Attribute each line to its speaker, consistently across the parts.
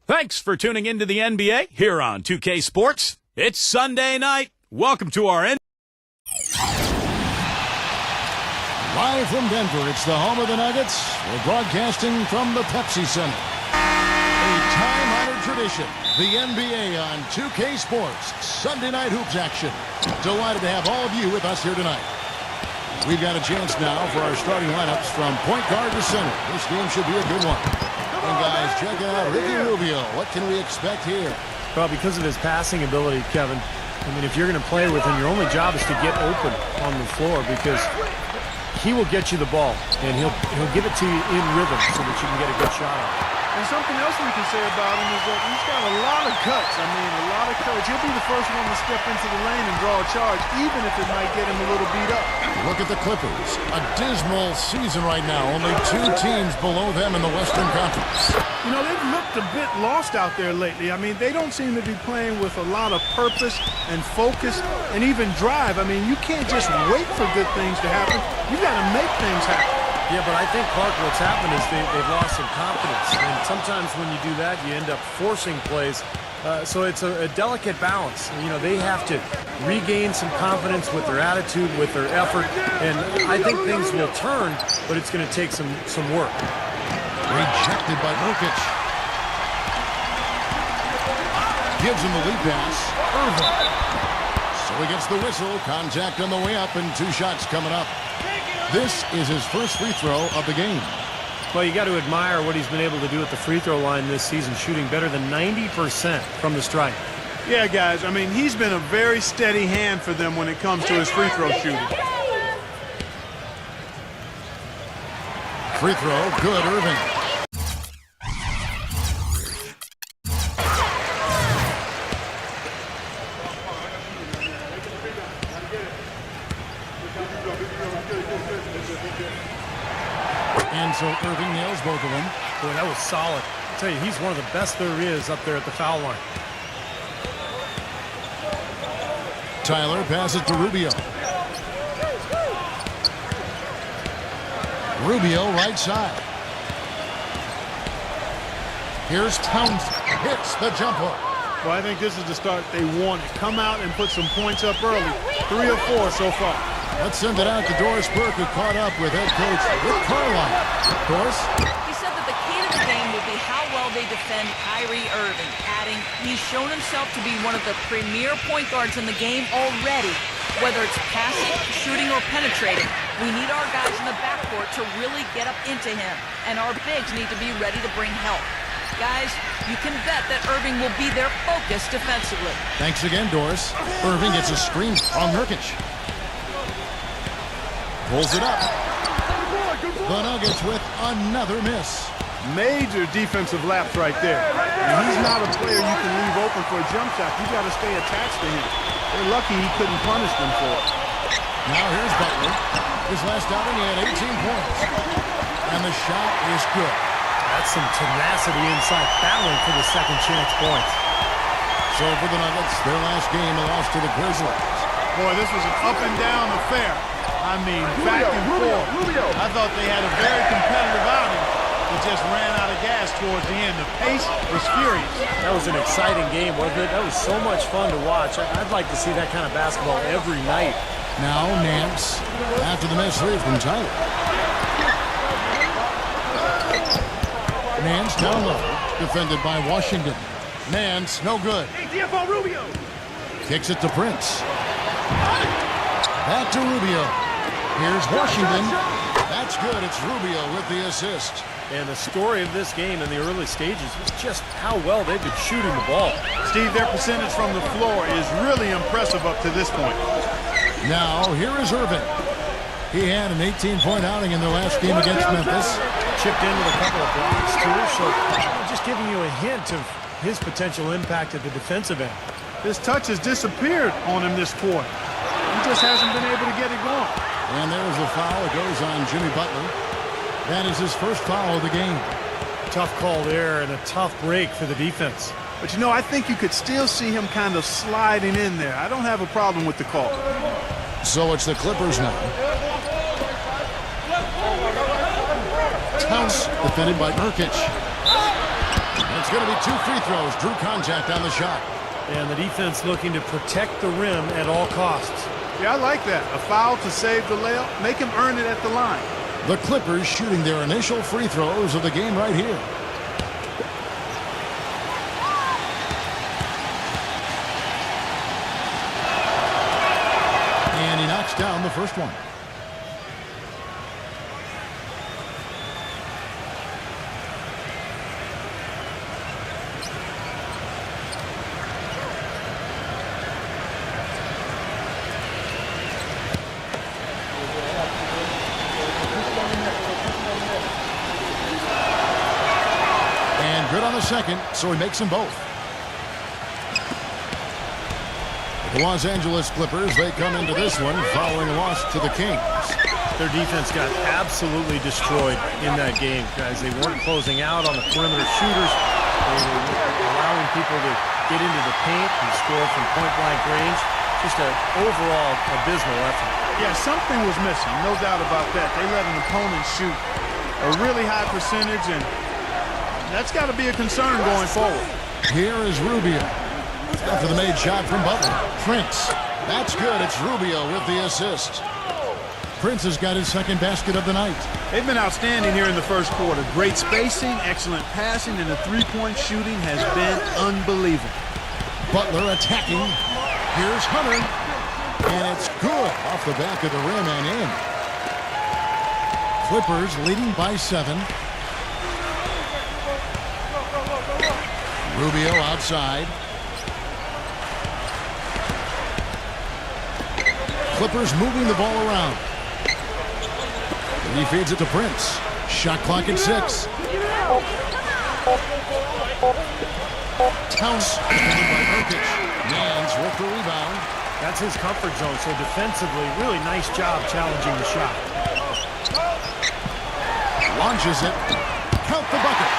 Speaker 1: Thanks for tuning into the NBA here on 2K Sports. It's Sunday night. Welcome to our
Speaker 2: Live from Denver, it's the home of the Nuggets. We're broadcasting from the Pepsi Center. A time-honored tradition, the NBA on 2K Sports, Sunday night hoops action. Delighted to have all of you with us here tonight. We've got a chance now for our starting lineups from point guard to center. This game should be a good one. And guys, check out Ricky Rubio. What can we expect here?
Speaker 3: Well, because of his passing ability, Kevin, I mean, if you're going to play with him, your only job is to get open on the floor because he will get you the ball, and he'll give it to you in rhythm so that you can get a good shot on.
Speaker 4: And something else we can say about him is that he's got a lot of cuts. I mean, a lot of courage. He'll be the first one to step into the lane and draw a charge, even if it might get him a little beat up.
Speaker 2: Look at the Clippers. A dismal season right now. Only 2 teams below them in the Western Conference.
Speaker 4: You know, they've looked a bit lost out there lately. I mean, they don't seem to be playing with a lot of purpose and focus and even drive. I mean, you can't just wait for good things to happen. You got to make things happen.
Speaker 3: Yeah, but I think, Clark, what's happened is they've lost some confidence. And sometimes when you do that, you end up forcing plays. So it's a delicate balance. You know, they have to regain some confidence with their attitude, with their effort. And I think things will turn, but it's going to take some work.
Speaker 2: Rejected by Nurkic. Gives him the lead pass. Irving. So he gets the whistle. Contact on the way up and 2 shots coming up. This is his first free throw of the game.
Speaker 3: Well, you got to admire what he's been able to do at the free throw line this season, shooting better than 90% from the stripe.
Speaker 4: Yeah, guys, I mean, he's been a very steady hand for them when it comes to his free throw shooting.
Speaker 2: Free throw, good, Irving. And so Irving nails both of them.
Speaker 3: Boy, that was solid. I tell you, he's one of the best there is up there at the foul line.
Speaker 2: Tyler passes to Rubio. Rubio right side. Here's Townsend. Hits the jump hook.
Speaker 4: Well, I think this is the start they wanted. Come out and put some points up early. 3 or 4 so far.
Speaker 2: Let's send it out to Doris Burke, who caught up with head coach Rick Carlisle. Doris?
Speaker 5: He said that the key to the game will be how well they defend Kyrie Irving, adding he's shown himself to be one of the premier point guards in the game already. Whether it's passing, shooting, or penetrating, we need our guys in the backcourt to really get up into him, and our bigs need to be ready to bring help. Guys, you can bet that Irving will be their focus defensively.
Speaker 2: Thanks again, Doris. Irving gets a screen on Nurkic. Pulls it up. The Nuggets with another miss.
Speaker 4: Major defensive lapse right there. And he's not a player you can leave open for a jump shot. You got to stay attached to him. They're lucky he couldn't punish them for it.
Speaker 2: Now here's Butler. His last outing, he had 18 points. And the shot is good.
Speaker 3: That's some tenacity inside, battling for the second chance points.
Speaker 2: So for the Nuggets, their last game, a loss to the Grizzlies.
Speaker 4: Boy, this was an up-and-down affair. I mean, back and forth. I thought they had a very competitive outing, but just ran out of gas towards the end. The pace was furious.
Speaker 3: That was an exciting game, wasn't it? That was so much fun to watch. I'd like to see that kind of basketball every night.
Speaker 2: Now Nance after the miss 3 from Tyler. Nance down low, defended by Washington. Nance, no good. Kicks it to Prince. Back to Rubio. Here's Washington. That's good. It's Rubio with the assist.
Speaker 3: And the story of this game in the early stages is just how well they've been shooting the ball.
Speaker 4: Steve, their percentage from the floor is really impressive up to this point.
Speaker 2: Now, here is Irving. He had an 18-point outing in their last game against Memphis.
Speaker 3: Chipped in with a couple of blocks, too. So just giving you a hint of his potential impact at the defensive end.
Speaker 4: His touch has disappeared on him this quarter. He just hasn't been able to get it going.
Speaker 2: And there's a foul. It goes on Jimmy Butler. That is his first foul of the game.
Speaker 3: Tough call there and a tough break for the defense.
Speaker 4: But, you know, I think you could still see him kind of sliding in there. I don't have a problem with the call.
Speaker 2: So it's the Clippers now. Towns defended by Nurkic. It's It's going to be 2 free throws. Drew contact on the shot.
Speaker 3: And the defense looking to protect the rim at all costs.
Speaker 4: Yeah, I like that. A foul to save the layup. Make him earn it at the line.
Speaker 2: The Clippers shooting their initial free throws of the game right here. And he knocks down the first one. Good on the second, so he makes them both. The Los Angeles Clippers, they come into this one following a loss to the Kings.
Speaker 3: Their defense got absolutely destroyed in that game, guys. They weren't closing out on the perimeter shooters. They were allowing people to get into the paint and score from point-blank range. Just an overall abysmal effort.
Speaker 4: Yeah, something was missing, no doubt about that. They let an opponent shoot a really high percentage, and that's got to be a concern going forward.
Speaker 2: Here is Rubio. After the made shot from Butler. Prince. That's good. It's Rubio with the assist. Prince has got his second basket of the night.
Speaker 4: They've been outstanding here in the first quarter. Great spacing, excellent passing, and the three-point shooting has been unbelievable.
Speaker 2: Butler attacking. Here's Hunter. And it's good off the back of the rim and in. Clippers leading by 7. Rubio outside. Clippers moving the ball around. He feeds it to Prince. Shot clock at 6. Towns defended by Nurkic. Mans with the rebound.
Speaker 3: That's his comfort zone, so defensively, really nice job challenging the shot.
Speaker 2: Launches it. Count the bucket.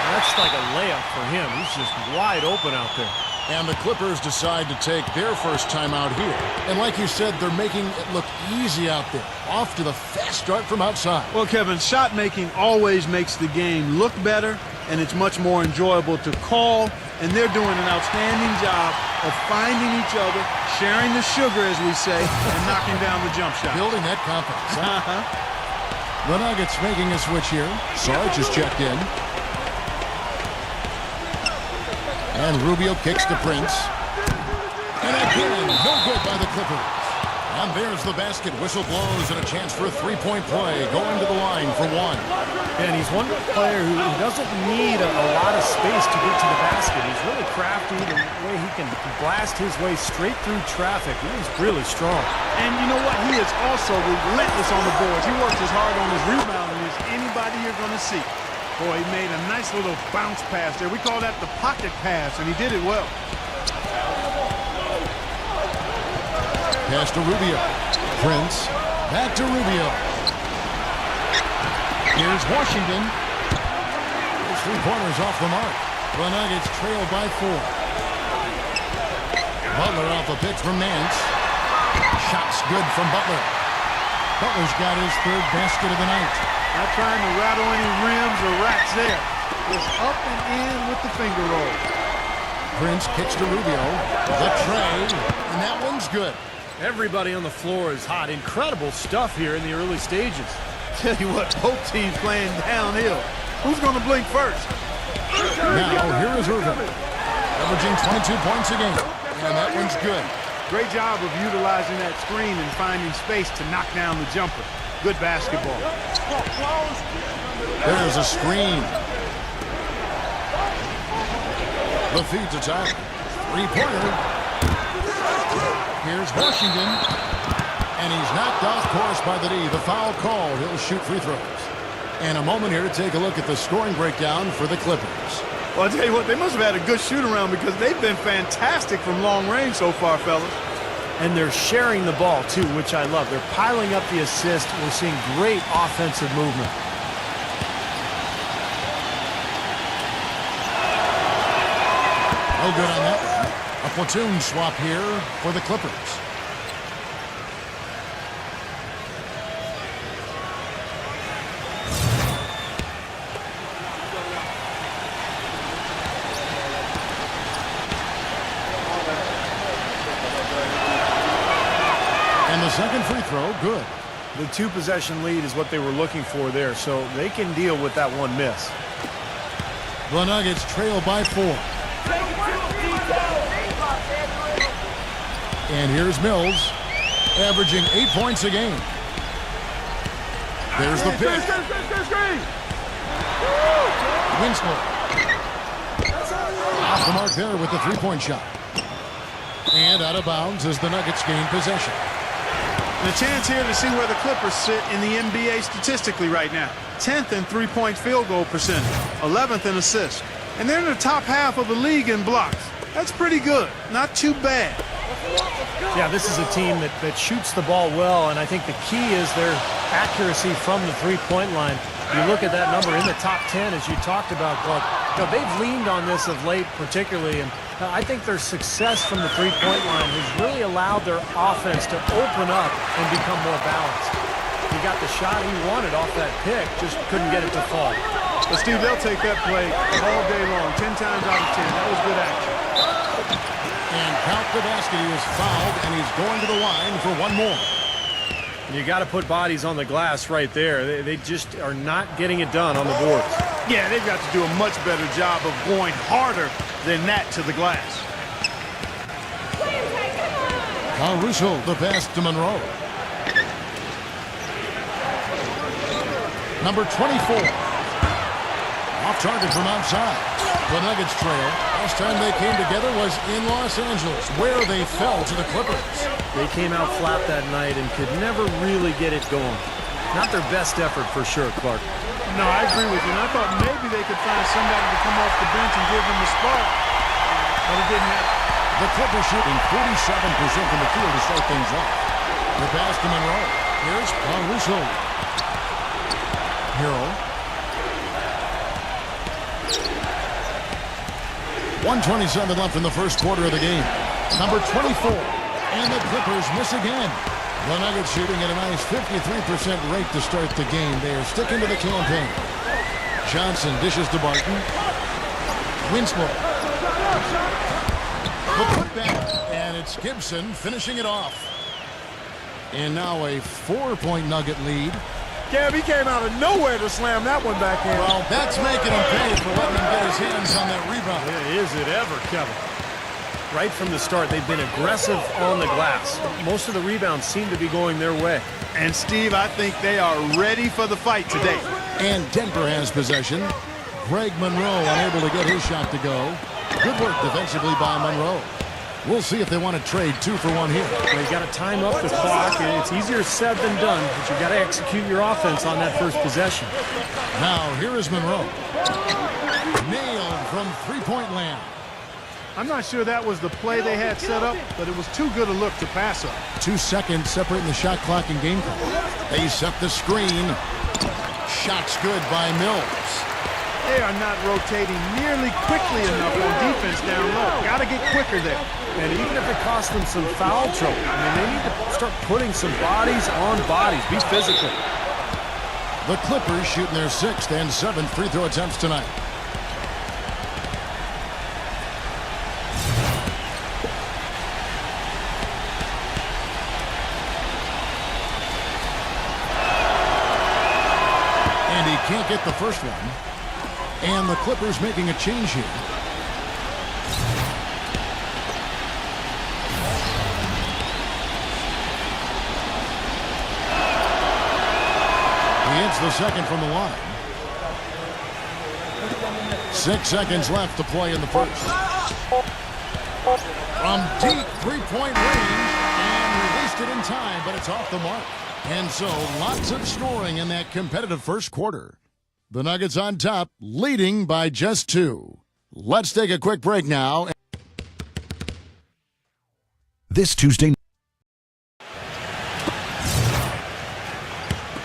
Speaker 3: That's like a layup for him. He's just wide open out there.
Speaker 2: And the Clippers decide to take their first time out here. And like you said, they're making it look easy out there. Off to the fast start from outside.
Speaker 4: Well, Kevin, shot making always makes the game look better, and it's much more enjoyable to call. And they're doing an outstanding job of finding each other, sharing the sugar, as we say, and knocking down the jump shot.
Speaker 2: Building that confidence. Huh? The Nuggets making a switch here. Sarge is checked in. And Rubio kicks to Prince. And again, no good by the Clippers. And there's the basket. Whistle blows and a chance for a three-point play. Going to the line for 1.
Speaker 3: And he's one player who doesn't need a lot of space to get to the basket. He's really crafty. The way he can blast his way straight through traffic. He's really strong.
Speaker 4: And you know what? He is also relentless on the boards. He works as hard on his rebounding as anybody you're going to see. Boy, he made a nice little bounce pass there. We call that the pocket pass, and he did it well.
Speaker 2: Pass to Rubio. Prince. Back to Rubio. Here's Washington. His three-pointers off the mark. The Nuggets trail by 4. Butler off a pitch from Nance. Shots good from Butler. Butler's got his third basket of the night.
Speaker 4: Not trying to rattle any rims or racks there. Just up and in with the finger roll.
Speaker 2: Prince kicks to Rubio. The tray. And that one's good.
Speaker 3: Everybody on the floor is hot. Incredible stuff here in the early stages.
Speaker 4: Tell you what, both teams playing downhill. Who's going to blink first?
Speaker 2: Now, here is Irvin. Averaging 22 points a game. And that one's good.
Speaker 4: Great job of utilizing that screen and finding space to knock down the jumper. Good basketball.
Speaker 2: There's a screen. The feed's attack. Three-pointer. Here's Washington. And he's knocked off course by the D. The foul called. He'll shoot free throws. And a moment here to take a look at the scoring breakdown for the Clippers.
Speaker 4: Well, I'll tell you what, they must have had a good shoot-around because they've been fantastic from long range so far, fellas.
Speaker 3: And they're sharing the ball, too, which I love. They're piling up the assist. We're seeing great offensive movement.
Speaker 2: No good on that one. A platoon swap here for the Clippers. second free throw, good.
Speaker 3: The two-possession lead is what they were looking for there, so they can deal with that one miss.
Speaker 2: The Nuggets trail by 4. And here's Mills, averaging 8 points a game. There's the pick. Winslow. Off the mark there with the three-point shot. And out of bounds as the Nuggets gain possession.
Speaker 4: And a chance here to see where the Clippers sit in the NBA statistically right now. 10th in three-point field goal percentage, 11th in assists. And they're in the top half of the league in blocks. That's pretty good. Not too bad.
Speaker 3: Yeah, this is a team that shoots the ball well, and I think the key is their accuracy from the three-point line. You look at that number in the top 10, as you talked about, Clark. You know, they've leaned on this of late particularly, and I think their success from the three-point line has really allowed their offense to open up and become more balanced. He got the shot he wanted off that pick, just couldn't get it to fall.
Speaker 4: But, Steve, they'll take that play all day long, 10 times out of 10. That was good action.
Speaker 2: And count the basket. He was fouled, and he's going to the line for one more.
Speaker 3: You got to put bodies on the glass right there. They just are not getting it done on the boards.
Speaker 4: Yeah, they've got to do a much better job of going harder than that to the glass.
Speaker 2: Caruso, the pass to Monroe. Number 24. Off target from outside. The Nuggets trail. Last time they came together was in Los Angeles, where they fell to the Clippers.
Speaker 3: They came out flat that night and could never really get it going. Not their best effort for sure, Clark.
Speaker 4: No, I agree with you. And I thought maybe they could find somebody to come off the bench and give them the spark. But it didn't happen.
Speaker 2: The Clippers shooting 47% from the field to start things off. The pass to Monroe. Here's Caruso. Hero. 1:27 left in the first quarter of the game. Number 24. And the Clippers miss again. The Nuggets shooting at a nice 53% rate to start the game. They are sticking to the campaign. Johnson dishes to Barton. Winslow. The putback. And it's Gibson finishing it off. And now a 4-point Nugget lead.
Speaker 4: Gav, he came out of nowhere to slam that one back in.
Speaker 2: Well, that's making him pay for letting him get his hands on that rebound.
Speaker 3: Yeah, is it ever, Kevin? Right from the start, they've been aggressive on the glass. Most of the rebounds seem to be going their way.
Speaker 4: And, Steve, I think they are ready for the fight today.
Speaker 2: And Denver has possession. Greg Monroe unable to get his shot to go. Good work defensively by Monroe. We'll see if they want to trade 2 for 1 here.
Speaker 3: Well, you got to time up the clock. It's easier said than done, but you got to execute your offense on that first possession.
Speaker 2: Now, here is Monroe. Nailed from three-point land.
Speaker 4: I'm not sure that was the play they had set up, but it was too good a look to pass up.
Speaker 2: 2 seconds separating the shot clock and game clock. They set the screen. Shots good by Mills.
Speaker 4: They are not rotating nearly quickly enough on defense down low. Got to get quicker there.
Speaker 3: And even if it costs them some foul trouble, I mean, they need to start putting some bodies on bodies. Be physical.
Speaker 2: The Clippers shooting their 6th and 7th free throw attempts tonight. And he can't get the first one. And the Clippers making a change here. He hits the second from the line. 6 seconds left to play in the first. From deep three-point range, and released it in time, but it's off the mark. And so lots of scoring in that competitive first quarter. The Nuggets on top, leading by just 2. Let's take a quick break now.
Speaker 6: This Tuesday.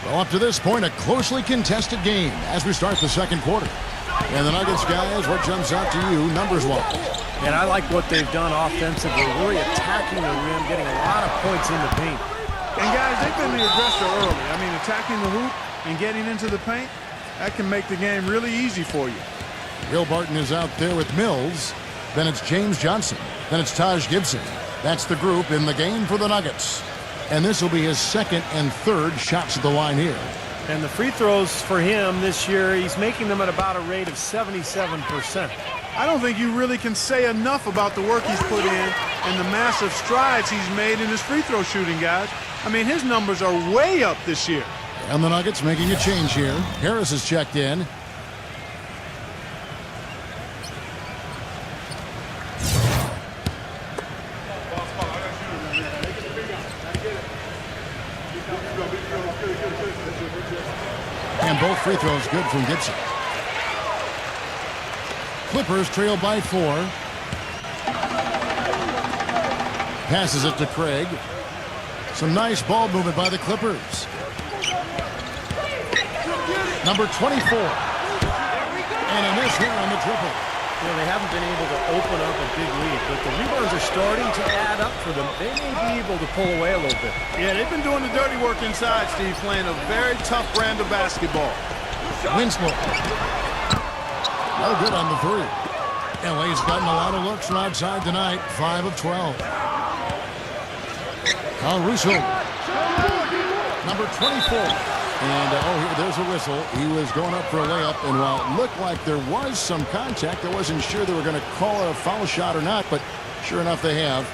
Speaker 2: Well, up to this point, a closely contested game as we start the second quarter. And the Nuggets, guys, what jumps out to you numbers-wise?
Speaker 3: And I like what they've done offensively, really attacking the rim, getting a lot of points in the paint.
Speaker 4: And, guys, they've been the aggressor early. I mean, attacking the hoop and getting into the paint, that can make the game really easy for you.
Speaker 2: Will Barton is out there with Mills. Then it's James Johnson. Then it's Taj Gibson. That's the group in the game for the Nuggets. And this will be his second and third shots at the line here.
Speaker 3: And the free throws for him this year, he's making them at about a rate of 77%.
Speaker 4: I don't think you really can say enough about the work he's put in and the massive strides he's made in his free throw shooting, guys. I mean, his numbers are way up this year.
Speaker 2: And the Nuggets making a change here. Harris is checked in. And both free throws good from Gibson. Clippers trail by 4. Passes it to Craig. Some nice ball movement by the Clippers. Number 24. And a miss here on the triple.
Speaker 3: You know, they haven't been able to open up a big lead, but the rebounds are starting to add up for them. They may be able to pull away a little bit.
Speaker 4: Yeah, they've been doing the dirty work inside, Steve, playing a very tough brand of basketball.
Speaker 2: Winslow. No good on the 3. LA's gotten a lot of looks from outside tonight. 5 of 12. Caruso. Number 24. And, there's a whistle. He was going up for a layup, and while it looked like there was some contact, I wasn't sure they were going to call it a foul shot or not, but sure enough they have.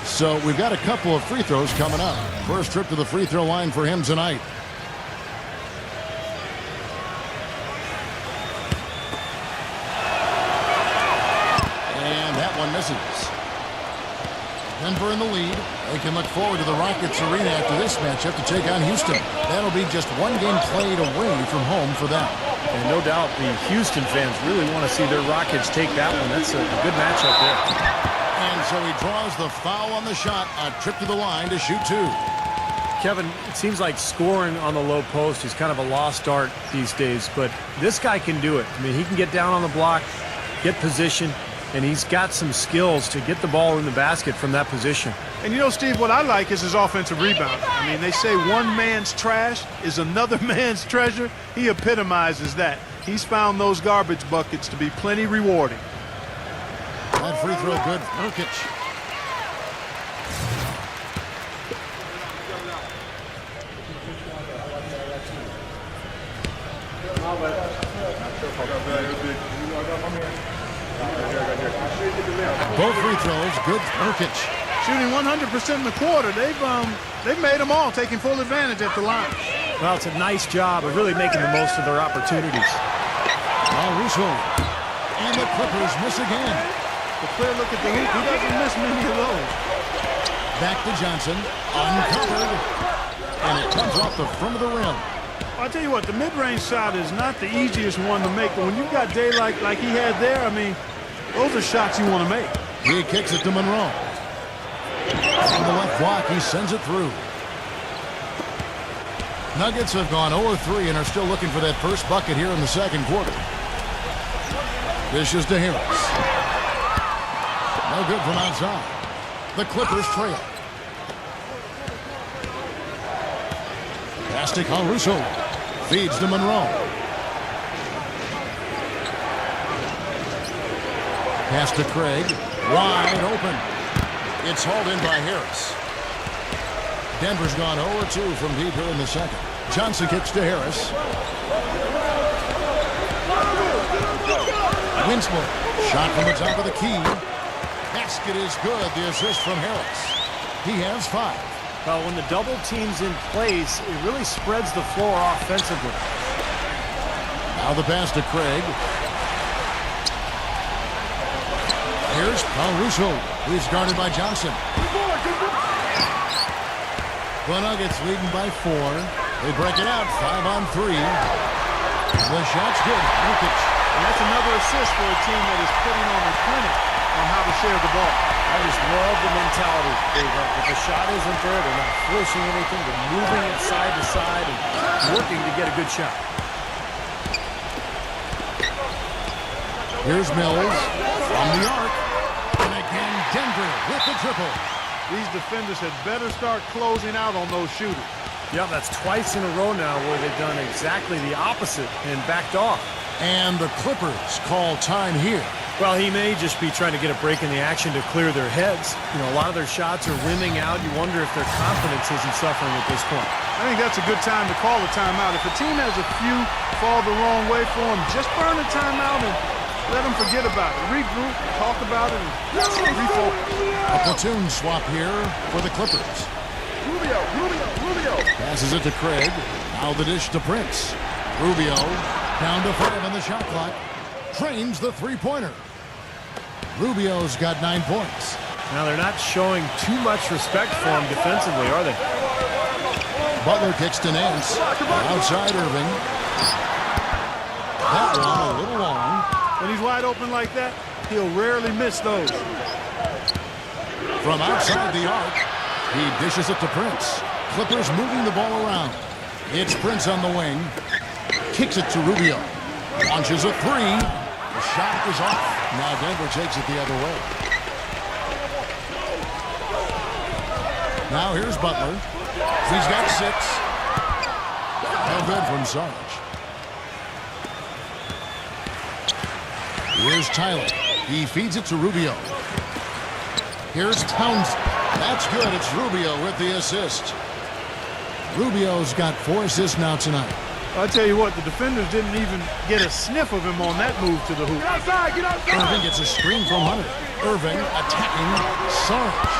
Speaker 2: So we've got a couple of free throws coming up. First trip to the free throw line for him tonight. And that one misses. Denver in the lead. They can look forward to the Rockets Arena after this matchup to take on Houston. That'll be just one game played away from home for them.
Speaker 3: And no doubt the Houston fans really want to see their Rockets take that one. That's a good matchup there.
Speaker 2: And so he draws the foul on the shot. A trip to the line to shoot 2.
Speaker 3: Kevin, it seems like scoring on the low post is kind of a lost art these days, but this guy can do it. I mean, he can get down on the block, get position, and he's got some skills to get the ball in the basket from that position.
Speaker 4: And you know, Steve, what I like is his offensive rebound. I mean, they say one man's trash is another man's treasure. He epitomizes that. He's found those garbage buckets to be plenty rewarding.
Speaker 2: That free throw good. Nurkic. Both free throws good. Nurkic.
Speaker 4: Shooting 100% in the quarter. They've made them all, taking full advantage at the line.
Speaker 3: Well, it's a nice job of really making the most of their opportunities.
Speaker 2: Caruso. And the Clippers miss again.
Speaker 4: The clear look at the hoop. He doesn't miss many of those.
Speaker 2: Back to Johnson. Uncovered. And it comes off the front of the rim.
Speaker 4: I'll tell you what, the mid-range shot is not the easiest one to make, but when you've got daylight like he had there, I mean, those are shots you want to make.
Speaker 2: He kicks it to Monroe. On the left block, he sends it through. Nuggets have gone 0-3 and are still looking for that first bucket here in the second quarter. Dishes to Harris. No good from outside. The Clippers trail. Pass to Caruso. Feeds to Monroe. Pass to Craig. Wide open. It's hauled in by Harris. Denver's gone 0-2 from deep here in the second. Johnson kicks to Harris. Winslow. Shot from the top of the key. Basket is good. The assist from Harris. He has 5.
Speaker 3: Well, when the double team's in place, it really spreads the floor offensively.
Speaker 2: Now the pass to Craig. Here's Caruso. He's guarded by Johnson. The Nuggets leading by 4. They break it out 5-on-3. The shot's good. Nurkic.
Speaker 4: And that's another assist for a team that is putting on a clinic on how to share the ball.
Speaker 3: I just love the mentality. If the shot isn't there, they're not forcing anything. They're moving it side to side and working to get a good shot.
Speaker 2: Here's Mills from the arc. And again, Denver with the triple.
Speaker 4: These defenders had better start closing out on those shooters.
Speaker 3: Yeah, that's twice in a row now where they've done exactly the opposite and backed off.
Speaker 2: And the Clippers call time here.
Speaker 3: Well, he may just be trying to get a break in the action to clear their heads. You know, a lot of their shots are rimming out. You wonder if their confidence isn't suffering at this point.
Speaker 4: I think that's a good time to call a timeout. If a team has a few fall the wrong way for them, just burn a timeout and let them forget about it. Regroup, talk about it, and refocus.
Speaker 2: A platoon swap here for the Clippers. Rubio. Passes it to Craig. Now the dish to Prince. Rubio down to 5 on the shot clock. Trains the three-pointer. Rubio's got 9 points.
Speaker 3: Now they're not showing too much respect for him defensively, are they?
Speaker 2: Butler kicks to Nance. Outside Irving. That one a little long.
Speaker 4: When he's wide open like that, he'll rarely miss those.
Speaker 2: From outside the arc, he dishes it to Prince. Clippers moving the ball around. It's Prince on the wing. Kicks it to Rubio. Launches a three. The shot is off. Now Denver takes it the other way. Now here's Butler. He's got 6. No good from Sarge. Here's Tyler. He feeds it to Rubio. Here's Towns. That's good. It's Rubio with the assist. Rubio's got 4 assists now tonight.
Speaker 4: I'll tell you what, the defenders didn't even get a sniff of him on that move to the hoop.
Speaker 2: Get outside! Irving gets a screen from Hunter. Irving attacking Sarge.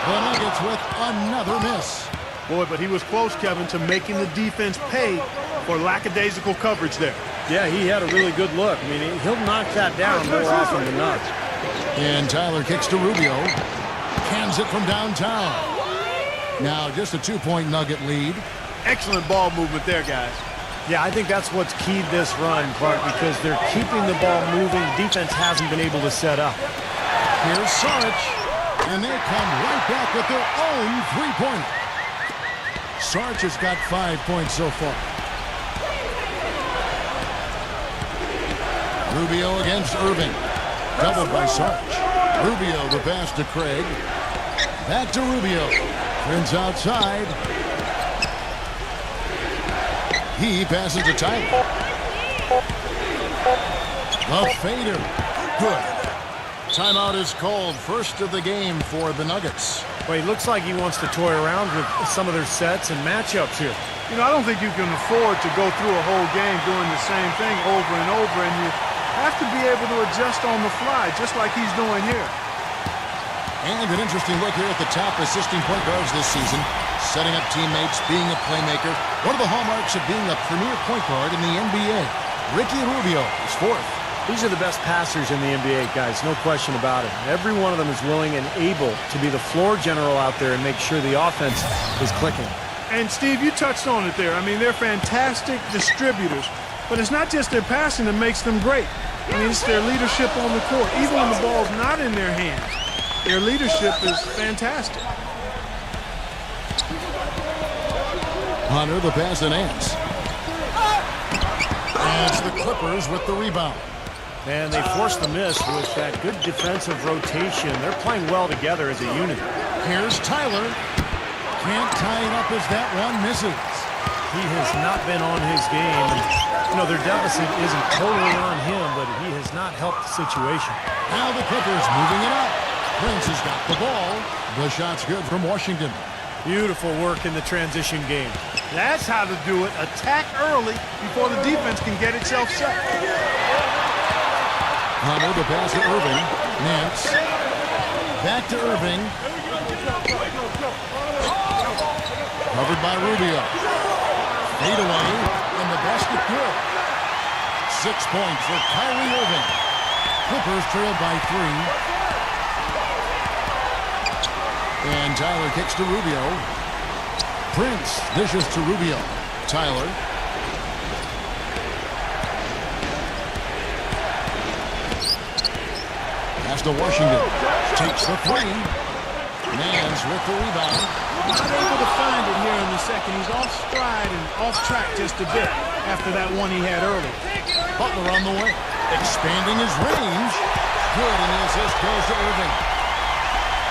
Speaker 2: The Nuggets with another miss.
Speaker 4: Boy, but he was close, Kevin, to making the defense pay for lackadaisical coverage there.
Speaker 3: Yeah, he had a really good look. I mean, he'll knock that down more often than not.
Speaker 2: And Tyler kicks to Rubio. Cans it from downtown. Now just a 2-point Nugget lead.
Speaker 4: Excellent ball movement there, guys.
Speaker 3: Yeah, I think that's what's keyed this run, Clark, because they're keeping the ball moving. Defense hasn't been able to set up.
Speaker 2: Here's Sarge. And they come right back with their own 3-pointer. Sarge has got 5 points so far. Rubio against Irving. Doubled by Sarge. Rubio the pass to Craig. Back to Rubio. Prince outside. He passes to Tyler. The fader. Good. Timeout is called. First of the game for the Nuggets.
Speaker 3: Well, he looks like he wants to toy around with some of their sets and matchups here.
Speaker 4: You know, I don't think you can afford to go through a whole game doing the same thing over and over, and you have to be able to adjust on the fly, just like he's doing here.
Speaker 2: And an interesting look here at the top assisting point guards this season. Setting up teammates, being a playmaker. One of the hallmarks of being a premier point guard in the NBA. Ricky Rubio is 4th.
Speaker 3: These are the best passers in the NBA, guys, no question about it. Every one of them is willing and able to be the floor general out there and make sure the offense is clicking.
Speaker 4: And, Steve, you touched on it there. I mean, they're fantastic distributors. But it's not just their passing that makes them great. I mean, it's their leadership on the court. Even when the ball's not in their hands, their leadership is fantastic.
Speaker 2: Hunter the pass to Nance. And it's the Clippers with the rebound.
Speaker 3: And they forced the miss with that good defensive rotation. They're playing well together as a unit.
Speaker 2: Here's Tyler. Can't tie it up as that one misses.
Speaker 3: He has not been on his game. You know, their deficit isn't totally on him, but he has not helped the situation.
Speaker 2: Now the Clippers moving it up. Prince has got the ball. The shot's good from Washington.
Speaker 3: Beautiful work in the transition game.
Speaker 4: That's how to do it. Attack early before the defense can get itself set.
Speaker 2: Hunter the pass to Irving. Nance. Back to Irving. Covered by Rubio. Fade away, and the basket good. 6 points for Kyrie Irving. Clippers trailed by 3. And Tyler kicks to Rubio. Prince dishes to Rubio. Tyler. Pass to Washington. Takes the 3. Nance with the rebound.
Speaker 4: Not able to find it here in the second. He's off stride and off track just a bit after that one he had early.
Speaker 2: Butler on the way. Expanding his range. Good, and the assist goes to Irving.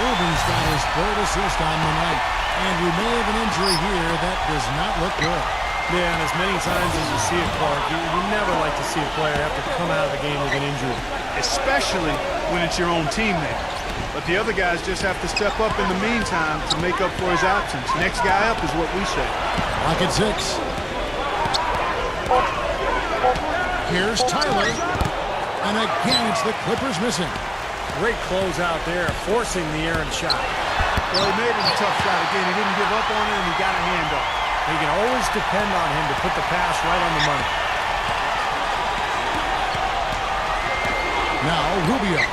Speaker 2: Irving's got his 3rd assist on the night. And we may have an injury here that does not look good.
Speaker 3: Yeah, and as many times as you see it, Clark, you never like to see a player have to come out of the game with an injury.
Speaker 4: Especially when it's your own teammate. But the other guys just have to step up in the meantime to make up for his absence. Next guy up is what we say.
Speaker 2: Lock at 6. Here's Tyler. And again, it's the Clippers missing.
Speaker 3: Great close out there, forcing the errant shot.
Speaker 4: Well, he made it a tough shot again. He didn't give up on it, and he got a hand up.
Speaker 3: You can always depend on him to put the pass right on the money.
Speaker 2: Now Rubio.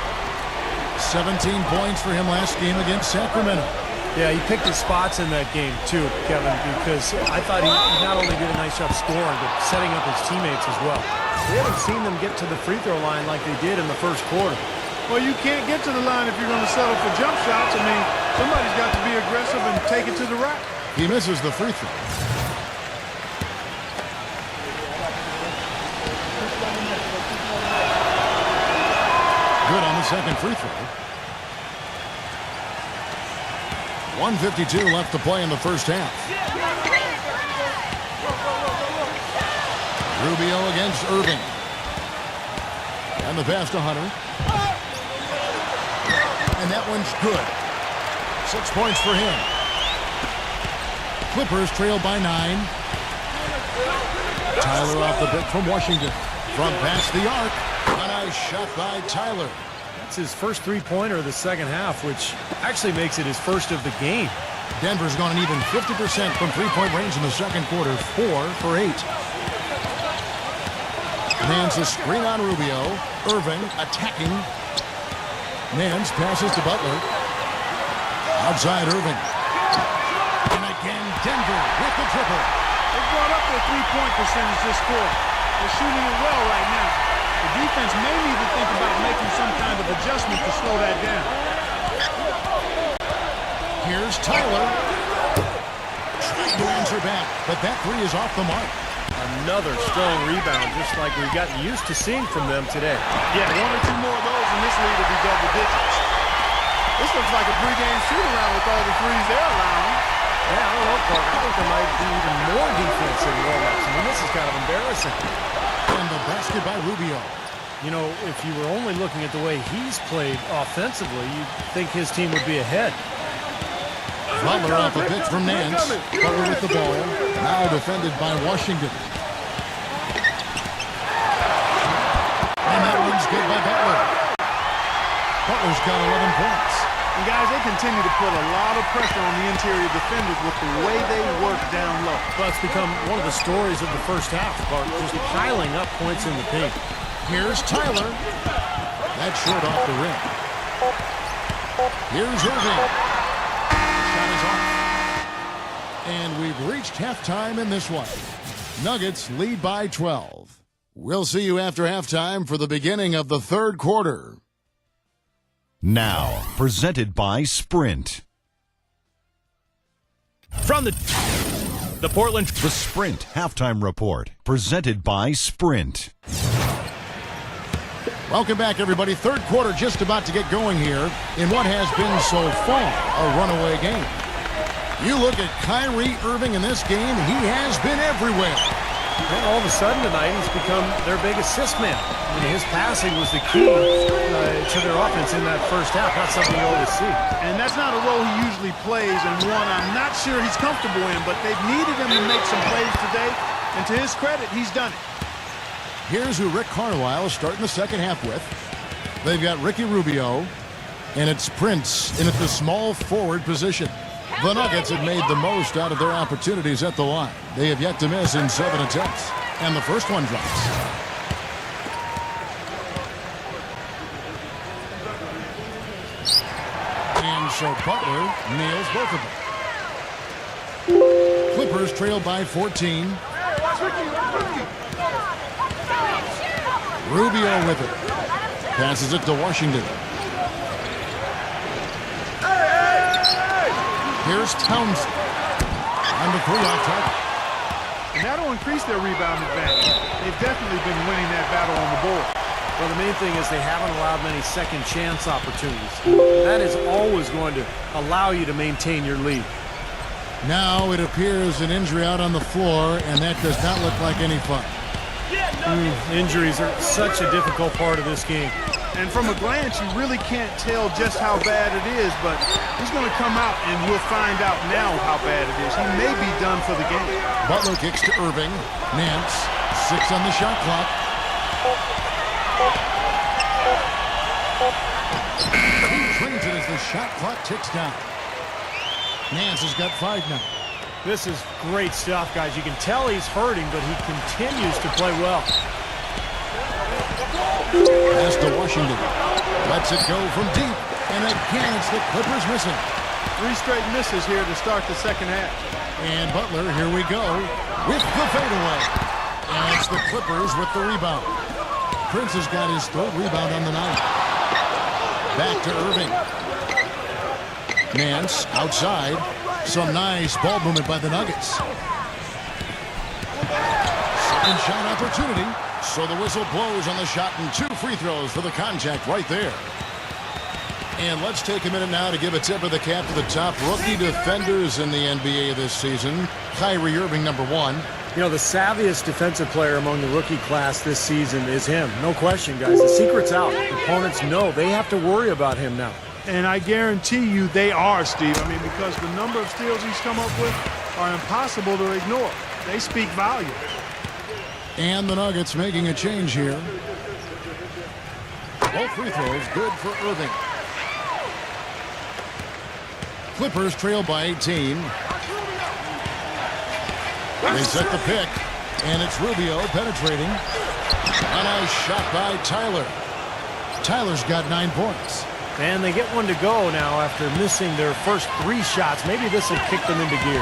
Speaker 2: 17 points for him last game against Sacramento.
Speaker 3: Yeah, he picked his spots in that game too, Kevin, because I thought he not only did a nice job scoring, but setting up his teammates as well. We haven't seen them get to the free throw line like they did in the first quarter.
Speaker 4: Well, you can't get to the line if you're going to settle for jump shots. I mean, somebody's got to be aggressive and take it to the rack.
Speaker 2: He misses the free throw. Good on the second free throw. 1:52 left to play in the first half. Rubio against Irving. And the pass to Hunter. And that one's good. 6 points for him. Clippers trail by 9. Tyler off the pick from Washington. From past the arc. A nice shot by Tyler.
Speaker 3: That's his first three-pointer of the second half, which actually makes it his first of the game.
Speaker 2: Denver's gone an even 50% from three-point range in the second quarter. 4 for 8. Nance a screen on Rubio. Irving attacking. Nance passes to Butler. Outside Irving. And again Denver with the triple.
Speaker 4: They brought up their three-point percentage this quarter. They're shooting it well right now. The defense may need to think about making some kind of adjustment to slow that down.
Speaker 2: Here's Tyler. Trying to answer back, but that three is off the mark.
Speaker 3: Another strong rebound, just like we've gotten used to seeing from them today.
Speaker 4: Yeah, 1 or 2 more of those and this lead will be double digits. This looks like a pregame shoot-around with all the threes they're allowing.
Speaker 3: Yeah, I don't know, Clark. I think there might be even more defense in warm-ups. I mean, this is kind of embarrassing.
Speaker 2: And the basket by Rubio.
Speaker 3: You know, if you were only looking at the way he's played offensively, you'd think his team would be ahead.
Speaker 2: Butler off a pick from Nance. Butler with the ball. Now defended by Washington. And that one's good by Butler. Butler's got 11 points.
Speaker 4: And guys, they continue to put a lot of pressure on the interior defenders with the way they work down low.
Speaker 3: Well, it's become one of the stories of the first half, Clark, just piling up points in the paint.
Speaker 2: Here's Tyler. That's short off the rim. Here's Irving. Shot is off. And we've reached halftime in this one. Nuggets lead by 12. We'll see you after halftime for the beginning of the third quarter.
Speaker 1: Now, presented by Sprint. From the Portland, the Sprint halftime report, presented by Sprint.
Speaker 2: Welcome back, everybody. Third quarter just about to get going here in what has been so far a runaway game. You look at Kyrie Irving in this game, he has been everywhere.
Speaker 3: And all of a sudden tonight, he's become their big assist man. I mean, his passing was the key to their offense in that first half. That's something you always see.
Speaker 4: And that's not a role he usually plays, and one I'm not sure he's comfortable in, but they've needed him to make some plays today, and to his credit, he's done it.
Speaker 2: Here's who Rick Carlisle is starting the second half with. They've got Ricky Rubio, and it's Prince in at the small forward position. The Nuggets have made the most out of their opportunities at the line. They have yet to miss in 7 attempts, and the first one drops. And so Butler nails both of them. Clippers trail by 14. Rubio with it. Passes it to Washington. Here's Townsend. And the three off target.
Speaker 4: And that'll increase their rebound advantage. They've definitely been winning that battle on the board.
Speaker 3: Well, the main thing is they haven't allowed many second chance opportunities. That is always going to allow you to maintain your lead.
Speaker 2: Now it appears an injury out on the floor, and that does not look like any fun.
Speaker 3: Injuries are such a difficult part of this game.
Speaker 4: And from a glance, you really can't tell just how bad it is, but he's going to come out, and we'll find out now how bad it is. He may be done for the game.
Speaker 2: Butler kicks to Irving. Nance, 6 on the shot clock. He drains it as the shot clock ticks down. Nance has got 5 now.
Speaker 3: This is great stuff, guys. You can tell he's hurting, but he continues to play well.
Speaker 2: Pass to Washington. Lets it go from deep. And again, it's the Clippers missing.
Speaker 4: 3 straight misses here to start the second half.
Speaker 2: And Butler, here we go, with the fadeaway. And it's the Clippers with the rebound. Prince has got his 3rd rebound on the night. Back to Irving. Nance outside. Some nice ball movement by the Nuggets. Second shot opportunity. So the whistle blows on the shot, and 2 free throws for the contact right there. And let's take a minute now to give a tip of the cap to the top rookie defenders in the NBA this season. Kyrie Irving, number 1.
Speaker 3: You know, the savviest defensive player among the rookie class this season is him. No question, guys. The secret's out. Opponents know they have to worry about him now.
Speaker 4: And I guarantee you they are, Steve. I mean, because the number of steals he's come up with are impossible to ignore. They speak volumes.
Speaker 2: And the Nuggets making a change here. Both free throws good for Irving. Clippers trail by 18. They set the pick, and it's Rubio penetrating. A nice shot by Tyler. Tyler's got 9 points.
Speaker 3: And they get one to go now after missing their first 3 shots. Maybe this will kick them into gear.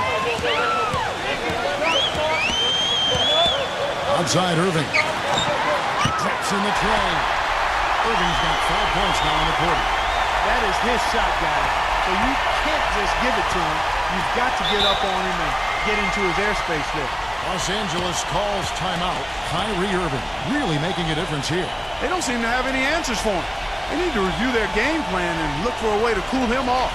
Speaker 2: Outside Irving. Taps in the tray. Irving's got 5 points now on the quarter.
Speaker 4: That is his shot, guys. So you can't just give it to him. You've got to get up on him and get into his airspace there.
Speaker 2: Los Angeles calls timeout. Kyrie Irving really making a difference here.
Speaker 4: They don't seem to have any answers for him. They need to review their game plan and look for a way to cool him off.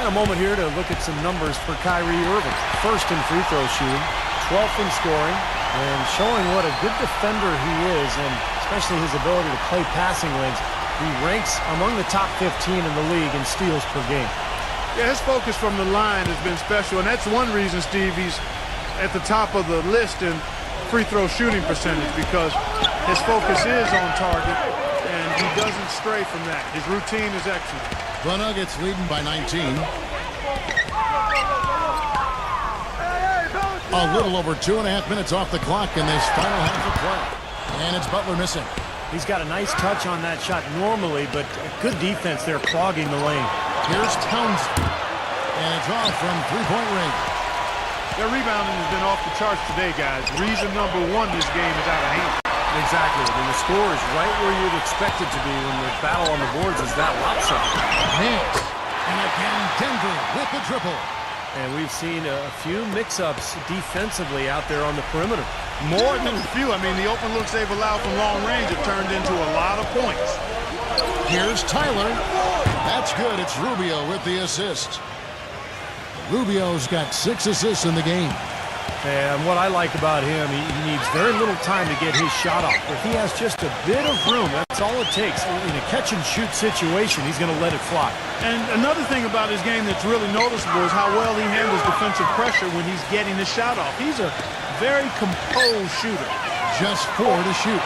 Speaker 3: And a moment here to look at some numbers for Kyrie Irving. First in free throw shooting, 12th in scoring, and showing what a good defender he is, and especially his ability to play passing lanes. He ranks among the top 15 in the league in steals per game.
Speaker 4: Yeah, his focus from the line has been special, and that's one reason, Steve, he's at the top of the list in free throw shooting percentage, because his focus is on target, and he doesn't stray from that. His routine is excellent.
Speaker 2: The Nuggets leading by 19. A little over 2.5 minutes off the clock in this final half of play. And it's Butler missing.
Speaker 3: He's got a nice touch on that shot normally, but good defense there clogging the lane.
Speaker 2: Here's Townsend. And it's off from 3-point range.
Speaker 4: Their rebounding has been off the charts today, guys. Reason number 1, this game is out of hand.
Speaker 3: Exactly. I mean, the score is right where you'd expect it to be when the battle on the boards is that lopsided.
Speaker 2: Nance. And again, Denver with the triple.
Speaker 3: And we've seen a few mix-ups defensively out there on the perimeter.
Speaker 4: More than a few. I mean, the open looks they've allowed from long range have turned into a lot of points.
Speaker 2: Here's Tyler. That's good. It's Rubio with the assist. Rubio's got 6 assists in the game.
Speaker 3: And what I like about him, he needs very little time to get his shot off. If he has just a bit of room, that's all it takes. In a catch-and-shoot situation, he's going to let it fly.
Speaker 4: And another thing about his game that's really noticeable is how well he handles defensive pressure when he's getting his shot off. He's a very composed shooter.
Speaker 2: Just 4 to shoot.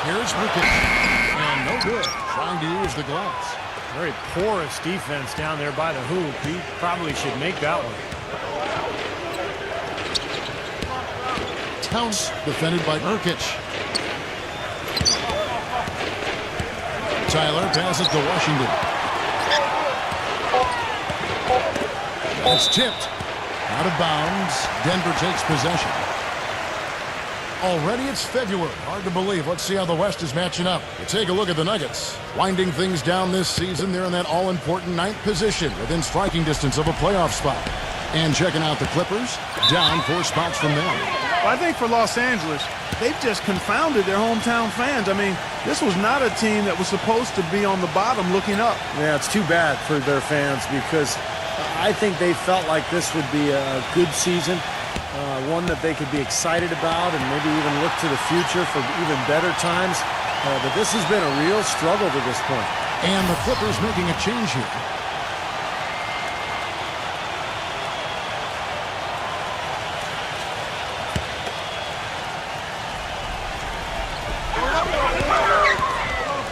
Speaker 2: Here's Mackubex. And no good. Trying to use the glass.
Speaker 3: Very porous defense down there by the hoop. He probably should make that one.
Speaker 2: Towns defended by Nurkic. Tyler passes to Washington. That's tipped. Out of bounds. Denver takes possession. Already it's February. Hard to believe. Let's see how the West is matching up. You take a look at the Nuggets. Winding things down this season, they're in that all-important 9th position within striking distance of a playoff spot. And checking out the Clippers, down 4 spots from them.
Speaker 4: Well, I think for Los Angeles, they've just confounded their hometown fans. I mean, this was not a team that was supposed to be on the bottom looking up.
Speaker 3: Yeah, it's too bad for their fans because I think they felt like this would be a good season, one that they could be excited about and maybe even look to the future for even better times. But this has been a real struggle to this point.
Speaker 2: And the Clippers making a change here.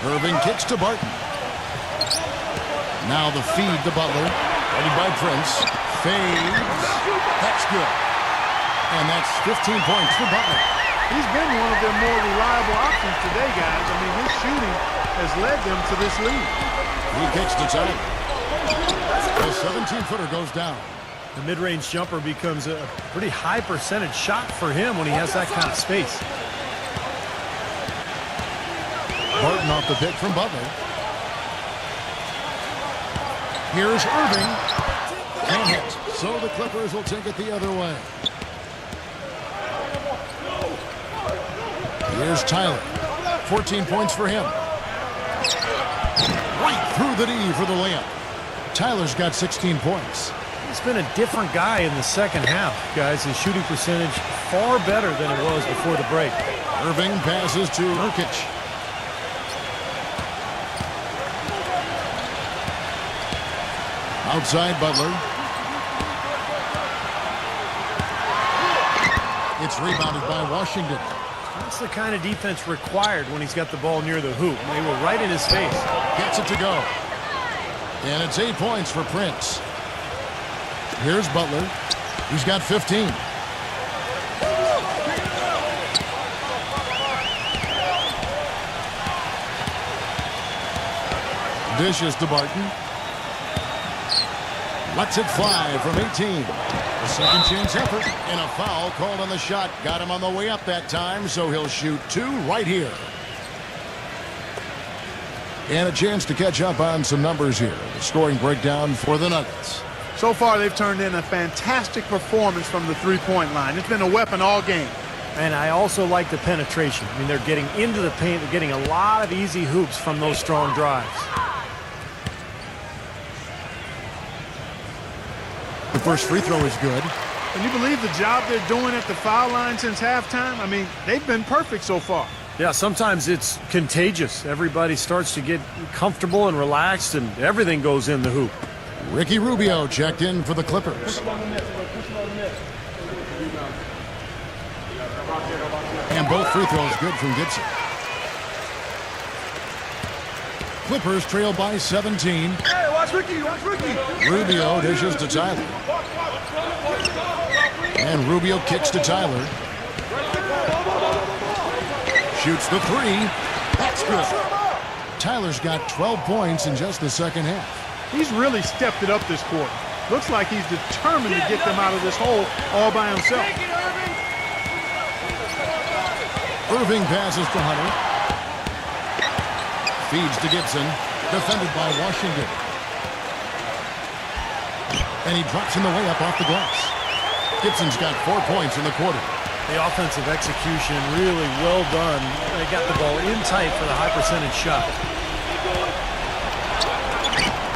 Speaker 2: Irving kicks to Barton. Now the feed to Butler. Ready by Prince. Fades. That's good. And that's 15 points for Butler.
Speaker 4: He's been one of their more reliable options today, guys. I mean, his shooting has led them to this lead.
Speaker 2: He kicks to Tyler. The 17-footer goes down.
Speaker 3: The mid-range jumper becomes a pretty high percentage shot for him when he has that kind of space.
Speaker 2: Barton off the pick from Butler. Here's Irving. Can't hit. So the Clippers will take it the other way. Here's Tyler. 14 points for him. Right through the D for the layup. Tyler's got 16 points.
Speaker 3: He's been a different guy in the second half, guys. His shooting percentage far better than it was before the break.
Speaker 2: Irving passes to Nurkic. Outside Butler. It's rebounded by Washington.
Speaker 3: That's the kind of defense required when he's got the ball near the hoop. They were right in his face.
Speaker 2: Gets it to go. And it's 8 points for Prince. Here's Butler. He's got 15. Dishes to Barton. Lets it fly from 18. A second chance effort and a foul called on the shot. Got him on the way up that time, so he'll shoot 2 right here. And a chance to catch up on some numbers here. The scoring breakdown for the Nuggets.
Speaker 4: So far, they've turned in a fantastic performance from the three-point line. It's been a weapon all game.
Speaker 3: And I also like the penetration. I mean, they're getting into the paint. They're getting a lot of easy hoops from those strong drives.
Speaker 2: The first free throw is good.
Speaker 4: Can you believe the job they're doing at the foul line since halftime? I mean, they've been perfect so far.
Speaker 3: Yeah, sometimes it's contagious. Everybody starts to get comfortable and relaxed, and everything goes in the hoop.
Speaker 2: Ricky Rubio checked in for the Clippers. And both free throws good from Gibson. Clippers trail by 17.
Speaker 4: Hey, watch Ricky, watch Ricky.
Speaker 2: Rubio dishes to Tyler. And Rubio kicks to Tyler. Shoots the 3. That's good. Tyler's got 12 points in just the second half.
Speaker 4: He's really stepped it up this quarter. Looks like he's determined to get them out of this hole all by himself.
Speaker 2: Irving passes to Hunter. Feeds to Gibson. Defended by Washington. And he drops in the way up off the glass. Gibson's got 4 points in the quarter.
Speaker 3: The offensive execution really well done. They got the ball in tight for the high percentage shot.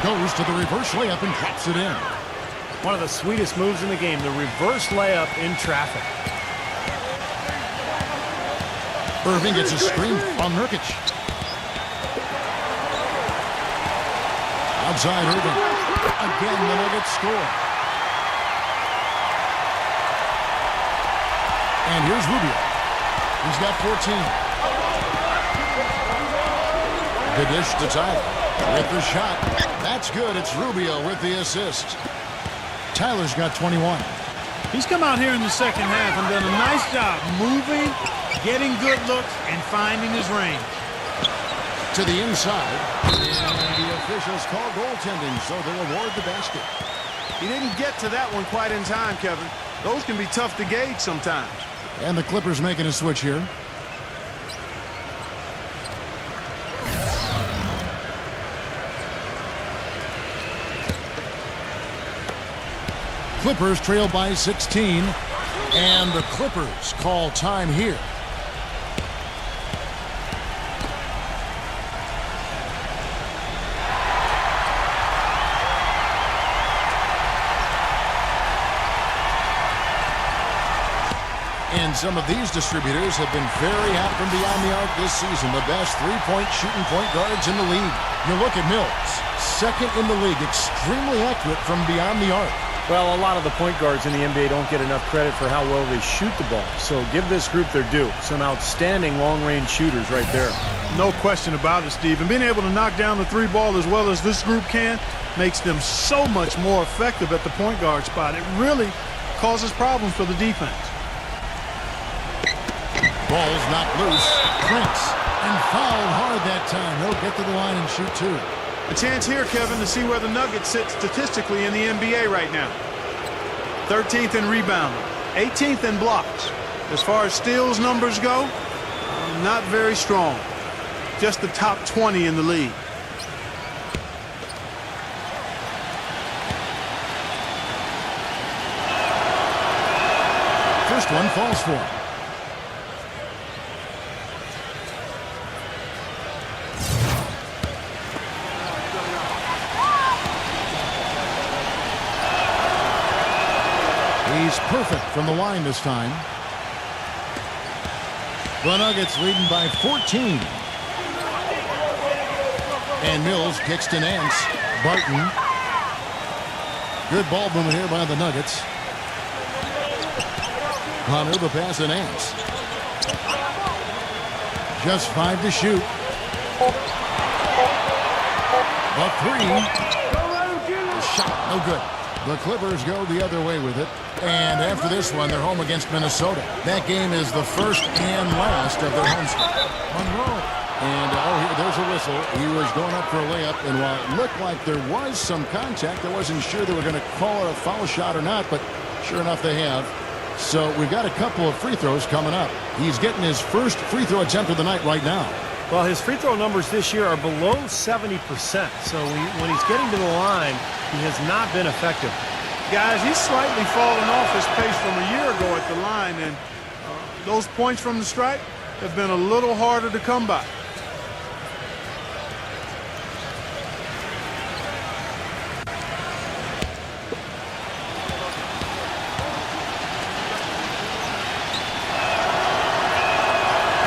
Speaker 2: Goes to the reverse layup and drops it in.
Speaker 3: One of the sweetest moves in the game, the reverse layup in traffic.
Speaker 2: Irving gets a screen on Nurkic. Outside Irving. Again, the Nuggets score. And here's Rubio. He's got 14. The dish to Tyler. With the shot. That's good. It's Rubio with the assist. Tyler's got 21.
Speaker 4: He's come out here in the second half and done a nice job moving, getting good looks, and finding his range.
Speaker 2: To the inside. And the officials call goaltending, so they'll award the basket.
Speaker 4: He didn't get to that one quite in time, Kevin. Those can be tough to gauge sometimes.
Speaker 2: And the Clippers making a switch here. Clippers trail by 16. And the Clippers call time here. And some of these distributors have been very hot from beyond the arc this season. The best three-point shooting point guards in the league. You look at Mills, second in the league, extremely accurate from beyond the arc.
Speaker 3: Well, a lot of the point guards in the NBA don't get enough credit for how well they shoot the ball. So give this group their due. Some outstanding long-range shooters right there.
Speaker 4: No question about it, Steve. And being able to knock down the three ball as well as this group can makes them so much more effective at the point guard spot. It really causes problems for the defense.
Speaker 2: Ball's knocked loose. Prince. And fouled hard that time. He'll get to the line and shoot two.
Speaker 4: A chance here, Kevin, to see where the Nuggets sit statistically in the NBA right now. 13th in rebounding, 18th in blocks. As far as steals numbers go, not very strong. Just the top 20 in the league.
Speaker 2: First one falls for him. He's perfect from the line this time. The Nuggets leading by 14. And Mills kicks to Nance. Barton. Good ball movement here by the Nuggets. Hunter, the pass to Nance. Just 5 to shoot. The three. The shot, no good. The Clippers go the other way with it. And after this one, they're home against Minnesota. That game is the first and last of their homestand. Monroe. And, there's a whistle. He was going up for a layup. And while it looked like there was some contact, I wasn't sure they were going to call it a foul shot or not. But sure enough, they have. So we've got a couple of free throws coming up. He's getting his first free throw attempt of the night right now.
Speaker 3: Well, his free throw numbers this year are below 70%. So when he's getting to the line, he has not been effective.
Speaker 4: Guys, he's slightly fallen off his pace from a year ago at the line, and those points from the stripe have been a little harder to come by.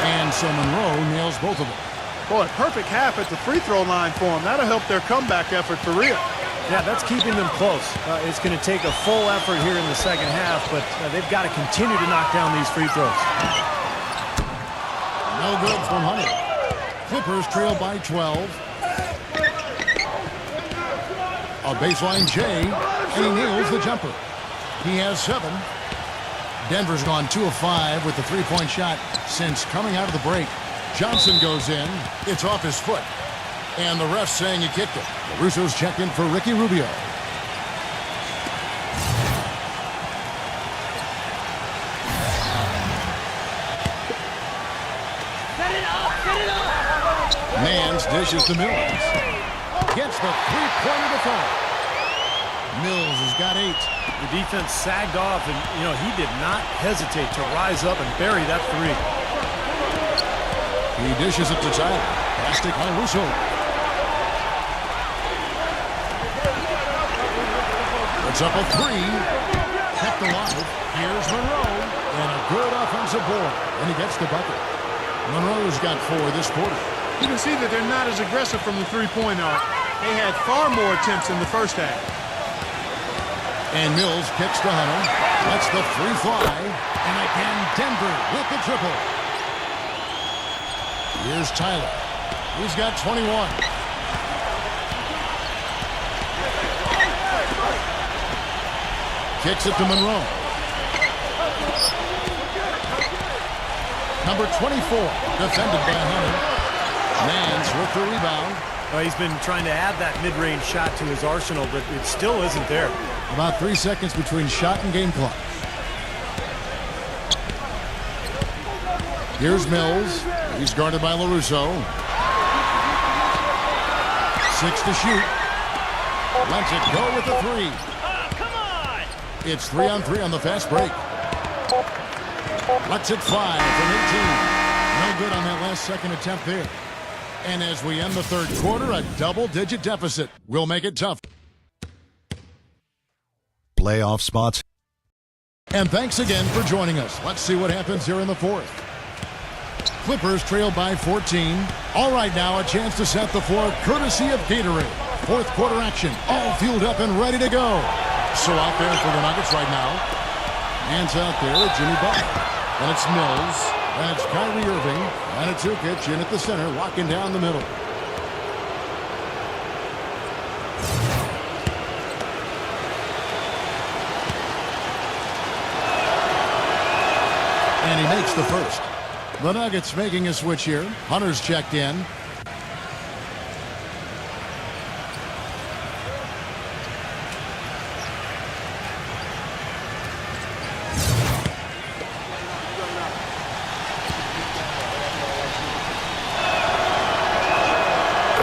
Speaker 2: And so Monroe nails both of them.
Speaker 4: Boy, perfect half at the free throw line for him. That'll help their comeback effort for real.
Speaker 3: Yeah, that's keeping them close. It's going to take a full effort here in the second half, but they've got to continue to knock down these free throws.
Speaker 2: No good from Hunter. Clippers trail by 12. A baseline J, and he nails the jumper. He has 7. Denver's gone 2 of 5 with the three-point shot since coming out of the break. Johnson goes in. It's off his foot. And the ref saying he kicked it. The Russos check in for Ricky Rubio. Mans dishes to Mills. Gets the three-pointer to fall. Mills has got 8.
Speaker 3: The defense sagged off, and, he did not hesitate to rise up and bury that three.
Speaker 2: He dishes it to Tyler. Plastic by Russo. It's up a 3. Kept alive. Here's Monroe. And a good offensive board. And he gets the bucket. Monroe's got 4 this quarter.
Speaker 4: You can see that they're not as aggressive from the three-point arc. They had far more attempts in the first half.
Speaker 2: And Mills kicks to Hunter. Lets the 3 fly. And again, Denver with the triple. Here's Tyler. He's got 21. Kicks it to Monroe. Number 24, defended by Hunter. Mans with the rebound.
Speaker 3: Well, he's been trying to add that mid-range shot to his arsenal, but it still isn't there.
Speaker 2: About 3 seconds between shot and game clock. Here's Mills. He's guarded by LaRusso. 6 to shoot. Lets it go with the 3.
Speaker 5: Come on!
Speaker 2: It's 3-on-3 on the fast break. Lets it fly from 18. No good on that last second attempt there. And as we end the third quarter, a double-digit deficit will make it tough.
Speaker 6: Playoff spots.
Speaker 2: And thanks again for joining us. Let's see what happens here in the fourth. Clippers trail by 14. All right, now a chance to set the floor courtesy of Gatorade. Fourth quarter action, all fueled up and ready to go. So out there for the Nuggets right now. Hands out there with Jimmy Butler. And it's Mills. And it's Kyrie Irving. And it's Jokic in at the center, locking down the middle. And he makes the first. The Nuggets making a switch here. Hunter's checked in.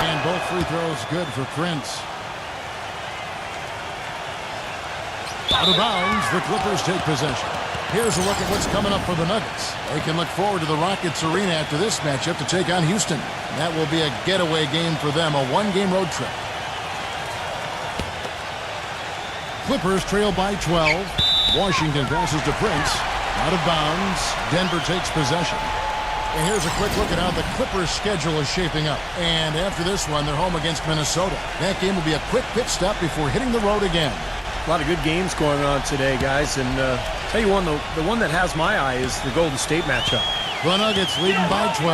Speaker 2: And both free throws good for Prince. Out of bounds, the Clippers take possession. Here's a look at what's coming up for the Nuggets. They can look forward to the Rockets Arena after this matchup to take on Houston. That will be a getaway game for them, a one-game road trip. Clippers trail by 12. Washington passes to Prince. Out of bounds. Denver takes possession. And here's a quick look at how the Clippers' schedule is shaping up. And after this one, they're home against Minnesota. That game will be a quick pit stop before hitting the road again.
Speaker 3: A lot of good games going on today, guys. And tell you one, the one that has my eye is the Golden State matchup.
Speaker 2: The Nuggets leading by 12.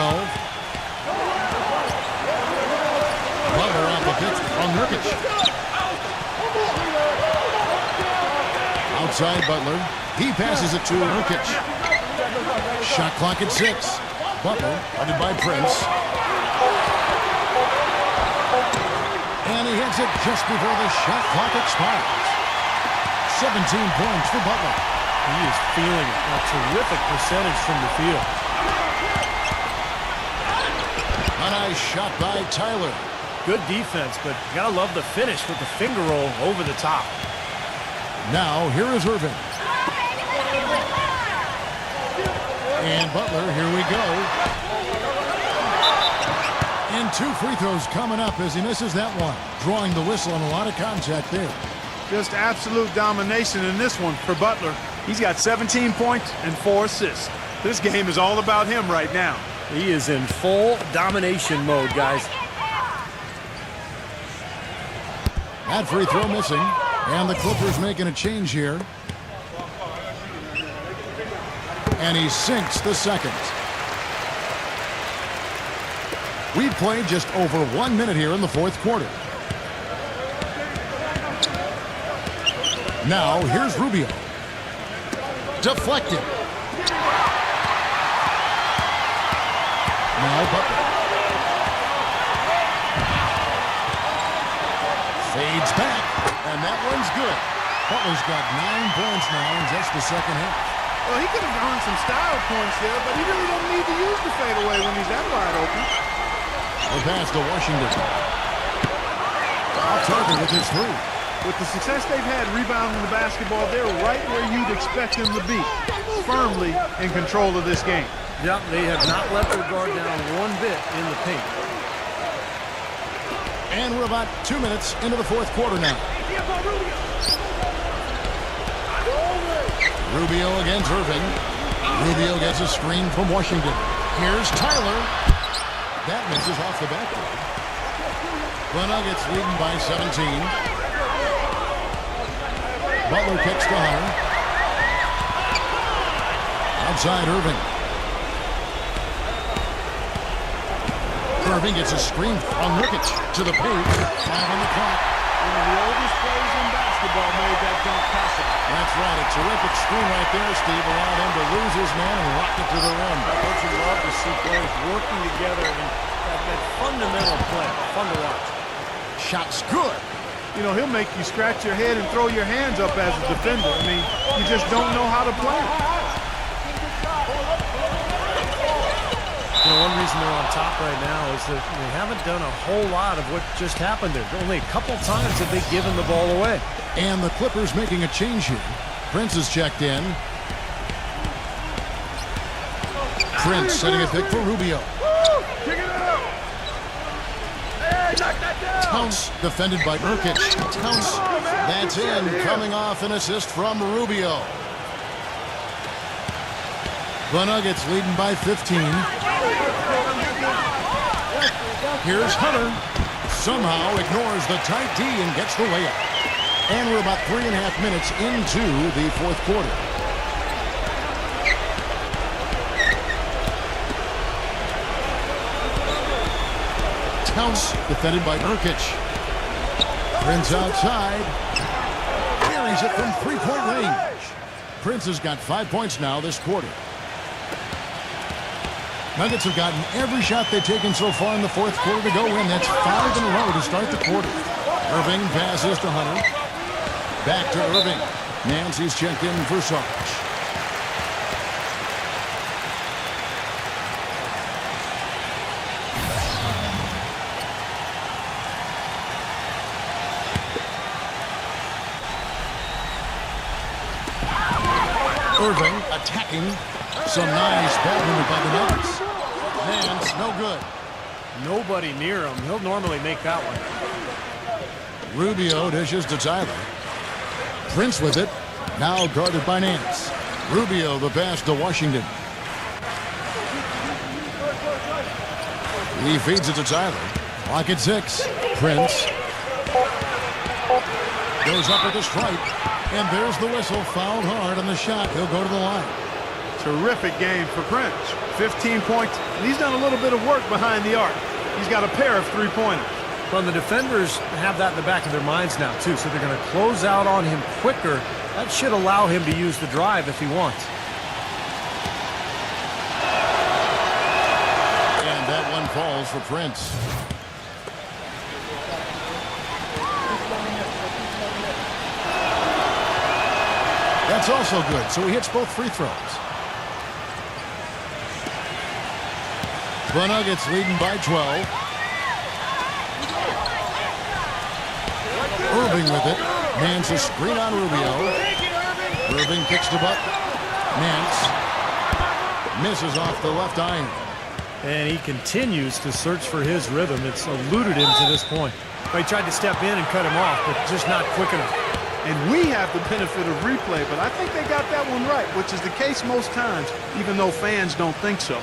Speaker 2: Butler off the pitch from Nurkic. Outside Butler. He passes it to Nurkic. Shot clock at 6. Butler guarded by Prince. And he hits it just before the shot clock expires. 17 points for Butler.
Speaker 3: He is feeling it. A terrific percentage from the field.
Speaker 2: A nice shot by Tyler.
Speaker 3: Good defense, but you gotta love the finish with the finger roll over the top.
Speaker 2: Now, here is Irving. And Butler, here we go. And 2 free throws coming up as he misses that one. Drawing the whistle and a lot of contact there.
Speaker 4: Just absolute domination in this one for Butler. He's got 17 points and 4 assists. This game is all about him right now.
Speaker 3: He is in full domination mode, guys.
Speaker 2: That free throw missing. And the Clippers making a change here. And he sinks the second. We've played just over 1 minute here in the fourth quarter. Now, here's Rubio. Deflected. Now Butler. Fades back. And that one's good. Butler's got 9 points now in just the second half.
Speaker 4: Well, he could have earned some style points there, but he really don't need to use the fadeaway when he's that wide open.
Speaker 2: The pass to Washington. Off target with his 3.
Speaker 4: With the success they've had rebounding the basketball, they're right where you'd expect them to be, firmly in control of this game.
Speaker 3: Yep, they have not let their guard down one bit in the paint.
Speaker 2: And we're about 2 minutes into the fourth quarter now. Rubio against Irving. Rubio gets a screen from Washington. Here's Tyler. That misses off the backboard. The Nuggets leading by 17. Butler kicks to Hunter. Outside Irving. Irving gets a screen on Nurkic to the paint. 5 on the clock.
Speaker 4: One of the oldest players in basketball made that dunk possible.
Speaker 2: That's right. A terrific screen right there, Steve. Allowed him to lose his man and rock it to the rim.
Speaker 3: Don't you love to see players working together and that fundamental play? Fun to watch.
Speaker 2: Shot's good.
Speaker 4: You know, he'll make you scratch your head and throw your hands up as a defender. I mean, you just don't know how to play.
Speaker 3: You know, one reason they're on top right now is that they haven't done a whole lot of what just happened there. Only a couple times have they given the ball away.
Speaker 2: And the Clippers making a change here. Prince is checked in. Prince setting a pick for Rubio. Towns defended by Nurkic. Towns, that's in, coming off an assist from Rubio. The Nuggets leading by 15. Here's Hunter. Somehow ignores the tight D and gets the layup. And we're about 3.5 minutes into the fourth quarter. Towns defended by Nurkic. Prince outside. Carries it from three-point range. Prince has got 5 points now this quarter. Nuggets have gotten every shot they've taken so far in the fourth quarter to go in. That's 5 in a row to start the quarter. Irving passes to Hunter. Back to Irving. Nancy's checked in for Sarge. Irving attacking. Some nice ball movement by the Nuggets. Nance, no good.
Speaker 3: Nobody near him. He'll normally make that one.
Speaker 2: Rubio dishes to Tyler. Prince with it. Now guarded by Nance. Rubio the pass to Washington. He feeds it to Tyler. Clock at 6. Prince goes up with the strike. And there's the whistle. Fouled hard on the shot. He'll go to the line.
Speaker 4: Terrific game for Prince. 15 points. And he's done a little bit of work behind the arc. He's got a pair of three-pointers.
Speaker 3: Well, the defenders have that in the back of their minds now, too, so they're going to close out on him quicker. That should allow him to use the drive if he wants.
Speaker 2: And that one falls for Prince. That's also good, so he hits both free throws. The Nuggets leading by 12. Irving with it. Nance a screen on Rubio. Irving kicks the butt. Nance misses off the left iron.
Speaker 3: And he continues to search for his rhythm. It's eluded him to this point. He tried to step in and cut him off, but just not quick enough.
Speaker 4: And we have the benefit of replay, but I think they got that one right, which is the case most times, even though fans don't think so.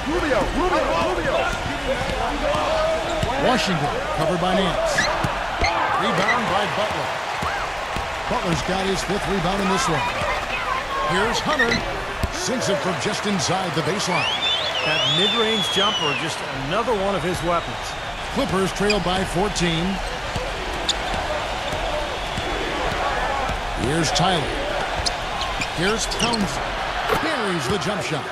Speaker 4: Rubio.
Speaker 2: Washington covered by Nance. Rebound by Butler. Butler's got his 5th rebound in this one. Here's Hunter. Sinks it from just inside the baseline.
Speaker 3: That mid-range jumper, just another one of his weapons.
Speaker 2: Clippers trail by 14. Here's Tyler. Here's Townsend. Buries the jump shot.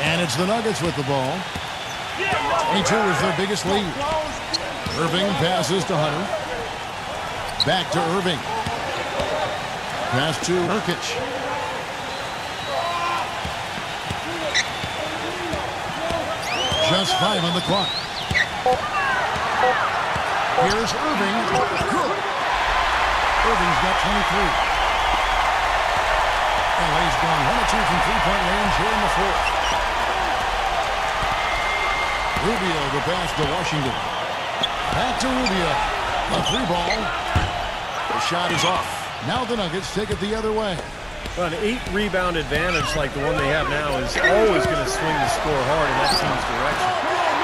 Speaker 2: And it's the Nuggets with the ball. 22 is their biggest lead. Irving passes to Hunter. Back to Irving. Pass to Nurkic. Just 5 on the clock. Here's Irving. Good. Irving's got 23. LA's gone 1 of 2 from three-point range here in the fourth. Rubio the pass to Washington. Back to Rubio. A 3-ball. The shot is off. Now the Nuggets take it the other way.
Speaker 3: Well, an 8-rebound advantage like the one they have now is always going to swing the score hard in that team's direction.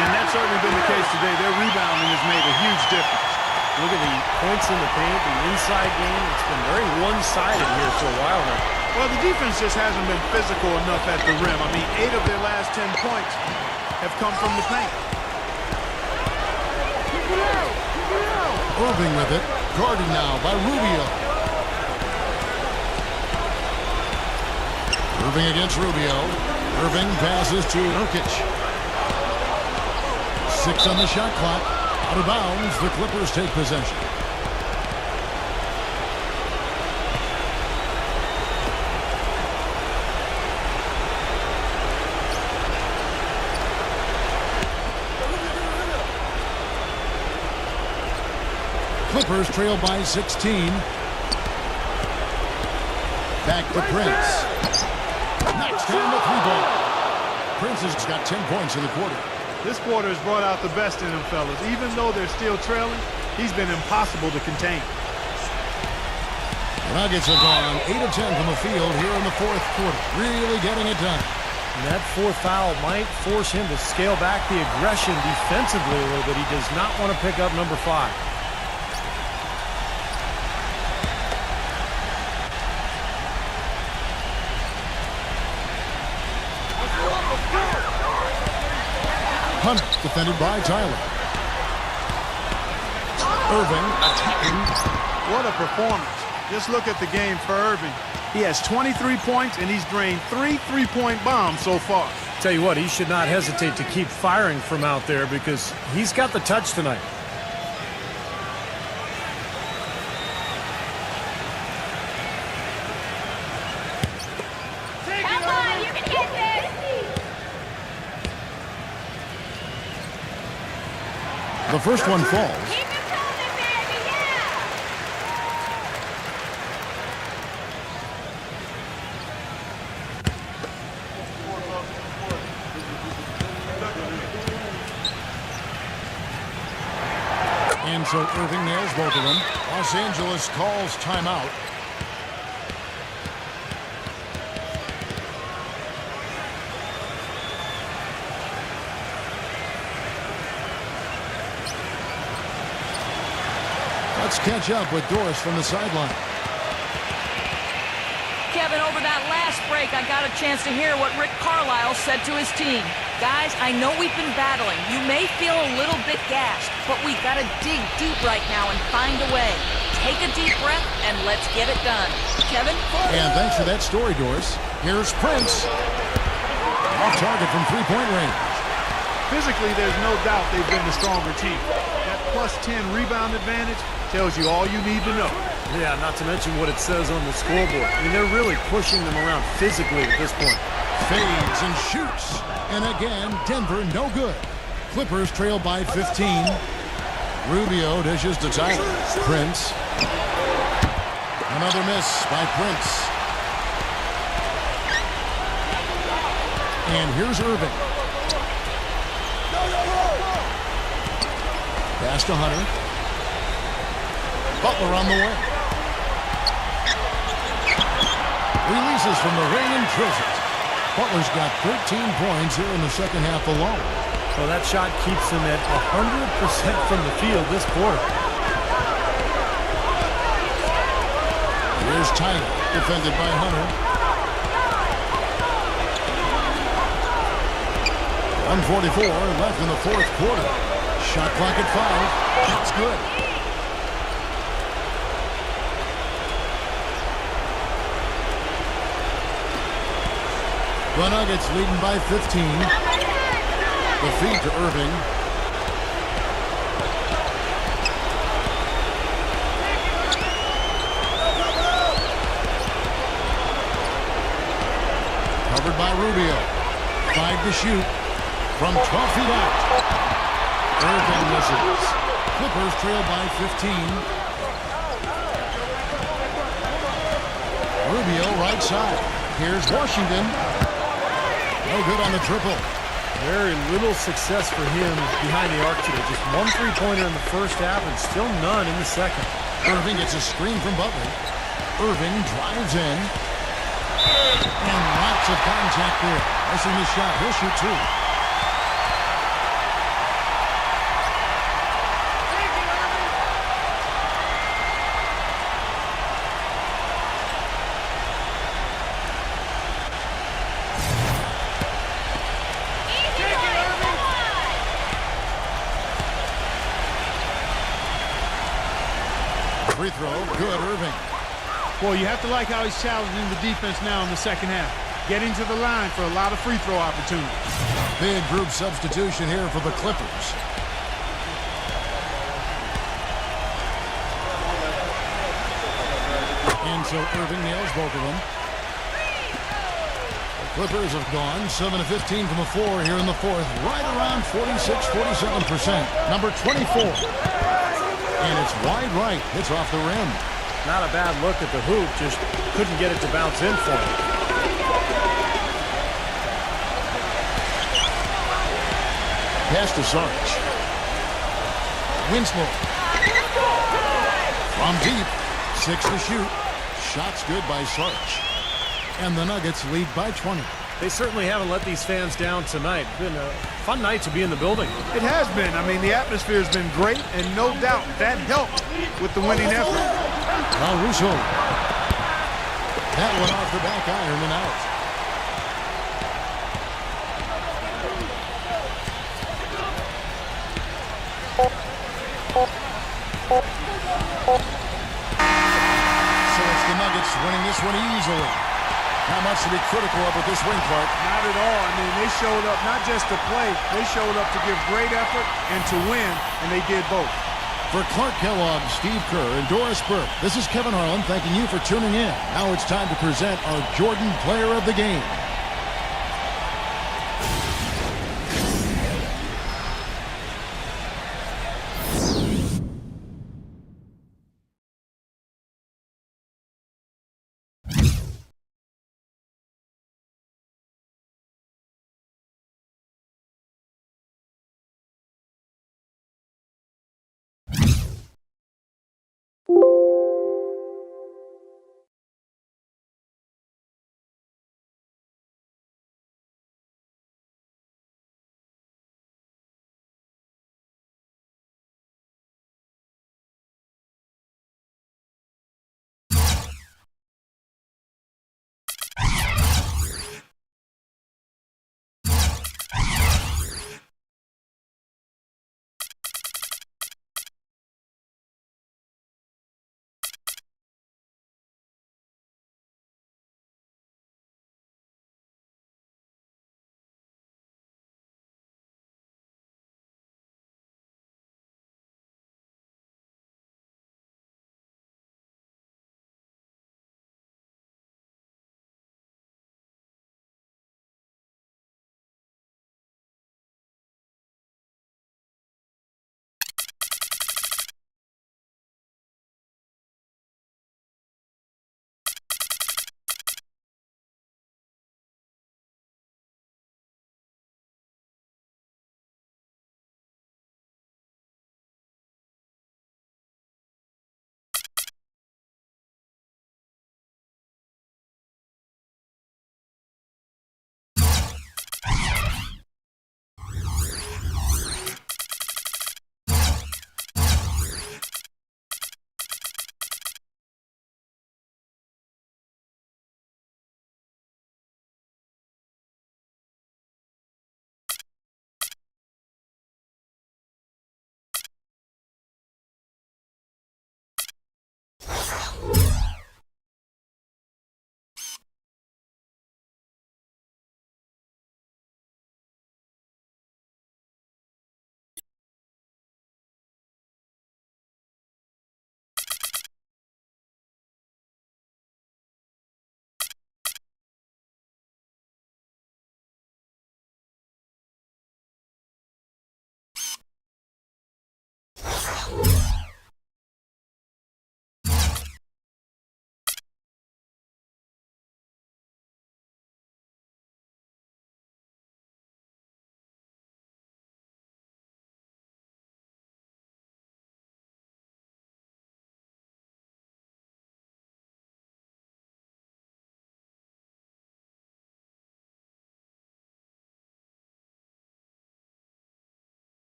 Speaker 4: And that's certainly been the case today. Their rebounding has made a huge difference.
Speaker 3: Look at the points in the paint, the inside game. It's been very one-sided here for a while now.
Speaker 4: Well, the defense just hasn't been physical enough at the rim. I mean, 8 of their last 10 points have come from the paint.
Speaker 2: Irving with it. Guarded now by Rubio. Irving against Rubio. Irving passes to Nurkic. 6 on the shot clock. Out of bounds. The Clippers take possession. Clippers trail by 16. Back to Prince. Knocks down the three ball. Prince has got 10 points in the quarter.
Speaker 4: This quarter has brought out the best in them, fellas. Even though they're still trailing, he's been impossible to contain.
Speaker 2: The Nuggets have gone 8 of 10 from the field here in the fourth quarter. Really getting it done.
Speaker 3: And that fourth foul might force him to scale back the aggression defensively a little bit. He does not want to pick up number 5.
Speaker 2: Hunt defended by Tyler. Irving attacking.
Speaker 4: What a performance. Just look at the game for Irving. He has 23 points, and he's drained 3 3-point bombs so far.
Speaker 3: Tell you what, he should not hesitate to keep firing from out there because he's got the touch tonight.
Speaker 6: Come on, you can hit this!
Speaker 2: The first one falls.
Speaker 6: Keep it coming, baby, yeah!
Speaker 2: And so Irving nails both of them. Los Angeles calls timeout. Let's catch up with Doris from the sideline.
Speaker 5: Kevin, over that last break, I got a chance to hear what Rick Carlisle said to his team. Guys, I know we've been battling. You may feel a little bit gassed, but we got to dig deep right now and find a way. Take a deep breath and let's get it done. Kevin?
Speaker 2: And thanks for that story, Doris. Here's Prince. Off target from three-point range.
Speaker 4: Physically, there's no doubt they've been the stronger team. That plus 10 rebound advantage tells you all you need to know.
Speaker 3: Yeah, not to mention what it says on the scoreboard. I mean, they're really pushing them around physically at this point.
Speaker 2: Fades and shoots. And again, Denver no good. Clippers trail by 15. Rubio dishes to Tyler. Prince. Another miss by Prince. And here's Irving. Pass to Hunter. Butler on the way. Releases from the ring and drills it. Butler's got 13 points here in the second half alone.
Speaker 3: So that shot keeps them at 100% from the field this quarter.
Speaker 2: Here's Tyler, defended by Hunter. 1:44 left in the fourth quarter. Shot clock at 5. That's good. The Nuggets leading by 15. The feed to Irving. Covered by Rubio. 5 to shoot. From 12 feet out. Irving misses. Clippers trail by 15. Rubio right side. Here's Washington. No good on the triple.
Speaker 3: Very little success for him behind the arc today. Just 1 3-pointer in the first half and still none in the second.
Speaker 2: Irving gets a screen from Butler. Irving drives in. And lots of contact there. Missing the shot. He'll shoot 2. Free throw, good, Irving.
Speaker 4: Well, you have to like how he's challenging the defense now in the second half. Getting to the line for a lot of free throw opportunities.
Speaker 2: Big group substitution here for the Clippers. And so Irving nails both of them. The Clippers have gone 7 of 15 from the floor here in the fourth. Right around 46-47%. Number 24. And it's wide right. Hits off the rim.
Speaker 3: Not a bad look at the hoop, just couldn't get it to bounce in for him.
Speaker 2: Pass to Sarge. Winslow. From deep. 6 to shoot. Shot's good by Sarge. And the Nuggets lead by 20.
Speaker 3: They certainly haven't let these fans down tonight. Been a fun night to be in the building.
Speaker 4: It has been. I mean, the atmosphere has been great, and no doubt that helped with the winning effort.
Speaker 2: Russo. That one off the back iron and out. So it's the Nuggets winning this one easily. Not much to be critical of with this win, Clark.
Speaker 4: Not at all. I mean, they showed up not just to play, they showed up to give great effort and to win, and they did both.
Speaker 2: For Clark Kellogg, Steve Kerr, and Doris Burke, this is Kevin Harlan thanking you for tuning in. Now it's time to present our Jordan Player of the Game.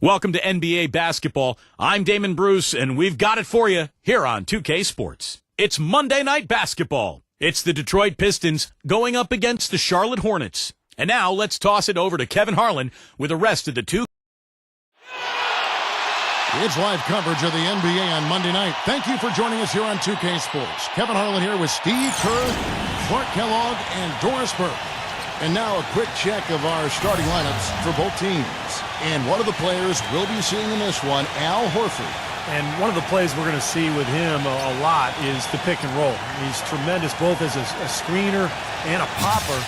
Speaker 1: Welcome to NBA basketball. I'm Damon Bruce, and we've got it for you here on 2K Sports. It's Monday Night Basketball. It's the Detroit Pistons going up against the Charlotte Hornets. And now let's toss it over to Kevin Harlan with the rest of the 2K.
Speaker 2: It's live coverage of the NBA on Monday night. Thank you for joining us here on 2K Sports. Kevin Harlan here with Steve Kerr, Clark Kellogg, and Doris Burke. And now a quick check of our starting lineups for both teams. And one of the players we'll be seeing in this one, Al Horford.
Speaker 3: And one of the plays we're going to see with him a lot is the pick and roll. He's tremendous both as a screener and a popper.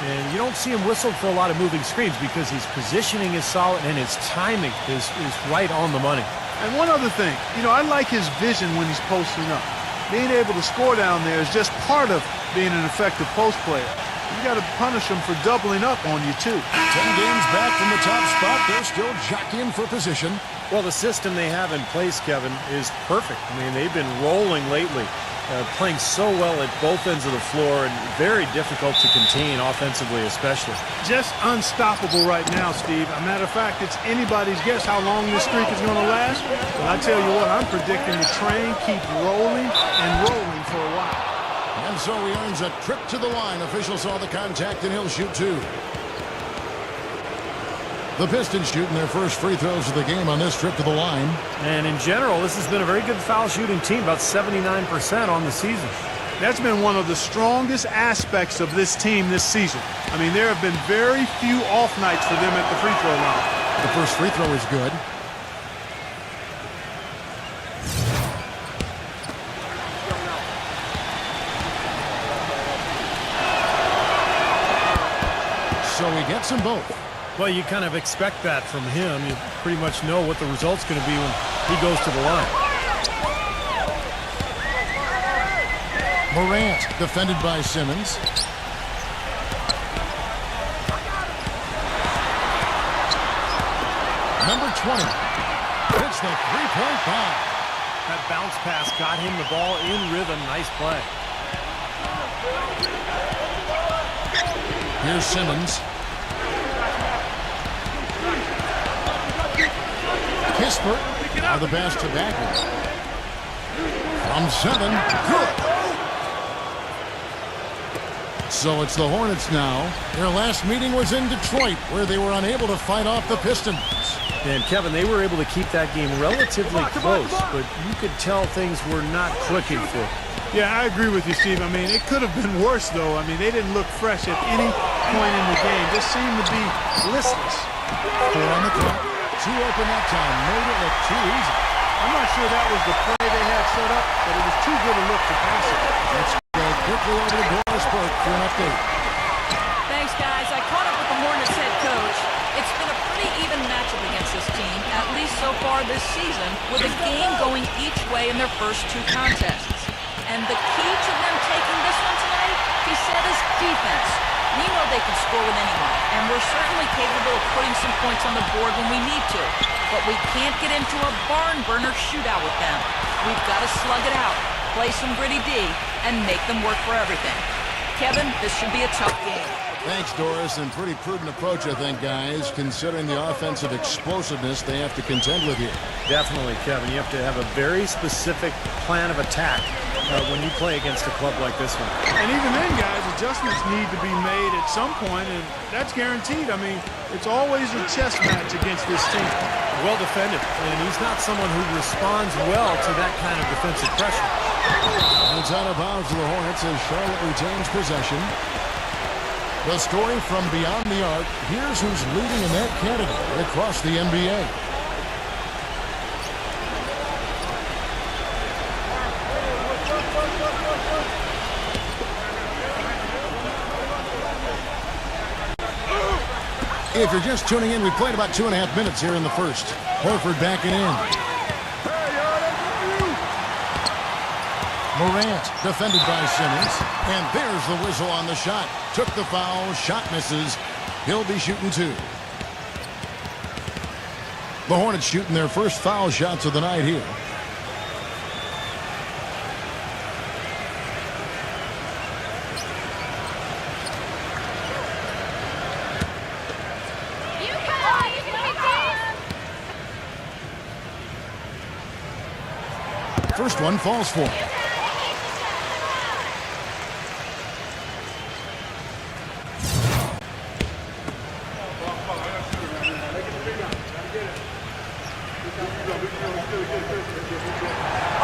Speaker 3: And you don't see him whistled for a lot of moving screens because his positioning is solid and his timing is right on the money.
Speaker 4: And one other thing, I like his vision when he's posting up. Being able to score down there is just part of being an effective post player. You got to punish them for doubling up on you, too.
Speaker 2: 10 games back from the top spot. They're still jockeying for position.
Speaker 3: Well, the system they have in place, Kevin, is perfect. I mean, they've been rolling lately, playing so well at both ends of the floor and very difficult to contain offensively especially.
Speaker 4: Just unstoppable right now, Steve. As a matter of fact, it's anybody's guess how long this streak is going to last. But I tell you what, I'm predicting the train keeps rolling and rolling for a while.
Speaker 2: And so he earns a trip to the line. Officials saw the contact, and he'll shoot two. The Pistons shooting their first free throws of the game on this trip to the line.
Speaker 3: And in general, this has been a very good foul shooting team, about 79% on the season.
Speaker 4: That's been one of the strongest aspects of this team this season. I mean, there have been very few off nights for them at the free throw line.
Speaker 2: The first free throw is good. So he gets them both.
Speaker 3: Well, you kind of expect that from him. You pretty much know what the result's going to be when he goes to the line.
Speaker 2: Morant, defended by Simmons. Number 20. Hits the three-point bomb.
Speaker 3: That bounce pass got him the ball in rhythm. Nice play.
Speaker 2: Here's Simmons. Kispert, now the pass to Bagley. From 7, good. So it's the Hornets now. Their last meeting was in Detroit, where they were unable to fight off the Pistons.
Speaker 3: And Kevin, they were able to keep that game relatively close, but you could tell things were not clicking for them.
Speaker 4: Yeah, I agree with you, Steve. I mean, it could have been worse, though. I mean, they didn't look fresh at any point in the game. Just seemed to be listless.
Speaker 2: 4 on the clock. 2 open that time. Made it look too easy.
Speaker 4: I'm not sure that was the play they had set up, but it was too good a look to pass it.
Speaker 2: Let's go quickly over to Doris Burke for an update.
Speaker 5: Thanks, guys. I caught up with the Hornets head coach. It's been a pretty even matchup against this team, at least so far this season, with a game going each way in their first 2 contests. And the key to them taking this one tonight, he said, is defense. We know they can score with anyone, and we're certainly capable of putting some points on the board when we need to. But we can't get into a barn-burner shootout with them. We've got to slug it out, play some gritty D, and make them work for everything. Kevin, this should be a tough game.
Speaker 2: Thanks, Doris, and pretty prudent approach, I think, guys, considering the offensive explosiveness they have to contend with here.
Speaker 3: Definitely, Kevin. You have to have a very specific plan of attack when you play against a club like this one.
Speaker 4: And even then, guys, adjustments need to be made at some point, and that's guaranteed. I mean, it's always a chess match against this team.
Speaker 3: Well defended, and he's not someone who responds well to that kind of defensive pressure.
Speaker 2: And it's out of bounds to the Hornets as Charlotte retains possession. The story from beyond the arc. Here's who's leading in that category across the NBA. If you're just tuning in, we played about 2.5 minutes here in the first. Horford backing in. Morant defended by Simmons. And there's the whistle on the shot. Took the foul. Shot misses. He'll be shooting 2. The Hornets shooting their first foul shots of the night here. First one falls for him.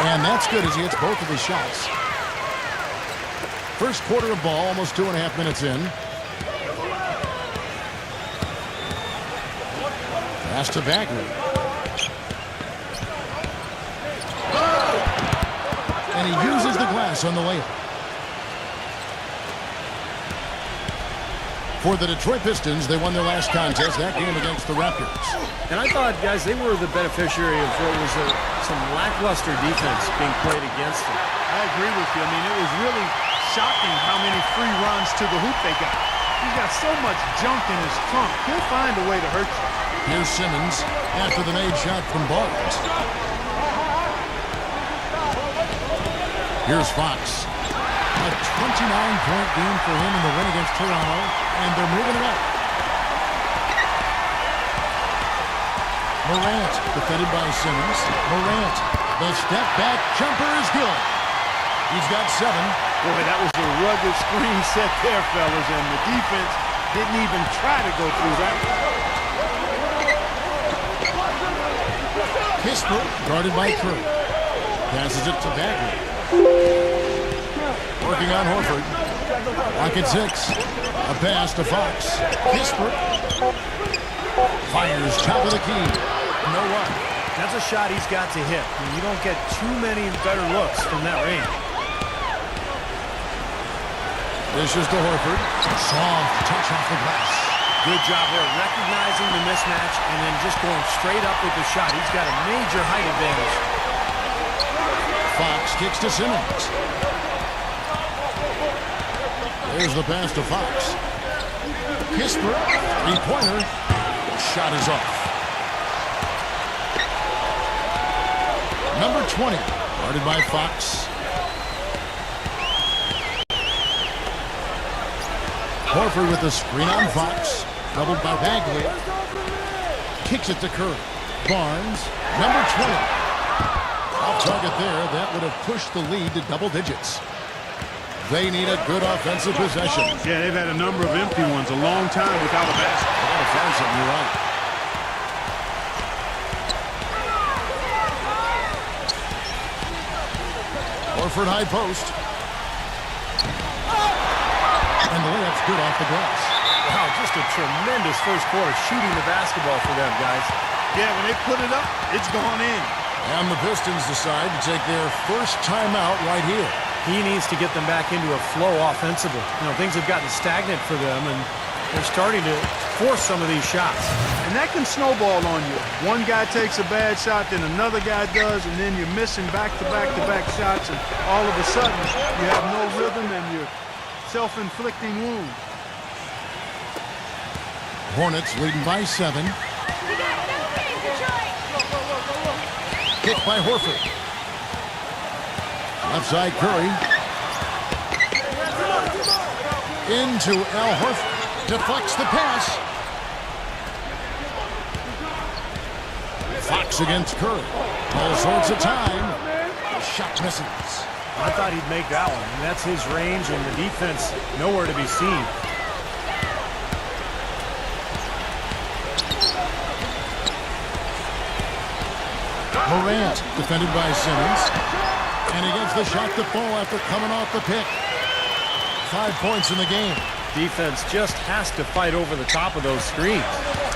Speaker 2: And that's good as he hits both of his shots. First quarter of ball, almost 2.5 minutes in. Pass to Bagley. And he uses the glass on the layup. For the Detroit Pistons, they won their last contest, that game against the Raptors.
Speaker 3: And I thought, guys, they were the beneficiary of what was some lackluster defense being played against them.
Speaker 4: I agree with you. I mean, it was really shocking how many free runs to the hoop they got. He's got so much junk in his trunk. He'll find a way to hurt you.
Speaker 2: Here's Simmons after the made shot from Barnes. Here's Fox. A 29-point game for him in the win against Toronto, and they're moving it up. Morant, defended by Simmons. Morant, the step-back jumper is good. He's got 7.
Speaker 4: Boy, that was a rugged screen set there, fellas, and the defense didn't even try to go through that.
Speaker 2: Kisper, guarded by Curry. Passes it to Bagley. Working on Horford. Lock at 6. A pass to Fox. Kisper. Fires top of the key. No one.
Speaker 3: That's a shot he's got to hit. I mean, you don't get too many better looks from that range.
Speaker 2: Dishes to Horford. Soft touch off the glass.
Speaker 3: Good job there recognizing the mismatch and then just going straight up with the shot. He's got a major height advantage.
Speaker 2: Fox kicks to Simmons. There's the pass to Fox. Kisper, three-pointer. Shot is off. Number 20, guarded by Fox. Horford with the screen on Fox. Doubled by Bagley. Kicks it to Curry. Barnes, number 20. Off target there. That would have pushed the lead to double digits. They need a good offensive possession.
Speaker 4: Yeah, they've had a number of empty ones, a long time without a basket.
Speaker 2: They got to find something, you're right. Horford high post. And the layup's good off the glass.
Speaker 3: Wow, just a tremendous first quarter shooting the basketball for them, guys.
Speaker 4: Yeah, when they put it up, it's gone in.
Speaker 2: And the Pistons decide to take their first timeout right here.
Speaker 3: He needs to get them back into a flow offensively. You know, things have gotten stagnant for them, and they're starting to force some of these shots.
Speaker 4: And that can snowball on you. One guy takes a bad shot, then another guy does, and then you're missing back-to-back-to-back shots, and all of a sudden you have no rhythm and you're self-inflicting wound.
Speaker 2: Hornets leading by 7. Kick by Horford. Left side Curry. Into Al Horford. Deflects the pass. Fox against Curry. All sorts of time. Shot misses.
Speaker 3: I thought he'd make that one. And that's his range, and the defense nowhere to be seen.
Speaker 2: Morant defended by Simmons. And he gets the shot to fall after coming off the pick. 5 points in the game.
Speaker 3: Defense just has to fight over the top of those screens.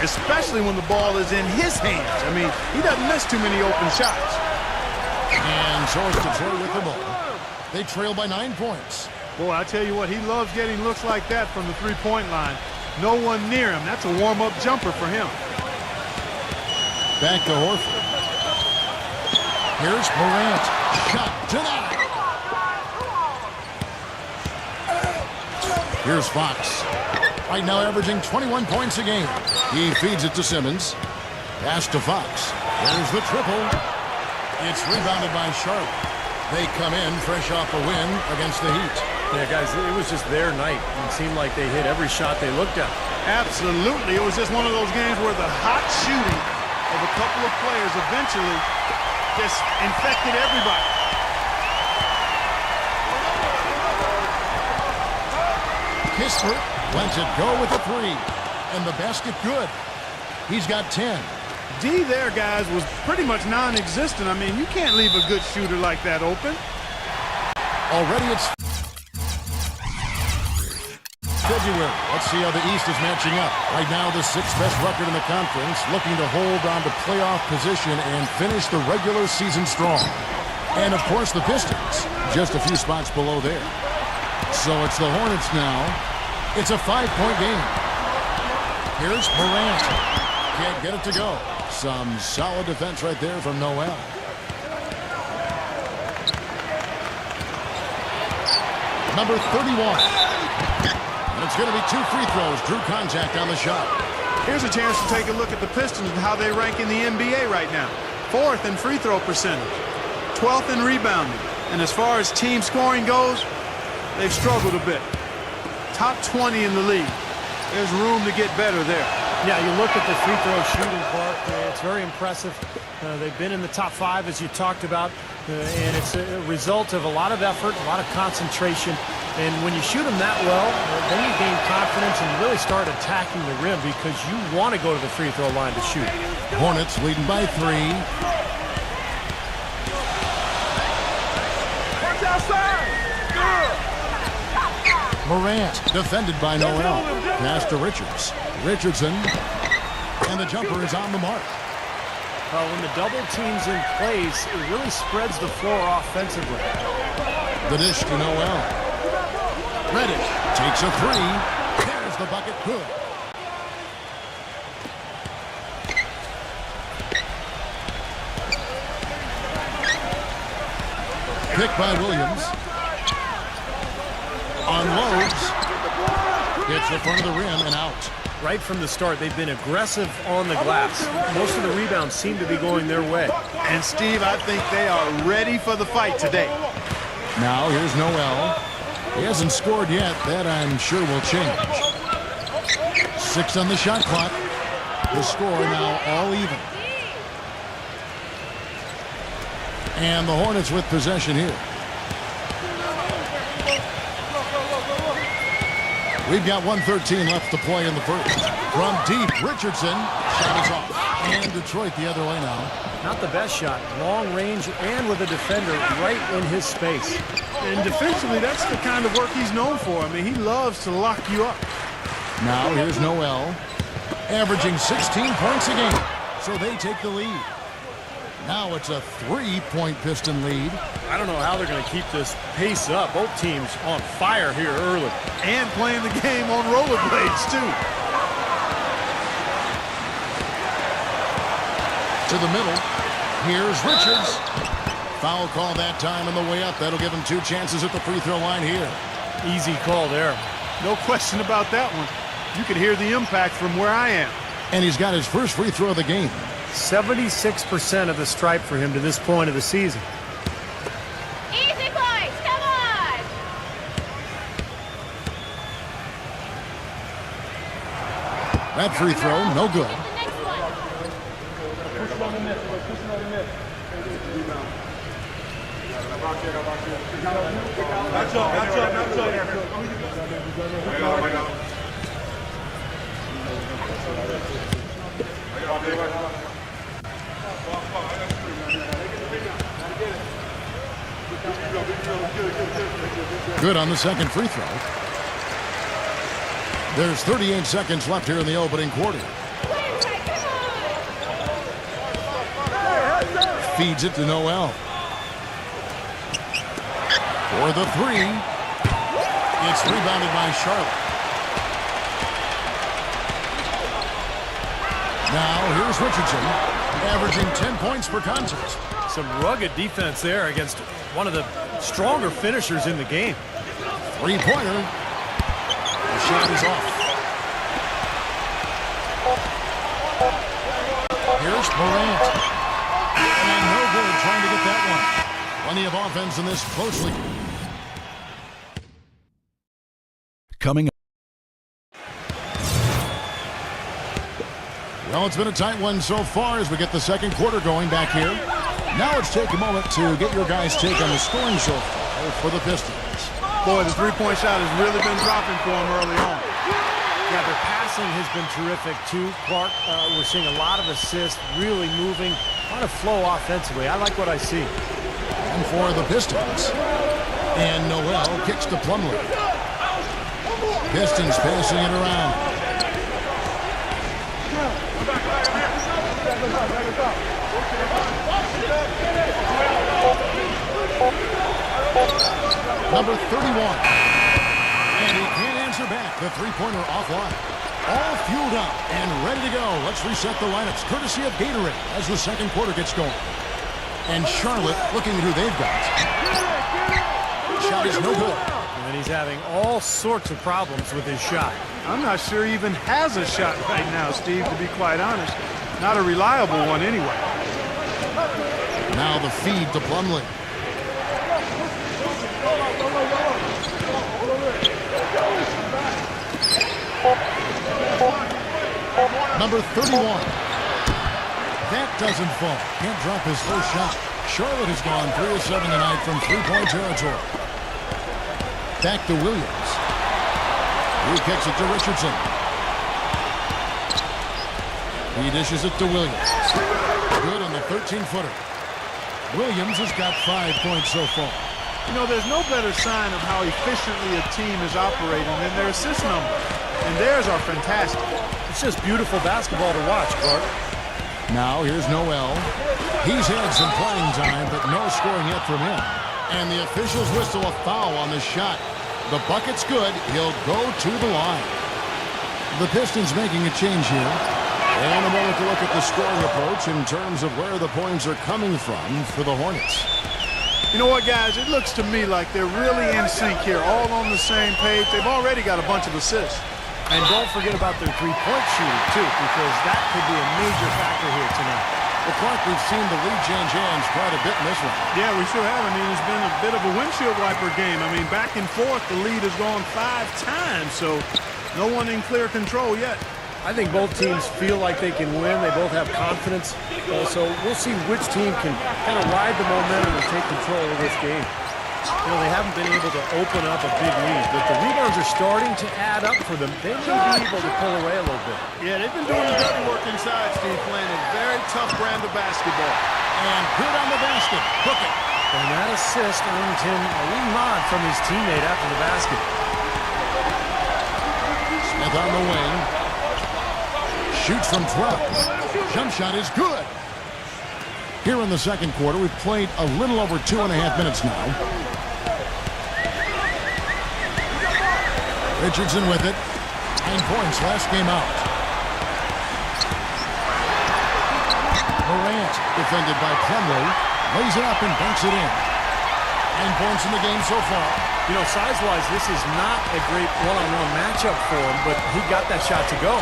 Speaker 4: Especially when the ball is in his hands. I mean, he doesn't miss too many open shots.
Speaker 2: And so it's Detroit with the ball. They trail by 9 points.
Speaker 4: Boy, I tell you what, he loves getting looks like that from the three-point line. No one near him. That's a warm-up jumper for him.
Speaker 2: Back to Horford. Here's Morant. Shot denied. Here's Fox. Right now averaging 21 points a game. He feeds it to Simmons. Pass to Fox. There's the triple. It's rebounded by Charlotte. They come in fresh off a win against the Heat.
Speaker 3: Yeah, guys, it was just their night. It seemed like they hit every shot they looked at.
Speaker 4: Absolutely. It was just one of those games where the hot shooting of a couple of players eventually just infected everybody.
Speaker 2: Kispert lets it go with a three. And the basket good. He's got 10.
Speaker 4: D there, guys, was pretty much non-existent. I mean, you can't leave a good shooter like that open.
Speaker 2: Already it's February. Let's see how the East is matching up. Right now, the sixth best record in the conference, looking to hold on to playoff position and finish the regular season strong. And, of course, the Pistons, just a few spots below there. So it's the Hornets now. It's a 5-point game. Here's Morant. Can't get it to go. Some solid defense right there from Noel. Number 31. And it's going to be 2 free throws. Drew contact on the shot.
Speaker 4: Here's a chance to take a look at the Pistons and how they rank in the NBA right now. 4th in free throw percentage. 12th in rebounding. And as far as team scoring goes, they've struggled a bit. Top 20 in the league. There's room to get better there.
Speaker 3: Yeah, you look at the free throw shooting part, it's very impressive. They've been in the top 5, as you talked about, and it's a result of a lot of effort, a lot of concentration. And when you shoot them that well, then you gain confidence and you really start attacking the rim because you want to go to the free throw line to shoot.
Speaker 2: Hornets leading by 3.
Speaker 4: Watch outside!
Speaker 2: Morant, defended by Noel. Pass to Richards. Richardson. And the jumper is on the mark.
Speaker 3: Well, when the double team's in place, it really spreads the floor offensively.
Speaker 2: The dish to Noel. Reddish takes a 3. There's the bucket. Good. Pick by Williams. Unloads. Hits the front of the rim and out.
Speaker 3: Right from the start, they've been aggressive on the glass. Most of the rebounds seem to be going their way.
Speaker 4: And, Steve, I think they are ready for the fight today.
Speaker 2: Now here's Noel. He hasn't scored yet. That, I'm sure, will change. 6 on the shot clock. The score now all even. And the Hornets with possession here. We've got 1:13 left to play in the first. From deep, Richardson. Shot is off. And Detroit the other way now.
Speaker 3: Not the best shot. Long range and with a defender right in his space.
Speaker 4: And defensively, that's the kind of work he's known for. I mean, he loves to lock you up.
Speaker 2: Now here's Noel. Averaging 16 points a game. So they take the lead. Now it's a 3-point Piston lead.
Speaker 3: I don't know how they're going to keep this pace up. Both teams on fire here early.
Speaker 4: And playing the game on rollerblades, too.
Speaker 2: To the middle. Here's Richards. Foul call that time on the way up. That'll give him 2 chances at the free throw line here.
Speaker 3: Easy call there.
Speaker 4: No question about that one. You could hear the impact from where I am.
Speaker 2: And he's got his first free throw of the game.
Speaker 3: 76% of the stripe for him to this point of the season.
Speaker 6: Easy, boys. Come on.
Speaker 2: That free throw, no good.
Speaker 6: The next one.
Speaker 2: Good on the second free throw. There's 38 seconds left here in the opening quarter. Feeds it to Noel. For the 3. It's rebounded by Charlotte. Now here's Richardson, averaging 10 points per contest.
Speaker 3: Some rugged defense there against one of the stronger finishers in the game.
Speaker 2: 3-pointer. The shot is off. Here's Morant. And no good trying to get that one. Plenty of offense in this closely. Coming up. Well, it's been a tight one so far as we get the second quarter going back here. Now let's take a moment to get your guys' take on the scoring so far for the Pistons.
Speaker 4: Boy, the three-point shot has really been dropping for them early on.
Speaker 3: Yeah, their passing has been terrific, too, Clark. We're seeing a lot of assists, really moving, a lot of flow offensively. I like what I see.
Speaker 2: And for the Pistons. And Noel kicks to Plumlee. Pistons passing it around. Number 31. And he can't answer back. The three-pointer offline. All fueled up and ready to go. Let's reset the lineups, courtesy of Gatorade, as the second quarter gets going. And Charlotte looking at who they've got. Shot is no good.
Speaker 3: And he's having all sorts of problems with his shot.
Speaker 4: I'm not sure he even has a shot right now, Steve, to be quite honest. Not a reliable one anyway.
Speaker 2: Now the feed to Plumlee. Number 31. That doesn't fall. Can't drop his first shot. Charlotte has gone 3 of 7 tonight from three-point territory. Back to Williams. He kicks it to Richardson. He dishes it to Williams. Good on the 13-footer. Williams has got 5 points so far.
Speaker 4: You know, there's no better sign of how efficiently a team is operating than their assist numbers. And theirs are fantastic.
Speaker 3: It's just beautiful basketball to watch, Clark.
Speaker 2: Now here's Noel. He's had some playing time, but no scoring yet from him. And the officials whistle a foul on the shot. The bucket's good. He'll go to the line. The Pistons making a change here. And a moment to look at the scoring approach in terms of where the points are coming from for the Hornets.
Speaker 4: You know what, guys? It looks to me like they're really in sync here, all on the same page. They've already got a bunch of assists.
Speaker 3: And don't forget about their three-point shooting, too, because that could be a major factor here tonight.
Speaker 2: Well, Clark, we've seen the lead change hands quite a bit in this one.
Speaker 4: Yeah, we sure have. I mean, it's been a bit of a windshield wiper game. I mean, back and forth, the lead has gone 5 times, so no one in clear control yet.
Speaker 3: I think both teams feel like they can win. They both have confidence. So we'll see which team can kind of ride the momentum and take control of this game. You know, they haven't been able to open up a big lead, but the rebounds are starting to add up for them. They may be able to pull away a little bit.
Speaker 4: Yeah, they've been doing the dirty work inside, Steve, playing a very tough brand of basketball.
Speaker 2: And good on the basket. Hook it.
Speaker 3: And that assist earned him a little nod from his teammate after the basket.
Speaker 2: Smith on the wing. Shoots from 12. Jump shot is good. Here in the second quarter, we've played a little over 2.5 minutes now. Richardson with it. 9 points last game out. Morant, defended by Plumlee, lays it up and banks it in. 9 points in the game so far.
Speaker 3: You know, size-wise, this is not a great one-on-one matchup for him, but he got that shot to go.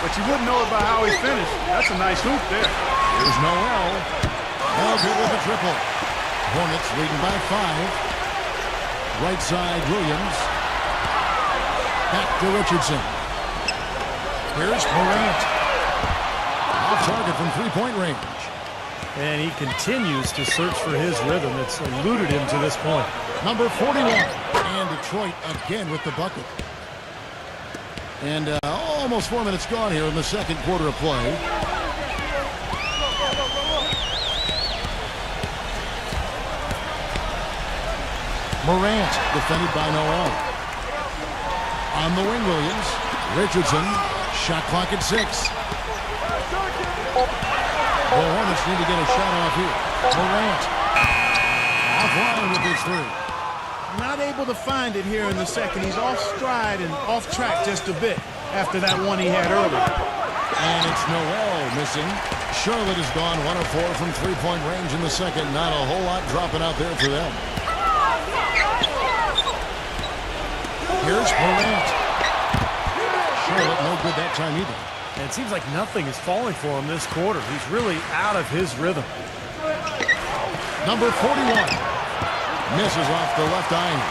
Speaker 4: But you wouldn't know about how he finished. That's a nice hoop there.
Speaker 2: Here's Noel. Now good with a triple. Hornets leading by 5. Right side, Williams. Back to Richardson. Here's Morant. Off target from three-point range.
Speaker 3: And he continues to search for his rhythm. It's eluded him to this point.
Speaker 2: Number 41. And Detroit again with the bucket. And almost 4 minutes gone here in the second quarter of play. Morant, defended by Noel. On the wing, Williams. Richardson, shot clock at 6. The Hornets need to get a shot off here. Morant, offline with his 3.
Speaker 4: Not able to find it here in the second. He's off stride and off track just a bit after that one he had earlier.
Speaker 2: And it's Noel missing. Charlotte has gone 1 of 4 from three-point range in the second. Not a whole lot dropping out there for them. Here's Morant. Charlotte no good that time either.
Speaker 3: And it seems like nothing is falling for him this quarter. He's really out of his rhythm.
Speaker 2: Number 41. Misses off the left iron.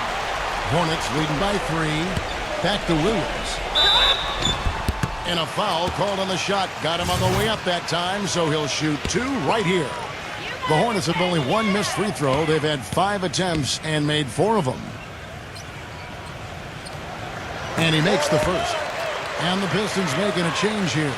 Speaker 2: Hornets leading by 3. Back to Williams. And a foul called on the shot. Got him on the way up that time, so he'll shoot 2 right here. The Hornets have only one missed free throw. They've had 5 attempts and made 4 of them. And he makes the first. And the Pistons making a change here.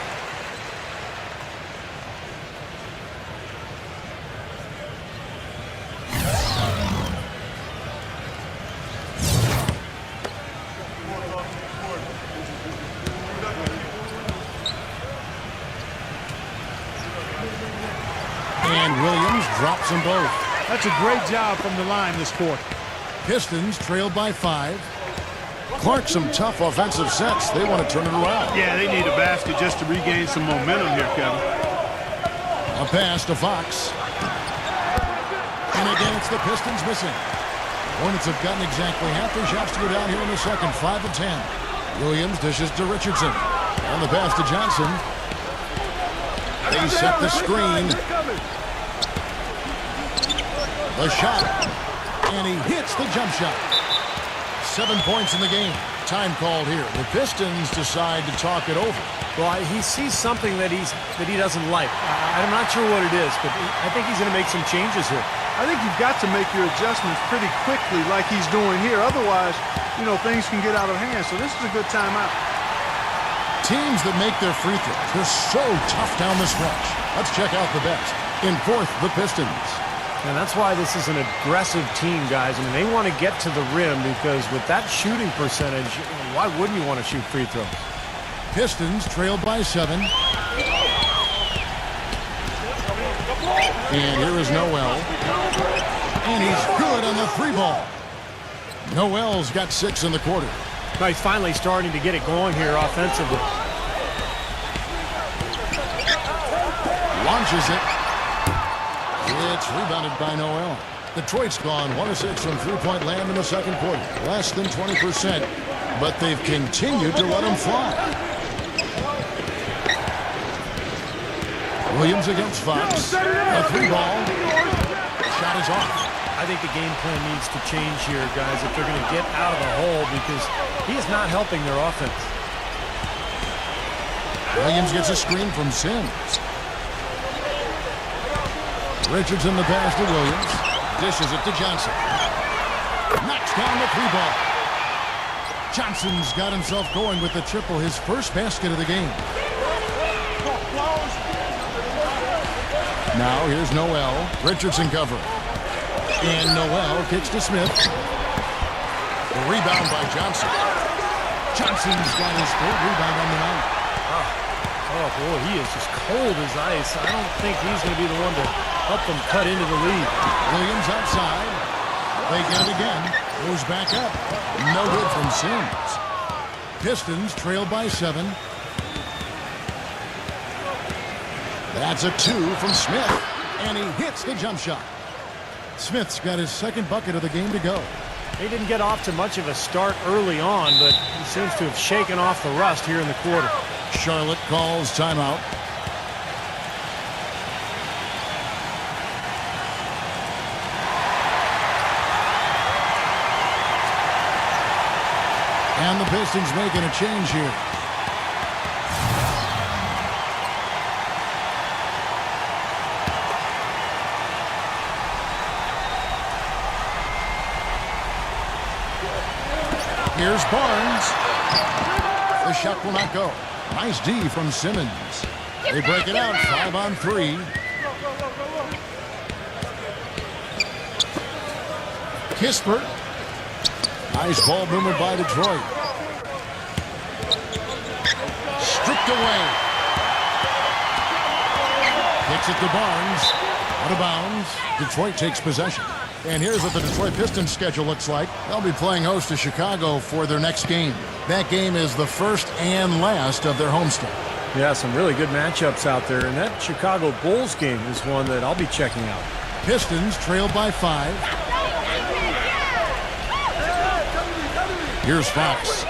Speaker 2: And Williams drops them both.
Speaker 4: That's a great job from the line this quarter.
Speaker 2: Pistons trailed by 5. Clark, some tough offensive sets. They want to turn it around.
Speaker 4: Yeah, they need a basket just to regain some momentum here, Kevin.
Speaker 2: A pass to Fox. And again, it's the Pistons missing. Hornets have gotten exactly half their shots to go down here in the second, 5 of 10. Williams dishes to Richardson. On the pass to Johnson. They set the screen. The shot. And he hits the jump shot. 7 points in the game. Time called here. The Pistons decide to talk it over.
Speaker 3: Well, he sees something that he doesn't like. I'm not sure what it is, but I think he's going to make some changes here.
Speaker 4: I think you've got to make your adjustments pretty quickly like he's doing here. Otherwise, things can get out of hand. So this is a good timeout.
Speaker 2: Teams that make their free throws, they're so tough down the stretch. Let's check out the best. In fourth, the Pistons.
Speaker 3: And that's why this is an aggressive team, guys. I mean, they want to get to the rim because with that shooting percentage, why wouldn't you want to shoot free throws?
Speaker 2: Pistons trailed by 7. And here is Noel. And he's good on the 3 ball. Noel's got 6 in the quarter.
Speaker 3: Now he's finally starting to get it going here offensively.
Speaker 2: Launches it. It's rebounded by Noel. Detroit's gone 1 of 6 from three-point land in the second quarter. Less than 20%, but they've continued to let them fly. Williams against Fox. A 3 ball. Shot is off.
Speaker 3: I think the game plan needs to change here, guys, if they're going to get out of the hole because he is not helping their offense.
Speaker 2: Williams gets a screen from Sims. Richardson the pass to Williams. Dishes it to Johnson. Knocks down the 3 ball. Johnson's got himself going with the triple, his first basket of the game. Now here's Noel. Richardson covering. And Noel kicks to Smith. The rebound by Johnson. Johnson's got his 3rd rebound on the night.
Speaker 3: Oh, boy, he is just cold as ice. I don't think he's going to be the one to help them cut into the lead.
Speaker 2: Williams outside. They get it again. Goes back up. No good from Sims. Pistons trail by 7. That's a 2 from Smith. And he hits the jump shot. Smith's got his 2nd bucket of the game to go.
Speaker 3: He didn't get off to much of a start early on, but he seems to have shaken off the rust here in the quarter.
Speaker 2: Charlotte calls timeout. And the Pistons making a change here. Here's Barnes. The shot will not go. Nice D from Simmons. They break it out 5 on 3. Kispert. Nice ball movement by Detroit. Stripped away. Kicks it to Barnes. Out of bounds. Detroit takes possession. And here's what the Detroit Pistons schedule looks like. They'll be playing host to Chicago for their next game. That game is the first and last of their homestand.
Speaker 3: Yeah, some really good matchups out there. And that Chicago Bulls game is one that I'll be checking out.
Speaker 2: Pistons trailed by 5. Here's Fox.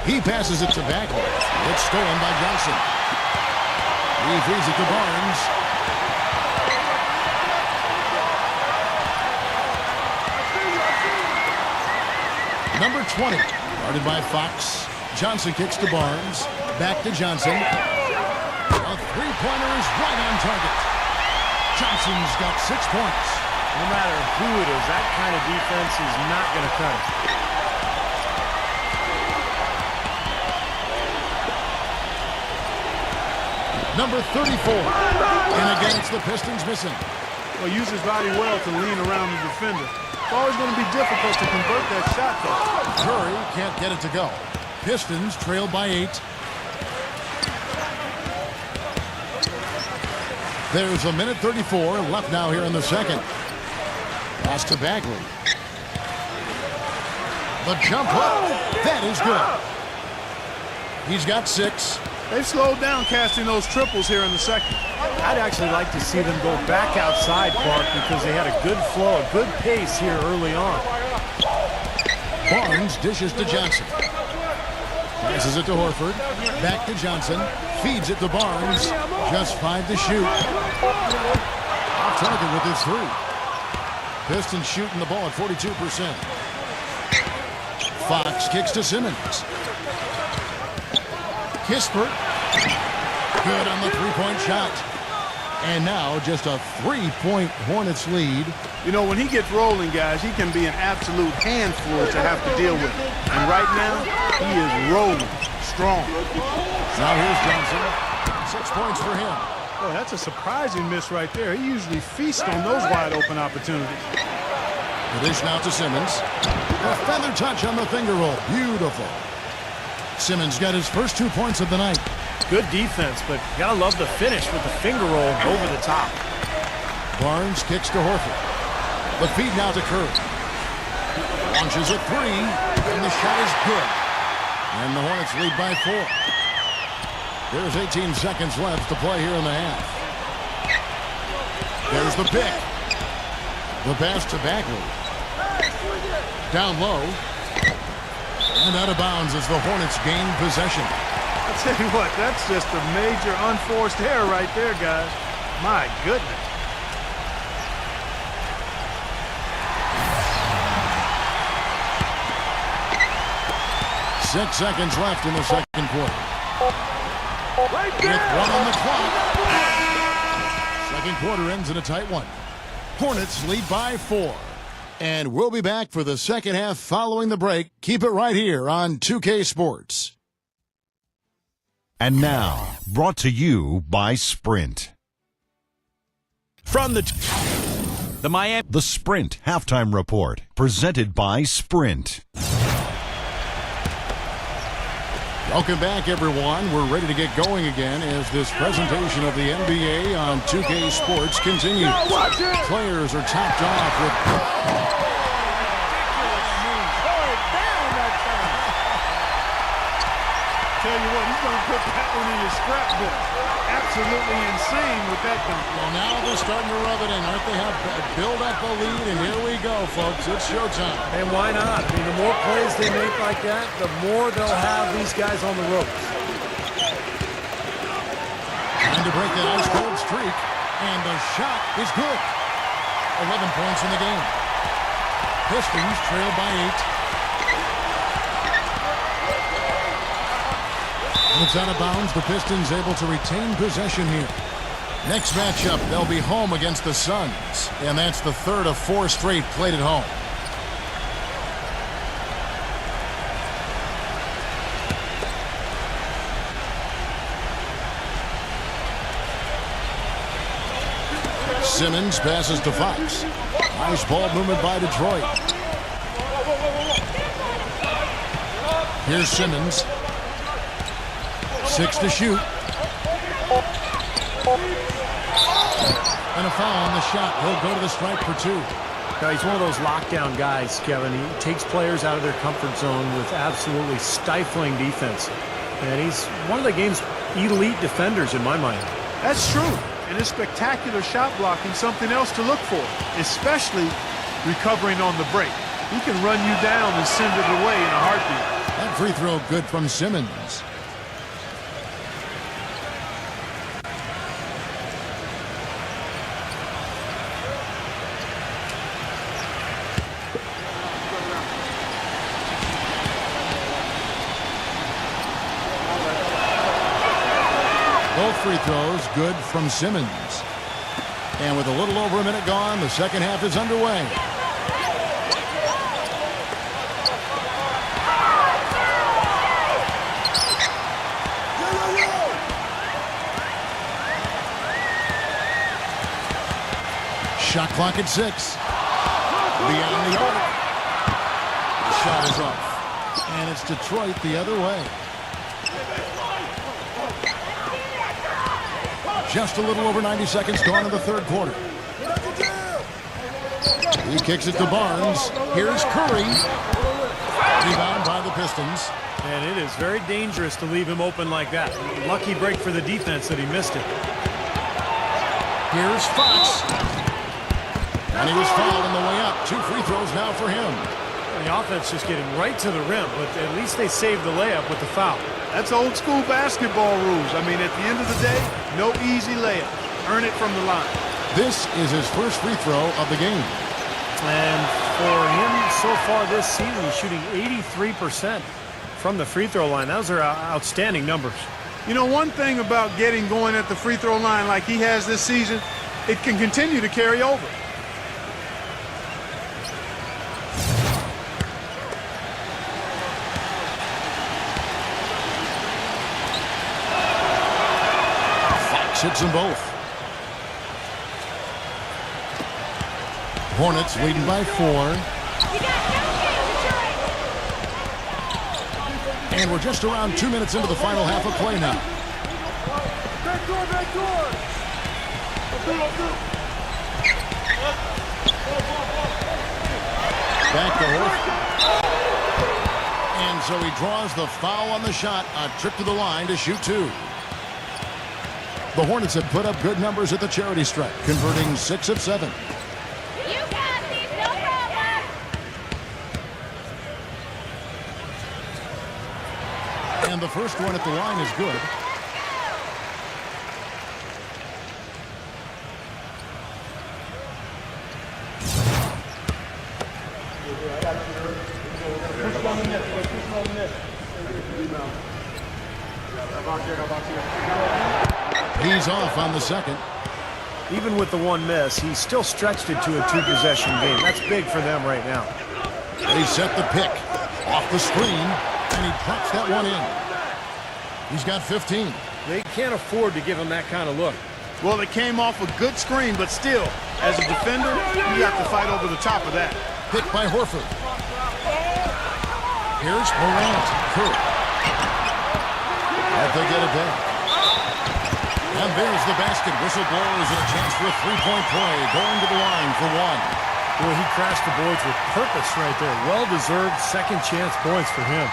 Speaker 2: He passes it to Bagley. It's stolen by Johnson. He feeds it to Barnes. Number 20, guarded by Fox. Johnson kicks to Barnes. Back to Johnson. A 3-pointer is right on target. Johnson's got 6 points.
Speaker 3: No matter who it is, that kind of defense is not going to cut it.
Speaker 2: Number 34. And again, it's the Pistons missing.
Speaker 4: Well, use his body well to lean around the defender. It's always going to be difficult to convert that shot, though.
Speaker 2: Curry can't get it to go. Pistons trail by 8. There's a minute 34 left now here in the second. Pass to Bagley. The jump hook. That is good. He's got 6.
Speaker 4: They've slowed down casting those triples here in the second.
Speaker 3: I'd actually like to see them go back outside, Clark, because they had a good flow, a good pace here early on.
Speaker 2: Barnes dishes to Johnson. Passes it to Horford. Back to Johnson. Feeds it to Barnes. Just 5 to shoot. Off target with his 3. Pistons shooting the ball at 42%. Fox kicks to Simmons. Kispert. Good on the 3-point shot. And now just a 3-point Hornets lead.
Speaker 4: You know, when he gets rolling, guys, he can be an absolute handful to have to deal with. And right now, he is rolling strong.
Speaker 2: Now here's Johnson. 6 points for him.
Speaker 4: Boy, that's a surprising miss right there. He usually feasts on those wide-open opportunities.
Speaker 2: The dish now to Simmons. A feather touch on the finger roll. Beautiful. Simmons got his first 2 points of the night.
Speaker 3: Good defense, but you gotta love the finish with the finger roll over the top.
Speaker 2: Barnes kicks to Horford. The feed now to Curry. Launches a 3, and the shot is good. And the Hornets lead by 4. There's 18 seconds left to play here in the half. There's the pick. The pass to Bagley. Down low. And out of bounds as the Hornets gain possession.
Speaker 4: I'll tell you what, that's just a major unforced error right there, guys. My goodness.
Speaker 2: Six seconds left in the second quarter. With 1 on the clock. Second quarter ends in a tight one. Hornets lead by 4. And we'll be back for the second half following the break. Keep it right here on 2K Sports.
Speaker 7: And now, brought to you by Sprint.
Speaker 1: From the Miami.
Speaker 7: The Sprint Halftime Report, presented by Sprint.
Speaker 2: Welcome back, everyone. We're ready to get going again as this presentation of the NBA on 2K Sports continues. Players are topped off with...
Speaker 4: Tell you what, he's going to put that one in his scrapbook. Absolutely insane with that dunk.
Speaker 2: Well, now they're starting to rub it in, aren't they? Have build up a lead, and here we go, folks. It's showtime.
Speaker 3: And why not? I mean, the more plays they make like that, the more they'll have these guys on the ropes.
Speaker 2: Trying to break that ice-cold streak, and the shot is good. 11 points in the game. Pistons trail by 8. It's out of bounds. The Pistons able to retain possession here. Next matchup, they'll be home against the Suns. And that's the third of 4 straight played at home. Simmons passes to Fox. Nice ball movement by Detroit. Here's Simmons. 6 to shoot. And a foul on the shot. He'll go to the stripe for 2.
Speaker 3: Now, he's one of those lockdown guys, Kevin. He takes players out of their comfort zone with absolutely stifling defense. And he's one of the game's elite defenders in my mind.
Speaker 4: That's true. And his spectacular shot blocking something else to look for, especially recovering on the break. He can run you down and send it away in a heartbeat.
Speaker 2: That free throw good from Simmons. Both free throws good from Simmons. And with a little over a minute gone, the second half is underway. Shot clock at 6. Beyond the arc. The shot is off. And it's Detroit the other way. Just a little over 90 seconds gone in the third quarter. He kicks it to Barnes. Here's Curry. Rebound by the Pistons.
Speaker 3: And it is very dangerous to leave him open like that. Lucky break for the defense that he missed it.
Speaker 2: Here's Fox. And he was fouled on the way up. 2 free throws now for him.
Speaker 3: The offense just getting right to the rim, but at least they saved the layup with the foul.
Speaker 4: That's old school basketball rules. I mean, at the end of the day, no easy layup. Earn it from the line.
Speaker 2: This is his first free throw of the game.
Speaker 3: And for him so far this season, he's shooting 83% from the free throw line. Those are outstanding numbers.
Speaker 4: You know, one thing about getting going at the free throw line like he has this season, it can continue to carry over.
Speaker 2: Hits them both. Hornets leading by 4. And we're just around 2 minutes into the final half of play now. Back to Horford. And so he draws the foul on the shot. A trip to the line to shoot 2. The Hornets have put up good numbers at the charity stripe, converting 6 of 7.
Speaker 6: You got these, no problem.
Speaker 2: And the first one at the line is good. He's off on the second.
Speaker 3: Even with the one miss, he's still stretched it to a 2-possession game. That's big for them right now.
Speaker 2: They set the pick off the screen, and he drops that one in. He's got 15.
Speaker 3: They can't afford to give him that kind of look.
Speaker 4: Well, it came off a good screen, but still, as a defender, you have to fight over the top of that.
Speaker 2: Picked by Horford. Here's Morant. Curry. If they get it back. And there's the basket. Whistle blows and a chance for a three-point play. Going to the line for 1.
Speaker 3: Boy, he crashed the boards with purpose right there. Well-deserved second chance points for him.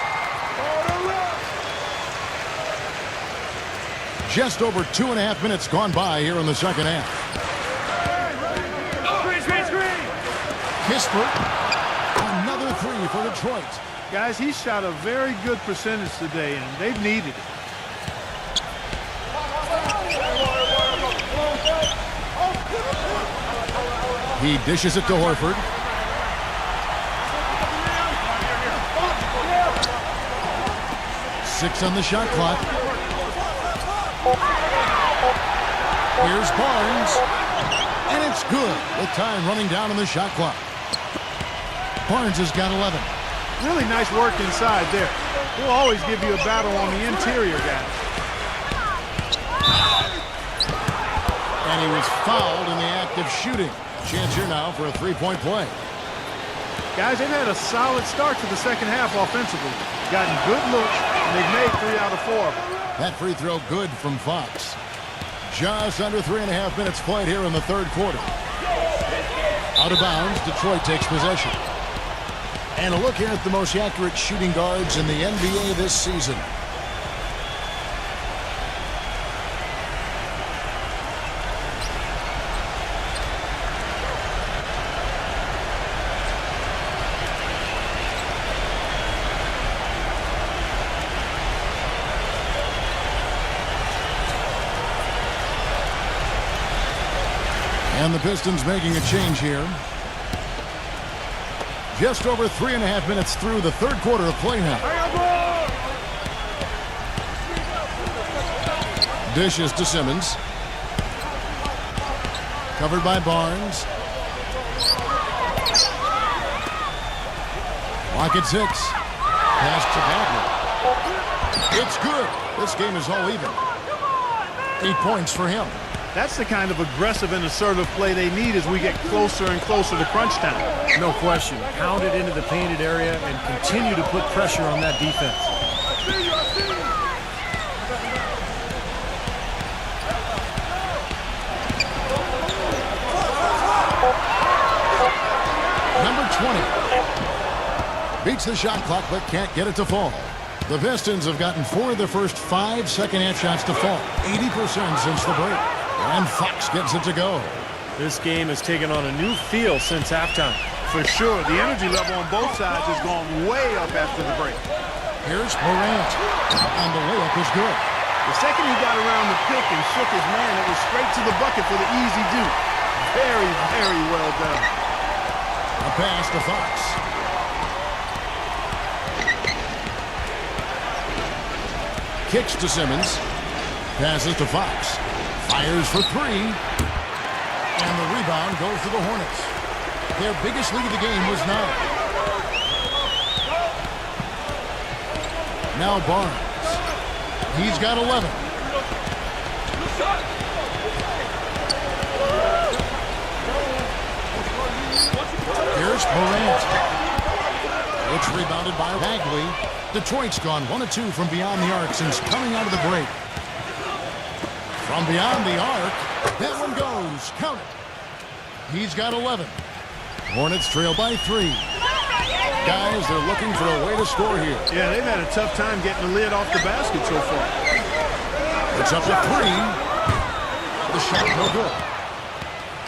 Speaker 2: Just over 2.5 minutes gone by here in the second half. Kispert. Another 3 for Detroit.
Speaker 4: Guys, he shot a very good percentage today, and they've needed it.
Speaker 2: He dishes it to Horford. Six on the shot clock. Here's Barnes. And it's good with time running down on the shot clock. Barnes has got 11.
Speaker 4: Really nice work inside there. He'll always give you a battle on the interior, guys.
Speaker 2: And he was fouled in the act of shooting. Chance here now for a three-point play.
Speaker 4: Guys, they've had a solid start to the second half offensively. Gotten good looks, and they've made 3 out of 4 of them.
Speaker 2: That free throw good from Fox. Just under 3.5 minutes played here in the third quarter. Out of bounds, Detroit takes possession. And a look here at the most accurate shooting guards in the NBA this season. And the Pistons making a change here. Just over 3.5 minutes through the third quarter of play now. Dishes to Simmons. Covered by Barnes. Clock at 6. Pass to Bagley. It's good. This game is all even. 8 points for him.
Speaker 4: That's the kind of aggressive and assertive play they need as we get closer and closer to crunch time.
Speaker 3: No question. Pound it into the painted area and continue to put pressure on that defense.
Speaker 2: Number 20 beats the shot clock but can't get it to fall. The Pistons have gotten 4 of their first 5 second-half shots to fall, 80% since the break. And Fox gets it to go.
Speaker 3: This game has taken on a new feel since halftime.
Speaker 4: For sure, the energy level on both sides has gone way up after the break.
Speaker 2: Here's Morant, and the layup is good.
Speaker 4: The second he got around the pick and shook his man, it was straight to the bucket for the easy deuce. Very, very well done.
Speaker 2: A pass to Fox. Kicks to Simmons. Passes to Fox. Fires for 3. And the rebound goes to the Hornets. Their biggest lead of the game was 9. Now Barnes. He's got 11. Here's Morant. It's rebounded by Bagley. Detroit's gone 1 of 2 from beyond the arc since coming out of the break. From beyond the arc, that one goes. Count it. He's got 11. Hornets trail by 3. Guys, they're looking for a way to score here.
Speaker 4: Yeah, they've had a tough time getting the lid off the basket so far.
Speaker 2: It's up to 3. The shot no good.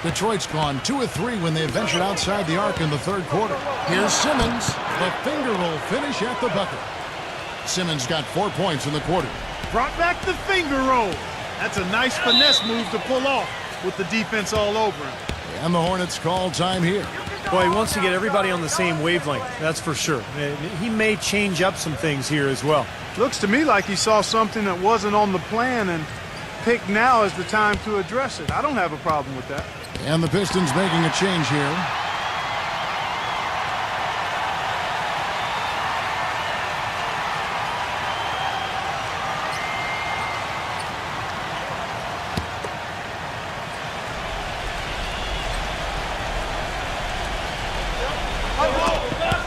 Speaker 2: Detroit's gone 2 of 3 when they ventured outside the arc in the third quarter. Here's Simmons. The finger roll finish at the bucket. Simmons got 4 points in the quarter.
Speaker 4: Brought back the finger roll. That's a nice finesse move to pull off with the defense all over him.
Speaker 2: And the Hornets call time here.
Speaker 3: Boy, he wants to get everybody on the same wavelength, that's for sure. He may change up some things here as well.
Speaker 4: Looks to me like he saw something that wasn't on the plan and picked now as the time to address it. I don't have a problem with that.
Speaker 2: And the Pistons making a change here.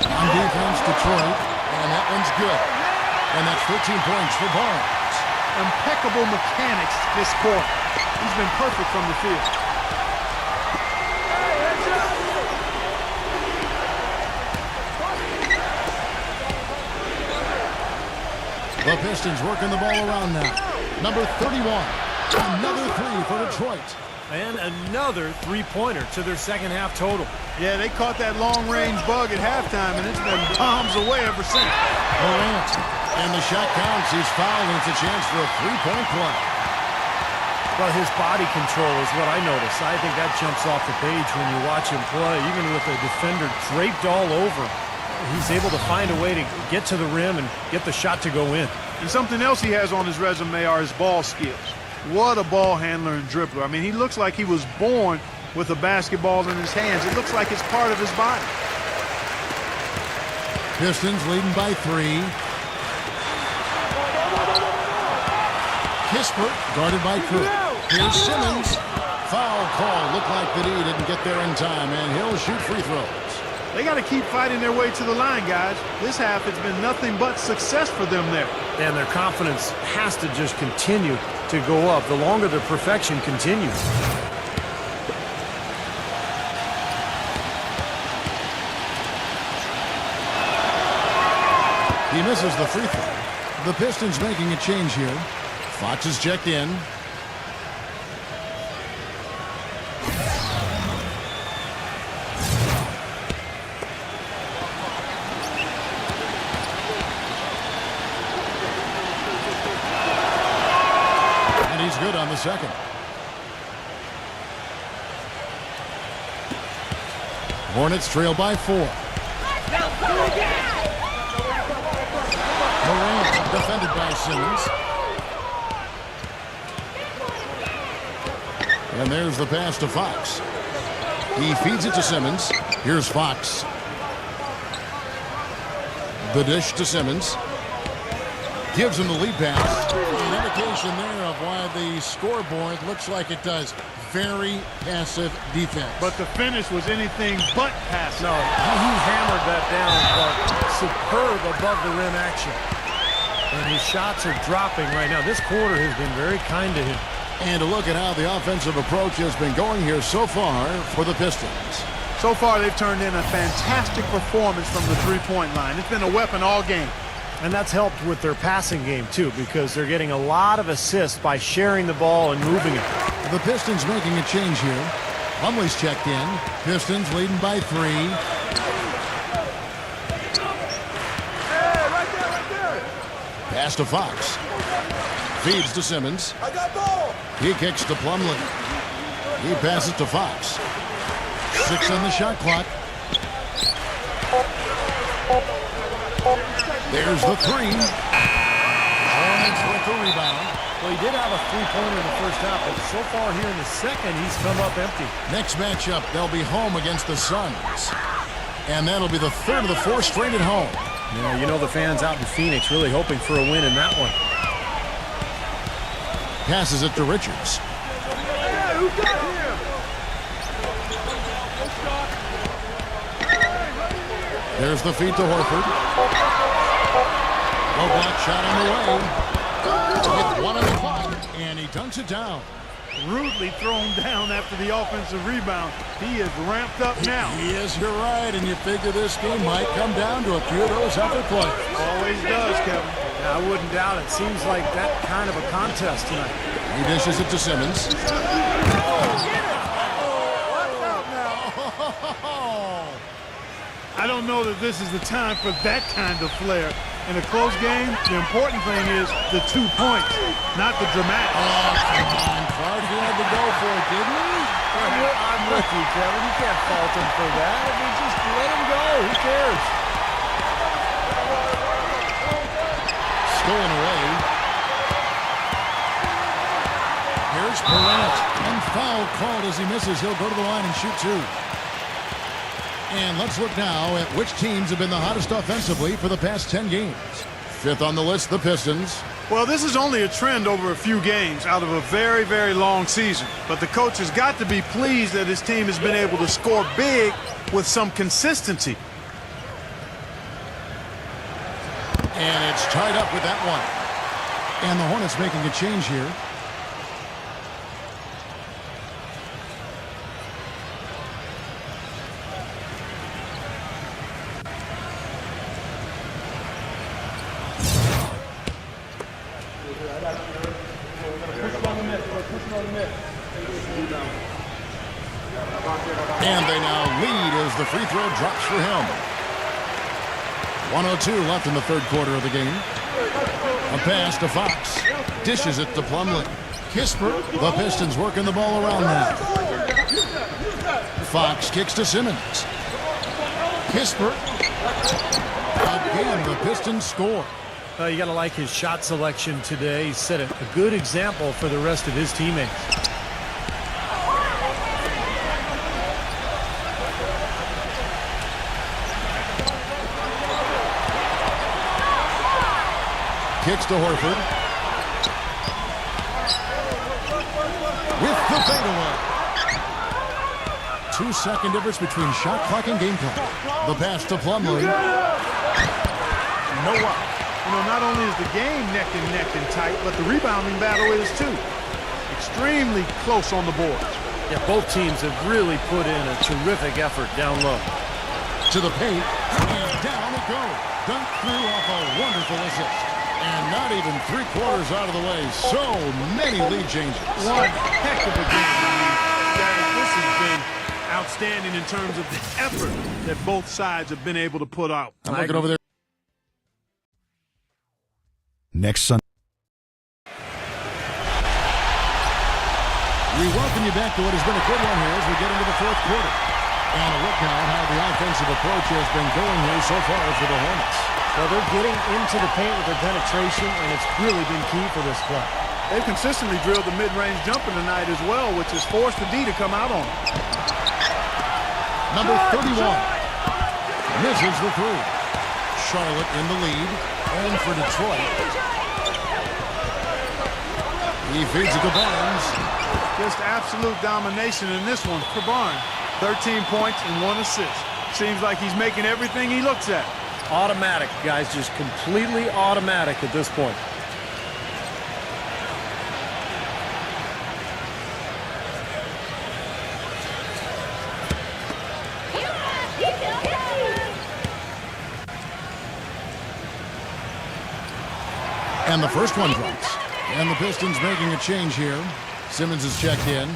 Speaker 2: On defense, Detroit, and that one's good. And that's 13 points for Barnes.
Speaker 4: Impeccable mechanics this quarter. He's been perfect from the field.
Speaker 2: The Pistons working the ball around now. Number 31. Another 3 for Detroit.
Speaker 3: And another three-pointer to their second half total.
Speaker 4: Yeah, they caught that long-range bug at halftime, and it's been bombs away ever since.
Speaker 2: Morant. And the shot counts. He's fouled, and it's a chance for a three-point play.
Speaker 3: Well, his body control is what I notice. I think that jumps off the page when you watch him play. Even with a defender draped all over, he's able to find a way to get to the rim and get the shot to go in.
Speaker 4: And something else he has on his resume are his ball skills. What a ball handler and dribbler. I mean, he looks like he was born with a basketball in his hands. It looks like it's part of his body.
Speaker 2: Pistons leading by 3. Kispert guarded by Cook. Here's Simmons. Foul call. Looked like the D didn't get there in time, and he'll shoot free throws.
Speaker 4: They got to keep fighting their way to the line, guys. This half has been nothing but success for them there.
Speaker 3: And their confidence has to just continue to go up the longer their perfection continues.
Speaker 2: He misses the free throw. The Pistons making a change here. Fox is checked in. And he's good on the second. Hornets trail by 4. Morant defended by Simmons. And there's the pass to Fox. He feeds it to Simmons. Here's Fox. The dish to Simmons. Gives him the lead pass. An indication there of why the scoreboard looks like it does. Very passive defense.
Speaker 4: But the finish was anything but passive.
Speaker 3: No, he hammered that down, but superb above the rim action. And his shots are dropping right now. This quarter has been very kind to him.
Speaker 2: And a look at how the offensive approach has been going here so far for the Pistons.
Speaker 4: So far, they've turned in a fantastic performance from the three-point line. It's been a weapon all game.
Speaker 3: And that's helped with their passing game, too, because they're getting a lot of assists by sharing the ball and moving it.
Speaker 2: The Pistons making a change here. Plumlee's checked in. Pistons leading by 3.
Speaker 4: Right there.
Speaker 2: Pass to Fox. Feeds to Simmons. I got ball. He kicks to Plumlee. He passes to Fox. 6 on the shot clock. There's the 3. Hornets with the rebound.
Speaker 3: Well, he did have a three-pointer in the first half, but so far here in the second, he's come up empty.
Speaker 2: Next matchup, they'll be home against the Suns. And that'll be the third of the 4 straight at home.
Speaker 3: Yeah, you know the fans out in Phoenix really hoping for a win in that one.
Speaker 2: Passes it to Richards. There's the feed to Horford. Low block shot on the way. With 1 on the clock, and he dunks it down.
Speaker 4: Rudely thrown down after the offensive rebound. He is ramped up now.
Speaker 2: He is, you're right, and you figure this game might come down to a few of those effort plays.
Speaker 4: Always does, Kevin.
Speaker 3: I wouldn't doubt it. Seems like that kind of a contest tonight.
Speaker 2: He dishes it to Simmons.
Speaker 4: I don't know that this is the time for that kind of flair. In a close game, the important thing is the 2 points, not the dramatic.
Speaker 2: Oh, come on, Clark. He had to go for it, didn't he?
Speaker 3: I'm with you, Kevin. You can't fault him for that. I mean, just let him go. Who cares?
Speaker 2: Stolen away. Here's Durant. And foul called as he misses. He'll go to the line and shoot 2. And let's look now at which teams have been the hottest offensively for the past 10 games. 5th on the list, the Pistons.
Speaker 4: Well, this is only a trend over a few games out of a very, very long season. But the coach has got to be pleased that his team has been able to score big with some consistency.
Speaker 2: And it's tied up with that one. And the Hornets making a change here. And they now lead as the free throw drops for him. 1:02 left in the third quarter of the game. A pass to Fox. Dishes it to Plumlee. Kispert. The Pistons working the ball around now. Fox kicks to Simmons. Kispert. Again, the Pistons score.
Speaker 3: You got to like his shot selection today. He set a good example for the rest of his teammates.
Speaker 2: Kicks to Horford. With the fadeaway. 2-second difference between shot clock and game clock. The pass to Plumlee.
Speaker 4: No up. You know, not only is the game neck and tight, but the rebounding battle is too. Extremely close on the boards.
Speaker 3: Yeah, both teams have really put in a terrific effort down low.
Speaker 2: To the paint, and down it goes. Dunked through off a wonderful assist. And not even 3/4 out of the way. So many lead changes.
Speaker 4: One heck of a game. Guys, this has been outstanding in terms of the effort that both sides have been able to put out.
Speaker 2: I'm looking over there.
Speaker 7: Next Sunday.
Speaker 2: We welcome you back to what has been a good one here as we get into the fourth quarter. And a look now at how the offensive approach has been going here so far for the Hornets.
Speaker 3: Well, they're getting into the paint with their penetration, and it's really been key for this club.
Speaker 4: They've consistently drilled the mid-range jumper tonight as well, which has forced the D to come out on them.
Speaker 2: Number 31 misses the three. Charlotte in the lead. And for Detroit, he feeds it to Barnes.
Speaker 4: Just absolute domination in this one for Barnes. 13 points and 1 assist. Seems like he's making everything he looks at.
Speaker 3: Automatic, guys, just completely automatic at this point.
Speaker 2: And the first one drops. And the Pistons making a change here. Simmons is checked in.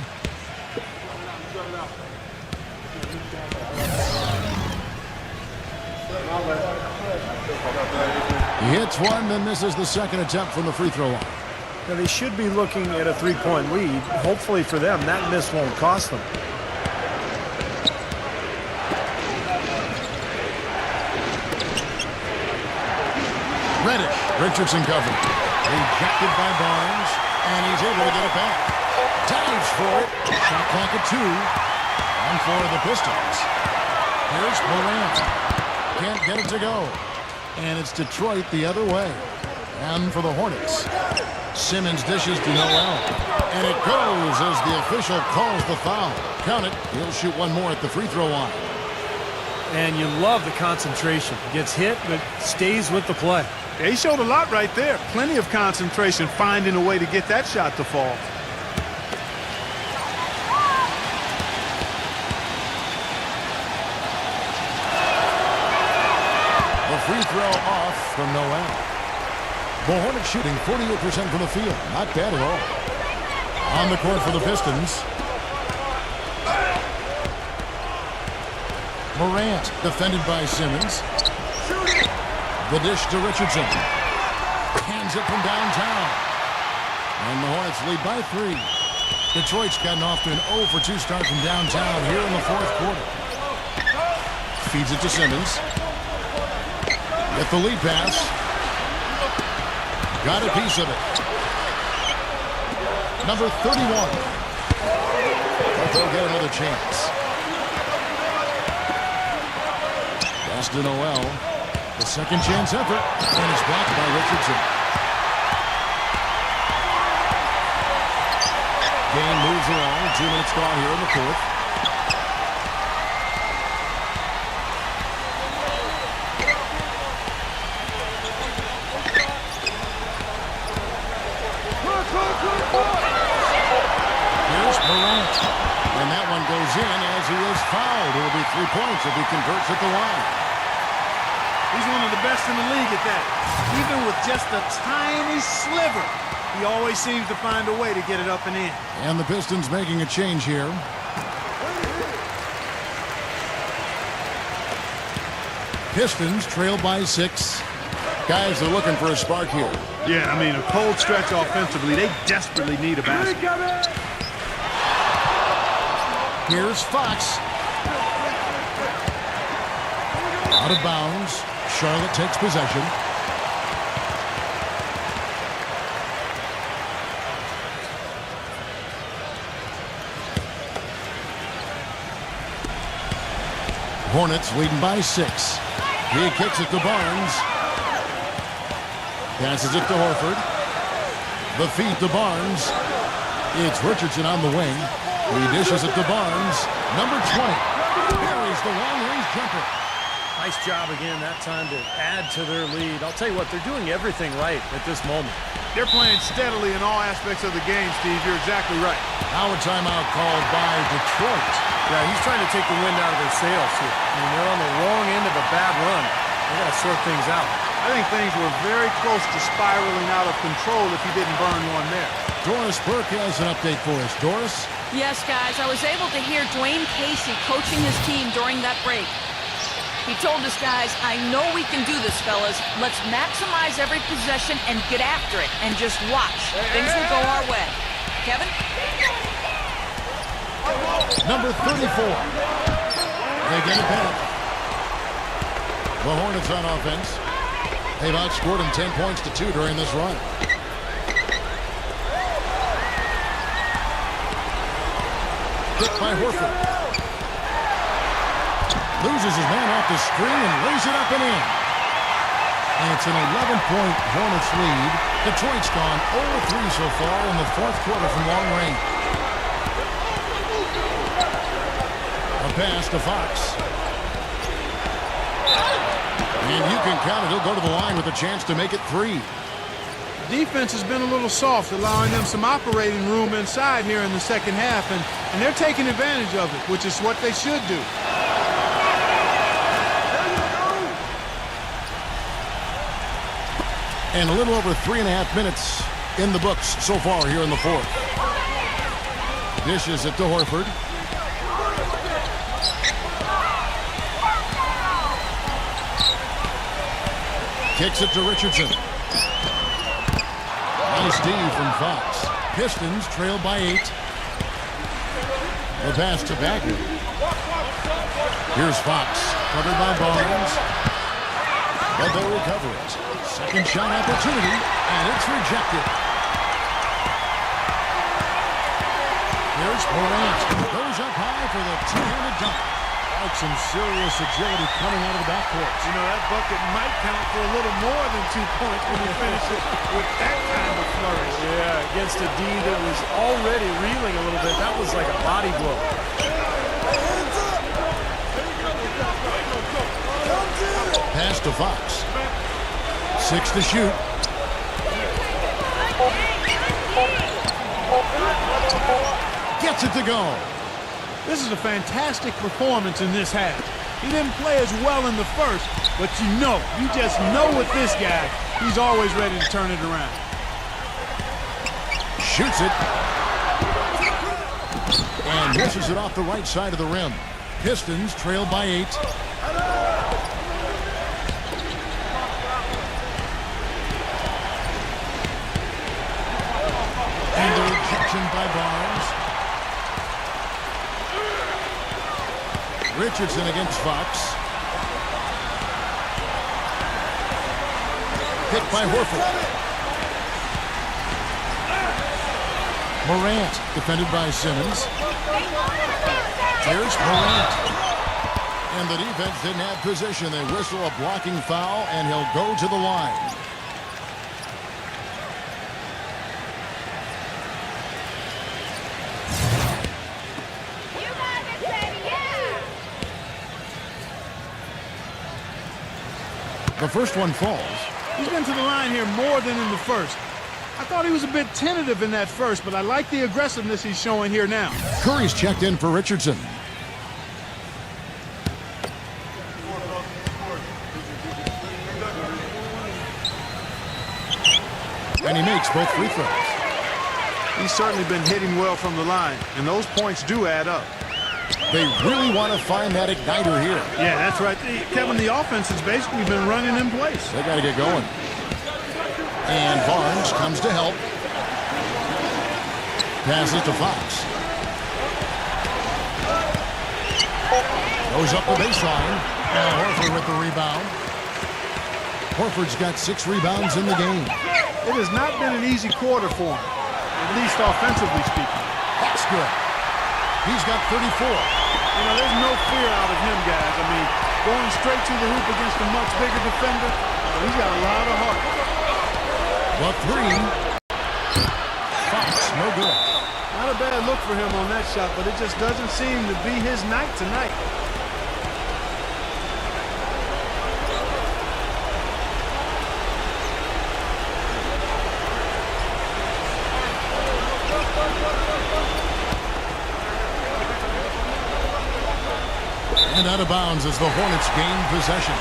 Speaker 2: He hits one, then misses the second attempt from the free throw line.
Speaker 3: Now, they should be looking at a three-point lead. Hopefully for them, that miss won't cost them.
Speaker 2: Reddish, Richardson covered. Rejected by Barnes, and he's able to get it back. Dives for it. Shot clock at 2. And for the Pistons, here's Morant. Can't get it to go. And it's Detroit the other way. And for the Hornets, Simmons dishes to Noel. And it goes as the official calls the foul. Count it. He'll shoot one more at the free throw line.
Speaker 3: And you love the concentration. Gets hit, but stays with the play.
Speaker 4: Yeah, he showed a lot right there. Plenty of concentration, finding a way to get that shot to fall.
Speaker 2: The free throw off from Noel. The Hornets shooting 48% from the field. Not bad at all. On the court for the Pistons, Morant, defended by Simmons. The dish to Richardson. Hands it from downtown. And the Hornets lead by 3. Detroit's gotten off to an 0 for 2 start from downtown here in the fourth quarter. Feeds it to Simmons. Get the lead pass. Got a piece of it. Number 31. But they'll get another chance. Pass to Noel. The second chance effort. And it's blocked by Richardson. Game moves along. 2 minutes gone here in the fourth. Here's Morant. And that one goes in as he is fouled. It will be 3 points if he converts at the line.
Speaker 4: He's one of the best in the league at that. Even with just a tiny sliver, he always seems to find a way to get it up and in.
Speaker 2: And the Pistons making a change here. Pistons trail by 6. Guys are looking for a spark here.
Speaker 4: Yeah, I mean, a cold stretch offensively. They desperately need a basket.
Speaker 2: Here's Fox. Out of bounds. Charlotte takes possession. Hornets leading by 6. He kicks it to Barnes. Passes it to Horford. The feed to Barnes. It's Richardson on the wing. He dishes it to Barnes. Number 20. Buries the long-range jumper.
Speaker 3: Nice job again that time to add to their lead. I'll tell you what, they're doing everything right at this moment.
Speaker 4: They're playing steadily in all aspects of the game, Steve. You're exactly right.
Speaker 2: Now a timeout called by Detroit.
Speaker 3: Yeah, he's trying to take the wind out of their sails here. I mean, they're on the wrong end of a bad run. They got to sort things out.
Speaker 4: I think things were very close to spiraling out of control if he didn't burn one there.
Speaker 2: Doris Burke has an update for us. Doris?
Speaker 5: Yes, guys, I was able to hear Dwayne Casey coaching his team during that break. He told us, guys, I know we can do this, fellas. Let's maximize every possession and get after it and just watch. Things will go our way. Kevin?
Speaker 2: Number 34. They get it back. The Hornets on offense. They've outscored them 10 points to 2 during this run. Hit by Horford. Loses his man off the screen and lays it up and in. And it's an 11-point Hornets lead. Detroit's gone 0-3 so far in the fourth quarter from long range. A pass to Fox. And you can count it. He'll go to the line with a chance to make it 3.
Speaker 4: Defense has been a little soft, allowing them some operating room inside here in the second half, and they're taking advantage of it, which is what they should do.
Speaker 2: And a little over 3.5 minutes in the books so far here in the fourth. Dishes it to Horford. Kicks it to Richardson. Nice D from Fox. Pistons trail by 8. The pass to Bagley. Here's Fox. Covered by Barnes. But they'll recover it. Second shot opportunity, and it's rejected. Here's Morant. Goes up high for the two-handed dunk. Like some serious agility coming out of the backcourt.
Speaker 4: You know, that bucket might count for a little more than 2 points when you finish it with that kind of flourish.
Speaker 3: Yeah, against a D that was already reeling a little bit. That was like a body blow.
Speaker 2: Pass to Fox. 6 to shoot. Gets it to go.
Speaker 4: This is a fantastic performance in this half. He didn't play as well in the first, but you just know with this guy, he's always ready to turn it around.
Speaker 2: Shoots it. And misses it off the right side of the rim. Pistons trail by 8. And the rejection by Barnes. Richardson against Fox. Hit by Horford. Morant defended by Simmons. Here's Morant. And the defense didn't have position. They whistle a blocking foul, and he'll go to the line. The first one falls.
Speaker 4: He's been to the line here more than in the first. I thought he was a bit tentative in that first, but I like the aggressiveness he's showing here now.
Speaker 2: Curry's checked in for Richardson. And he makes both free throws.
Speaker 4: He's certainly been hitting well from the line, and those points do add up.
Speaker 2: They really want to find that igniter here.
Speaker 4: Yeah, that's right. Kevin, the offense has basically been running in place.
Speaker 2: They got to get going. And Barnes comes to help. Passes to Fox. Goes up the baseline. And Horford with the rebound. Horford's got 6 rebounds in the game.
Speaker 4: It has not been an easy quarter for him, at least offensively speaking.
Speaker 2: That's good. He's got 34.
Speaker 4: You know, there's no fear out of him, guys. I mean, going straight to the hoop against a much bigger defender, he's got a lot of heart.
Speaker 2: The 3. Fox, no good.
Speaker 4: Not a bad look for him on that shot, but it just doesn't seem to be his night tonight.
Speaker 2: And out of bounds as the Hornets gain possession.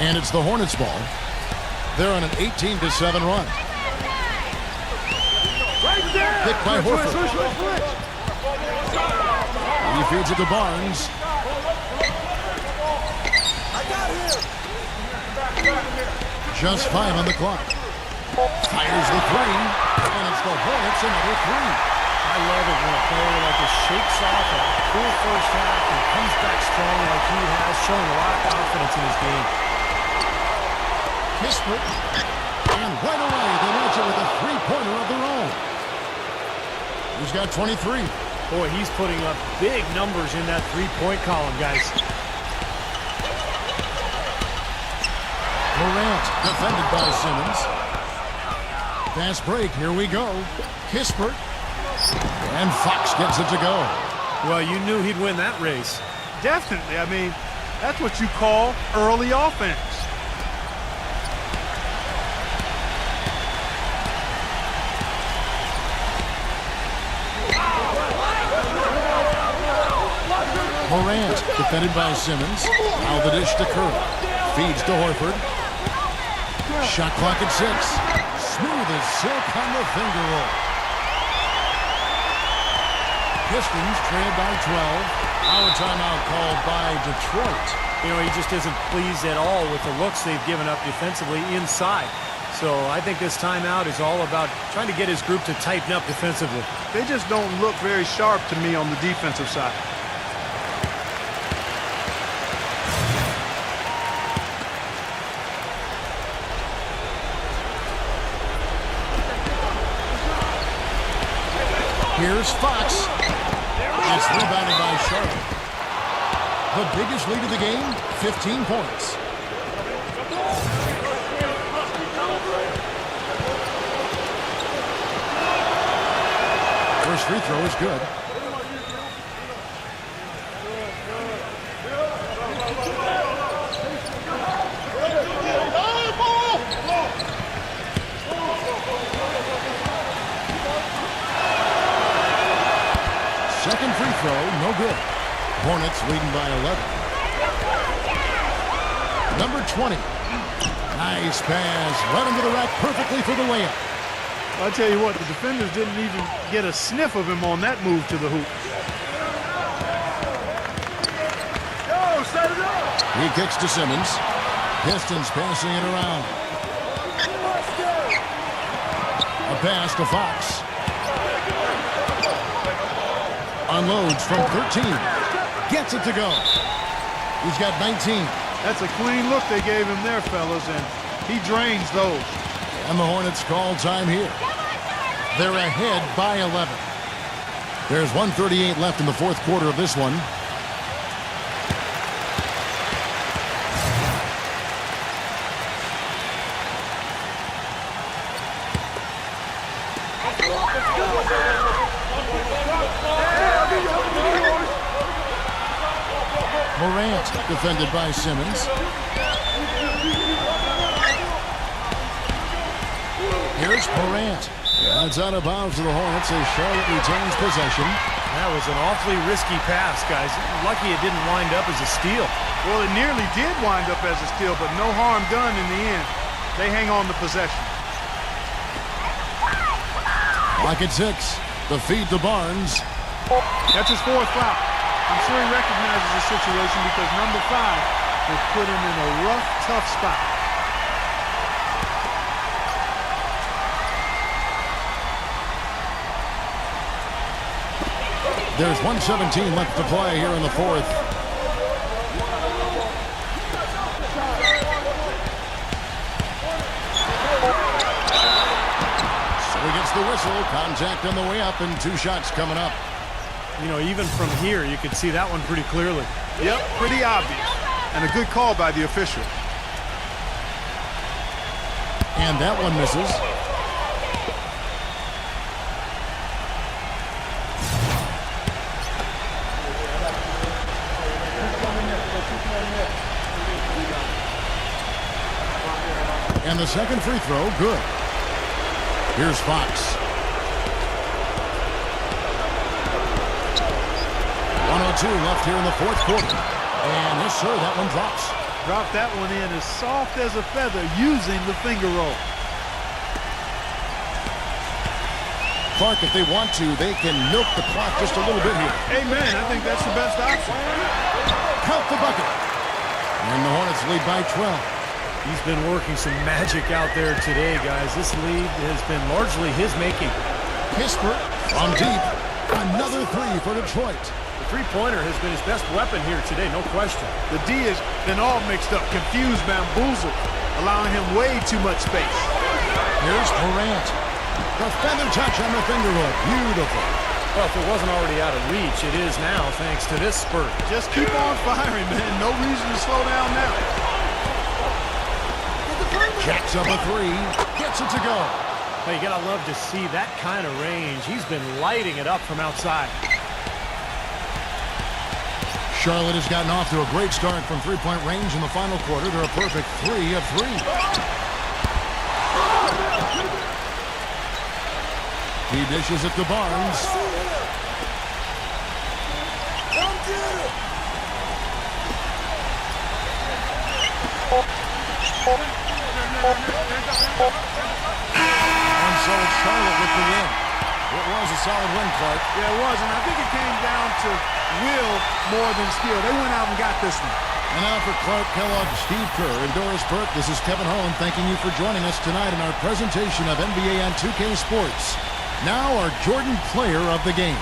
Speaker 2: And it's the Hornets ball. They're on an 18-7 run. Picked by Horford. He feeds it to Barnes. Just 5 on the clock. Fires the 3, and it's the Hornets another 3.
Speaker 3: I love it when a player like this shakes off a cool first half and comes back strong like he has, showing a lot of confidence in his game.
Speaker 2: Kispert. And right away, they match it with a three-pointer of their own. He's got 23.
Speaker 3: Boy, he's putting up big numbers in that three-point column, guys.
Speaker 2: Morant defended by Simmons. Fast break, here we go. Kispert. And Fox gets it to go.
Speaker 3: Well, you knew he'd win that race.
Speaker 4: Definitely. I mean, that's what you call early offense.
Speaker 2: Morant defended by Simmons. Now the dish to Curry. Feeds to Horford. Shot clock at 6. Smooth as silk on the finger roll. Pistons trailed by 12. Now a timeout called by Detroit.
Speaker 3: You know, he just isn't pleased at all with the looks they've given up defensively inside. So I think this timeout is all about trying to get his group to tighten up defensively.
Speaker 4: They just don't look very sharp to me on the defensive side.
Speaker 2: Here's Fox. It's rebounded by Charlotte. The biggest lead of the game, 15 points. First free throw is good. Second free throw, no good. Hornets leading by 11. Number 20. Nice pass. Right into the rack perfectly for the layup.
Speaker 4: I'll tell you what, the defenders didn't even get a sniff of him on that move to the hoop.
Speaker 2: He kicks to Simmons. Pistons passing it around. A pass to Fox. Unloads from 13. Gets it to go. He's got 19.
Speaker 4: That's a clean look they gave him there, fellas, and he drains those.
Speaker 2: And the Hornets call time here. They're ahead by 11. There's 1:38 left in the fourth quarter of this one. Morant defended by Simmons. Here's Morant. That's out of bounds to the Hornets as Charlotte retains possession.
Speaker 3: That was an awfully risky pass, guys. Lucky it didn't wind up as a steal.
Speaker 4: Well, it nearly did wind up as a steal, but no harm done in the end. They hang on the possession.
Speaker 2: Clock at 6. The feed to Barnes.
Speaker 4: That's his fourth foul. I'm sure he recognizes the situation because number 5 will put him in a rough, tough spot.
Speaker 2: There's 1:17 left to play here in the fourth. So he gets the whistle. Contact on the way up and 2 shots coming up.
Speaker 3: You know, even from here, you could see that one pretty clearly.
Speaker 4: Yep, pretty obvious. And a good call by the official.
Speaker 2: And that one misses. And the second free throw, good. Here's Fox. 1:02 left here in the fourth quarter. And yes, sir, that one drops.
Speaker 4: Dropped that one in as soft as a feather using the finger roll.
Speaker 2: Clark, if they want to, they can milk the clock just a little bit here.
Speaker 4: Amen. I think that's the best option.
Speaker 2: Count the bucket. And the Hornets lead by 12.
Speaker 3: He's been working some magic out there today, guys. This lead has been largely his making.
Speaker 2: Kispert from deep. Another three for Detroit.
Speaker 3: The three-pointer has been his best weapon here today, no question.
Speaker 4: The D has been all mixed up, confused, bamboozled, allowing him way too much space.
Speaker 2: Here's Morant. The feather touch on the finger roll. Beautiful.
Speaker 3: Well, if it wasn't already out of reach, it is now thanks to this spurt.
Speaker 4: Just keep on firing, man. No reason to slow down now.
Speaker 2: Jacks up a three. Gets it to go.
Speaker 3: Hey, you gotta love to see that kind of range. He's been lighting it up from outside.
Speaker 2: Charlotte has gotten off to a great start from three-point range in the final quarter. They're a perfect 3 of 3. He dishes it to Barnes. And so it's Charlotte with the win. It was a solid win, Clark.
Speaker 4: Yeah, it was, and I think it came down to will more than skill. They went out and got this one.
Speaker 2: And now for Clark Kellogg, Steve Kerr, and Doris Burke, this is Kevin Harlan thanking you for joining us tonight in our presentation of NBA on 2K Sports. Now our Jordan Player of the Game.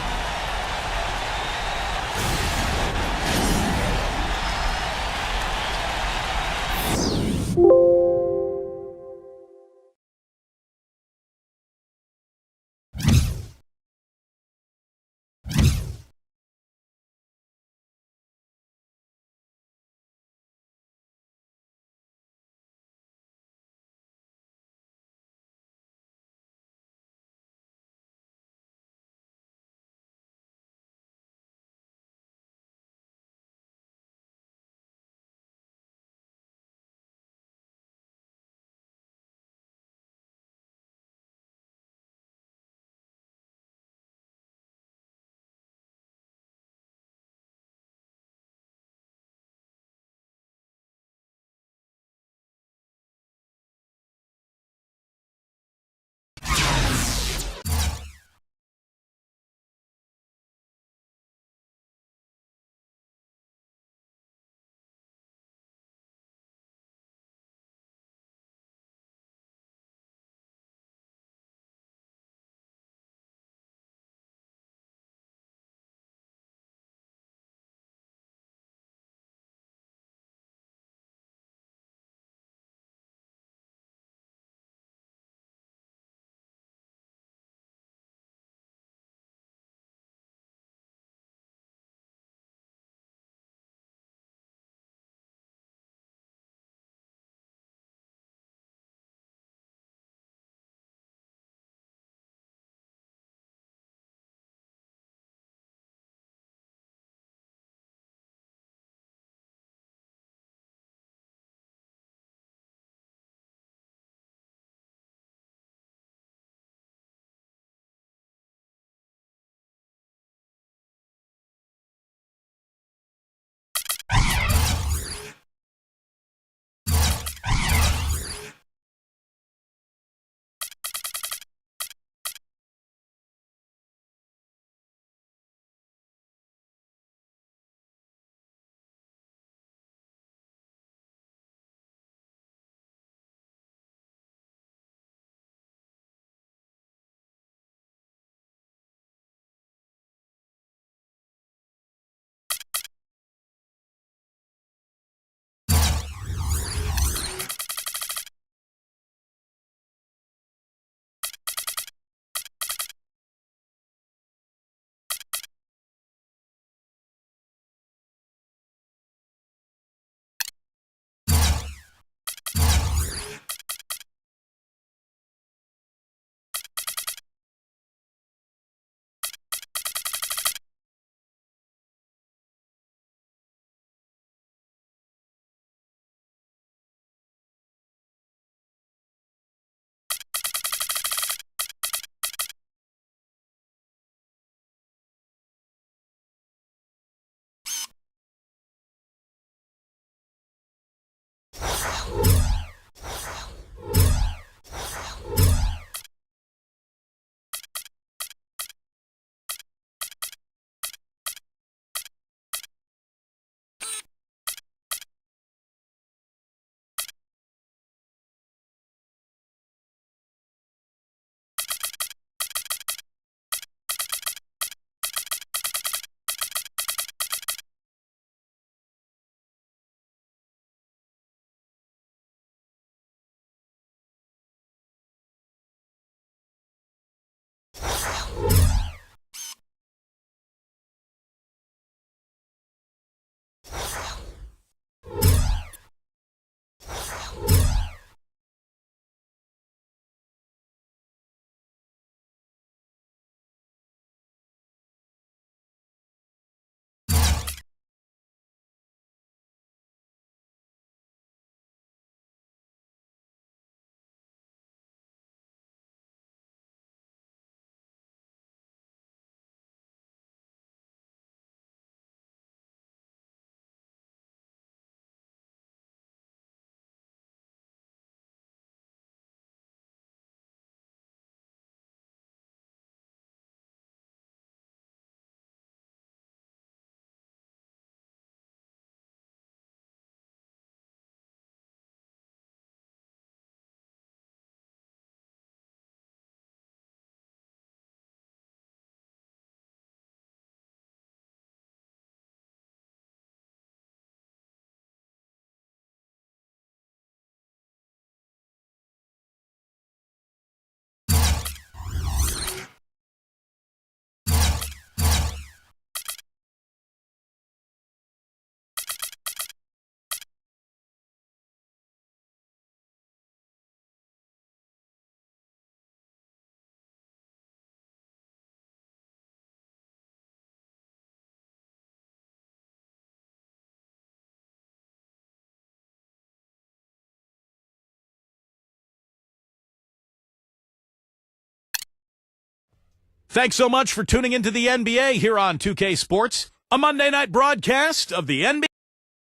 Speaker 1: Thanks so much for tuning into the NBA here on 2K Sports, a Monday night broadcast of the NBA.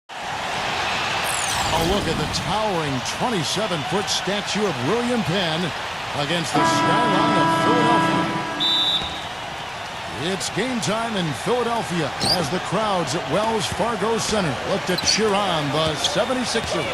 Speaker 2: A look at the towering 27-foot statue of William Penn against the skyline of Philadelphia. It's game time in Philadelphia as the crowds at Wells Fargo Center look to cheer on the 76ers.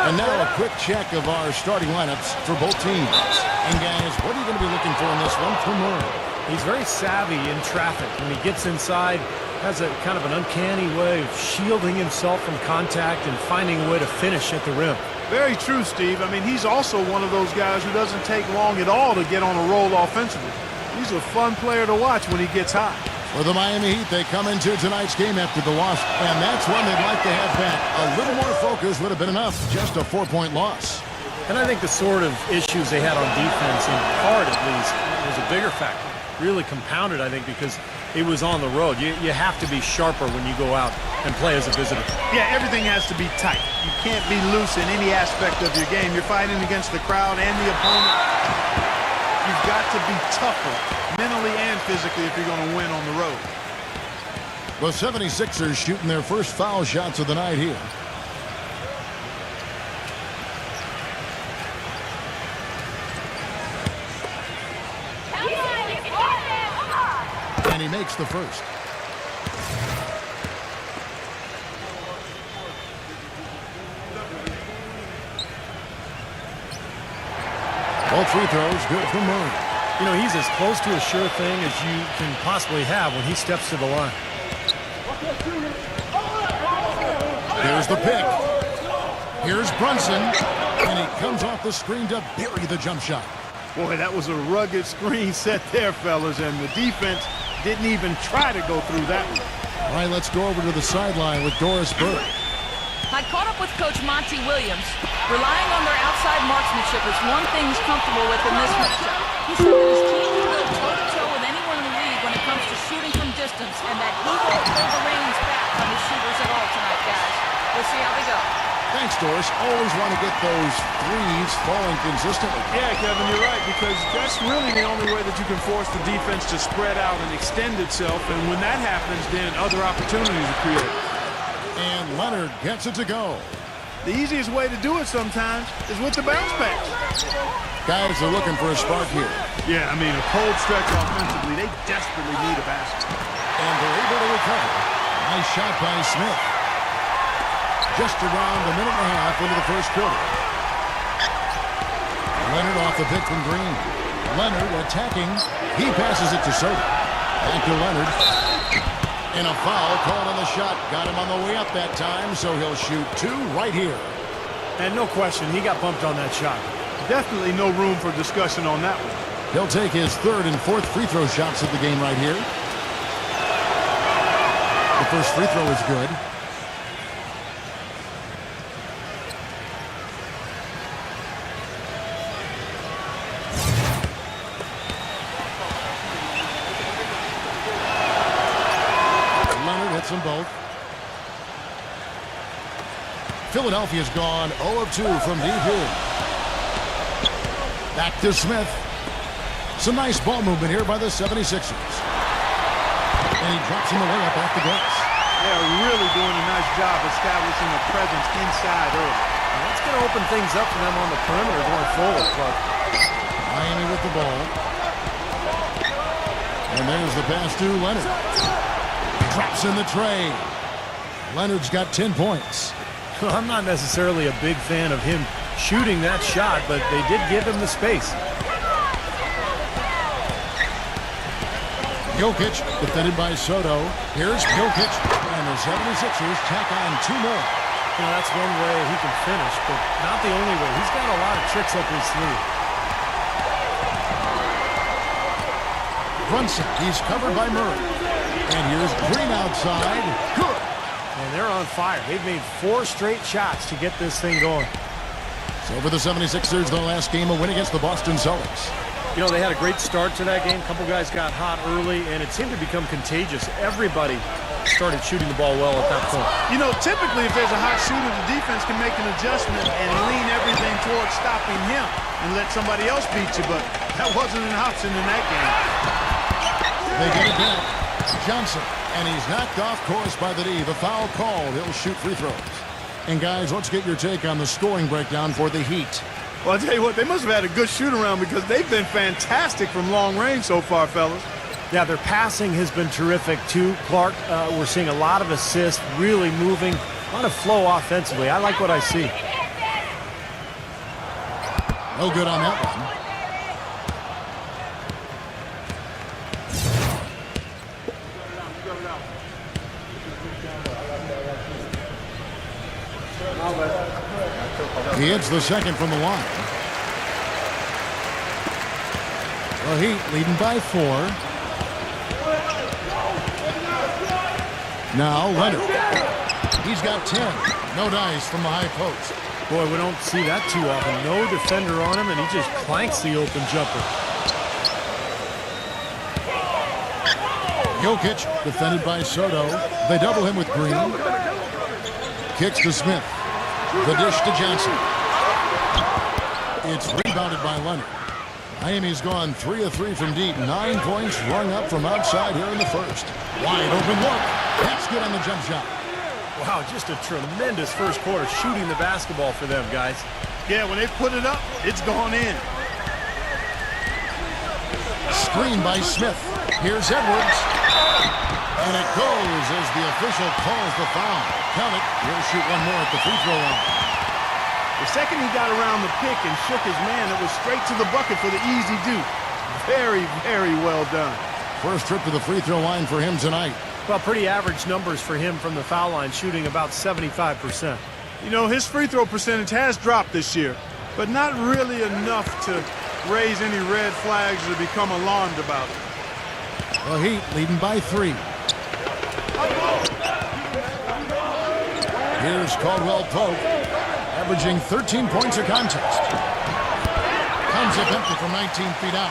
Speaker 2: And now a quick check of our starting lineups for both teams. And guys, what are you going to be looking for in this one from Murray?
Speaker 3: He's very savvy in traffic. When he gets inside, has a kind of an uncanny way of shielding himself from contact and finding a way to finish at the rim.
Speaker 4: Very true, Steve. I mean, he's also one of those guys who doesn't take long at all to get on a roll offensively. He's a fun player to watch when he gets hot.
Speaker 2: For the Miami Heat, they come into tonight's game after the loss, and that's one they'd like to have back. A little more focus would have been enough. Just a 4-point loss.
Speaker 3: And I think the sort of issues they had on defense, in part at least, was a bigger factor. Really compounded, I think, because it was on the road. You have to be sharper when you go out and play as a visitor.
Speaker 4: Yeah, everything has to be tight. You can't be loose in any aspect of your game. You're fighting against the crowd and the opponent. You've got to be tougher mentally and physically if you're going to win on the road.
Speaker 2: The 76ers shooting their first foul shots of the night here. And he makes the first. Both free throws good for Murray.
Speaker 3: You know, he's as close to a sure thing as you can possibly have when he steps to the line.
Speaker 2: Here's the pick. Here's Brunson. And he comes off the screen to bury the jump shot.
Speaker 4: Boy, that was a rugged screen set there, fellas, and the defense didn't even try to go through that one.
Speaker 2: All right, let's go over to the sideline with Doris Burke.
Speaker 5: I caught up with Coach Monty Williams. Relying on their outside marksmanship is one thing he's comfortable with in this matchup. He said that his team will go toe-to-toe with anyone in the league when it comes to shooting from distance, and that he won't hold the reins back on his shooters at all tonight, guys. We'll see how they go.
Speaker 2: Thanks, Doris. Always want to get those threes falling consistently.
Speaker 4: Yeah, Kevin, you're right, because that's really the only way that you can force the defense to spread out and extend itself, and when that happens, then other opportunities are created.
Speaker 2: And Leonard gets it to go.
Speaker 4: The easiest way to do it sometimes is with the bounce pass.
Speaker 2: Guys are looking for a spark here.
Speaker 4: Yeah, I mean, a cold stretch offensively, they desperately need a basket.
Speaker 2: And they're able to recover. Nice shot by Smith. Just around a minute and a half into the first quarter. Leonard off the pick from Green. Leonard attacking. He passes it to Soto. Back to Leonard. And a foul called on the shot. Got him on the way up that time, so he'll shoot two right here.
Speaker 3: And no question, he got bumped on that shot.
Speaker 4: Definitely no room for discussion on that one.
Speaker 2: He'll take his third and fourth free throw shots of the game right here. The first free throw is good. Them both. Philadelphia's gone 0 of 2 from deep here. Back to Smith. Some nice ball movement here by the 76ers. And he drops him away up off the glass.
Speaker 4: They're really doing a nice job establishing a presence inside early.
Speaker 3: Now that's going to open things up for them on the perimeter going forward, Clark.
Speaker 2: Miami with the ball. And there's the pass to Leonard. Drops in the tray. Leonard's got 10 points.
Speaker 3: Well, I'm not necessarily a big fan of him shooting that shot, but they did give him the space.
Speaker 2: Jokic defended by Soto. Here's Jokic. And the 76ers tack on two more.
Speaker 3: You know, that's one way he can finish, but not the only way. He's got a lot of tricks up his sleeve.
Speaker 2: Brunson, he's covered by Murray. And here's Green outside. Good.
Speaker 3: And they're on fire. They've made 4 straight shots to get this thing going.
Speaker 2: So for the 76ers, the last game, a win against the Boston Celtics.
Speaker 3: You know, they had a great start to that game. A couple guys got hot early, and it seemed to become contagious. Everybody started shooting the ball well at that point.
Speaker 4: You know, typically if there's a hot shooter, the defense can make an adjustment and lean everything towards stopping him and let somebody else beat you, but that wasn't an option in that game.
Speaker 2: They get it back. Johnson. And he's knocked off course by the D. The foul called. He'll shoot free throws. And guys, let's get your take on the scoring breakdown for the Heat.
Speaker 4: Well, I'll tell you what, they must have had a good shoot-around because they've been fantastic from long range so far, fellas.
Speaker 3: Yeah, their passing has been terrific, too. Clark, we're seeing a lot of assists, really moving, a lot of flow offensively. I like what I see.
Speaker 2: No good on that one. He hits the second from the line. The Heat leading by 4. Now Leonard. He's got 10. No dice from the high post.
Speaker 3: Boy, we don't see that too often. No defender on him, and he just clanks the open jumper.
Speaker 2: Jokic defended by Soto. They double him with Green. Kicks to Smith. The dish to Johnson. It's rebounded by Leonard. Miami's gone 3 of 3 from deep. 9 points rung up from outside here in the first. Wide open look. That's good on the jump shot.
Speaker 3: Wow, just a tremendous first quarter shooting the basketball for them, guys.
Speaker 4: Yeah, when they put it up, it's gone in.
Speaker 2: Screen by Smith. Here's Edwards. And it goes as the official calls the foul. Count it. He'll shoot one more at the free throw line.
Speaker 4: The second he got around the pick and shook his man, it was straight to the bucket for the easy deuce. Very, very well done.
Speaker 2: First trip to the free throw line for him tonight.
Speaker 3: Well, pretty average numbers for him from the foul line, shooting about 75%.
Speaker 4: You know, his free throw percentage has dropped this year, but not really enough to raise any red flags or become alarmed about it.
Speaker 2: The Heat leading by 3. Here's Caldwell Pope, averaging 13 points a contest. Comes up empty from 19 feet out.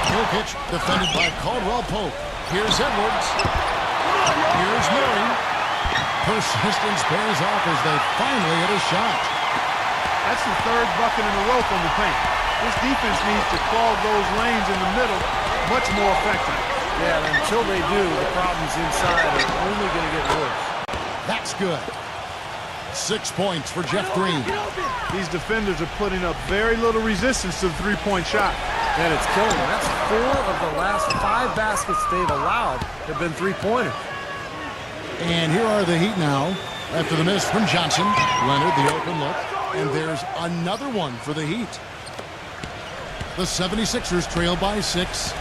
Speaker 2: Jokic defended by Caldwell Pope. Here's Edwards. Here's Murray. Persistence pays off as they finally hit a shot.
Speaker 4: That's the third bucket in a row from the paint. This defense needs to clog those lanes in the middle much more effectively.
Speaker 3: Yeah, and until they do, the problems inside are only going to get worse.
Speaker 2: That's good. 6 points for Jeff Green.
Speaker 4: These defenders are putting up very little resistance to the three-point shot.
Speaker 3: And it's killing them. That's 4 of the last 5 baskets they've allowed have been three-pointers.
Speaker 2: And here are the Heat now. After the miss from Johnson, Leonard, the open look. And there's another one for the Heat. The 76ers trail by 6.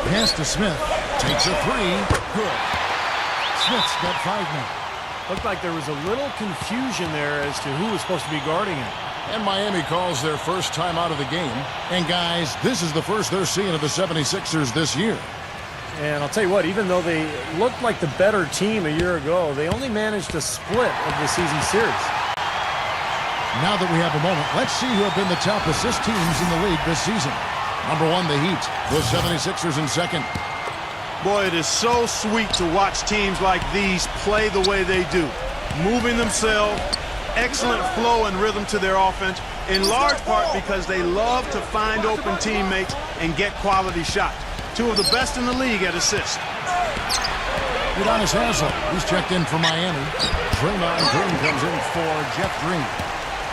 Speaker 2: Pass to Smith. Takes a 3. Good. Smith's got 5 now.
Speaker 3: Looked like there was a little confusion there as to who was supposed to be guarding him.
Speaker 2: And Miami calls their first time out of the game. And guys, this is the first they're seeing of the 76ers this year.
Speaker 3: And I'll tell you what, even though they looked like the better team a year ago, they only managed a split of the season series.
Speaker 2: Now that we have a moment, let's see who have been the top assist teams in the league this season. Number 1, the Heat. The 76ers in second.
Speaker 4: Boy, it is so sweet to watch teams like these play the way they do. Moving themselves, excellent flow and rhythm to their offense, in large part because they love to find open teammates and get quality shots. 2 of the best in the league at assists.
Speaker 2: Udonis Haslem, he's checked in for Miami. Draymond Green comes in for Jeff Green.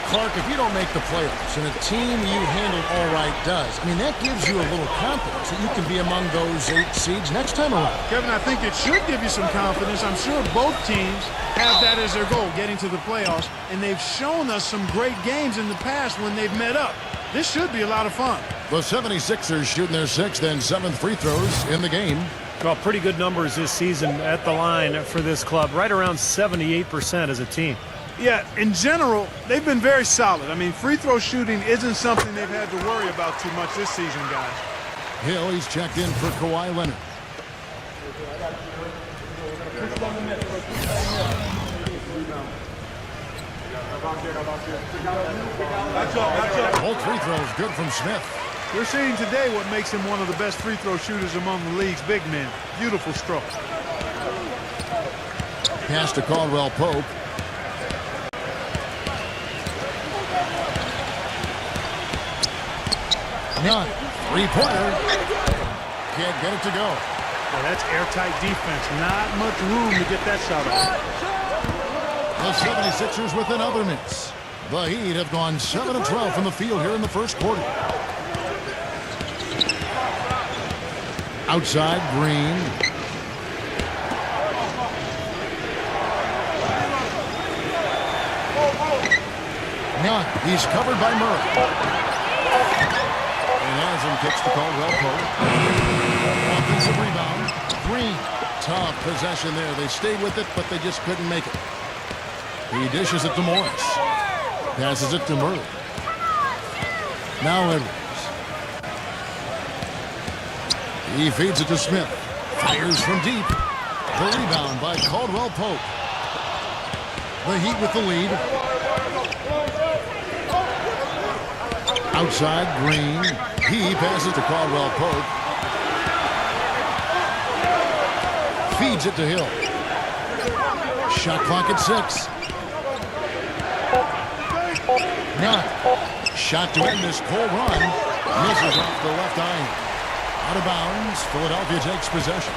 Speaker 2: Clark, if you don't make the playoffs and a team you handle all right does, I mean, that gives you a little confidence that you can be among those 8 seeds next time around.
Speaker 4: Kevin, I think it should give you some confidence. I'm sure both teams have that as their goal, getting to the playoffs, and they've shown us some great games in the past when they've met up. This should be a lot of fun.
Speaker 2: The 76ers shooting their 6th and 7th free throws in the game.
Speaker 3: Well, pretty good numbers this season at the line for this club, right around 78% as a team.
Speaker 4: Yeah, in general, they've been very solid. I mean, free throw shooting isn't something they've had to worry about too much this season, guys.
Speaker 2: Hill, he's checked in for Kawhi Leonard. Both free throws good from Smith.
Speaker 4: We're seeing today what makes him one of the best free throw shooters among the league's big men. Beautiful stroke. Pass
Speaker 2: to Caldwell Pope. None. Three-pointer. Can't get it to go.
Speaker 4: Well, that's airtight defense. Not much room to get that shot off.
Speaker 2: The 76ers with another miss. The Heat have gone 7 of 12 from the field here in the first quarter. Outside, Green. None. He's covered by Murray. And has him kicks to Caldwell Pope. Offensive rebound. Green. Tough possession there. They stayed with it, but they just couldn't make it. He dishes it to Morris. Passes it to Murray. Now Edwards. He feeds it to Smith. Fires from deep. The rebound by Caldwell Pope. The Heat with the lead. Outside, Green. He passes to Caldwell Pope. Feeds it to Hill. Shot clock at 6. None. Shot to end this cold run. Misses off the left iron. Out of bounds. Philadelphia takes possession.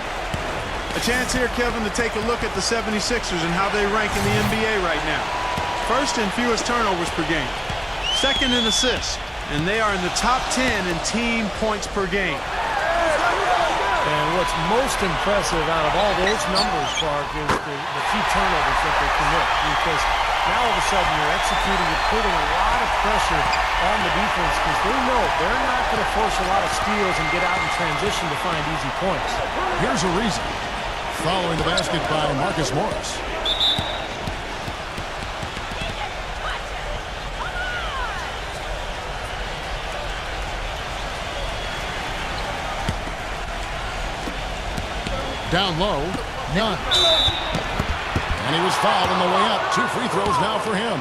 Speaker 4: A chance here, Kevin, to take a look at the 76ers and how they rank in the NBA right now. First in fewest turnovers per game. Second in assists. And they are in the top 10 in team points per game.
Speaker 3: And what's most impressive out of all those numbers, Clark, is the few turnovers that they commit. Because now all of a sudden you're executing, you're putting a lot of pressure on the defense because they know they're not going to force a lot of steals and get out in transition to find easy points.
Speaker 2: Here's a reason. Following the basket by Marcus Morris. Down low, none. And he was fouled on the way up. 2 free throws now for him.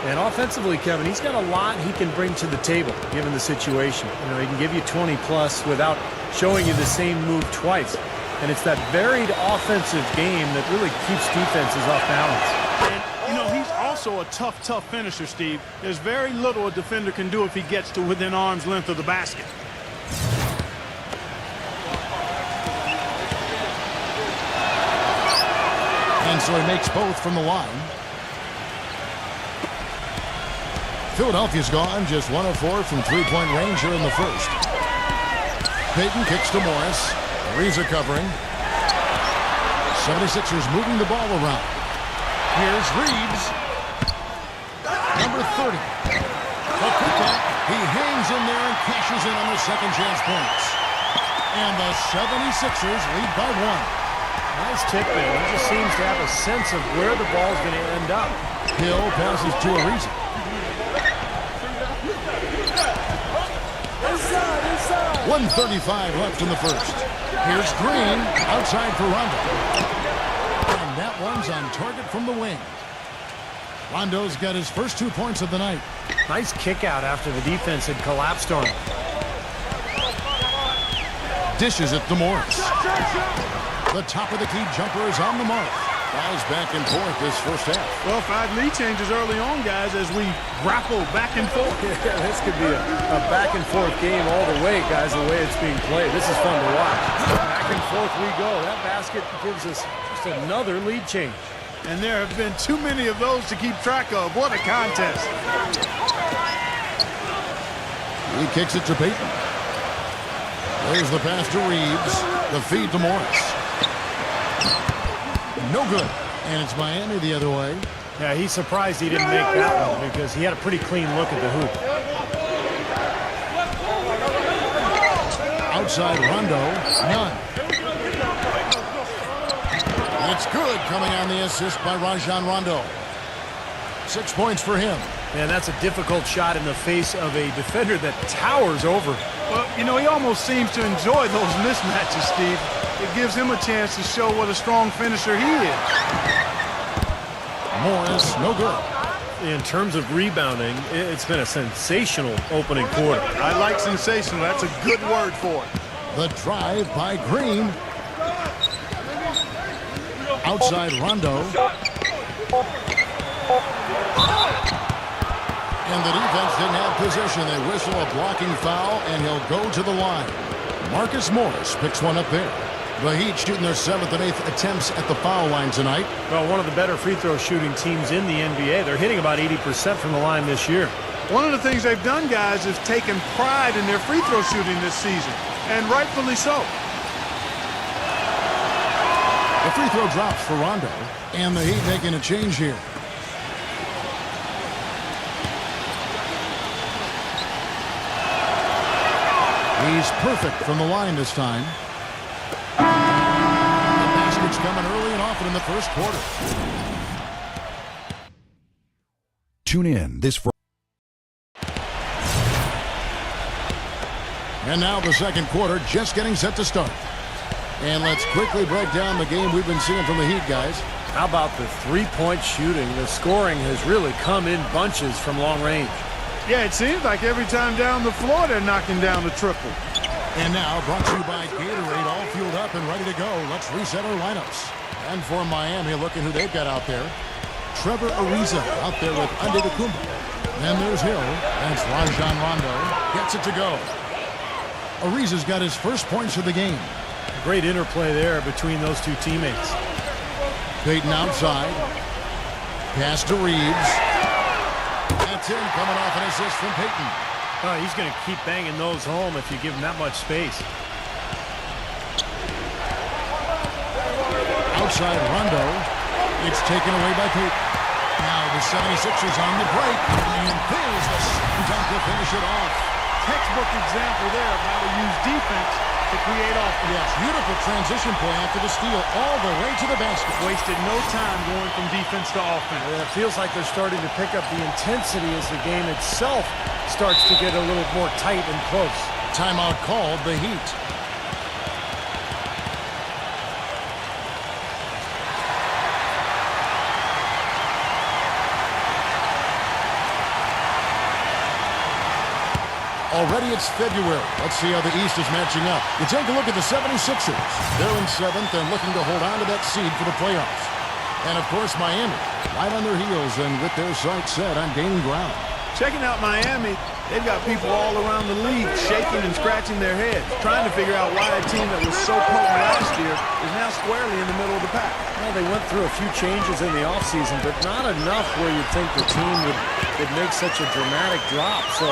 Speaker 3: And offensively, Kevin, he's got a lot he can bring to the table, given the situation. You know, he can give you 20-plus without showing you the same move twice. And it's that varied offensive game that really keeps defenses off balance.
Speaker 4: And, you know, he's also a tough finisher, Steve. There's very little a defender can do if he gets to within arm's length of the basket.
Speaker 2: And so he makes both from the line. Philadelphia's gone just 1 of 4 from three-point range here in the first. Payton kicks to Morris. Ariza covering. 76ers moving the ball around. Here's Reeves. Number 30. Mackubex. He hangs in there and cashes in on the second chance points. And the 76ers lead by 1.
Speaker 3: Nice tip there. He just seems to have a sense of where the ball's going to end up.
Speaker 2: Hill passes to Ariza. 1:35 left in the first. Here's Green outside for Rondo. And that one's on target from the wing. Rondo's got his first 2 points of the night.
Speaker 3: Nice kick out after the defense had collapsed on him.
Speaker 2: Dishes it to Morris. The top of the key jumper is on the mark. Fouls back and forth this first half.
Speaker 4: Well, 5 lead changes early on, guys, as we grapple back and forth.
Speaker 3: Yeah, this could be a back and forth game all the way, guys, the way it's being played. This is fun to watch. Back and forth we go. That basket gives us just another lead change.
Speaker 4: And there have been too many of those to keep track of. What a contest.
Speaker 2: He kicks it to Payton. There's the pass to Reeves. The feed to Morris. No good. And it's Miami the other way.
Speaker 3: Yeah, he's surprised he didn't make that one because he had a pretty clean look at the hoop.
Speaker 2: Outside Rondo. None. It's good coming on the assist by Rajon Rondo. 6 points for him.
Speaker 3: And that's a difficult shot in the face of a defender that towers over.
Speaker 4: Well, you know, he almost seems to enjoy those mismatches, Steve. It gives him a chance to show what a strong finisher he is.
Speaker 2: Morris, no good.
Speaker 3: In terms of rebounding, it's been a sensational opening quarter.
Speaker 4: I like sensational. That's a good word for it.
Speaker 2: The drive by Green. Outside Rondo. And the defense didn't have possession. They whistle a blocking foul, and he'll go to the line. Marcus Morris picks one up there. The Heat shooting their 7th and 8th attempts at the foul line tonight.
Speaker 3: Well, one of the better free throw shooting teams in the NBA. They're hitting about 80% from the line this year.
Speaker 4: One of the things they've done, guys, is taken pride in their free throw shooting this season, and rightfully so.
Speaker 2: The free throw drops for Rondo, and the Heat making a change here. He's perfect from the line this time. The basket's coming early and often in the first quarter.
Speaker 7: Tune in this Friday.
Speaker 2: And now the second quarter just getting set to start. And let's quickly break down the game we've been seeing from the Heat, guys.
Speaker 3: How about the three-point shooting? The scoring has really come in bunches from long range.
Speaker 4: Yeah, it seems like every time down the floor they're knocking down the triple.
Speaker 2: And now brought to you by Gatorade, all fueled up and ready to go. Let's reset our lineups. And for Miami, looking who they've got out there. Trevor Ariza out there with Antetokounmpo. Then there's Hill. That's Rajon Rondo. Gets it to go. Ariza's got his first points of the game.
Speaker 3: Great interplay there between those two teammates.
Speaker 2: Payton outside. Pass to Reeves. That's him coming off an assist from Payton.
Speaker 3: Oh, he's going to keep banging those home if you give him that much space.
Speaker 2: Outside Rondo. It's taken away by Payton. Now the 76ers on the break. And there's the slam dunk to finish it off.
Speaker 4: Textbook example there of how to use defense to create offense.
Speaker 2: Yes, beautiful transition play after the steal all the way to the basket.
Speaker 4: Wasted no time going from defense to offense.
Speaker 3: It feels like they're starting to pick up the intensity as the game itself starts to get a little more tight and close.
Speaker 2: Timeout called, the Heat. Already it's February. Let's see how the East is matching up. You take a look at the 76ers. They're in 7th and looking to hold on to that seed for the playoffs. And, of course, Miami, right on their heels and with their sights set on gaining ground.
Speaker 4: Checking out Miami, they've got people all around the league shaking and scratching their heads, trying to figure out why a team that was so potent last year is now squarely in the middle of the pack.
Speaker 3: Well, they went through a few changes in the offseason, but not enough where you'd think the team would make such a dramatic drop. So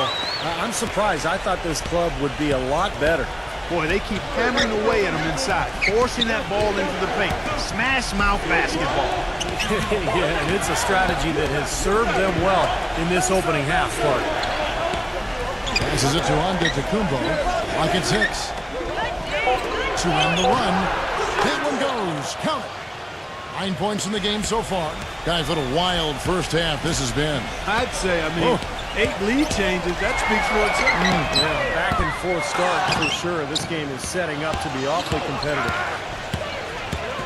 Speaker 3: I'm surprised. I thought this club would be a lot better.
Speaker 4: Boy, they keep hammering away at them inside, forcing that ball into the paint. Smash mouth basketball.
Speaker 3: Yeah, and it's a strategy that has served them well in this opening half, Clark.
Speaker 2: Passes it to Antetokounmpo. Rockets hits. To end the run. That one goes. Count it. 9 points in the game so far. Guys, what a wild first half this has been.
Speaker 4: I'd say, 8 lead changes, that speaks for itself.
Speaker 3: Yeah, back and forth start for sure. This game is setting up to be awfully competitive.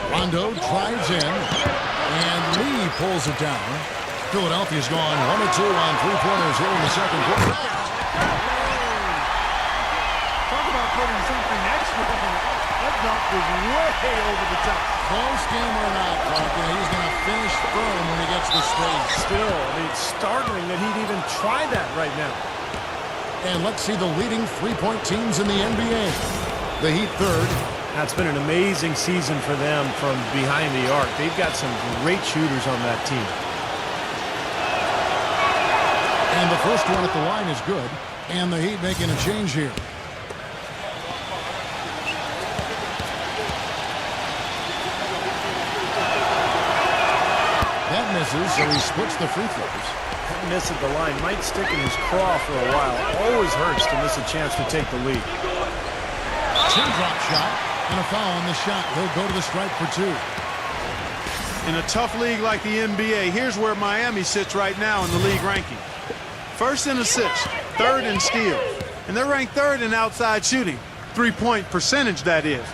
Speaker 2: Rondo drives in, and Lee pulls it down. Philadelphia's gone 1 of 2 on three-pointers here in the second quarter.
Speaker 4: Talk about putting something extra on it. That dunk was way over the top.
Speaker 2: Close game or not, Clark, he's going to finish firm when he gets the space.
Speaker 3: Still, it's startling that he'd even try that right now.
Speaker 2: And let's see the leading three-point teams in the NBA. The Heat third.
Speaker 3: That's been an amazing season for them from behind the arc. They've got some great shooters on that team.
Speaker 2: And the first one at the line is good. And the Heat making a change here. That misses, so he splits the free throws.
Speaker 3: That miss at the line might stick in his craw for a while. Always hurts to miss a chance to take the lead.
Speaker 2: Teardrop shot and a foul on the shot. He'll go to the stripe for 2.
Speaker 4: In a tough league like the NBA, here's where Miami sits right now in the league ranking. First in assists, third in steals, and they're ranked third in outside shooting. Three-point percentage, that is.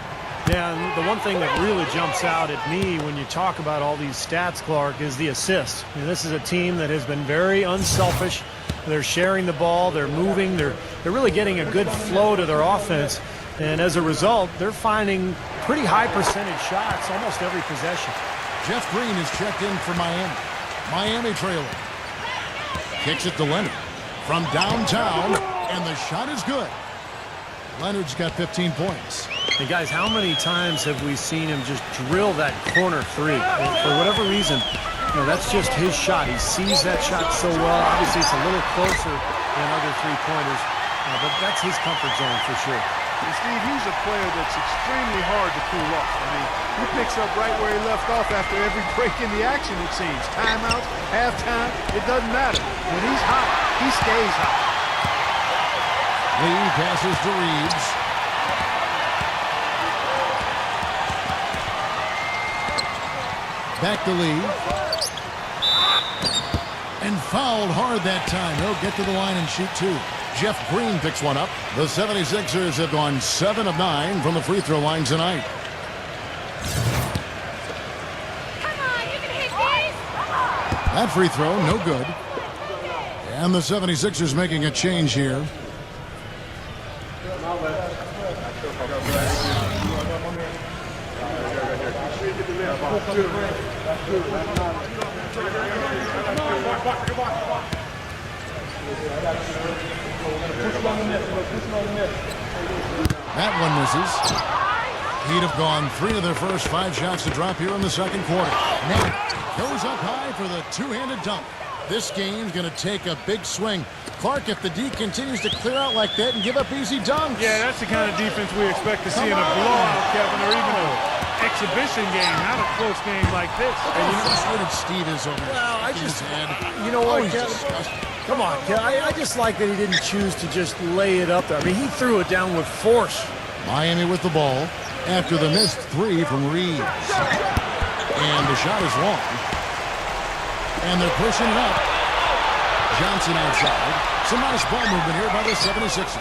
Speaker 3: Yeah, and the one thing that really jumps out at me when you talk about all these stats, Clark, is the assists. I mean, this is a team that has been very unselfish. They're sharing the ball, they're moving, they're really getting a good flow to their offense. And as a result, they're finding pretty high percentage shots almost every possession.
Speaker 2: Jeff Green is checked in for Miami. Miami trailing. Kicks it to Leonard. from downtown, and the shot is good. Leonard's got 15 points.
Speaker 3: And guys, how many times have we seen him just drill that corner three? And for whatever reason, that's just his shot. He sees that shot so well. Obviously, it's a little closer than other three-pointers, but that's his comfort zone for sure.
Speaker 4: And Steve, he's a player that's extremely hard to pull off. I mean, he picks up right where he left off after every break in the action, it seems. Timeouts, halftime, it doesn't matter. When he's hot, he stays hot.
Speaker 2: Lee passes to Reeves. Back to Lee. And fouled hard that time. He'll get to the line and shoot two. Jeff Green picks one up. The 76ers have gone 7 of 9 from the free throw line tonight.
Speaker 6: Come on, you can hit these.
Speaker 2: That free throw, no good. And the 76ers making a change here. That one misses. He'd have gone 3 of their first 5 shots to drop here in the second quarter. Now goes up high for the two-handed dunk. This game's going to take a big swing. Clark, if the D continues to clear out like that and give up easy dunks.
Speaker 4: Yeah, that's the kind of defense we expect to see in a blowout, Kevin, or even an exhibition game, not a close game like this.
Speaker 2: And you know how frustrated Steve is over
Speaker 3: Well, I
Speaker 2: his
Speaker 3: just,
Speaker 2: head.
Speaker 3: you know what,
Speaker 2: Oh, he's
Speaker 3: Kevin?
Speaker 2: disgusting.
Speaker 3: Come on, Kevin. I just like that he didn't choose to just lay it up there. I mean, he threw it down with force.
Speaker 2: Miami with the ball after the missed 3 from Reeves. And the shot is long. And they're pushing it up. Johnson outside. Some nice ball movement here by the 76ers.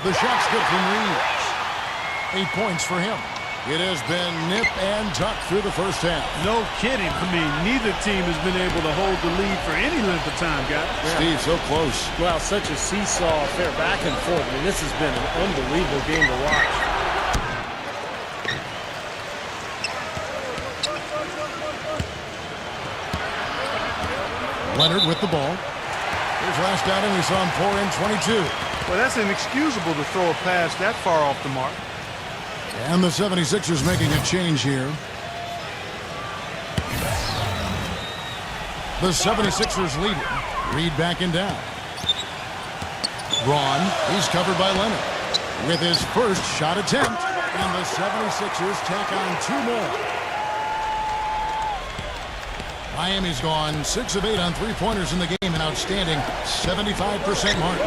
Speaker 2: The shot's good from Reeves. 8 points for him. It has been nip and tuck through the first half.
Speaker 4: No kidding. I mean, neither team has been able to hold the lead for any length of time, guys.
Speaker 2: Steve, so close.
Speaker 3: Well, such a seesaw affair back and forth. I mean, this has been an unbelievable game to watch.
Speaker 2: Leonard with the ball. His last outing, we saw him pour in 22.
Speaker 4: Well, that's inexcusable to throw a pass that far off the mark.
Speaker 2: And the 76ers making a change here. The 76ers lead it. Reed backing down. Braun, he's covered by Leonard. With his first shot attempt. And the 76ers tack on 2 more. Miami's gone 6 of 8 on three-pointers in the game. An outstanding 75% mark.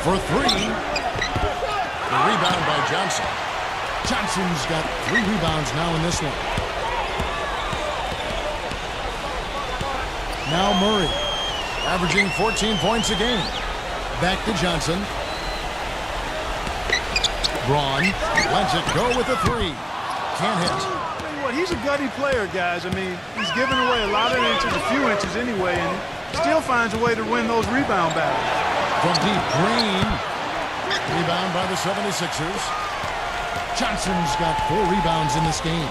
Speaker 2: For 3. The rebound by Johnson. Johnson's got 3 rebounds now in this one. Now Murray, averaging 14 points a game. Back to Johnson. Braun lets it go with a 3. Can't hit.
Speaker 4: Tell you what, he's a gutty player, guys. I mean, he's giving away a lot of inches, a few inches anyway, and still finds a way to win those rebound battles.
Speaker 2: From deep, Green. Rebound by the 76ers. Johnson's got 4 rebounds in this game.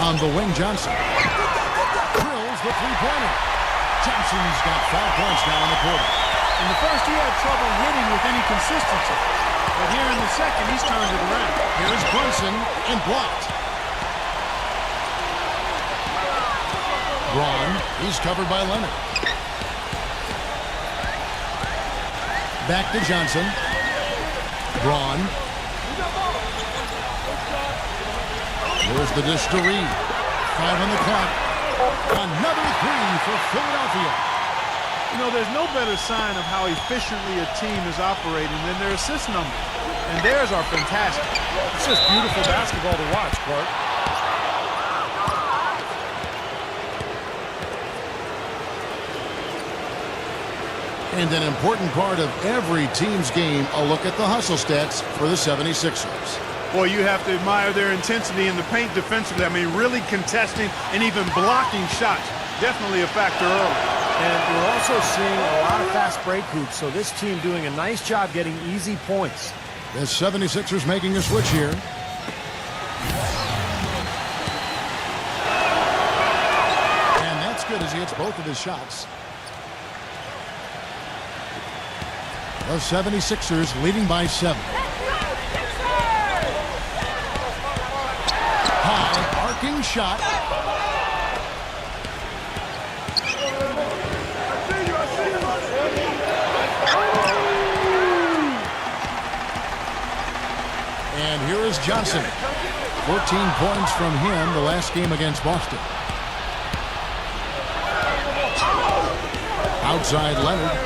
Speaker 2: On the wing, Johnson. Drills the three-pointer. Johnson's got 5 points now in the quarter.
Speaker 4: In the first, he had trouble hitting with any consistency. But here in the second, he's turned it around.
Speaker 2: Here's Brunson and blocked. Braun, he's covered by Leonard. Back to Johnson. Braun. There's the dish to Reed. 5 on the clock. Another 3 for Philadelphia.
Speaker 4: You know, there's no better sign of how efficiently a team is operating than their assist numbers. And theirs are fantastic.
Speaker 3: It's just beautiful basketball to watch, Clark.
Speaker 2: And an important part of every team's game, a look at the hustle stats for the 76ers.
Speaker 4: Boy, you have to admire their intensity in the paint defensively. I mean, really contesting and even blocking shots. Definitely a factor early.
Speaker 3: And we're also seeing a lot of fast break hoops, so this team doing a nice job getting easy points.
Speaker 2: The 76ers making a switch here. good as he hits both of his shots. The 76ers leading by 7. High arcing shot. And here is Johnson. 14 points from him the last game against Boston. Outside Leonard.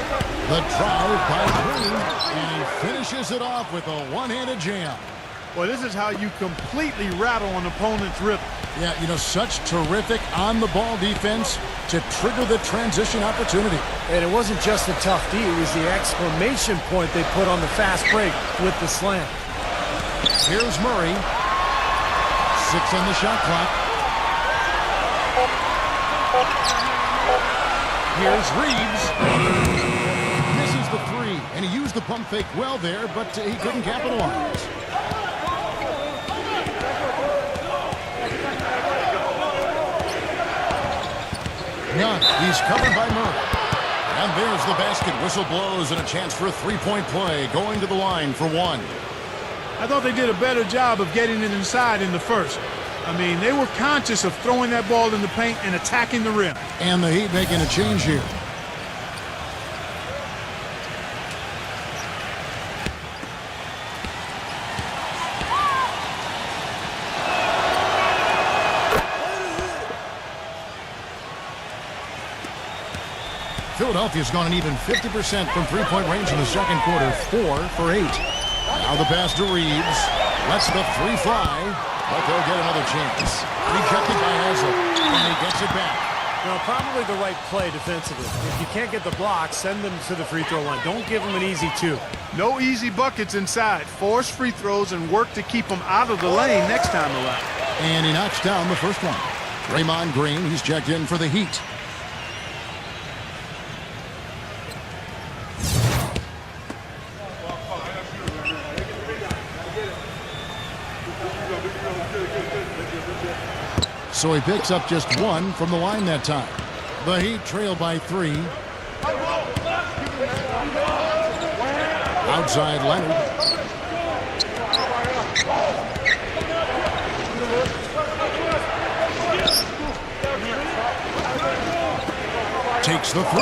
Speaker 2: The drive by Green. And he finishes it off with a one-handed jam.
Speaker 4: Well, this is how you completely rattle an opponent's rhythm.
Speaker 2: Yeah, you know, such terrific on-the-ball defense to trigger the transition opportunity.
Speaker 3: And it wasn't just the tough D, it was the exclamation point they put on the fast break with the slam.
Speaker 2: Here's Murray. 6 on the shot clock. Here's Reeves. Misses the 3, and he used the pump fake well there, but he couldn't capitalize. Young, he's covered by Murray. And there's the basket. Whistle blows and a chance for a three-point play going to the line for 1.
Speaker 4: I thought they did a better job of getting it inside in the first. I mean, they were conscious of throwing that ball in the paint and attacking the rim.
Speaker 2: And the Heat making a change here. Philadelphia's gone an even 50% from three-point range in the second quarter. 4 for 8. Now the pass to Reeves. Lets the 3 fly, but they'll get another chance. Rejected by Hazel, and he gets it back.
Speaker 3: Now, probably the right play defensively. If you can't get the block, send them to the free throw line. Don't give them an easy 2.
Speaker 4: No easy buckets inside. Force free throws and work to keep them out of the lane next time around.
Speaker 2: And he knocks down the first one. Draymond Green, he's checked in for the Heat. So he picks up just 1 from the line that time. The Heat trail by 3. Outside Leonard. Takes the 3.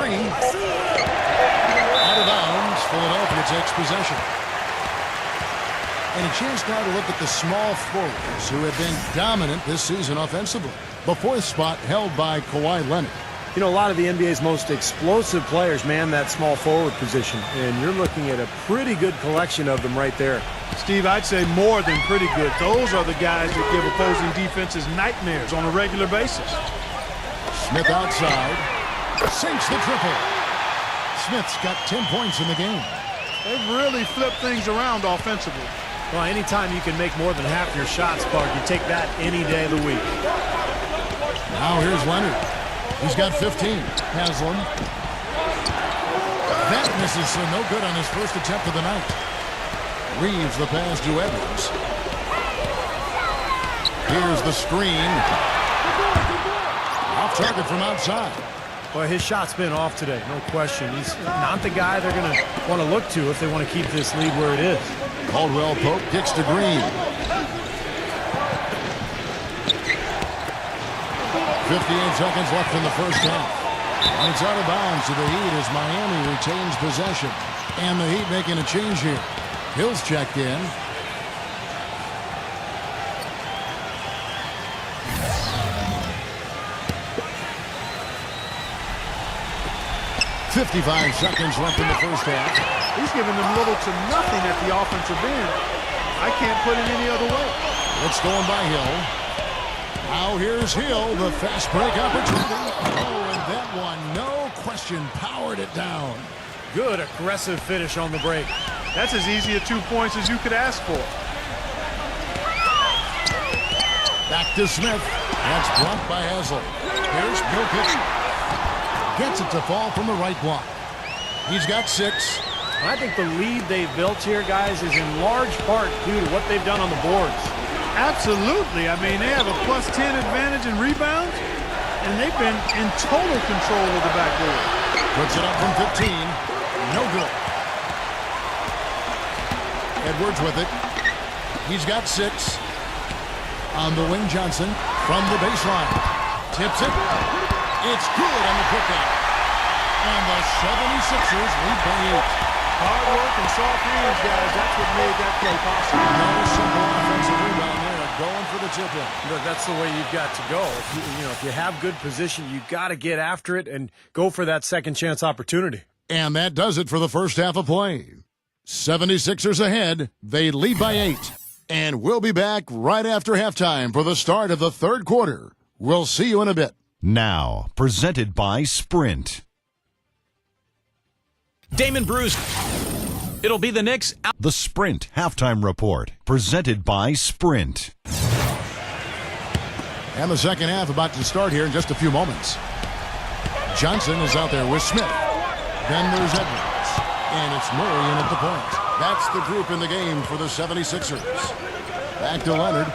Speaker 2: Out of bounds. Philadelphia takes possession. And a chance now to look at the small forwards who have been dominant this season offensively. The 4th spot held by Kawhi Leonard.
Speaker 3: You know, a lot of the NBA's most explosive players man that small forward position, and you're looking at a pretty good collection of them right there.
Speaker 4: Steve, I'd say more than pretty good. Those are the guys that give opposing defenses nightmares on a regular basis.
Speaker 2: Smith outside. Sinks the triple. Smith's got 10 points in the game.
Speaker 4: They've really flipped things around offensively.
Speaker 3: Well, anytime you can make more than half your shots, Clark, you take that any day of the week.
Speaker 2: Now here's Leonard. He's got 15. Haslam. That misses, so no good on his first attempt of the night. Reeves the pass to Edwards. Here's the screen. Off target from outside.
Speaker 3: Well, his shot's been off today, no question. He's not the guy they're going to want to look to if they want to keep this lead where it is.
Speaker 2: Caldwell Pope kicks to Green. 58 seconds left in the first half. And it's out of bounds to the Heat as Miami retains possession. And the Heat making a change here. Hill's checked in. .55 seconds left in the first half.
Speaker 4: He's giving them little to nothing at the offensive end. I can't put it any other way.
Speaker 2: It's going by Hill. Now here's Hill, the fast break opportunity. Oh, and that one, no question, powered it down.
Speaker 3: Good aggressive finish on the break.
Speaker 4: That's as easy a 2 points as you could ask for.
Speaker 2: Back to Smith. That's blocked by Hazel. Here's Jokic. Gets it to fall from the right block. He's got 6.
Speaker 3: I think the lead they've built here, guys, is in large part due to what they've done on the boards.
Speaker 4: Absolutely. I mean, they have a +10 advantage in rebounds, and they've been in total control of the backboard.
Speaker 2: Puts it up from 15. No good. Edwards with it. He's got 6. On the wing, Johnson from the baseline. Tips it. It's good on the putback. And the 76ers lead by 8.
Speaker 4: Hard work and soft hands, guys. That's what made that play possible.
Speaker 2: Another simple offensive rebound there. Going for the tip-in.
Speaker 3: Look, that's the way you've got to go. If you have good position, you've got to get after it and go for that second chance opportunity.
Speaker 2: And that does it for the first half of play. 76ers ahead. They lead by 8. And we'll be back right after halftime for the start of the third quarter. We'll see you in a bit.
Speaker 7: Now, presented by Sprint.
Speaker 1: Damon Bruce. It'll be the Knicks.
Speaker 7: The Sprint Halftime Report, presented by Sprint.
Speaker 2: And the second half about to start here in just a few moments. Johnson is out there with Smith. Then there's Edwards. And it's Murray in at the point. That's the group in the game for the 76ers. Back to Leonard.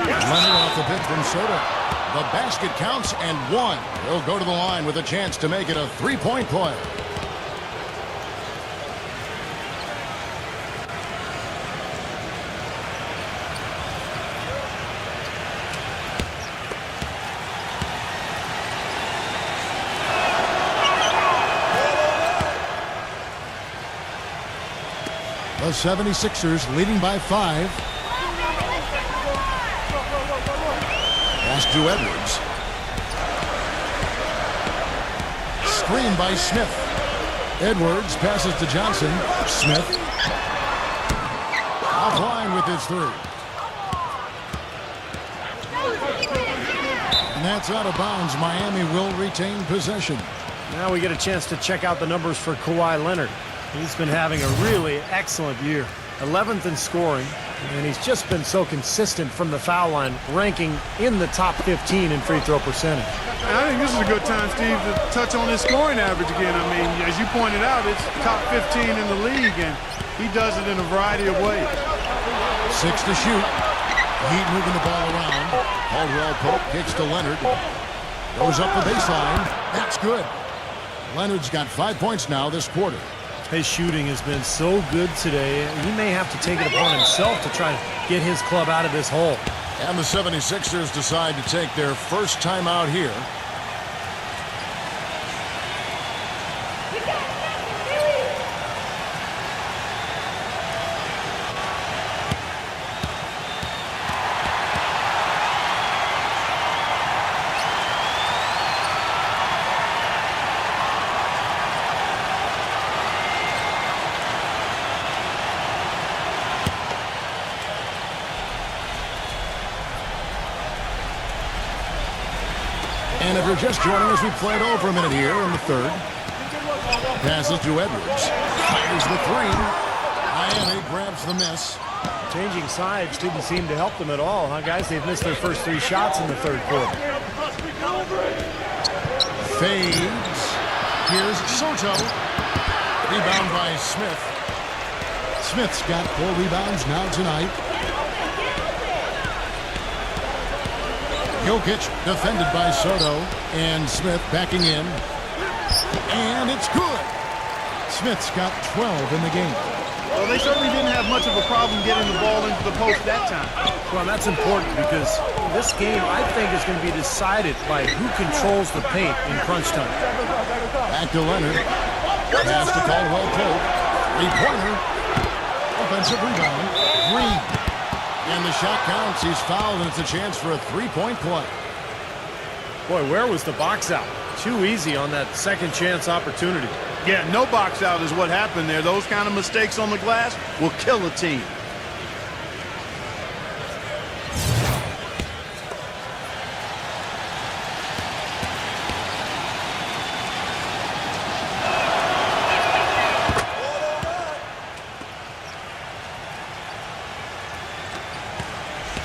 Speaker 2: Leonard off the pitch from Soto. The basket counts and 1. He'll go to the line with a chance to make it a 3-point play. The 76ers leading by 5. Pass to Edwards. Screen by Smith. Edwards passes to Johnson. Smith. Offline with his 3. And that's out of bounds. Miami will retain possession.
Speaker 3: Now we get a chance to check out the numbers for Kawhi Leonard. He's been having a really excellent year. 11th in scoring, and he's just been so consistent from the foul line, ranking in the top 15 in free throw percentage.
Speaker 4: I think this is a good time, Steve, to touch on his scoring average again. I mean, as you pointed out, it's top 15 in the league, and he does it in a variety of ways.
Speaker 2: 6 to shoot. Heat moving the ball around. Caldwell Pope kicks to Leonard. Goes up the baseline. That's good. Leonard's got 5 points now this quarter.
Speaker 3: His shooting has been so good today. He may have to take it upon himself to try to get his club out of this hole.
Speaker 2: And the 76ers decide to take their first time out here. And if you're just joining us, we played over a minute here in the third. Passes to Edwards. Fires the 3. Miami grabs the miss.
Speaker 3: Changing sides didn't seem to help them at all, huh, guys? They've missed their first 3 shots in the third quarter.
Speaker 2: Fades. Here's Soto. Rebound by Smith. Smith's got 4 rebounds now tonight. Jokic defended by Soto, and Smith backing in. And it's good. Smith's got 12 in the game.
Speaker 4: Well, they certainly didn't have much of a problem getting the ball into the post that time.
Speaker 3: Well, that's important because this game, I think, is going to be decided by who controls the paint in crunch time.
Speaker 2: Back to Leonard. Pass to Caldwell Pope. 3-pointer. Offensive rebound. Green. And the shot counts. He's fouled, and it's a chance for a 3-point play.
Speaker 3: Boy, where was the box out? Too easy on that second chance opportunity.
Speaker 4: Yeah, no box out is what happened there. Those kind of mistakes on the glass will kill a team.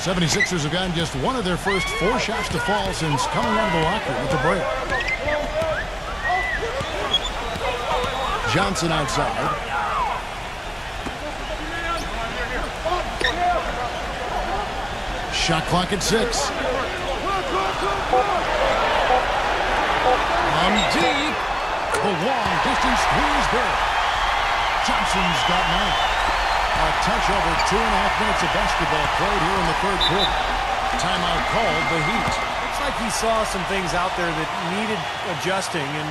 Speaker 2: '76ers have gotten just one of their first 4 shots to fall since coming out of the locker room at the break. Johnson outside. Shot clock at 6. From deep. The long distance three is good. Johnson's got 9. A touch over 2.5 minutes of basketball played here in the third quarter. Timeout called the Heat.
Speaker 3: Looks like he saw some things out there that needed adjusting and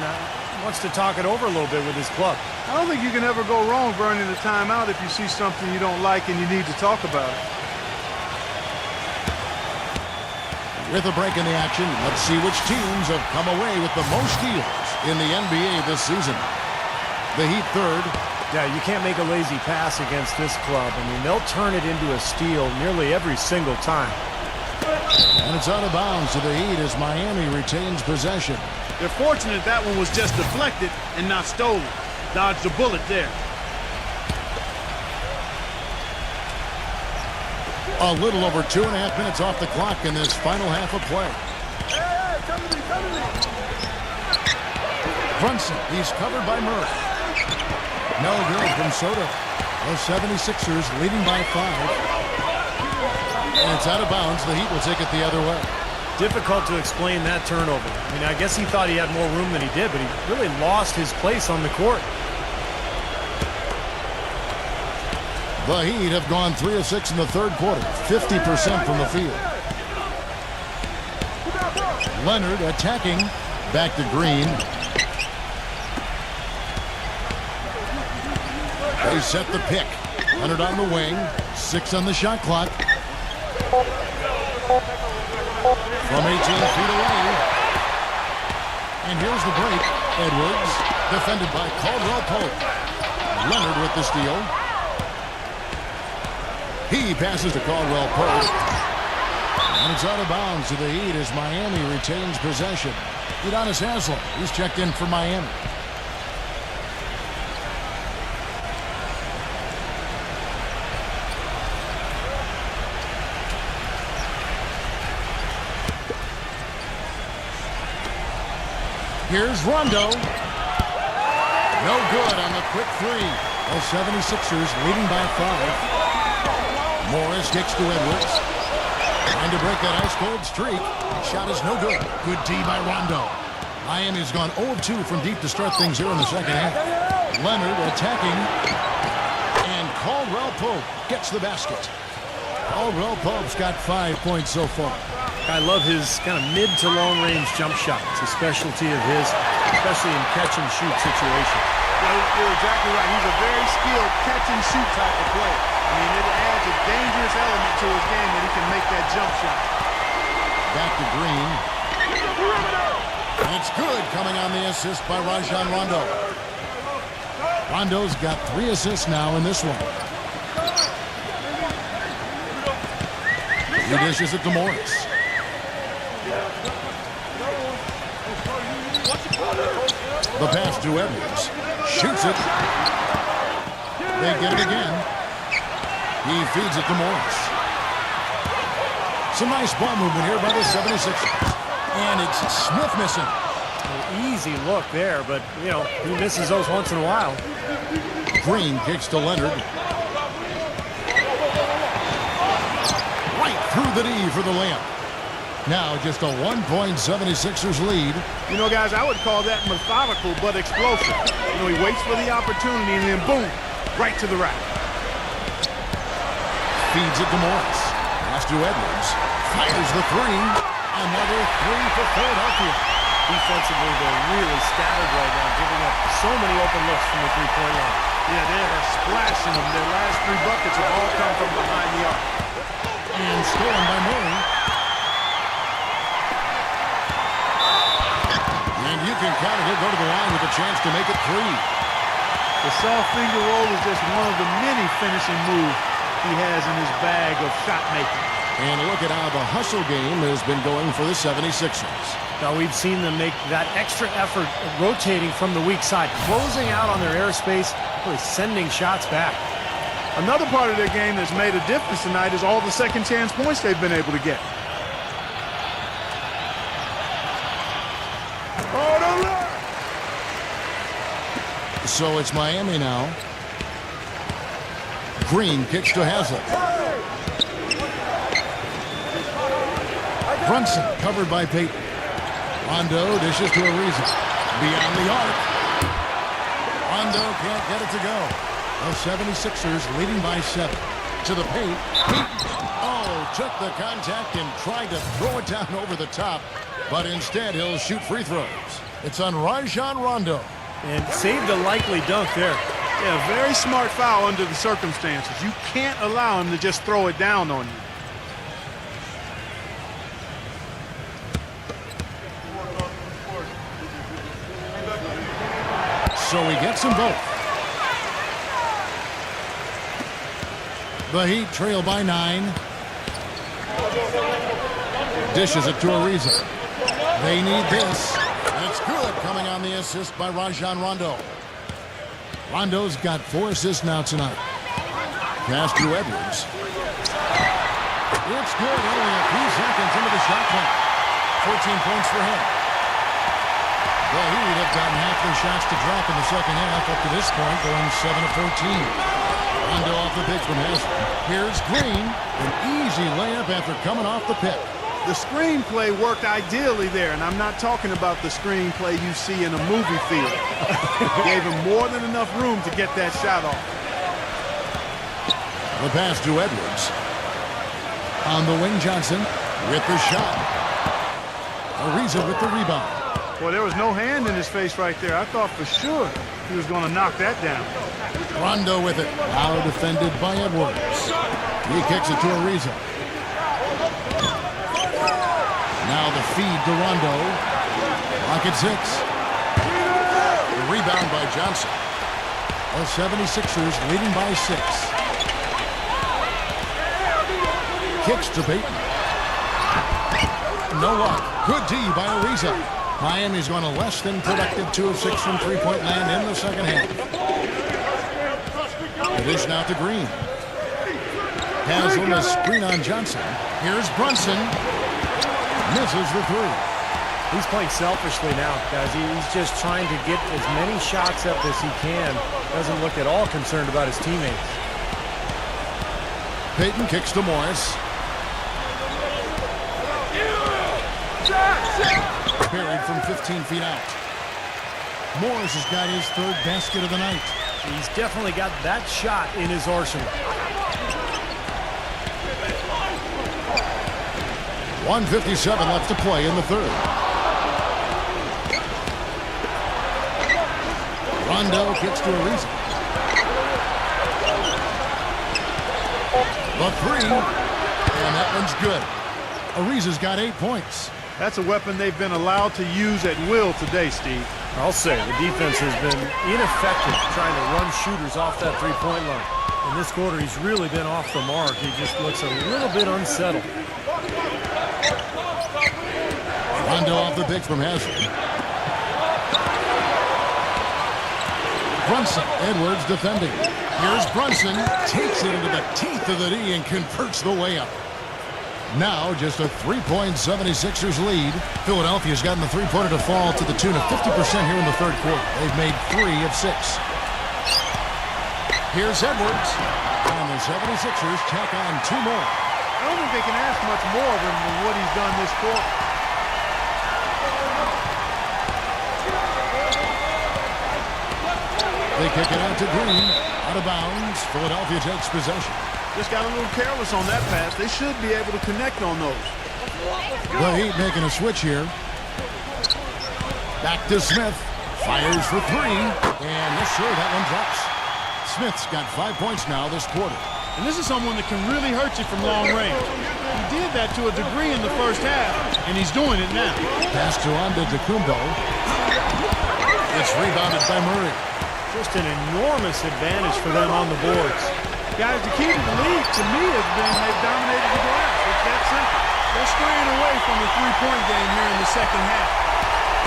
Speaker 3: wants to talk it over a little bit with his club.
Speaker 4: I don't think you can ever go wrong burning a timeout if you see something you don't like and you need to talk about it.
Speaker 2: With a break in the action, let's see which teams have come away with the most steals in the NBA this season. The Heat third.
Speaker 3: Yeah, you can't make a lazy pass against this club. I mean, they'll turn it into a steal nearly every single time.
Speaker 2: And it's out of bounds to the Heat as Miami retains possession.
Speaker 4: They're fortunate that one was just deflected and not stolen. Dodged a bullet there.
Speaker 2: A little over 2.5 minutes off the clock in this final half of play. Brunson, he's covered by Murray. No good from Soto. The 76ers leading by 5. And it's out of bounds. The Heat will take it the other way.
Speaker 3: Difficult to explain that turnover. I mean, I guess he thought he had more room than he did, but he really lost his place on the court.
Speaker 2: The Heat have gone 3 of 6 in the third quarter, 50% from the field. Leonard attacking, back to Green. They set the pick. Leonard on the wing, 6 on the shot clock. From 18 feet away. And here's the break. Edwards, defended by Caldwell Pope. Leonard with the steal. He passes to Caldwell Pope. And it's out of bounds to the Heat as Miami retains possession. Udonis Haslem, he's checked in for Miami. Here's Rondo. No good on the quick three. The 76ers leading by 5. Morris kicks to Edwards. Trying to break that ice-cold streak. Shot is no good. Good D by Rondo. Miami's gone 0 of 2 from deep to start things here in the second half. Leonard attacking. And Caldwell Pope gets the basket. Caldwell Pope's got 5 points so far.
Speaker 3: I love his kind of mid to long range jump shot. It's a specialty of his, especially in catch and shoot situations.
Speaker 4: Well, you're exactly right. He's a very skilled catch and shoot type of player. I mean, it adds a dangerous element to his game that he can make that jump shot.
Speaker 2: Back to Green. And it's good coming on the assist by Rajon Rondo. Rondo's got 3 assists now in this one. He dishes it to Morris. The pass to Edwards. Shoots it. They get it again. He feeds it to Morris. Some nice ball movement here by the 76ers. And it's Smith missing.
Speaker 3: An easy look there, but, you know, he misses those once in a while.
Speaker 2: Green kicks to Leonard. Right through the D for the layup. Now just a 1-point 76ers lead.
Speaker 4: You know, guys, I would call that methodical but explosive. You know, he waits for the opportunity and then boom, right to the rack.
Speaker 2: Feeds it to Morris. Pass to Edwards. Fires the 3. Another 3 for Philadelphia.
Speaker 3: Defensively, they're really scattered right now, giving up so many open looks from the three-point line.
Speaker 4: Yeah, they are splashing them. Their last 3 buckets have all come from behind the arc.
Speaker 2: And stolen by Murray. And you can count it. He'll go to the line with a chance to make it 3.
Speaker 4: The soft finger roll is just one of the many finishing moves he has in his bag of shot making.
Speaker 2: And look at how the hustle game has been going for the 76ers.
Speaker 3: Now we've seen them make that extra effort rotating from the weak side, closing out on their airspace, really sending shots back.
Speaker 4: Another part of their game that's made a difference tonight is all the second chance points they've been able to get.
Speaker 2: So it's Miami now. Green kicks to Haslem. Brunson covered by Payton. Rondo dishes to Ariza. Beyond the arc. Rondo can't get it to go. The 76ers leading by 7. To the paint. Payton. Oh, took the contact and tried to throw it down over the top. But instead, he'll shoot free throws. It's on Rajon Rondo.
Speaker 3: And saved a likely dunk there.
Speaker 4: Yeah, very smart foul under the circumstances. You can't allow him to just throw it down on you.
Speaker 2: So he gets them both. The Heat trail by 9. Dishes it to Ariza. They need this. And it's good, coming on the assist by Rajon Rondo. Rondo's got 4 assists now tonight. Pass to Edwards. It's good. Only a few seconds into the shot clock. 14 points for him. The Heat have gotten half their shots to drop in the second half up to this point, going 7 of 14. Rondo off the pick from Haslem. Here's Green. An easy layup after coming off the pick.
Speaker 4: The screenplay worked ideally there, and I'm not talking about the screenplay you see in a movie theater. Gave him more than enough room to get that shot off.
Speaker 2: The pass to Edwards. On the wing, Johnson with the shot. Ariza with the rebound.
Speaker 4: Boy, there was no hand in his face right there. I thought for sure he was going to knock that down.
Speaker 2: Rondo with it. Now defended by Edwards. He kicks it to Ariza. Now the feed to Rondo. Clock at 6. The rebound by Johnson. The 76ers leading by 6. Kicks to Payton. No luck. Good D by Ariza. Miami's going to less than productive 2 of 6 from three-point land in the second half. It is now to Green. Haslem a screen on Johnson. Here's Brunson. Misses the 3.
Speaker 3: He's playing selfishly now, guys. He's just trying to get as many shots up as he can. Doesn't look at all concerned about his teammates.
Speaker 2: Payton kicks to Morris. Parried from 15 feet out. Morris has got his 3rd basket of the night.
Speaker 3: He's definitely got that shot in his arsenal.
Speaker 2: 1:57 left to play in the 3rd. Rondo kicks to Ariza. The 3. And that one's good. Ariza's got 8 points.
Speaker 4: That's a weapon they've been allowed to use at will today, Steve.
Speaker 3: I'll say the defense has been ineffective trying to run shooters off that three-point line. In this quarter, he's really been off the mark. He just looks a little bit unsettled.
Speaker 2: Rondo off the pick from Haslem. Brunson. Edwards defending. Here's Brunson. Takes it into the teeth of the D and converts the layup. Now just a 3-point 76ers lead. Philadelphia's gotten the three-pointer to fall to the tune of 50% here in the 3rd quarter. They've made 3 of 6. Here's Edwards. And the 76ers tack on 2 more.
Speaker 4: I don't think they can ask much more than what he's done this quarter.
Speaker 2: They kick it out to Green. Out of bounds. Philadelphia takes possession.
Speaker 4: Just got a little careless on that pass. They should be able to connect on those.
Speaker 2: The Heat making a switch here. Back to Smith. Fires for 3. And yes, sir, that one drops. Smith's got 5 points now this quarter.
Speaker 4: And this is someone that can really hurt you from long range. He did that to a degree in the first half, and he's doing it now.
Speaker 2: Pass to Antetokounmpo. It's rebounded by Murray.
Speaker 3: Just an enormous advantage for them on the boards.
Speaker 4: Guys, the key to the league, to me, has been they've dominated the glass. It's that simple. They're straying away from the three-point game here in the second half.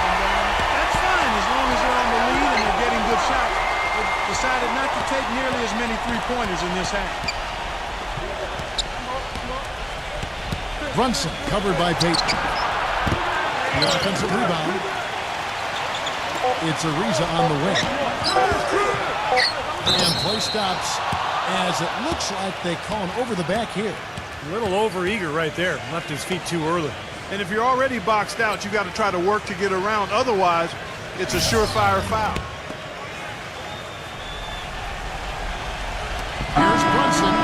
Speaker 4: And that's fine as long as they're on the lead and they're getting good shots. They've decided not to take nearly as many three-pointers in this half.
Speaker 2: Brunson covered by Payton. The offensive rebound. It's Ariza on the wing. And play stops as it looks like they call him over the back here.
Speaker 3: A little over-eager right there. Left his feet too early.
Speaker 4: And if you're already boxed out, you got to try to work to get around. Otherwise, it's a surefire foul.
Speaker 2: Here's Brunson.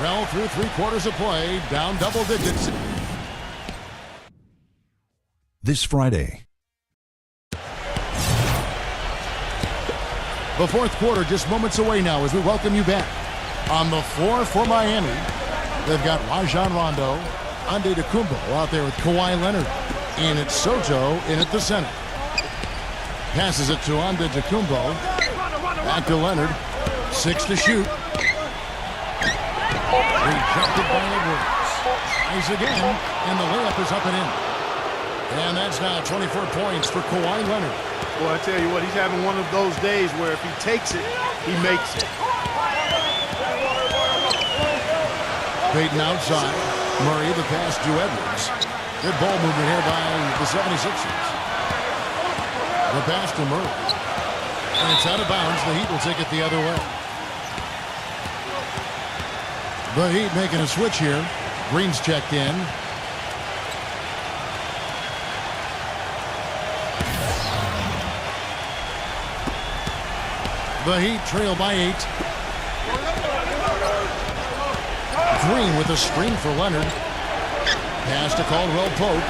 Speaker 2: Well, through 3/4 of play, down double digits.
Speaker 7: This Friday.
Speaker 2: The fourth quarter just moments away now as we welcome you back. On the floor for Miami, they've got Rajon Rondo, Antetokounmpo out there with Kawhi Leonard. And it's Soto in at the center. Passes it to Antetokounmpo. Back to Leonard. 6 to shoot. Rejected by Edwards. Tries again, and the layup is up and in. And that's now 24 points for Kawhi Leonard.
Speaker 4: Well, I tell you what, he's having one of those days where if he takes it, he makes it.
Speaker 2: Payton outside. Murray the pass to Edwards. Good ball movement here by the 76ers. The pass to Murray. And it's out of bounds. The Heat will take it the other way. The Heat making a switch here. Green's checked in. The Heat trail by 8. Green with a screen for Leonard. Pass to Caldwell Pope.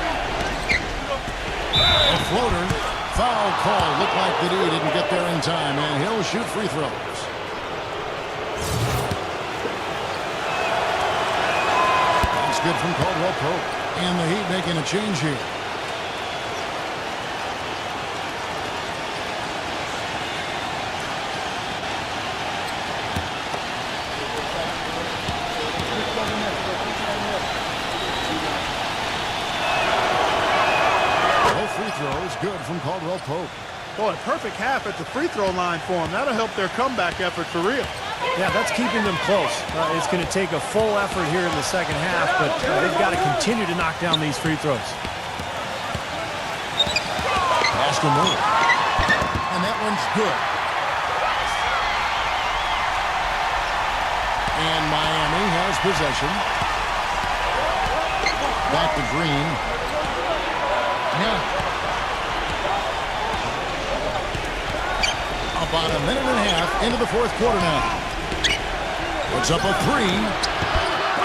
Speaker 2: A floater. Foul call. Looked like the D didn't get there in time, and he'll shoot free throws. That's good from Caldwell Pope. And the Heat making a change here. Good from Caldwell Pope.
Speaker 4: Boy, a perfect half at the free throw line for him. That'll help their comeback effort for real.
Speaker 3: Yeah, that's keeping them close. It's going to take a full effort here in the second half, but they've got to continue to knock down these free throws.
Speaker 2: Pass to Murray. And that one's good. And Miami has possession. Back to Green. Yeah. About a minute and a half into the fourth quarter now. Puts up a 3.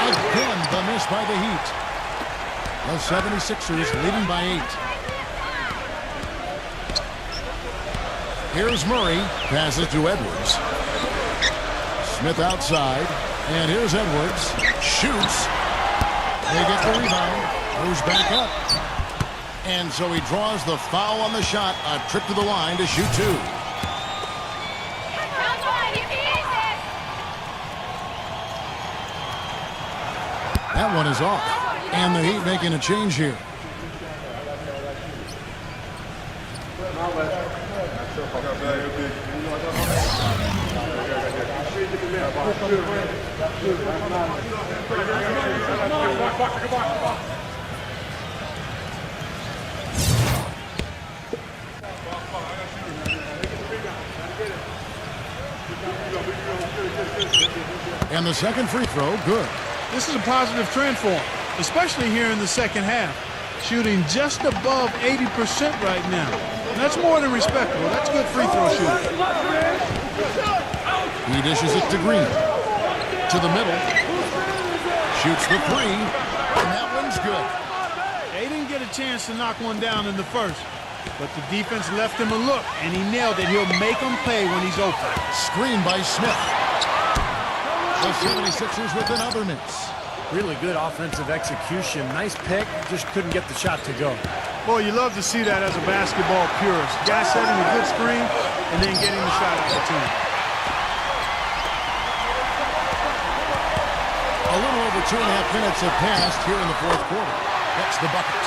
Speaker 2: Again, the miss by the Heat. The 76ers leading by 8. Here's Murray. Passes to Edwards. Smith outside. And here's Edwards. Shoots. They get the rebound. Moves back up. And so he draws the foul on the shot. A trip to the line to shoot 2. That one is off. And the Heat making a change here. And the second free throw, good.
Speaker 4: This is a positive trend for him, especially here in the second half. Shooting just above 80% right now. And that's more than respectable. That's good free throw shooting.
Speaker 2: He dishes it to Green. To the middle. Shoots the 3. And that one's good.
Speaker 4: They didn't get a chance to knock one down in the first. But the defense left him a look, and he nailed it. He'll make them pay when he's open.
Speaker 2: Screen by Smith. The 76ers with another miss.
Speaker 3: Really good offensive execution. Nice pick. Just couldn't get the shot to go.
Speaker 4: Boy, you love to see that as a basketball purist. Guy setting a good screen and then getting the shot opportunity.
Speaker 2: A little over 2.5 minutes have passed here in the fourth quarter. That's the bucket.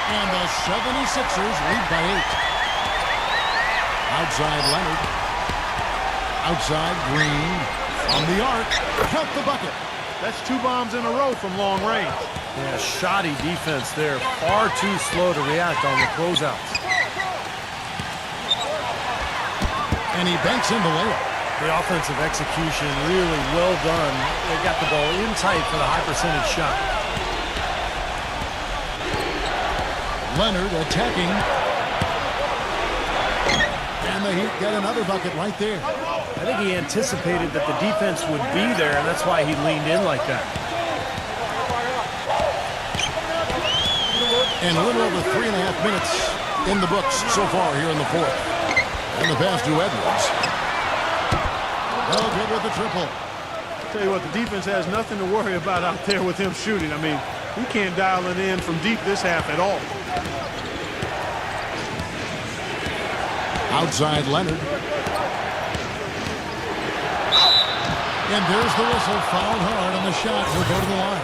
Speaker 2: And the 76ers lead by 8. Outside Leonard. Outside Green. On the arc, count the bucket.
Speaker 4: That's 2 bombs in a row from long range.
Speaker 3: Yeah, shoddy defense there. Far too slow to react on the closeouts.
Speaker 2: And he banks in the layup.
Speaker 3: The offensive execution really well done. They got the ball in tight for the high percentage shot.
Speaker 2: Leonard attacking. And the Heat get another bucket right there.
Speaker 3: I think he anticipated that the defense would be there, and that's why he leaned in like that.
Speaker 2: And a little over 3.5 minutes in the books so far here in the fourth. And the pass to Edwards. Well, good with the triple.
Speaker 4: Tell you what, the defense has nothing to worry about out there with him shooting. I mean, he can't dial it in from deep this half at all.
Speaker 2: Outside Leonard. And there's the whistle. Fouled hard on the shot. He'll go to the line.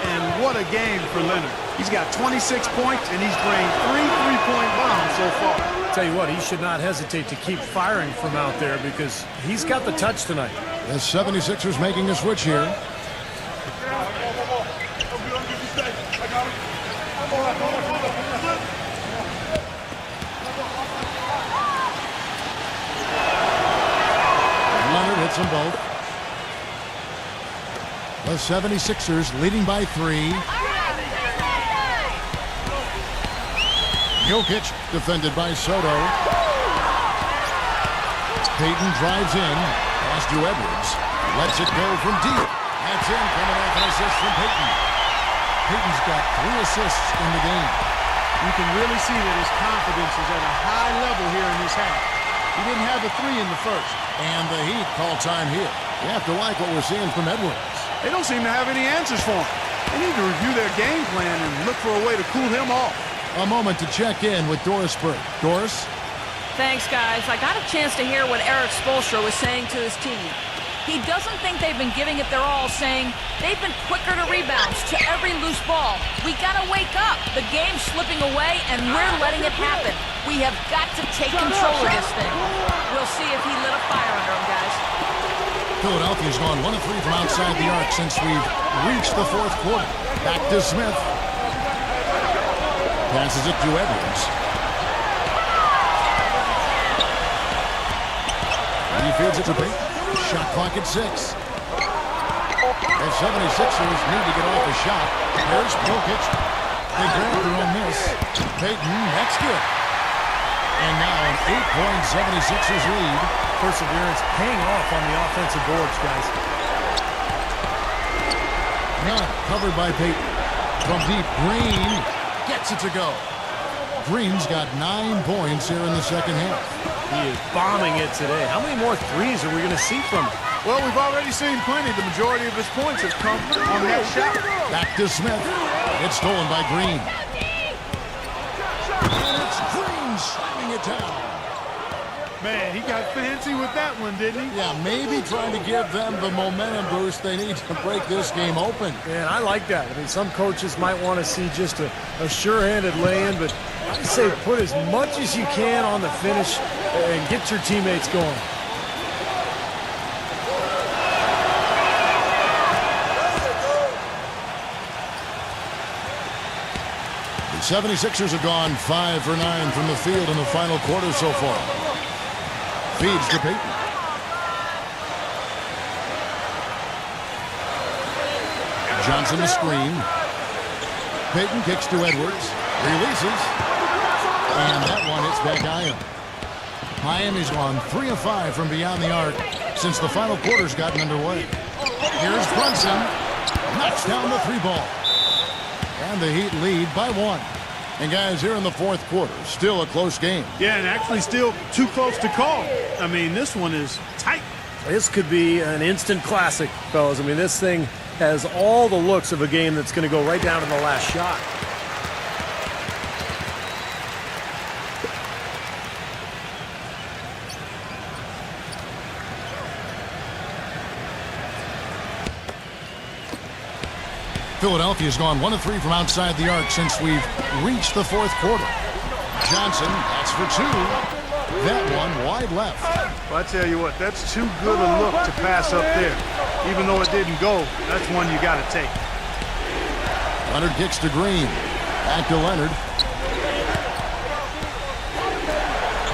Speaker 4: And what a game for Leonard. He's got 26 points, and he's drained 3 3-point bombs so far.
Speaker 3: Tell you what, he should not hesitate to keep firing from out there because he's got the touch tonight.
Speaker 2: The 76ers making a switch here. Leonard hits them both. The 76ers leading by 3. Jokic defended by Soto. Payton drives in. Pass to Edwards. Lets it go from deep. That's in, coming off an assist from Payton. Payton's got 3 assists in the game.
Speaker 4: You can really see that his confidence is at a high level here in this half. He didn't have a 3 in the first.
Speaker 2: And the Heat call time here. You have to like what we're seeing from Edwards.
Speaker 4: They don't seem to have any answers for him. They need to review their game plan and look for a way to cool him off.
Speaker 2: A moment to check in with Doris Burke. Doris?
Speaker 5: Thanks, guys. I got a chance to hear what Eric Spoelstra was saying to his team. He doesn't think they've been giving it their all, saying they've been quicker to rebounds, to every loose ball. We gotta wake up. The game's slipping away, and we're letting it happen. We have got to take control of this thing. We'll see if he lit a fire under him, guys.
Speaker 2: Philadelphia's gone 1 of 3 from outside the arc since we've reached the fourth quarter. Back to Smith. Passes it to Edwards. He feeds it to Payton. Shot clock at 6. The 76ers need to get off a shot. There's Jokic. They grab their own miss. Payton, that's good. And now an 8-point 76ers lead.
Speaker 3: Perseverance paying off on the offensive boards, guys.
Speaker 2: None covered by Payton. From deep, Green gets it to go. Green's got 9 points here in the second half.
Speaker 3: He is bombing it today. How many more threes are we going to see from him?
Speaker 4: Well, we've already seen plenty. The majority of his points have come on that shot.
Speaker 2: Back to Smith. It's stolen by Green. And it's Green slamming it down.
Speaker 4: Man, he got fancy with that one, didn't he?
Speaker 2: Yeah, maybe trying to give them the momentum boost they need to break this game open.
Speaker 3: Man, I like that. I mean, some coaches might want to see just a sure-handed lay-in, but I say put as much as you can on the finish and get your teammates going.
Speaker 2: The 76ers have gone 5 for 9 from the field in the final quarter so far. Feeds to Payton. Johnson the screen. Payton kicks to Edwards. Releases. And that one hits back Ian. Miami's gone 3 of 5 from beyond the arc since the final quarter's gotten underway. Here's Brunson. Knocks down the 3-ball. And the Heat lead by 1. And guys, here in the fourth quarter, still a close game.
Speaker 4: Yeah, and actually still too close to call. I mean, this one is tight.
Speaker 3: This could be an instant classic, fellas. I mean, this thing has all the looks of a game that's going to go right down to the last shot.
Speaker 2: Philadelphia's gone 1 of 3 from outside the arc since we've reached the fourth quarter. Johnson, that's for 2. That one wide left.
Speaker 4: Well, I tell you what, that's too good a look to pass up there. Even though it didn't go, that's one you got to take.
Speaker 2: Leonard kicks to Green. Back to Leonard.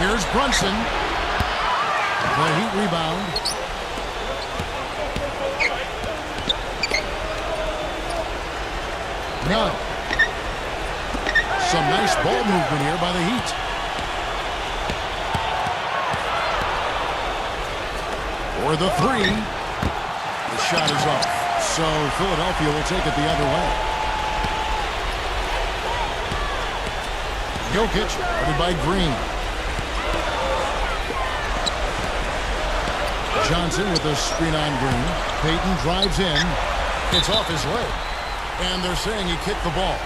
Speaker 2: Here's Brunson. The Heat rebound. None. Some nice ball movement here by the Heat. For the three. The shot is off. So Philadelphia will take it the other way. Jokic, guarded by Green. Johnson with a screen on Green. Payton drives in. It's off his leg. And they're saying he kicked the ball.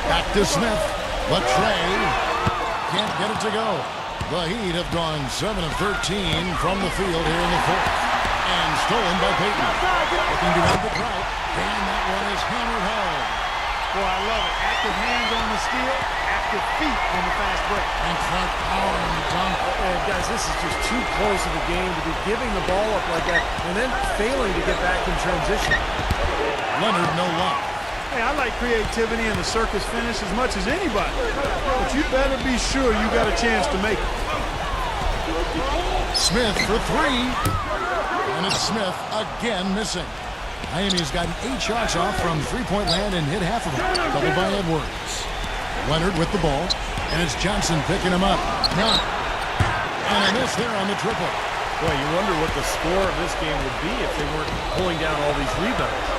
Speaker 2: Back to Smith. Latrey can't get it to go. The Heat have gone 7 of 13 from the field here in the fourth. And stolen by Payton. Looking to end the drought. And that one is hammered home.
Speaker 4: Boy, I love it. Active hands on the steal, active feet on the fast break.
Speaker 2: And Clark power on the dunk.
Speaker 3: Guys, this is just too close of a game to be giving the ball up like that and then failing to get back in transition.
Speaker 2: Leonard, no luck.
Speaker 4: Hey, I like creativity and the circus finish as much as anybody. But you better be sure you got a chance to make it.
Speaker 2: Smith for three. And it's Smith again missing. Miami's gotten 8 shots off from three-point land and hit half of them. Doubled by Edwards. Leonard with the ball. And it's Johnson picking him up. Now, and a miss there on the triple.
Speaker 3: Boy, you wonder what the score of this game would be if they weren't pulling down all these rebounds.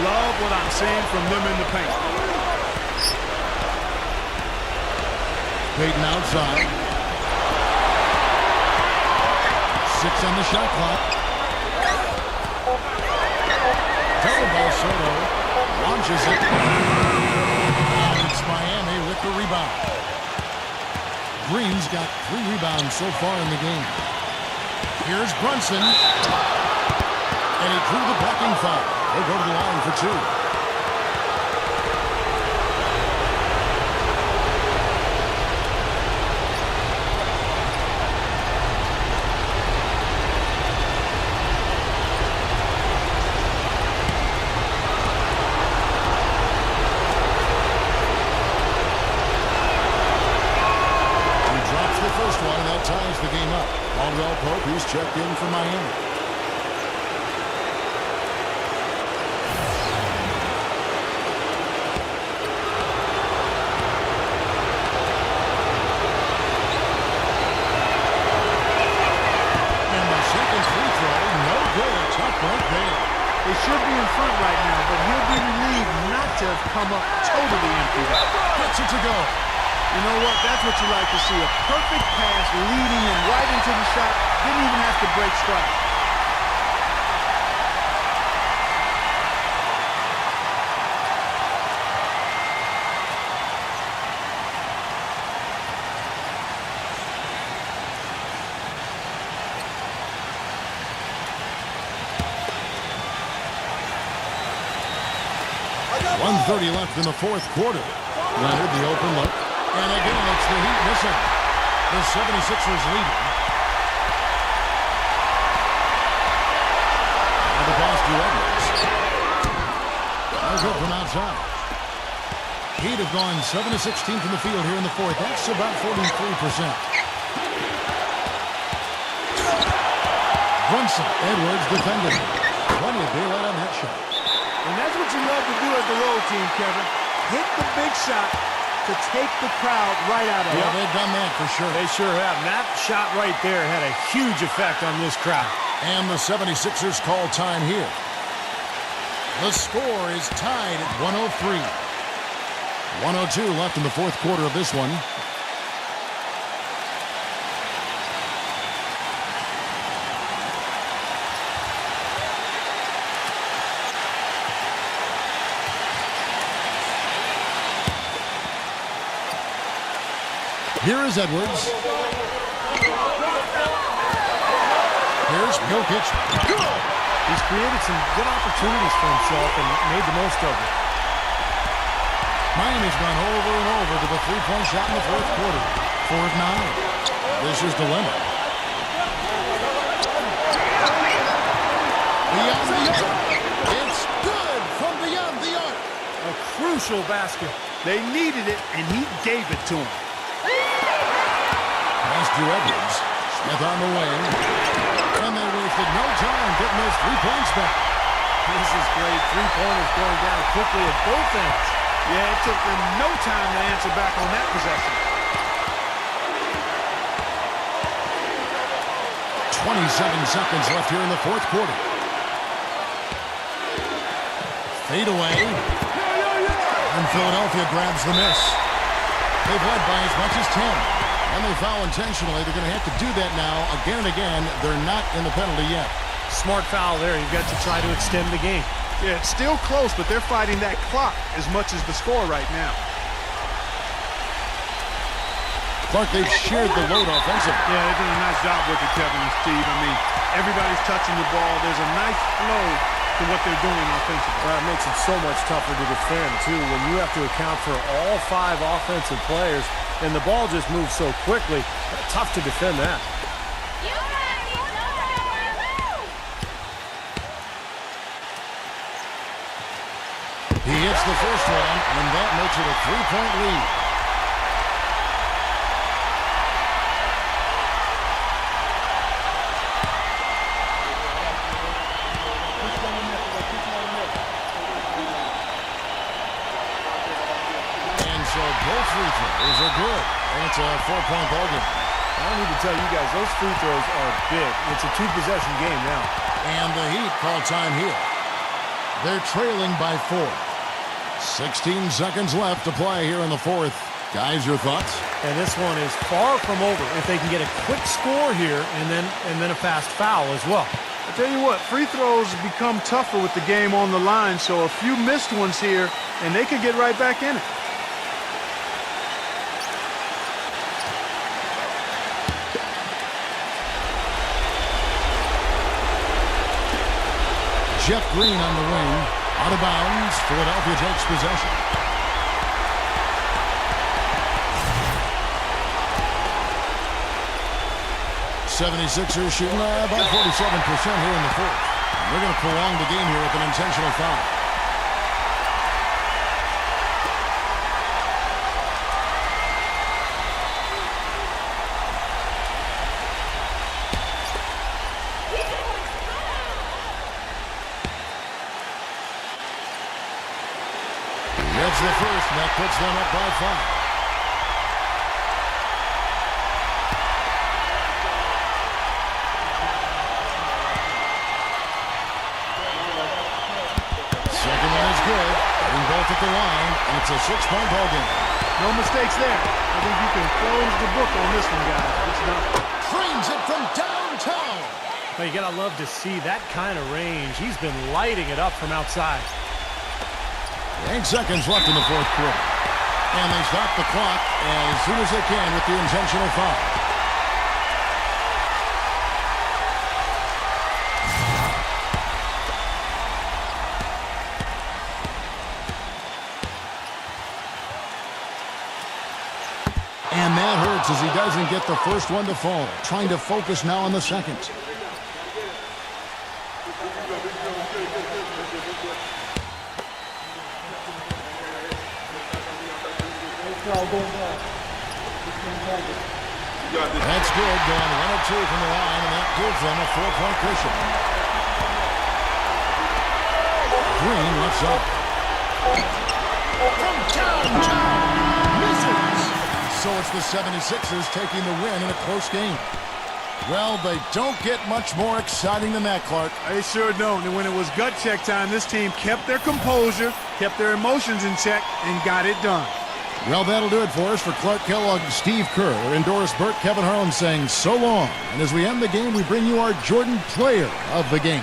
Speaker 4: Love what I'm seeing from them in the paint.
Speaker 2: Payton outside. 6 on the shot clock. Double by Soto. Launches it. And it's Miami with the rebound. Green's got 3 rebounds so far in the game. Here's Brunson. And he drew the blocking foul. They'll go to the line for 2. Ties the game up. Caldwell Pope, who's checked in for Miami. And the second free throw, no good. Tough break there.
Speaker 4: They should be in front right now, but he'll be relieved not to have come up totally empty.
Speaker 2: Gets it to go.
Speaker 4: You know what? That's what you like to see. A perfect pass leading him right into the shot. Didn't even have to break stride.
Speaker 2: .130 left in the fourth quarter. Leonard, the open look. And again, it's the Heat missing. The 76ers leading. And the pass to Edwards. No good from outside. Heat have gone 7 of 16 from the field here in the fourth. That's about 43%. Brunson, Edwards defending. Plenty of daylight on that shot.
Speaker 4: And that's what you love to do as the road team, Kevin. Hit the big shot to take the crowd right out of it.
Speaker 2: Yeah, they've done that for sure.
Speaker 3: They sure have. And that shot right there had a huge effect on this crowd.
Speaker 2: And the 76ers call time here. The score is tied at 103. 102 left in the fourth quarter of this one. Here is Edwards. Here's Jokic.
Speaker 3: He's created some good opportunities for himself and made the most of it.
Speaker 2: Miami's gone over and over to the three-point shot in the fourth quarter. 4 of 9. This is the limit.
Speaker 3: crucial basket.
Speaker 4: They needed it, and he gave it to them.
Speaker 2: Pass to Edwards. Smith on the wing. And they wasted no time getting those 3 points back.
Speaker 3: This is great. 3-pointers going down quickly at both ends.
Speaker 4: Yeah, it took them no time to answer back on that possession.
Speaker 2: 27 seconds left here in the fourth quarter. Fade away. And Philadelphia grabs the miss. They've led by as much as 10. And they foul intentionally. They're going to have to do that now again and again. They're not in the penalty yet.
Speaker 3: Smart foul there. You've got to try to extend the game.
Speaker 4: Yeah, it's still close, but they're fighting that clock as much as the score right now.
Speaker 2: Clark, they've shared the load offensively.
Speaker 4: Yeah, they've done a nice job with it, Kevin and Steve. I mean, everybody's touching the ball. There's a nice flow to what they're doing offensively.
Speaker 3: Well, it makes it so much tougher to defend, too, when you have to account for all 5 offensive players, and the ball just moves so quickly. Tough to defend that.
Speaker 2: He hits the first one, and that makes it a 3-point lead. So both free throws are good, and it's a 4-point ball game.
Speaker 3: I don't need to tell you guys, those free throws are big. It's a 2-possession game now.
Speaker 2: And the Heat call time here. They're trailing by 4. 16 seconds left to play here in the fourth. Guys, your thoughts?
Speaker 3: And this one is far from over if they can get a quick score here and then a fast foul as well.
Speaker 4: I tell you what, free throws become tougher with the game on the line, so a few missed ones here, and they could get right back in it.
Speaker 2: Jeff Green on the wing. Out of bounds. Philadelphia takes possession. '76ers shooting about 47% here in the fourth. They're going to prolong the game here with an intentional foul. That's the first, and that puts them up by 5. Second one is good. Hitting both at the line, and it's a 6-point ball game.
Speaker 4: No mistakes there. I think you can close the book on this one, guys. It's done.
Speaker 2: Frames it from downtown.
Speaker 3: Well, you got to love to see that kind of range. He's been lighting it up from outside.
Speaker 2: 8 seconds left in the fourth quarter. And they stop the clock as soon as they can with the intentional foul. And that hurts as he doesn't get the first one to fall. Trying to focus now on the second. That's good, going 1 of 2 from the line, and that gives them a 4-point cushion. Green left up. From downtown, misses. So it's the 76ers taking the win in a close game. Well, they don't get much more exciting than that, Clark.
Speaker 4: They sure don't. And when it was gut check time, this team kept their composure, kept their emotions in check, and got it done.
Speaker 2: Well, that'll do it for us. For Clark Kellogg, Steve Kerr, and Doris Burke, Kevin Harlan saying so long. And as we end the game, we bring you our Jordan Player of the Game.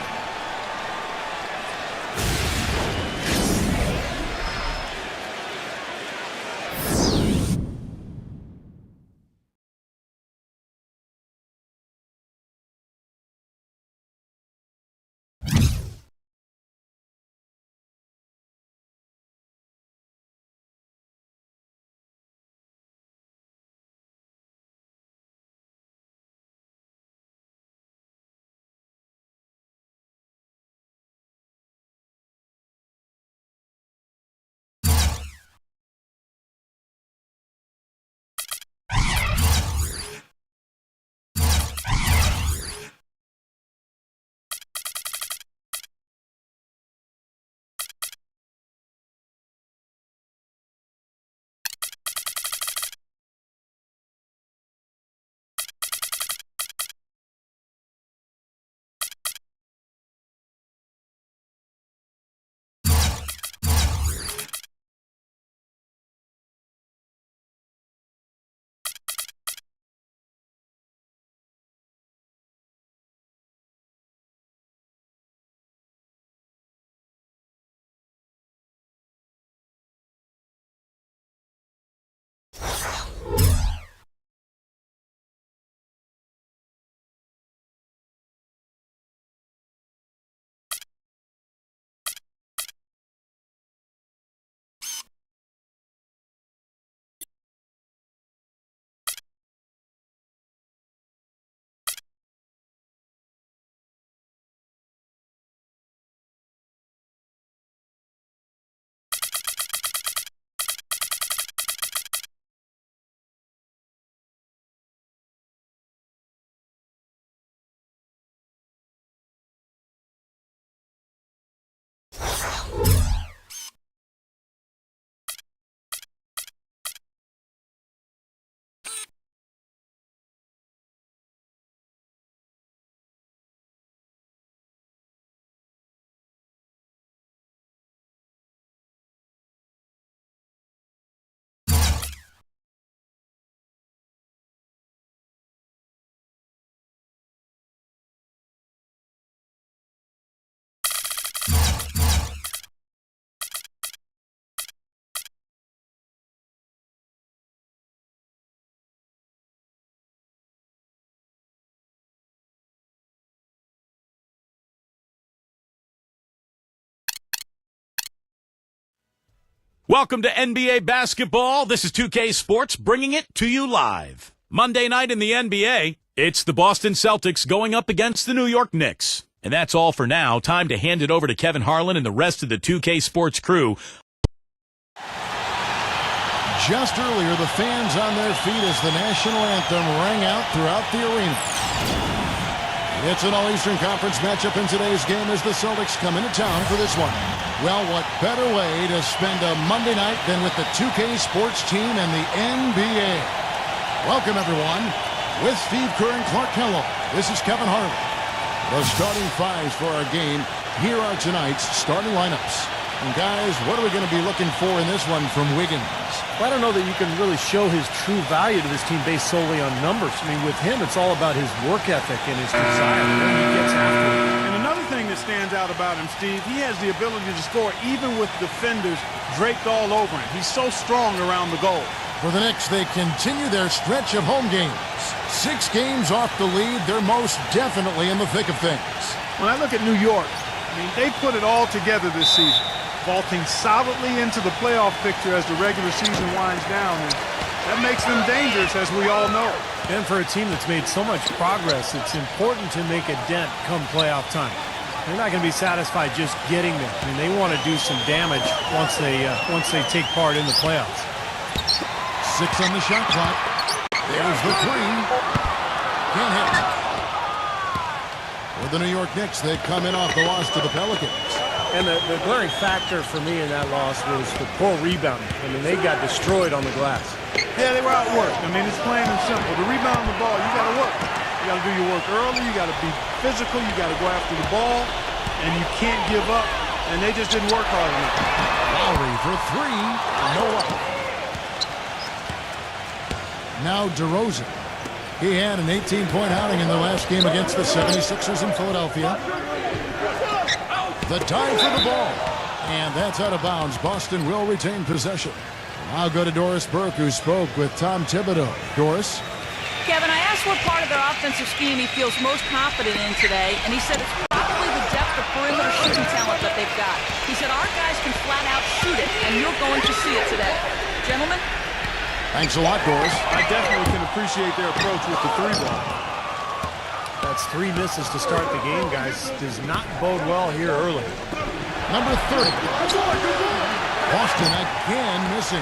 Speaker 1: Welcome to NBA basketball. This is 2K Sports bringing it to you live. Monday night in the NBA, it's the Boston Celtics going up against the New York Knicks. And that's all for now. Time to hand it over to Kevin Harlan and the rest of the 2K Sports crew.
Speaker 2: Just earlier, the fans on their feet as the national anthem rang out throughout the arena. It's an All-Eastern Conference matchup in today's game as the Celtics come into town for this one. Well, what better way to spend a Monday night than with the 2K Sports team and the NBA. Welcome, everyone. With Steve Kerr and Clark Kellogg, this is Kevin Harlan. The starting fives for our game. Here are tonight's starting lineups. And guys, what are we going to be looking for in this one from Wiggins?
Speaker 3: Well, I don't know that you can really show his true value to this team based solely on numbers. I mean, with him, it's all about his work ethic and his desire. He gets after it.
Speaker 4: And another thing that stands out about him, Steve, he has the ability to score even with defenders draped all over him. He's so strong around the goal.
Speaker 2: For the Knicks, they continue their stretch of home games. 6 games off the lead. They're most definitely in the thick of things.
Speaker 4: When I look at New York, I mean, they put it all together this season, vaulting solidly into the playoff picture as the regular season winds down. And that makes them dangerous, as we all know.
Speaker 3: And for a team that's made so much progress, it's important to make a dent come playoff time. They're not going to be satisfied just getting there. I mean, they want to do some damage once they take part in the playoffs.
Speaker 2: 6 on the shot clock. There's the 3. Can't hit. For the New York Knicks, they come in off the loss to the Pelicans.
Speaker 3: And the glaring factor for me in that loss was the poor rebounding. I mean, they got destroyed on the glass.
Speaker 4: Yeah, they were outworked. I mean, it's plain and simple. To rebound the ball, you got to work. You got to do your work early. You got to be physical. You got to go after the ball. And you can't give up. And they just didn't work hard enough.
Speaker 2: Lowry for 3. No up. Now DeRozan. He had an 18-point outing in the last game against the 76ers in Philadelphia. The dive for the ball. And that's out of bounds. Boston will retain possession. I'll go to Doris Burke, who spoke with Tom Thibodeau. Doris?
Speaker 5: Kevin, I asked what part of their offensive scheme he feels most confident in today, and he said it's probably the depth of perimeter shooting talent that they've got. He said our guys can flat out shoot it, and you're going to see it today. Gentlemen?
Speaker 2: Thanks a lot, Doris.
Speaker 4: I definitely can appreciate their approach with the 3-ball.
Speaker 3: That's 3 misses to start the game, guys. Does not bode well here early.
Speaker 2: Number 30. Boston again missing.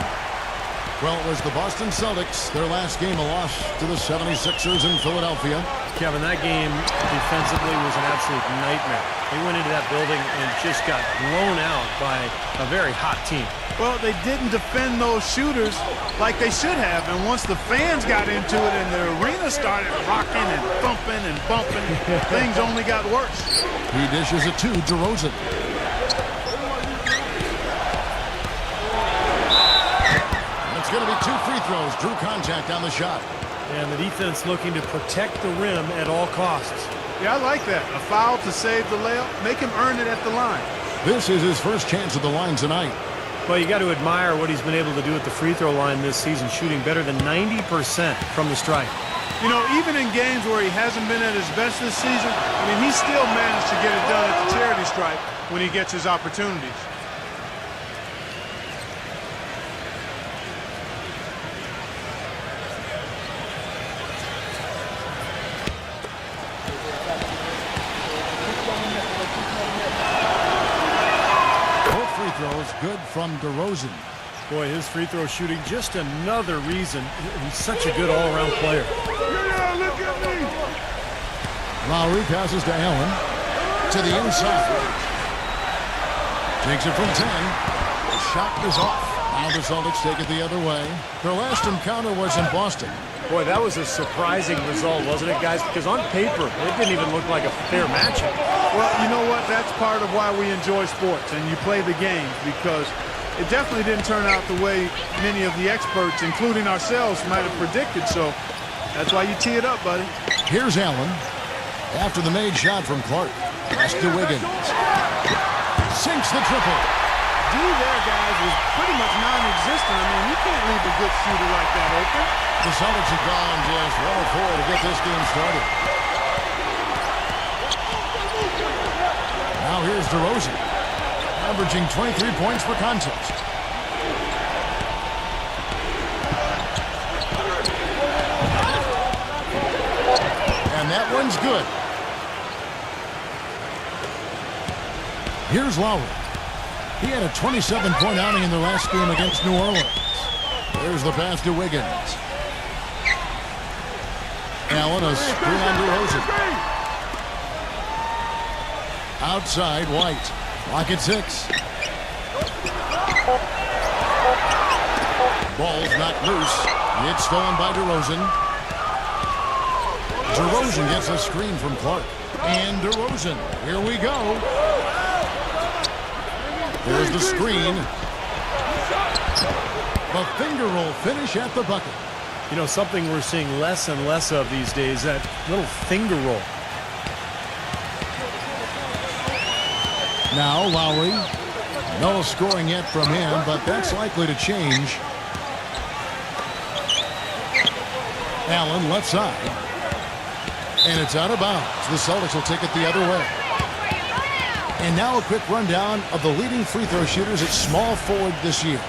Speaker 2: Well, it was the Boston Celtics. Their last game, a loss to the 76ers in Philadelphia.
Speaker 3: Kevin, that game defensively was an absolute nightmare. They went into that building and just got blown out by a very hot team.
Speaker 4: Well, they didn't defend those shooters like they should have. And once the fans got into it and the arena started rocking and thumping and bumping, things only got worse.
Speaker 2: He dishes it to DeRozan. It's going to be 2 free throws. Drew contact on the shot.
Speaker 3: And the defense looking to protect the rim at all costs.
Speaker 4: Yeah, I like that. A foul to save the layup. Make him earn it at the line.
Speaker 2: This is his first chance at the line tonight.
Speaker 3: Well, you got to admire what he's been able to do at the free throw line this season, shooting better than 90% from the stripe.
Speaker 4: You know, even in games where he hasn't been at his best this season, I mean, he still managed to get it done at the charity stripe when he gets his opportunities.
Speaker 2: Good from DeRozan.
Speaker 3: Boy, his free throw shooting, just another reason he's such a good all-around player.
Speaker 4: Yeah, look at me.
Speaker 2: Lowry passes to Allen. To the inside. Takes it from 10. The shot is off. Now the Celtics take it the other way. Their last encounter was in Boston.
Speaker 3: Boy, that was a surprising result, wasn't it, guys? Because on paper, it didn't even look like a fair matchup.
Speaker 4: Well, you know what? That's part of why we enjoy sports and you play the games, because it definitely didn't turn out the way many of the experts, including ourselves, might have predicted. So that's why you tee it up, buddy.
Speaker 2: Here's Allen. After the made shot from Clark. Pass to Wiggins. Sinks the triple.
Speaker 4: D there, guys, was pretty much non-existent. I mean, you can't leave a good shooter like that open.
Speaker 2: The Celtics have gone just 1 of 4 to get this game started. Now here's DeRozan, averaging 23 points per contest. that one's good. Here's Lowry. He had a 27-point outing in the last game against New Orleans. There's the pass to Wiggins. Allen, a screen on DeRozan. Outside, White. Lock at 6. Ball's knocked loose. It's stolen by DeRozan. DeRozan gets a screen from Clark. And DeRozan. Here we go. There's the screen. The finger roll finish at the bucket.
Speaker 3: You know, something we're seeing less and less of these days, that little finger roll.
Speaker 2: Now Lowry. No scoring yet from him, but that's likely to change. Allen left side. And it's out of bounds. The Celtics will take it the other way. And now a quick rundown of the leading free throw shooters at small forward this year.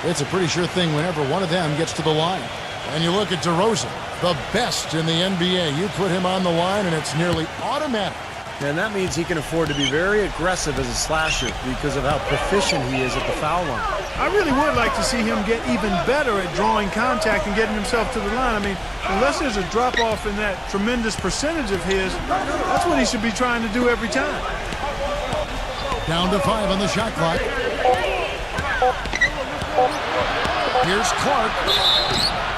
Speaker 2: It's a pretty sure thing whenever one of them gets to the line. And you look at DeRozan, the best in the NBA. You put him on the line and it's nearly automatic.
Speaker 3: And that means he can afford to be very aggressive as a slasher because of how proficient he is at the foul line.
Speaker 4: I really would like to see him get even better at drawing contact and getting himself to the line. I mean, unless there's a drop-off in that tremendous percentage of his, that's what he should be trying to do every time.
Speaker 2: Down to 5 on the shot clock. Here's Clark.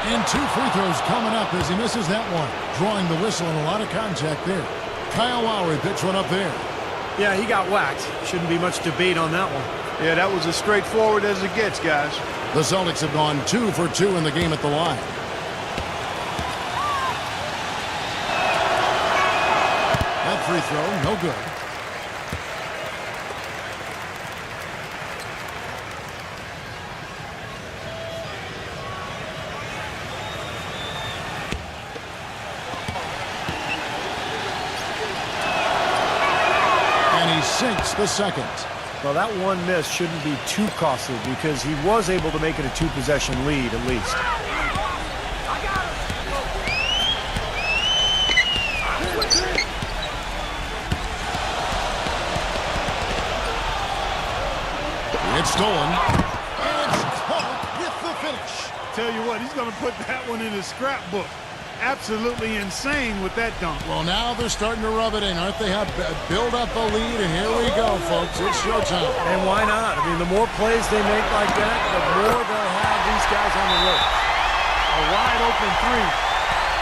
Speaker 2: And 2 free throws coming up as he misses that one. Drawing the whistle and a lot of contact there. Kyle Lowry picks one up there.
Speaker 3: Yeah, he got whacked. Shouldn't be much debate on that one.
Speaker 4: Yeah, that was as straightforward as it gets, guys.
Speaker 2: The Celtics have gone 2 for 2 in the game at the line. That free throw, no good. Sinks the second.
Speaker 3: Well, that one miss shouldn't be too costly because he was able to make it a 2-possession lead at least.
Speaker 2: It's stolen. And it's Clark with the finish.
Speaker 4: Tell you what, he's going to put that one in his scrapbook. Absolutely insane with that dunk.
Speaker 2: Well, now they're starting to rub it in, aren't they? Build up a lead, and here we go, folks. It's showtime.
Speaker 3: And why not? I mean, the more plays they make like that, the more they'll have these guys on the road.
Speaker 4: A wide open 3.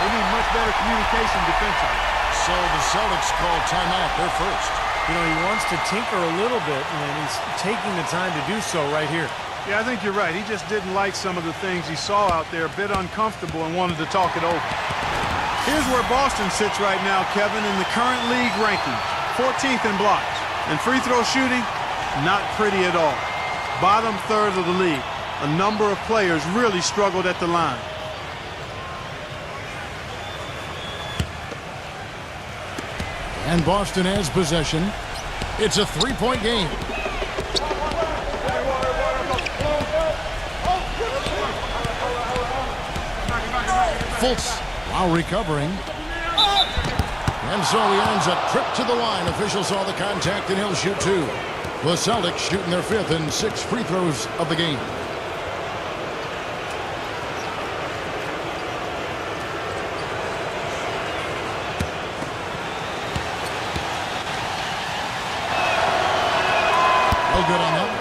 Speaker 4: They need much better communication defensively.
Speaker 2: So the Celtics call timeout. They're first.
Speaker 3: You know, he wants to tinker a little bit, and he's taking the time to do so right here.
Speaker 4: Yeah, I think you're right. He just didn't like some of the things he saw out there, a bit uncomfortable, and wanted to talk it over. Here's where Boston sits right now, Kevin, in the current league rankings. 14th in blocks. And free throw shooting, not pretty at all. Bottom third of the league. A number of players really struggled at the line.
Speaker 2: And Boston has possession. It's a 3-point game. Fultz, while recovering. And so he earns a trip to the line. Officials saw the contact and he'll shoot 2. The Celtics shooting their 5th and 6th free throws of the game. No good on that one.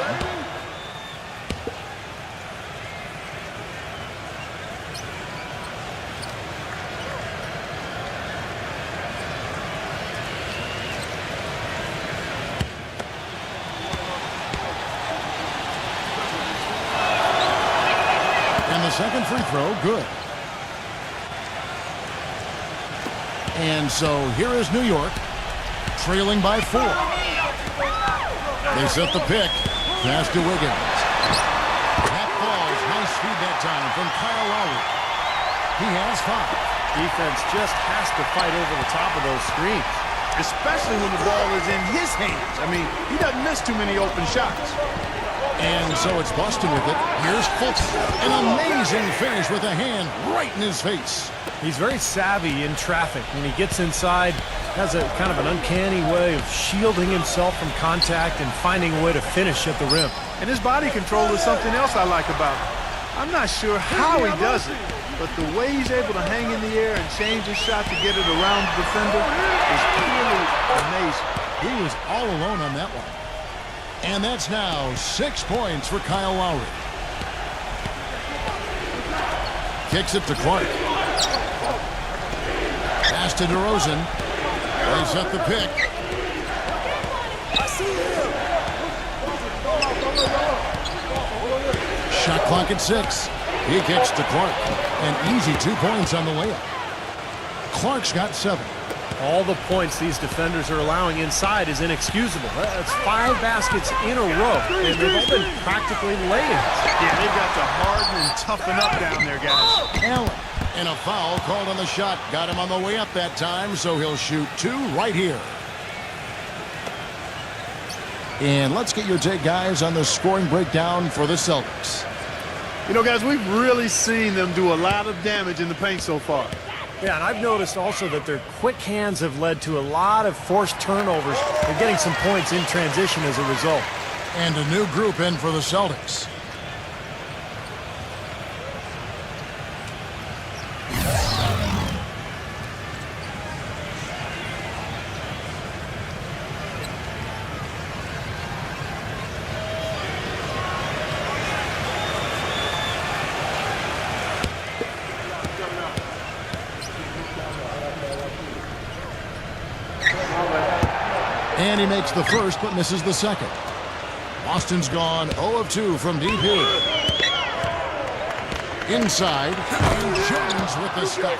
Speaker 2: Second free throw, good. And so here is New York, trailing by 4. They set the pick. Pass to Wiggins. That falls. Nice feed that time from Kyle Lowry. He has 5.
Speaker 3: Defense just has to fight over the top of those screens.
Speaker 4: especially when the ball is in his hands. I mean, he doesn't miss too many open shots.
Speaker 2: And so it's Boston with it. Here's Fultz. An amazing finish with a hand right in his face.
Speaker 3: He's very savvy in traffic. When he gets inside, has a kind of an uncanny way of shielding himself from contact and finding a way to finish at the rim.
Speaker 4: And his body control is something else I like about him. I'm not sure how he does it, but the way he's able to hang in the air and change his shot to get it around the defender is really amazing.
Speaker 2: He was all alone on that one. And that's now 6 points for Kyle Lowry. Kicks it to Clark. Pass to DeRozan. They set the pick. Shot clock at 6. He kicks to Clark. An easy 2 points on the layup. Clark's got 7.
Speaker 3: All the points these defenders are allowing inside is inexcusable. That's 5 baskets in a row, and they've all been practically lay-ins.
Speaker 4: Yeah, they've got to harden and toughen up down there, guys.
Speaker 2: Allen. And a foul called on the shot. Got him on the way up that time, so he'll shoot 2 right here. And let's get your take, guys, on the scoring breakdown for the Celtics.
Speaker 4: You know, guys, we've really seen them do a lot of damage in the paint so far.
Speaker 3: Yeah, and I've noticed also that their quick hands have led to a lot of forced turnovers. They're getting some points in transition as a result.
Speaker 2: And a new group in for the Celtics. And he makes the first, but misses the second. Boston's gone 0 of 2 from deep here. Inside, and Jones with the stuff.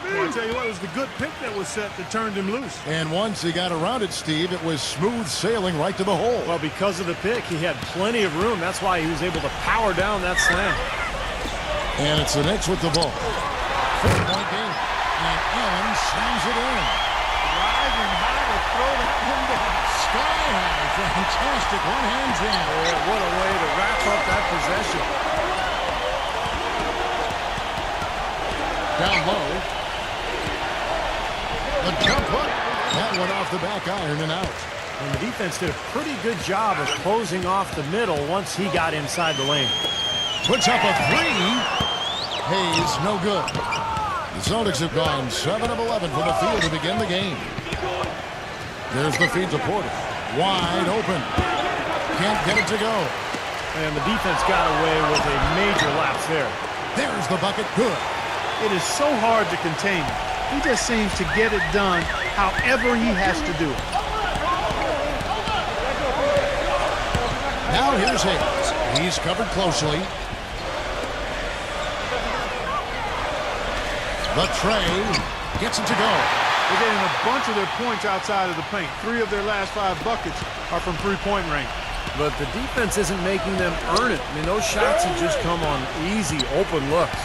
Speaker 4: Well, I tell you what, it was the good pick that was set that turned him loose.
Speaker 2: And once he got around it, Steve, it was smooth sailing right to the hole.
Speaker 3: Well, because of the pick, he had plenty of room. That's why he was able to power down that slam.
Speaker 2: And it's the Knicks with the ball. 4-point game. And Allen slams it in.
Speaker 4: Rising high to throw that one down.
Speaker 2: Sky high. Fantastic one-hand jam.
Speaker 3: Oh, what a way to wrap up that possession.
Speaker 2: Down low. The jump hook. That went off the back iron and out.
Speaker 3: And the defense did a pretty good job of closing off the middle once he got inside the lane.
Speaker 2: Puts up a 3. Hayes, no good. The Celtics have gone 7 of 11 from the field to begin the game. There's the feed to Porter. Wide open. Can't get it to go.
Speaker 3: And the defense got away with a major lapse there.
Speaker 2: There's the bucket. Good.
Speaker 4: It is so hard to contain him. He just seems to get it done however he has to do it.
Speaker 2: Now here's Hayes. He's covered closely. The tray gets it to go.
Speaker 4: They're getting a bunch of their points outside of the paint. 3 of their last 5 buckets are from three-point range.
Speaker 3: But the defense isn't making them earn it. I mean, those shots have just come on easy, open looks.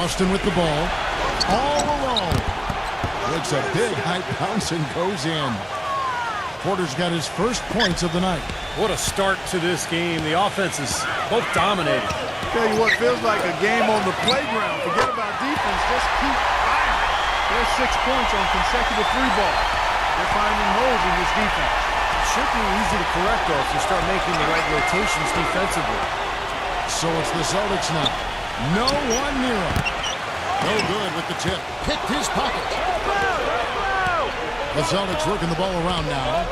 Speaker 2: Austin with the ball. All alone. It's a big high bounce and goes in. Porter's got his first points of the night.
Speaker 3: What a start to this game. The offense is both dominating.
Speaker 4: Tell you what, feels like a game on the playground. Forget about defense, just keep firing. There's 6 points on consecutive 3-balls. They're finding holes in this defense.
Speaker 3: It should be easy to correct, though, if you start making the right rotations defensively.
Speaker 2: So it's the Celtics now. No one near him. No good with the tip. Picked his pocket. The Celtics working the ball around now.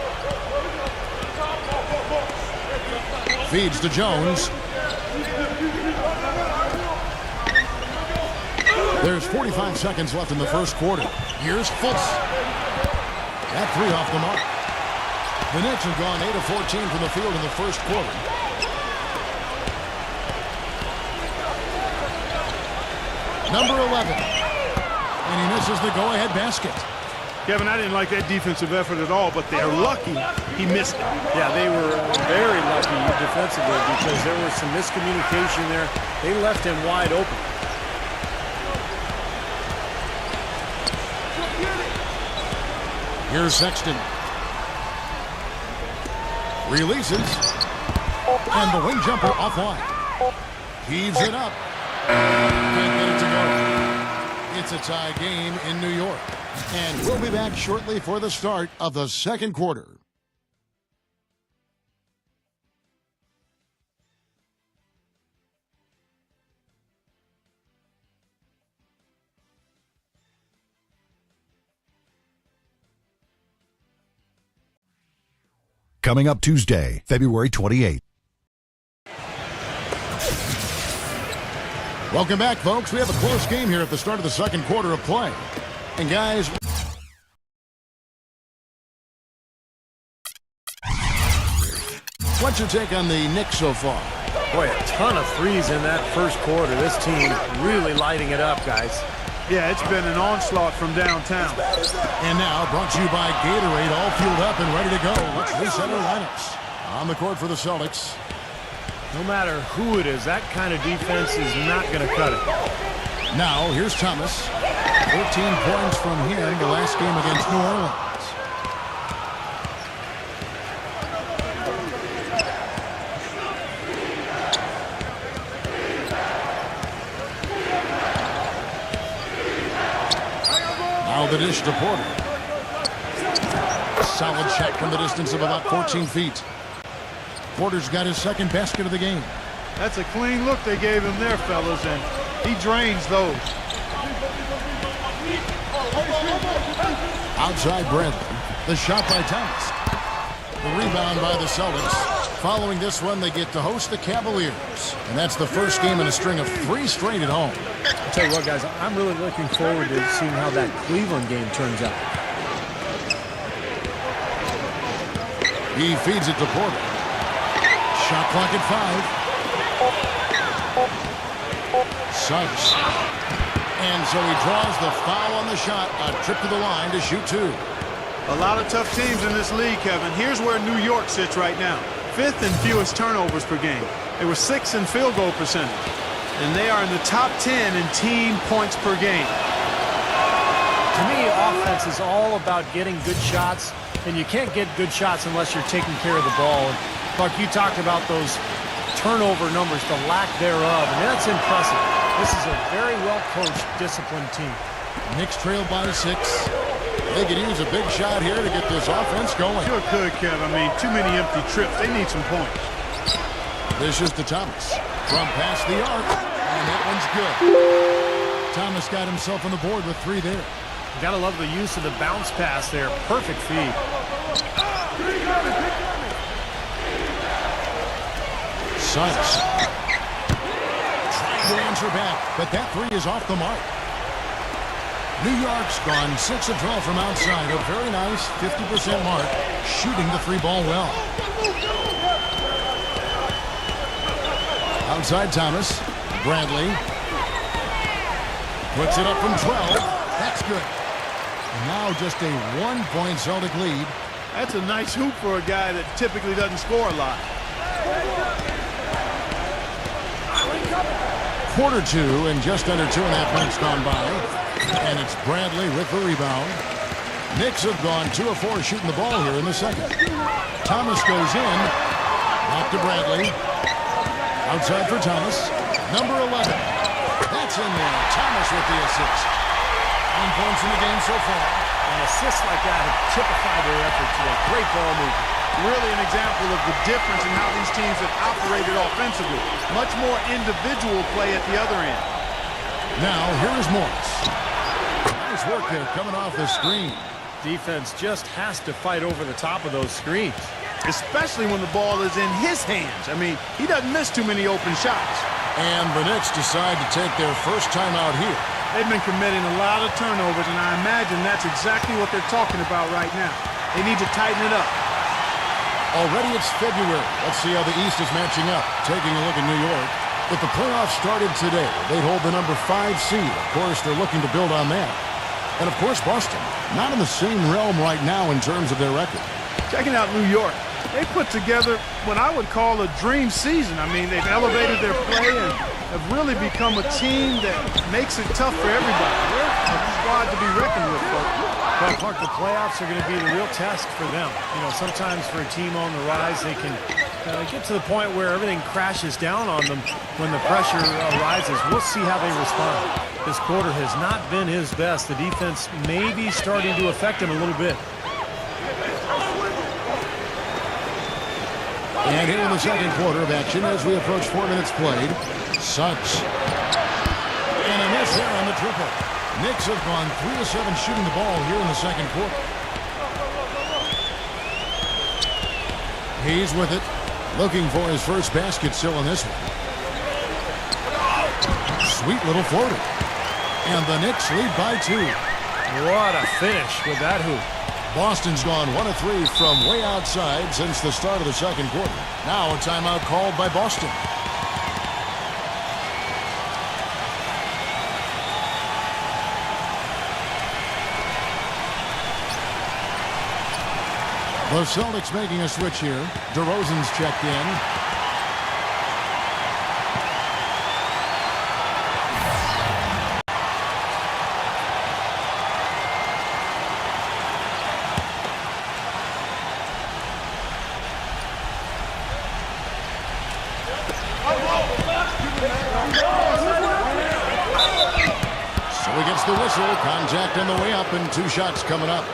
Speaker 2: Feeds to Jones. There's 45 seconds left in the first quarter. Here's Fultz. That 3 off the mark. The Knicks have gone 8 of 14 from the field in the first quarter. Number 11. And he misses the go-ahead basket.
Speaker 4: Kevin, I didn't like that defensive effort at all, but they're lucky he missed it.
Speaker 3: Yeah, they were very lucky defensively because there was some miscommunication there. They left him wide open.
Speaker 2: Here's Sexton. Releases. And the wing jumper offline. Heaves it up. Can't get it to go. It's a tie game in New York. And we'll be back shortly for the start of the second quarter.
Speaker 7: Coming up Tuesday, February 28th.
Speaker 2: Welcome back, folks. We have a close game here at the start of the second quarter of play. And guys, what's your take on the Knicks so far?
Speaker 3: Boy, a ton of threes in that first quarter. This team really lighting it up, guys.
Speaker 4: Yeah, it's been an onslaught from downtown.
Speaker 2: And now, brought to you by Gatorade, all fueled up and ready to go. Let's reset our lineups. On the court for the Celtics.
Speaker 3: No matter who it is, that kind of defense is not going to cut it.
Speaker 2: Now, here's Thomas. 14 points from him the last game against New Orleans. Now the dish to Porter. Solid check from the distance of about 14 feet. Porter's got his second basket of the game.
Speaker 4: That's a clean look they gave him there, fellas, and he drains those.
Speaker 2: Outside Bradley. The shot by Thomas. The rebound by the Celtics. Following this one, they get to host the Cavaliers. And that's the first game in a string of 3 straight at home.
Speaker 3: I'll tell you what, guys, I'm really looking forward to seeing how that Cleveland game turns out.
Speaker 2: He feeds it to Porter. Shot clock at 5. Suggs. And so he draws the foul on the shot. A trip to the line to shoot 2.
Speaker 4: A lot of tough teams in this league, Kevin. Here's where New York sits right now. 5th in fewest turnovers per game. They were 6th in field goal percentage. And they are in the top 10 in team points per game.
Speaker 3: To me, offense is all about getting good shots, and you can't get good shots unless you're taking care of the ball. And Buck, you talked about those turnover numbers, the lack thereof, and that's impressive. This is a very well-coached, disciplined team.
Speaker 2: Knicks trail by 6. They could use a big shot here to get this offense going.
Speaker 4: Sure could, Kev. I mean, too many empty trips. They need some points.
Speaker 2: This is to Thomas. From past the arc. And that one's good. Thomas got himself on the board with 3 there.
Speaker 3: You gotta love the use of the bounce pass there. Perfect feed.
Speaker 2: Suggs. Trying to answer back, but that 3 is off the mark. New York's gone 6 of 12 from outside. A very nice 50% mark, shooting the 3 ball well. Outside Thomas. Bradley. Puts it up from 12. That's good. And now just a 1-point Celtic lead.
Speaker 4: That's a nice hoop for a guy that typically doesn't score a lot.
Speaker 2: Quarter 2 and just under 2.5 minutes gone by. And it's Bradley with the rebound. Knicks have gone 2 of 4 shooting the ball here in the second. Thomas goes in. Back to Bradley. Outside for Thomas. Number 11. That's in there. Thomas with the assist. 9 points in the game so far.
Speaker 3: And assists like that have typified their effort today. Great ball movement.
Speaker 4: Really an example of the difference in how these teams have operated offensively. Much more individual play at the other end.
Speaker 2: Now, here is Morris. Nice work there coming off the screen.
Speaker 3: Defense just has to fight over the top of those screens.
Speaker 4: Especially when the ball is in his hands. I mean, he doesn't miss too many open shots.
Speaker 2: And the Knicks decide to take their first time out here.
Speaker 4: They've been committing a lot of turnovers, and I imagine that's exactly what they're talking about right now. They need to tighten it up.
Speaker 2: Already it's February. Let's see how the East is matching up. Taking a look at New York. If the playoffs started today, they'd hold the number 5 seed. Of course, they're looking to build on that. And, of course, Boston, not in the same realm right now in terms of their record.
Speaker 4: Checking out New York, they put together what I would call a dream season. I mean, they've elevated their play and have really become a team that makes it tough for everybody. They're a squad to be reckoned with, folks.
Speaker 3: Well, Clark, the playoffs are going to be the real test for them. You know, sometimes for a team on the rise, they can get to the point where everything crashes down on them when the pressure arises. We'll see how they respond. This quarter has not been his best. The defense may be starting to affect him a little bit.
Speaker 2: And here in the second quarter of action as we approach 4 minutes played. Suggs. And a miss there on the triple. Knicks have gone 3 of 7 shooting the ball here in the second quarter. He's with it. Looking for his first basket still in this one. Sweet little floater. And the Knicks lead by 2.
Speaker 3: What a finish with that hoop.
Speaker 2: Boston's gone 1 of 3 from way outside since the start of the second quarter. Now a timeout called by Boston. The Celtics making a switch here. DeRozan's checked in. So he gets the whistle. Contact on the way up and 2 shots coming up.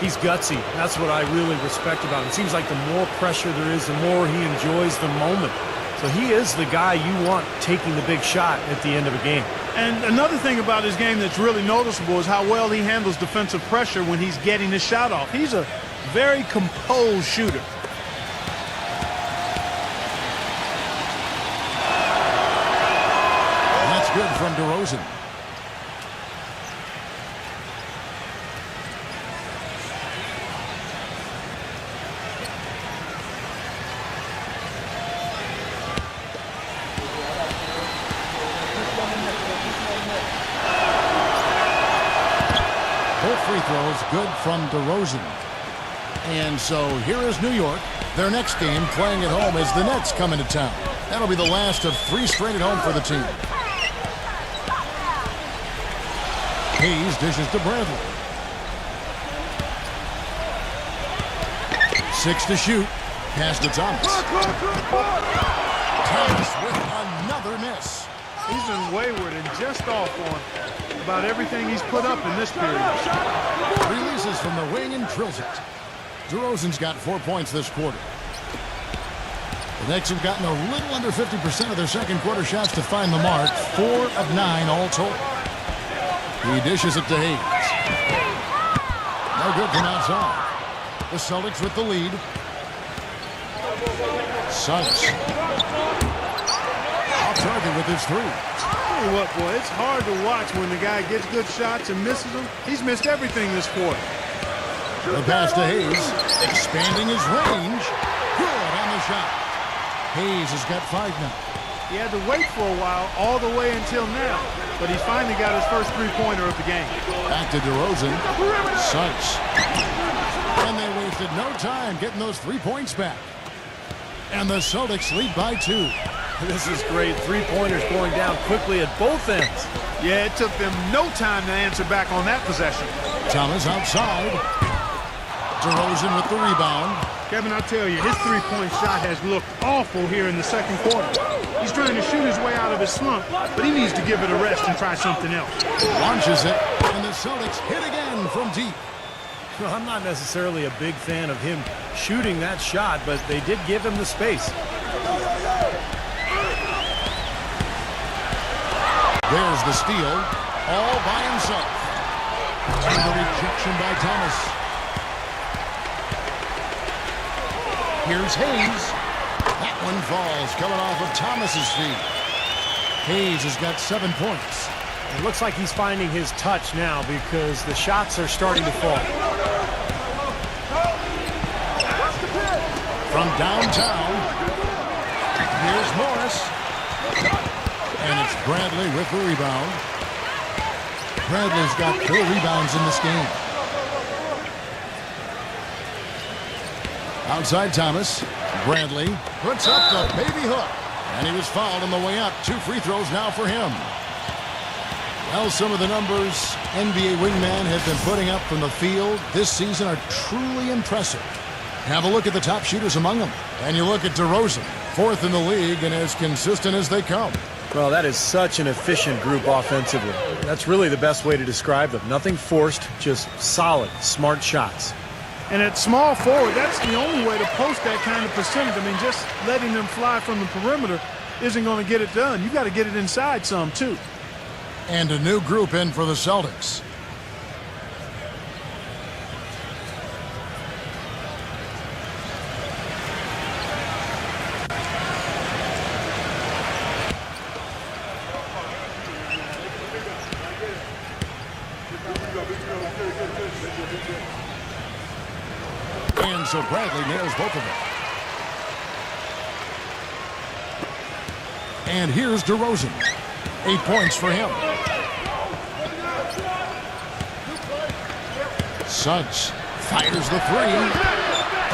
Speaker 3: He's gutsy. That's what I really respect about him. It seems like the more pressure there is, the more he enjoys the moment. So he is the guy you want taking the big shot at the end of a game.
Speaker 4: And another thing about his game that's really noticeable is how well he handles defensive pressure when he's getting his shot off. He's a very composed shooter.
Speaker 2: And that's good from DeRozan. Free throws good from DeRozan. And so here is New York. Their next game playing at home as the Nets come into town. That'll be the last of 3 straight at home for the team. Hayes dishes to Bradley. 6 to shoot. Pass to Thomas. Thomas with another miss.
Speaker 4: He's been wayward and just off on about everything he's put up in this period.
Speaker 2: Releases from the wing and drills it. DeRozan's got 4 points this quarter. The Knicks have gotten a little under 50% of their second quarter shots to find the mark. 4 of 9 all told. He dishes it to Hayes. No good from outside. The Celtics with the lead. Suggs. Off target with his 3.
Speaker 4: Tell you what, boy, it's hard to watch when the guy gets good shots and misses them. He's missed everything this quarter.
Speaker 2: The pass to Hayes, expanding his range. Good on the shot. Hayes has got 5 now.
Speaker 4: He had to wait for a while, all the way until now, but he's finally got his first 3-pointer of the game.
Speaker 2: Back to DeRozan. Suggs. And they wasted no time getting those 3 points back. And the Celtics lead by 2.
Speaker 3: This is great. 3-pointers going down quickly at both ends.
Speaker 4: Yeah, it took them no time to answer back on that possession.
Speaker 2: Thomas outside. DeRozan with the rebound.
Speaker 4: Kevin, I tell you, his 3-point shot has looked awful here in the second quarter. He's trying to shoot his way out of his slump, but he needs to give it a rest and try something else.
Speaker 2: Launches it, and the Celtics hit again from deep.
Speaker 3: Well, I'm not necessarily a big fan of him shooting that shot, but they did give him the space.
Speaker 2: There's the steal, all by himself. And the rejection by Thomas. Here's Hayes. That one falls, coming off of Thomas's feet. Hayes has got 7 points.
Speaker 3: It looks like he's finding his touch now because the shots are starting to fall.
Speaker 2: From downtown, here's Morris. And it's Bradley with the rebound. Bradley's got 4 rebounds in this game. Outside Thomas. Bradley puts up the baby hook. And he was fouled on the way up. 2 free throws now for him. Well, some of the numbers NBA wingmen have been putting up from the field this season are truly impressive. Have a look at the top shooters among them. And you look at DeRozan, 4th in the league and as consistent as they come.
Speaker 3: Well, that is such an efficient group offensively. That's really the best way to describe them. Nothing forced, just solid, smart shots.
Speaker 4: And at small forward, that's the only way to post that kind of percentage. I mean, just letting them fly from the perimeter isn't going to get it done. You got to get it inside some, too.
Speaker 2: And a new group in for the Celtics. And so Bradley nails both of them. And here's DeRozan. 8 points for him. Suggs fires the three.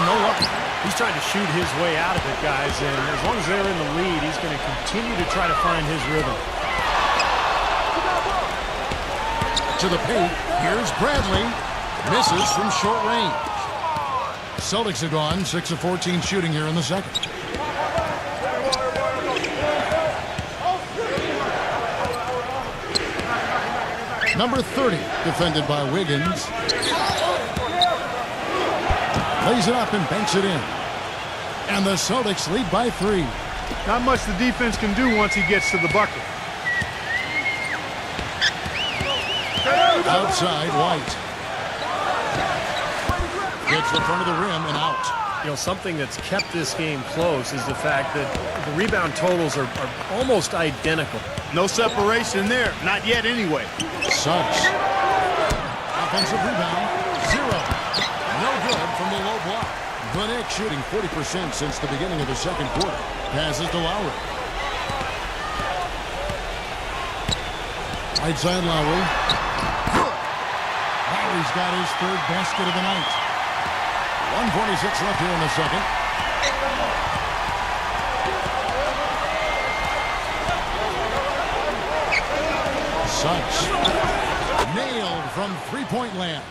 Speaker 2: No luck.
Speaker 3: He's trying to shoot his way out of it, guys, and as long as they're in the lead, he's going to continue to try to find his rhythm.
Speaker 2: To the paint. Here's Bradley. Misses from short range. Celtics have gone 6 of 14 shooting here in the second. Number 30, defended by Wiggins. Lays it up and banks it in. And the Celtics lead by 3.
Speaker 4: Not much the defense can do once he gets to the bucket.
Speaker 2: Outside, White. Gets the front of the rim and out.
Speaker 3: You know, something that's kept this game close is the fact that the rebound totals are almost identical.
Speaker 4: No separation there. Not yet, anyway.
Speaker 2: Suggs. Offensive rebound. 0. No good from the low block. The Knicks shooting 40% since the beginning of the second quarter. Passes to Lowry. Right side Lowry. Good. Lowry's got his 3rd basket of the night. 1:46 left here in the second. Suggs. Nailed from three-point land.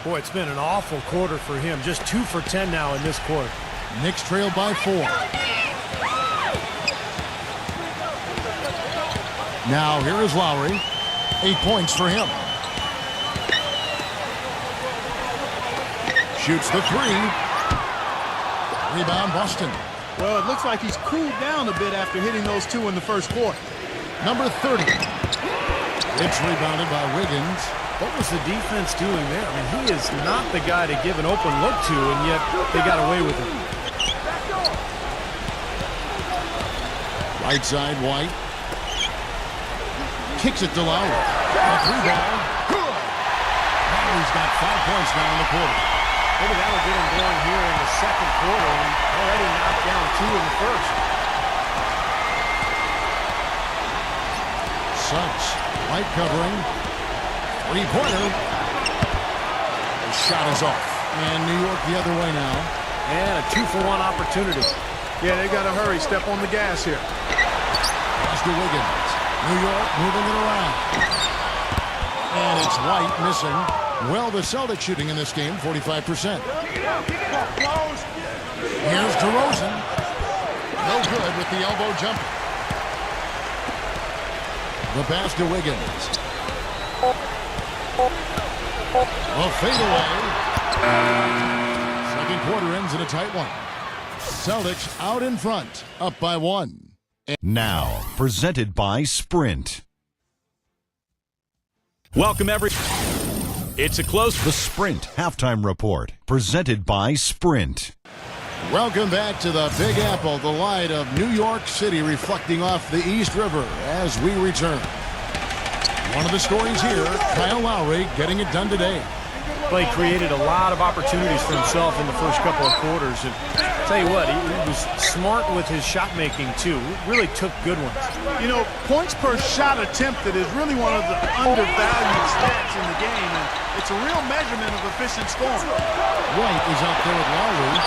Speaker 3: Boy, it's been an awful quarter for him. Just 2 for 10 now in this quarter.
Speaker 2: Knicks trailed by 4. Now here is Lowry. 8 points for him. Shoots the 3. Rebound Boston.
Speaker 4: Well, it looks like he's cooled down a bit after hitting those 2 in the first quarter.
Speaker 2: Number 30. It's rebounded by Wiggins.
Speaker 3: What was the defense doing there? I mean, he is not the guy to give an open look to, and yet they got away with it.
Speaker 2: Right side, White. Kicks it to Lowry. A 3-ball. Good. Lowry's got 5 points now in the quarter.
Speaker 3: Maybe that'll get him going here in the second quarter, and already knocked down 2 in the first.
Speaker 2: Suggs. White covering. 3-pointer. The shot is off. And New York the other way now.
Speaker 3: And a 2-for-1 opportunity.
Speaker 4: Yeah, they got to hurry. Step on the gas here.
Speaker 2: Pass to Wiggins. New York moving it around. And it's White missing. Well, the Celtics shooting in this game, 45%. Here's DeRozan. No good with the elbow jumper. The pass to Wiggins. A fadeaway. Second quarter ends in a tight one. Celtics out in front, up by 1.
Speaker 7: Now, presented by Sprint.
Speaker 1: Welcome, It's a close.
Speaker 7: The Sprint Halftime Report, presented by Sprint.
Speaker 2: Welcome back to the Big Apple, the light of New York City reflecting off the East River as we return. One of the stories here, Kyle Lowry getting it done today.
Speaker 3: Well, he created a lot of opportunities for himself in the first couple of quarters. And I'll tell you what, he was smart with his shot making too. Really took good ones.
Speaker 4: You know, points per shot attempted is really one of the undervalued stats in the game. And it's a real measurement of efficient scoring.
Speaker 2: White is out there with Lowry.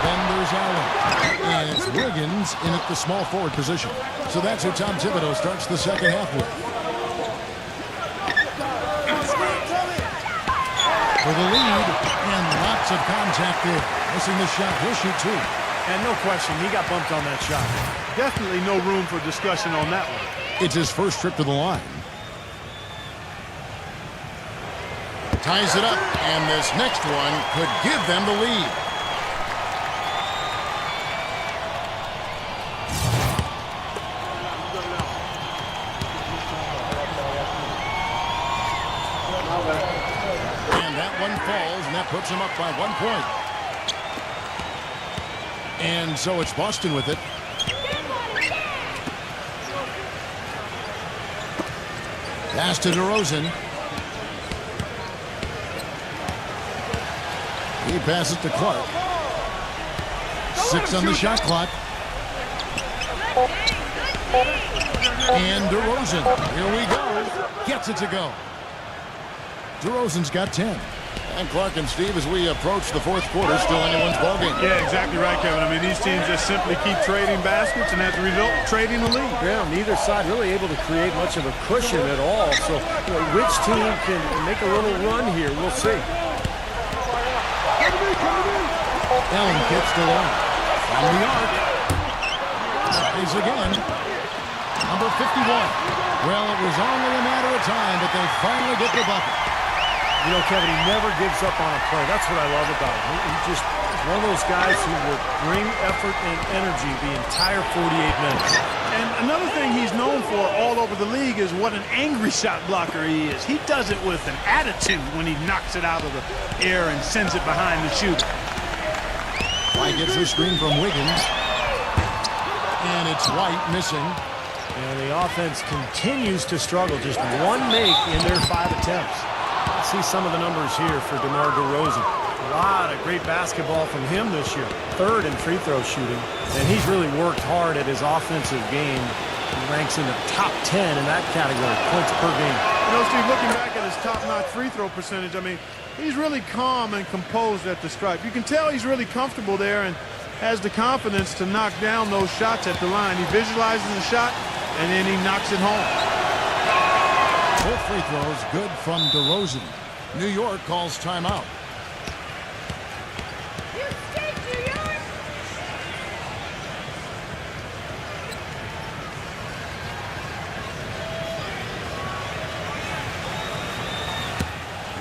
Speaker 2: Then there's Allen. And it's Wiggins in at the small forward position. So that's who Tom Thibodeau starts the second half with. for the lead, and lots of contact there. Missing the shot. He'll shoot two.
Speaker 3: And no question, he got bumped on that shot.
Speaker 4: Definitely no room for discussion on that one.
Speaker 2: It's his first trip to the line. Ties it up, and this next one could give them the lead. And that one falls, and that puts him up by 1 point. And so it's Boston with it. Pass to DeRozan. He passes to Clark. 6 on the shot clock. And DeRozan. Here we go. Gets it to go. DeRozan's got 10. And Clark and Steve, as we approach the fourth quarter, still anyone's ballgame.
Speaker 4: Yeah, exactly right, Kevin. I mean, these teams just simply keep trading baskets, and as a result, trading the lead.
Speaker 3: Yeah, neither side really able to create much of a cushion at all. So, which team can make a little run here? We'll see.
Speaker 2: Allen gets the line. From the arc. Plays again. Number 51. Well, it was only a matter of time, but they finally get the bucket.
Speaker 3: You know, Kevin, he never gives up on a play. That's what I love about him. He just is one of those guys who will bring effort and energy the entire 48 minutes.
Speaker 4: And another thing he's known for all over the league is what an angry shot blocker he is. He does it with an attitude when he knocks it out of the air and sends it behind the shooter.
Speaker 2: White gets the screen from Wiggins. And it's White missing.
Speaker 3: And the offense continues to struggle. Just one make in their 5 attempts. Let's see some of the numbers here for DeMar DeRozan. A lot of great basketball from him this year. 3rd in free throw shooting. And he's really worked hard at his offensive game. He ranks in the top 10 in that category, points per game.
Speaker 4: You know, Steve, looking back at his top-notch free throw percentage, I mean, he's really calm and composed at the stripe. You can tell he's really comfortable there and has the confidence to knock down those shots at the line. He visualizes the shot, and then he knocks it home.
Speaker 2: Both free throws good from DeRozan. New York calls timeout.
Speaker 6: You stink, New York!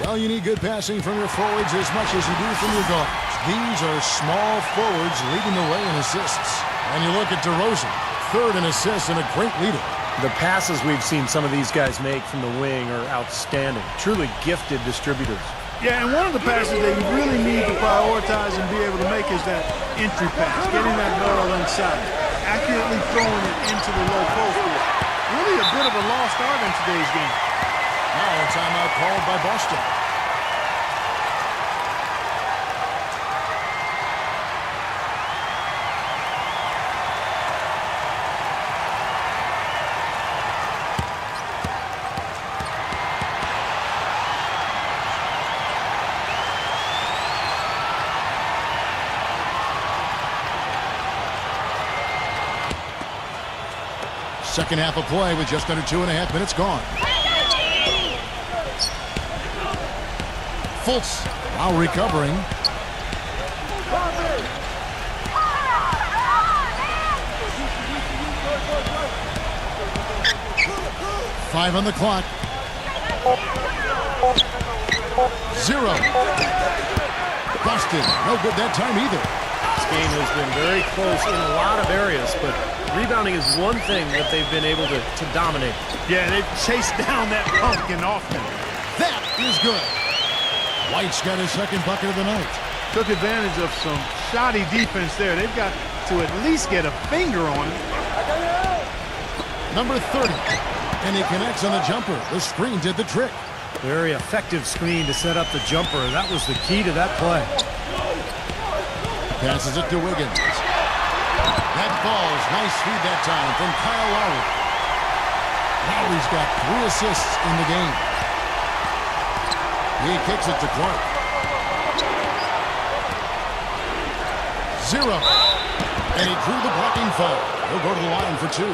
Speaker 2: Well, you need good passing from your forwards as much as you do from your guards. These are small forwards leading the way in assists. And you look at DeRozan, 3rd in assists and a great leader.
Speaker 3: The passes we've seen some of these guys make from the wing are outstanding. Truly gifted distributors.
Speaker 4: Yeah, and one of the passes that you really need to prioritize and be able to make is that entry pass, getting that ball inside, accurately throwing it into the low post. Really a bit of a lost art in today's game.
Speaker 2: Now a timeout called by Boston. Second half of play with just under 2.5 minutes gone. Fultz now recovering. Five on the clock. 0. Busted. No good that time either.
Speaker 3: This game has been very close in a lot of areas, but rebounding is one thing that they've been able to dominate.
Speaker 4: Yeah, they've chased down that pumpkin often.
Speaker 2: That is good. White's got his second bucket of the night.
Speaker 4: Took advantage of some shoddy defense there. They've got to at least get a finger on it.
Speaker 2: Number 30. And he connects on the jumper. The screen did the trick.
Speaker 3: Very effective screen to set up the jumper. That was the key to that play.
Speaker 2: Passes it to Wiggins. That falls. Nice feed that time from Kyle Lowry. Lowry's got 3 assists in the game. He kicks it to Clark. 0. And he drew the blocking foul. He'll go to the line for 2.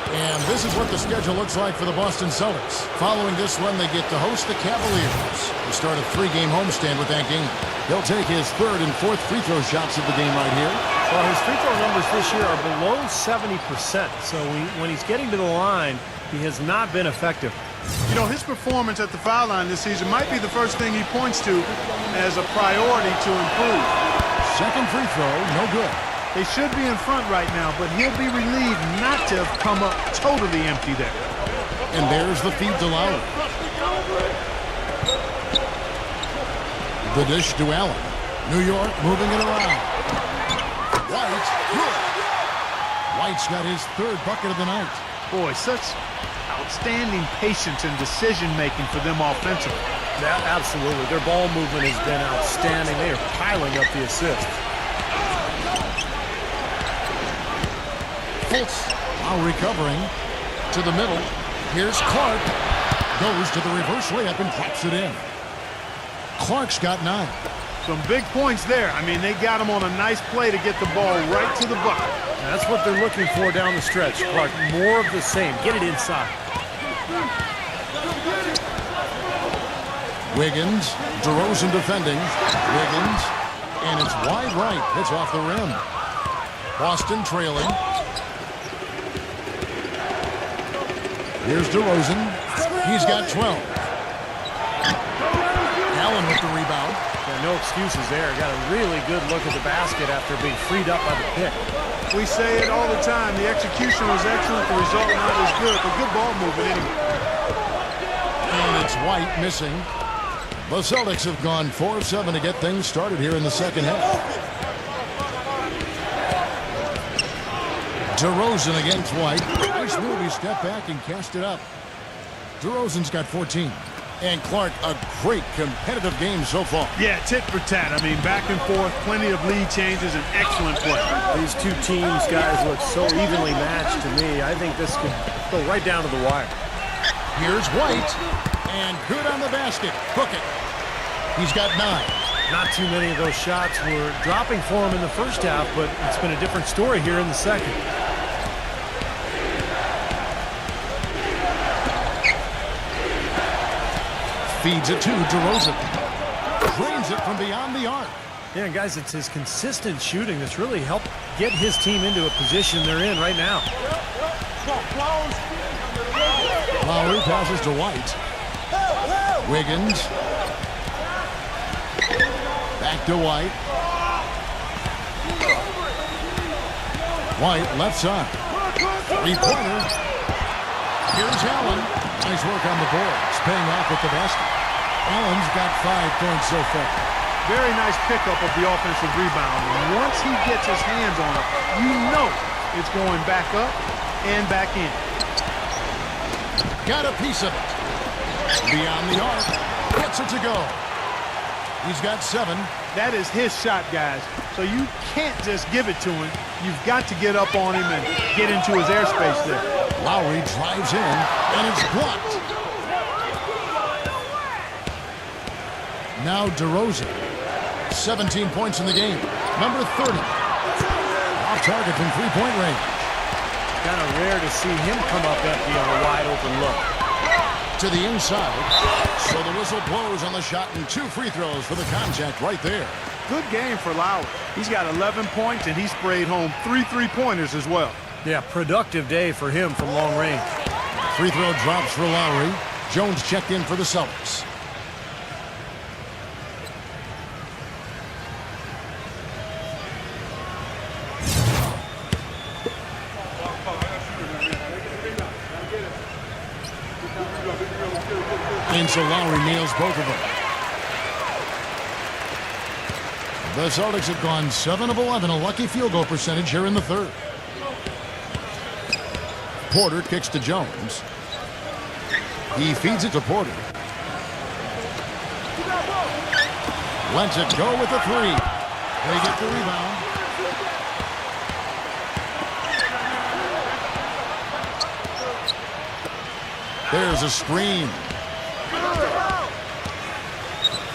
Speaker 2: And this is what the schedule looks like for the Boston Celtics. Following this one, they get to host the Cavaliers. The start a 3-game homestand with that game. He'll take his third and fourth free throw shots of the game right here.
Speaker 3: Well, his free throw numbers this year are below 70%. So when he's getting to the line, he has not been effective.
Speaker 4: You know, his performance at the foul line this season might be the first thing he points to as a priority to improve.
Speaker 2: Second free throw, no good.
Speaker 4: They should be in front right now, but he'll be relieved not to have come up totally empty there.
Speaker 2: And there's the feed to Lowry. The dish to Allen. New York moving it around. White, good. White's got his third bucket of the night.
Speaker 4: Boy, such outstanding patience and decision-making for them offensively.
Speaker 3: Yeah, absolutely. Their ball movement has been outstanding. They are piling up the assists.
Speaker 2: Fultz now recovering to the middle. Here's Clark. Goes to the reverse layup and claps it in. Clark's got 9.
Speaker 4: Some big points there. I mean, they got him on a nice play to get the ball right to the bucket.
Speaker 3: That's what they're looking for down the stretch. Clark, more of the same. Get it inside.
Speaker 2: Wiggins, DeRozan defending. Wiggins, and it's wide right. It's off the rim. Boston trailing. Here's DeRozan. He's got 12. Allen with the rebound.
Speaker 3: Yeah, no excuses there. Got a really good look at the basket after being freed up by the pick.
Speaker 4: We say it all the time. The execution was excellent. The result not as good, but good ball movement anyway.
Speaker 2: And it's White missing. The Celtics have gone 4 of 7 to get things started here in the second half. DeRozan against White. Nice move. He stepped back and cast it up. DeRozan's got 14. And Clark, a great competitive game so far.
Speaker 4: Yeah, tit for tat. I mean, back and forth, plenty of lead changes, and excellent play.
Speaker 3: These two teams, guys, look so evenly matched to me. I think this could go right down to the wire.
Speaker 2: Here's White. And good on the basket. Book it. He's got 9.
Speaker 3: Not too many of those shots were dropping for him in the first half, but it's been a different story here in the second.
Speaker 2: Feeds it to DeRozan. Drains it from beyond the arc.
Speaker 3: Yeah, guys, it's his consistent shooting that's really helped get his team into a position they're in right now.
Speaker 2: Lowry passes to White. Wiggins. Back to White. White left side. 3-pointer. Here's Allen. Nice work on the boards. Paying off with the basket. Allen's got 5 points so far.
Speaker 4: Very nice pickup of the offensive rebound. And once he gets his hands on it, you know it's going back up and back in.
Speaker 2: Got a piece of it. Beyond the arc. Gets it to go. He's got 7.
Speaker 4: That is his shot, guys. So you can't just give it to him. You've got to get up on him and get into his airspace there.
Speaker 2: Lowry drives in, and it's blocked. Now DeRozan. 17 points in the game. Number 30. Off target from 3-point range.
Speaker 3: Kind of rare to see him come up empty on a wide open look.
Speaker 2: To the inside. So the whistle blows on the shot and 2 free throws for the contact right there.
Speaker 4: Good game for Lowry. He's got 11 points, and he sprayed home 3 3-pointers as well.
Speaker 3: Yeah, productive day for him from long range.
Speaker 2: Free throw drops for Lowry. Jones checked in for the Celtics. And so Lowry nails both of them. The Celtics have gone 7 of 11, a lucky field goal percentage here in the third. Porter kicks to Jones. He feeds it to Porter. Lets it go with the 3. They get the rebound. There's a screen.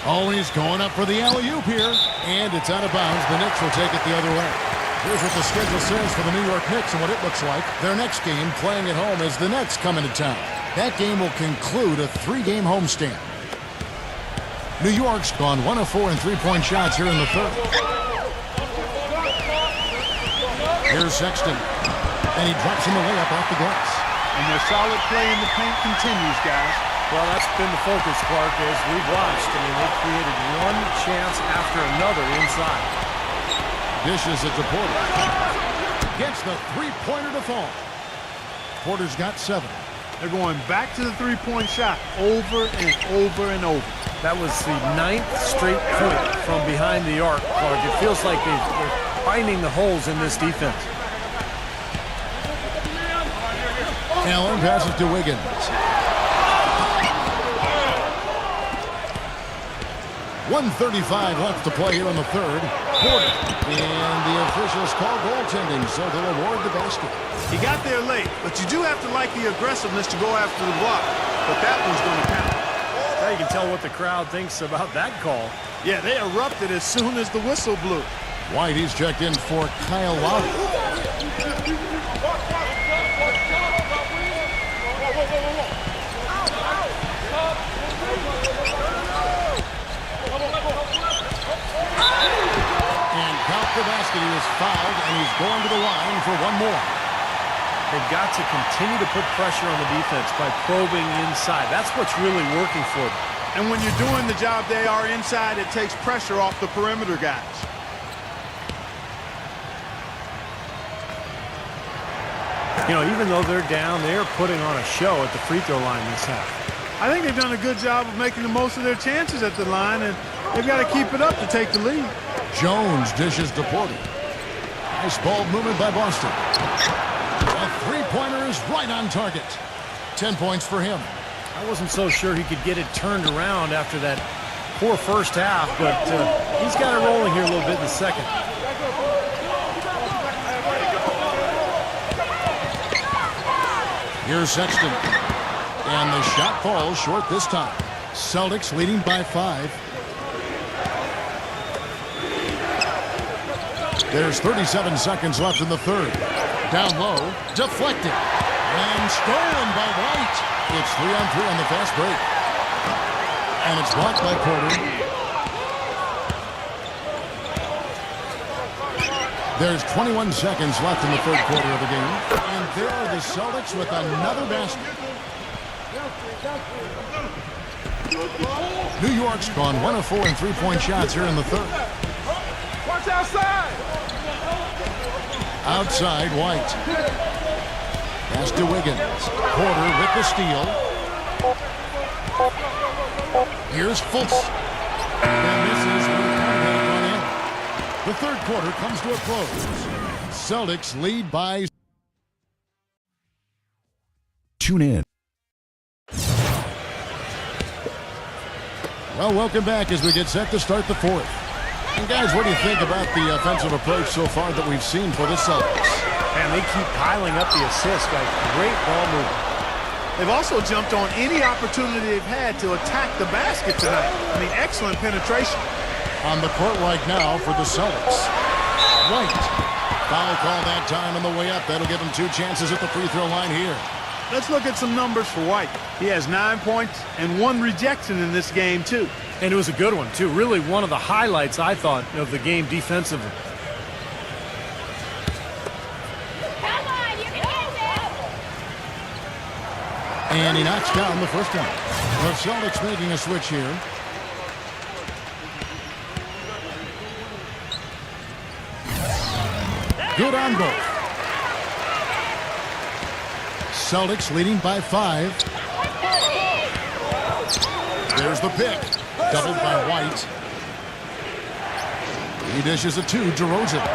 Speaker 2: Oh, he's going up for the alley-oop here. And it's out of bounds. The Knicks will take it the other way. Here's what the schedule says for the New York Knicks and what it looks like. Their next game playing at home as the Nets come into town. That game will conclude a 3-game homestand. New York's gone 1 of 4 in three-point shots here in the third. Here's Sexton. And he drops him a layup off the glass.
Speaker 4: And their solid play in the paint continues, guys.
Speaker 3: Well, that's been the focus, Clark, as we've watched. I mean, they've created one chance after another inside.
Speaker 2: Dishes it to Porter. Gets the three-pointer to fall. Porter's got 7.
Speaker 4: They're going back to the three-point shot over and over and over.
Speaker 3: That was the 9th straight point from behind the arc, Clark. It feels like they're finding the holes in this defense.
Speaker 2: Allen passes to Wiggins. 1:35 left to play here in the third. Porter. And the officials call goaltending, so they'll award the basket.
Speaker 4: He got there late, but you do have to like the aggressiveness to go after the block. But that one's going to count.
Speaker 3: Now you can tell what the crowd thinks about that call.
Speaker 4: Yeah, they erupted as soon as the whistle blew.
Speaker 2: White, he's checked in for Kyle Lowry. And count the basket. He was fouled, and he's going to the line for one more.
Speaker 3: They've got to continue to put pressure on the defense by probing inside. That's what's really working for them.
Speaker 4: And when you're doing the job they are inside, it takes pressure off the perimeter guys.
Speaker 3: You know, even though they're down, they're putting on a show at the free throw line this half.
Speaker 4: I think they've done a good job of making the most of their chances at the line, and they've got to keep it up to take the lead.
Speaker 2: Jones dishes to Porter. Nice ball movement by Boston. A three-pointer is right on target. 10 points for him.
Speaker 3: I wasn't so sure he could get it turned around after that poor first half, but he's got it rolling here a little bit in the second.
Speaker 2: Here's Sexton. And the shot falls short this time. Celtics leading by 5. There's 37 seconds left in the third. Down low, deflected, and stolen by White. It's 3-on-3 on the fast break. And it's blocked by Porter. There's 21 seconds left in the third quarter of the game. And there are the Celtics with another basket. New York's gone 1 of 4 in three-point shots here in the third.
Speaker 4: Watch outside!
Speaker 2: Outside, White. Pass to Wiggins. Porter with the steal. Here's Fultz. And this is where the count had gone in. The third quarter comes to a close. Celtics lead by...
Speaker 7: Tune in.
Speaker 2: Well, welcome back as we get set to start the fourth. And guys, what do you think about the offensive approach so far that we've seen for the Celtics?
Speaker 3: And they keep piling up the assists, guys. Great ball movement.
Speaker 4: They've also jumped on any opportunity they've had to attack the basket tonight. I mean, excellent penetration.
Speaker 2: On the court right now for the Celtics. White. Foul call that time on the way up. That'll give him 2 chances at the free throw line here.
Speaker 4: Let's look at some numbers for White. He has 9 points and 1 rejection in this game, too.
Speaker 3: And it was a good one, too. Really one of the highlights, I thought, of the game defensively.
Speaker 6: Come on, you can get this!
Speaker 2: And he knocks down the first one. The Celtics making a switch here. Good on both. Celtics leading by 5. There's the pick. Doubled by White. He dishes it to DeRozan.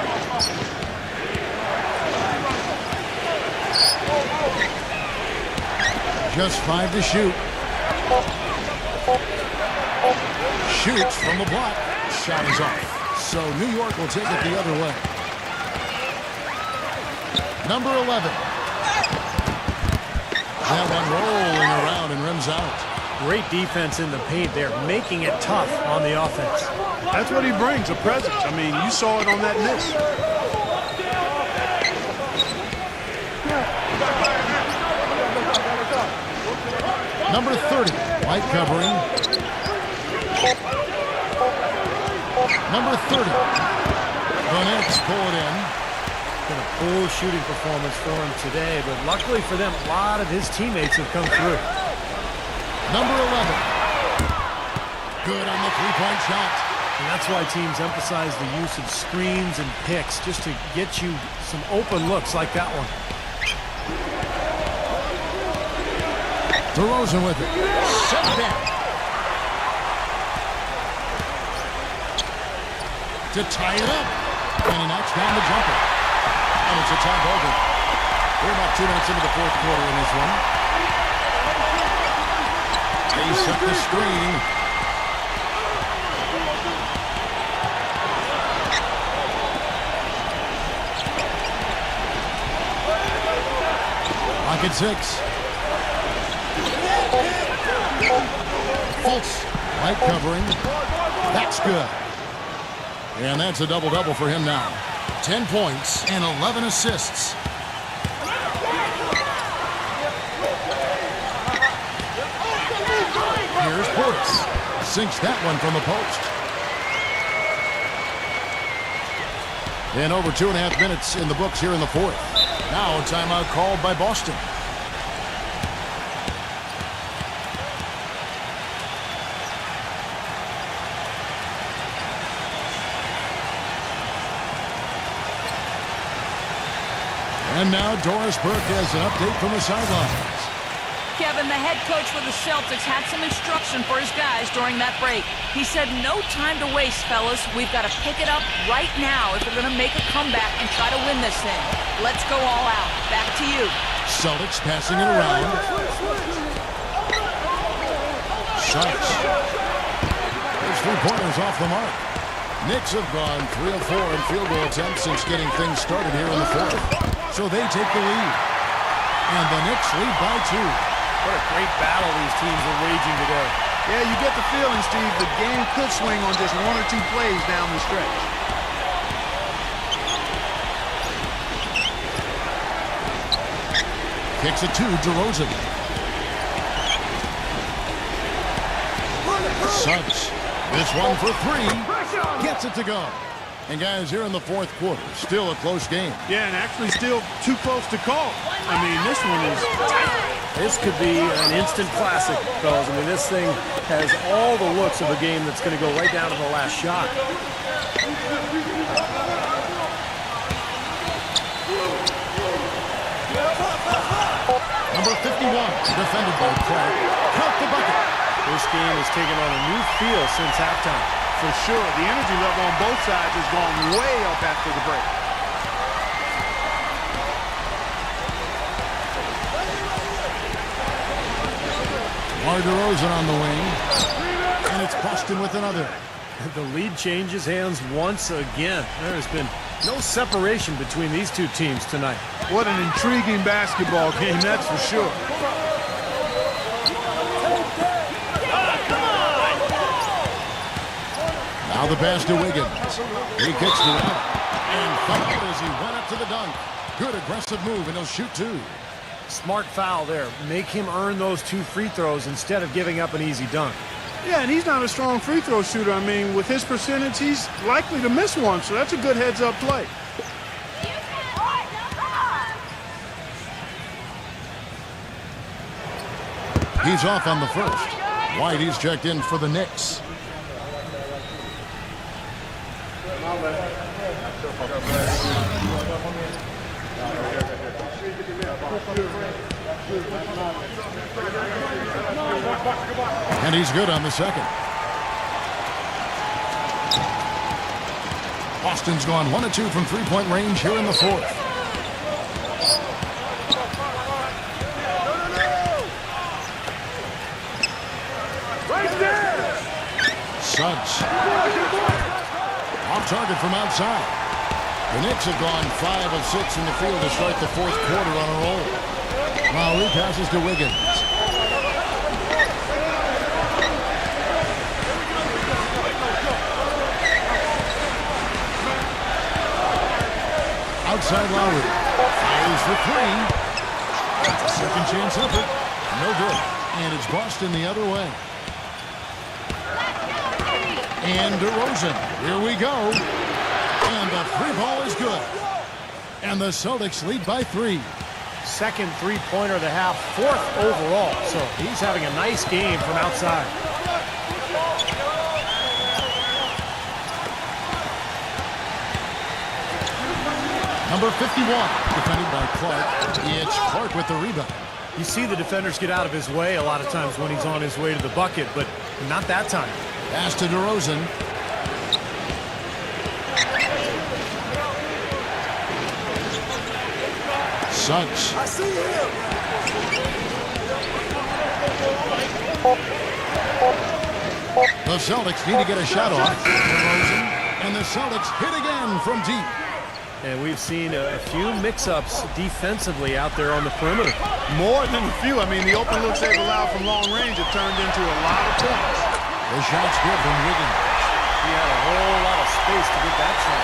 Speaker 2: Just 5 to shoot. Shoots from the block. Shot is off. So New York will take it the other way. Number 11. That one rolling around and rims out.
Speaker 3: Great defense in the paint there, making it tough on the offense.
Speaker 4: That's what he brings, a presence. I mean, you saw it on that miss.
Speaker 2: Number 30, white covering. Number 30. The Knicks pull it in.
Speaker 3: Been a full shooting performance for him today, but luckily for them, a lot of his teammates have come through.
Speaker 2: Number 11. Good on the three-point shot.
Speaker 3: And that's why teams emphasize the use of screens and picks, just to get you some open looks like that one.
Speaker 2: DeRozan with it. Set back. To tie it up. And he knocks down the jumper. And it's a tie over. We're about 2 minutes into the fourth quarter in this one. They set the screen. Lock at 6. Fultz, light covering. That's good. And that's a double-double for him now. 10 points and 11 assists. Here's Fultz. Sinks that one from the post. And over 2.5 minutes in the books here in the fourth. Now a timeout called by Boston. And now Doris Burke has an update from the sidelines.
Speaker 5: Kevin, the head coach for the Celtics had some instruction for his guys during that break. He said, no time to waste, fellas. We've got to pick it up right now if we're going to make a comeback and try to win this thing. Let's go all out. Back to you.
Speaker 2: Celtics passing it around. Shots. Those three-pointers off the mark. Knicks have gone 3 of 4 in field goal attempts since getting things started here in the fourth. So they take the lead. And the Knicks lead by 2.
Speaker 3: What a great battle these teams are waging today.
Speaker 4: Yeah, you get the feeling, Steve, the game could swing on just 1 or 2 plays down the stretch.
Speaker 2: Kicks it to DeRozan. Suggs. This one for 3. Gets it to go. And guys, here in the fourth quarter, still a close game.
Speaker 4: Yeah, and actually still too close to call. I mean, this one is tight.
Speaker 3: This could be an instant classic, fellas. I mean, this thing has all the looks of a game that's going to go right down to the last shot.
Speaker 2: Number 51, defended by Clark. Count the bucket.
Speaker 3: This game has taken on a new feel since halftime.
Speaker 4: For sure, the energy level on both sides has gone way up after the break. DeRozan on the wing. And it's Boston with another.
Speaker 3: The lead changes hands once again. There has been no separation between these two teams tonight.
Speaker 4: What an intriguing basketball game, that's for sure.
Speaker 2: Now the pass to Wiggins. He kicks it out. And fouled as he went up to the dunk. Good aggressive move, and he'll shoot 2.
Speaker 3: Smart foul there. Make him earn those 2 free throws instead of giving up an easy dunk.
Speaker 4: Yeah, and he's not a strong free throw shooter. I mean, with his percentage, he's likely to miss one, so that's a good heads-up play.
Speaker 2: He's off on the first. White, he's checked in for the Knicks. And he's good on the second. Boston's gone 1 of 2 from three-point range here in the fourth.
Speaker 4: Right there!
Speaker 2: Suggs. Off target from outside. The Knicks have gone 5 of 6 in the field to start the fourth quarter on a roll. Lowry passes to Wiggins. Outside Lowry. Fires for 3. That's a second chance effort. No good. And it's Boston the other way. And DeRozan. Here we go. And the three ball is good. And the Celtics lead by 3.
Speaker 3: Second three-pointer of the half, 4th overall. So he's having a nice game from outside.
Speaker 2: Number 51, defended by Clark. It's Clark with the rebound.
Speaker 3: You see the defenders get out of his way a lot of times when he's on his way to the bucket, but not that time.
Speaker 2: Pass to DeRozan. Suggs.
Speaker 8: I see him.
Speaker 2: The Celtics need to get a shot off. DeRozan. And the Celtics hit again from deep.
Speaker 3: And we've seen a few mix-ups defensively out there on the perimeter.
Speaker 4: More than a few. I mean, the open looks they've allowed from long range have turned into a lot of points.
Speaker 2: The shot's good from Wiggins.
Speaker 3: He had a whole lot of space to get that shot.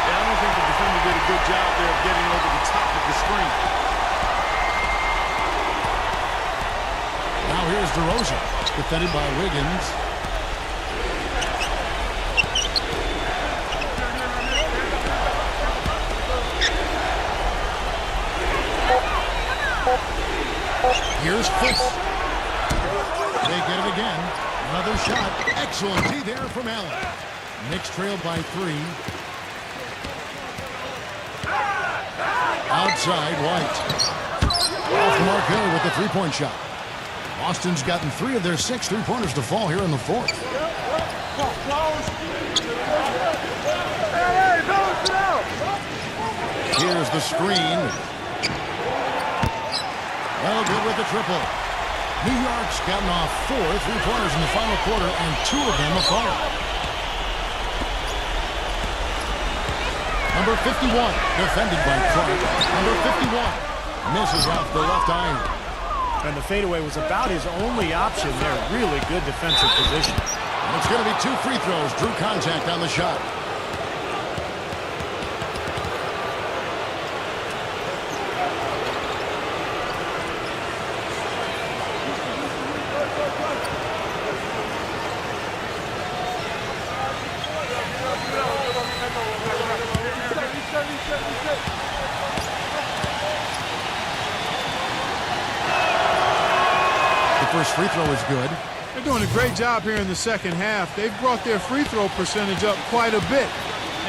Speaker 4: Yeah, I don't think the defender did a good job there of getting over the top of the screen.
Speaker 2: Now here's DeRozan, defended by Wiggins. Here's Fitz. They get it again. Another shot. Excellent D there from Allen. Knicks trailed by 3. Outside, White. Off Mark Hill with the three-point shot. Boston's gotten 3 of their 6 three-pointers to fall here in the 4th. Here's the screen. Well, good with the triple. New York's gotten off 4 three-pointers in the final quarter, and 2 of them have fallen. Number 51, defended by Clark. Number 51 misses off the left iron.
Speaker 3: And the fadeaway was about his only option there. Really good defensive position.
Speaker 2: And it's going to be 2 free throws. Drew contact on the shot. First free throw is good.
Speaker 4: They're doing a great job here in the second half. They've brought their free throw percentage up quite a bit.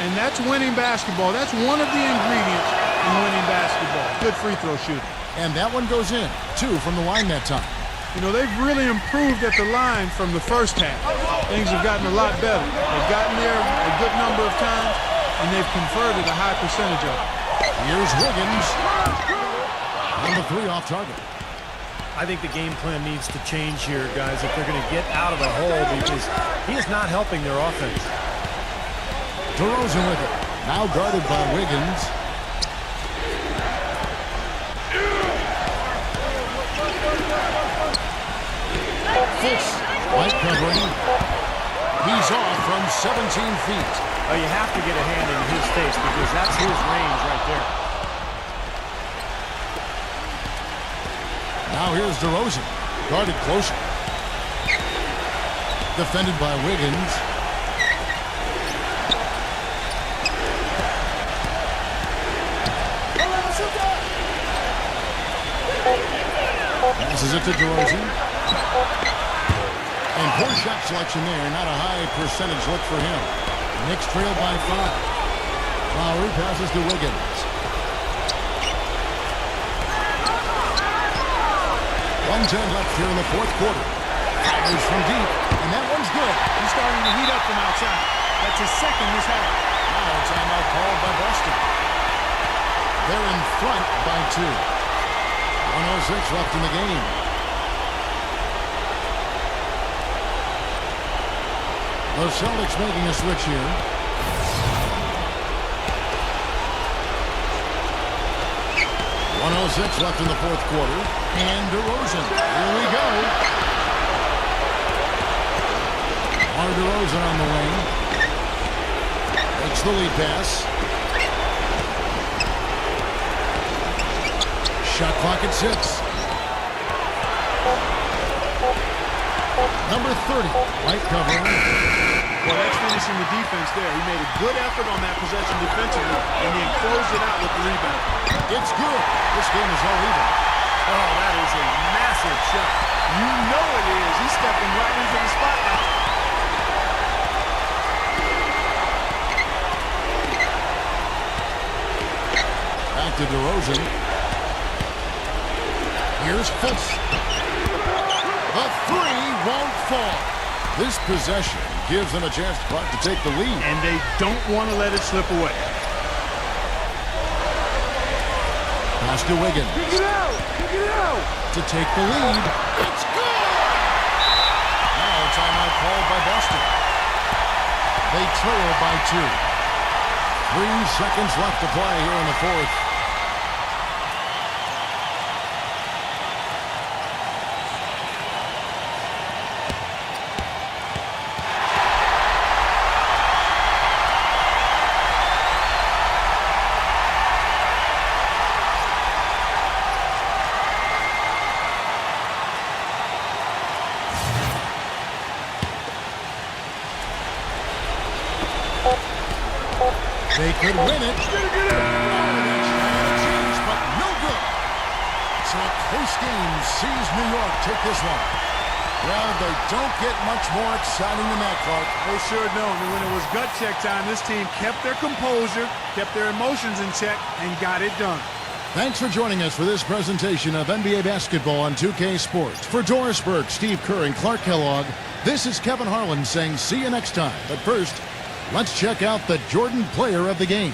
Speaker 4: And that's winning basketball. That's one of the ingredients in winning basketball. Good free throw shooting.
Speaker 2: And that one goes in. 2 from the line that time.
Speaker 4: You know, they've really improved at the line from the first half. Things have gotten a lot better. They've gotten there a good number of times, and they've converted a high percentage of it.
Speaker 2: Here's Wiggins. On the 3 off target.
Speaker 3: I think the game plan needs to change here, guys, if they're going to get out of the hole, because he is not helping their offense.
Speaker 2: DeRozan with it. Now guarded by Wiggins. Fitz. White covering. He's off from 17 feet.
Speaker 3: Oh, you have to get a hand in his face because that's his range right there.
Speaker 2: Now here's DeRozan, guarded closer. Defended by Wiggins. Passes it to DeRozan. And poor shot selection there, not a high percentage look for him. Knicks trail by 5. Lowry passes to Wiggins. 1:10 left here in the 4th quarter. Fires from deep, and that one's good.
Speaker 4: He's starting to heat up from outside. That's his second this half.
Speaker 2: Now a timeout called by Boston. They're in front by 2. 1:06 left in the game. The Celtics making a switch here. .106 left in the 4th quarter. And DeRozan. Here we go. DeRozan on the wing. Takes the lead pass. Shot clock at 6. Number 30, right covering.
Speaker 4: Well, that's finishing the defense there. He made a good effort on that possession defensively and then closed it out with the rebound.
Speaker 2: It's good. This game is all even.
Speaker 3: Oh, that is a massive shot.
Speaker 4: You know it is. He's stepping right into the spotlight.
Speaker 2: Back to DeRozan. Here's Fultz. The three won't fall. This possession gives them a chance to take the lead.
Speaker 4: And they don't want to let it slip away.
Speaker 2: Pass to Wiggins.
Speaker 4: Kick it out! Kick it out!
Speaker 2: To take the lead. It's good! Now a timeout called by Boston. They trail by 2. 3 seconds left to play here in the fourth. They could win it. Oh, they tried to change, but no good. So a close game sees New York take this one. Well, they don't get much more exciting than that, Clark.
Speaker 4: They sure don't. And when it was gut check time, this team kept their composure, kept their emotions in check, and got it done.
Speaker 2: Thanks for joining us for this presentation of NBA basketball on 2K Sports. For Doris Burke, Steve Kerr, and Clark Kellogg, this is Kevin Harlan saying see you next time. But first, let's check out the Jordan player of the game.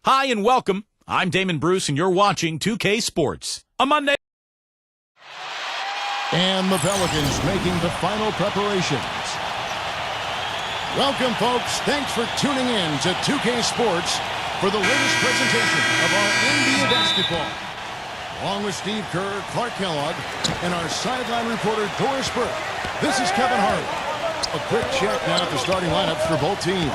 Speaker 1: Hi and welcome. I'm Damon Bruce and you're watching 2K Sports. A Monday.
Speaker 2: And the Pelicans making the final preparations. Welcome, folks. Thanks for tuning in to 2K Sports for the latest presentation of our NBA basketball. Along with Steve Kerr, Clark Kellogg, and our sideline reporter, Doris Burke, this is Kevin Harlan. A quick check now at the starting lineups for both teams.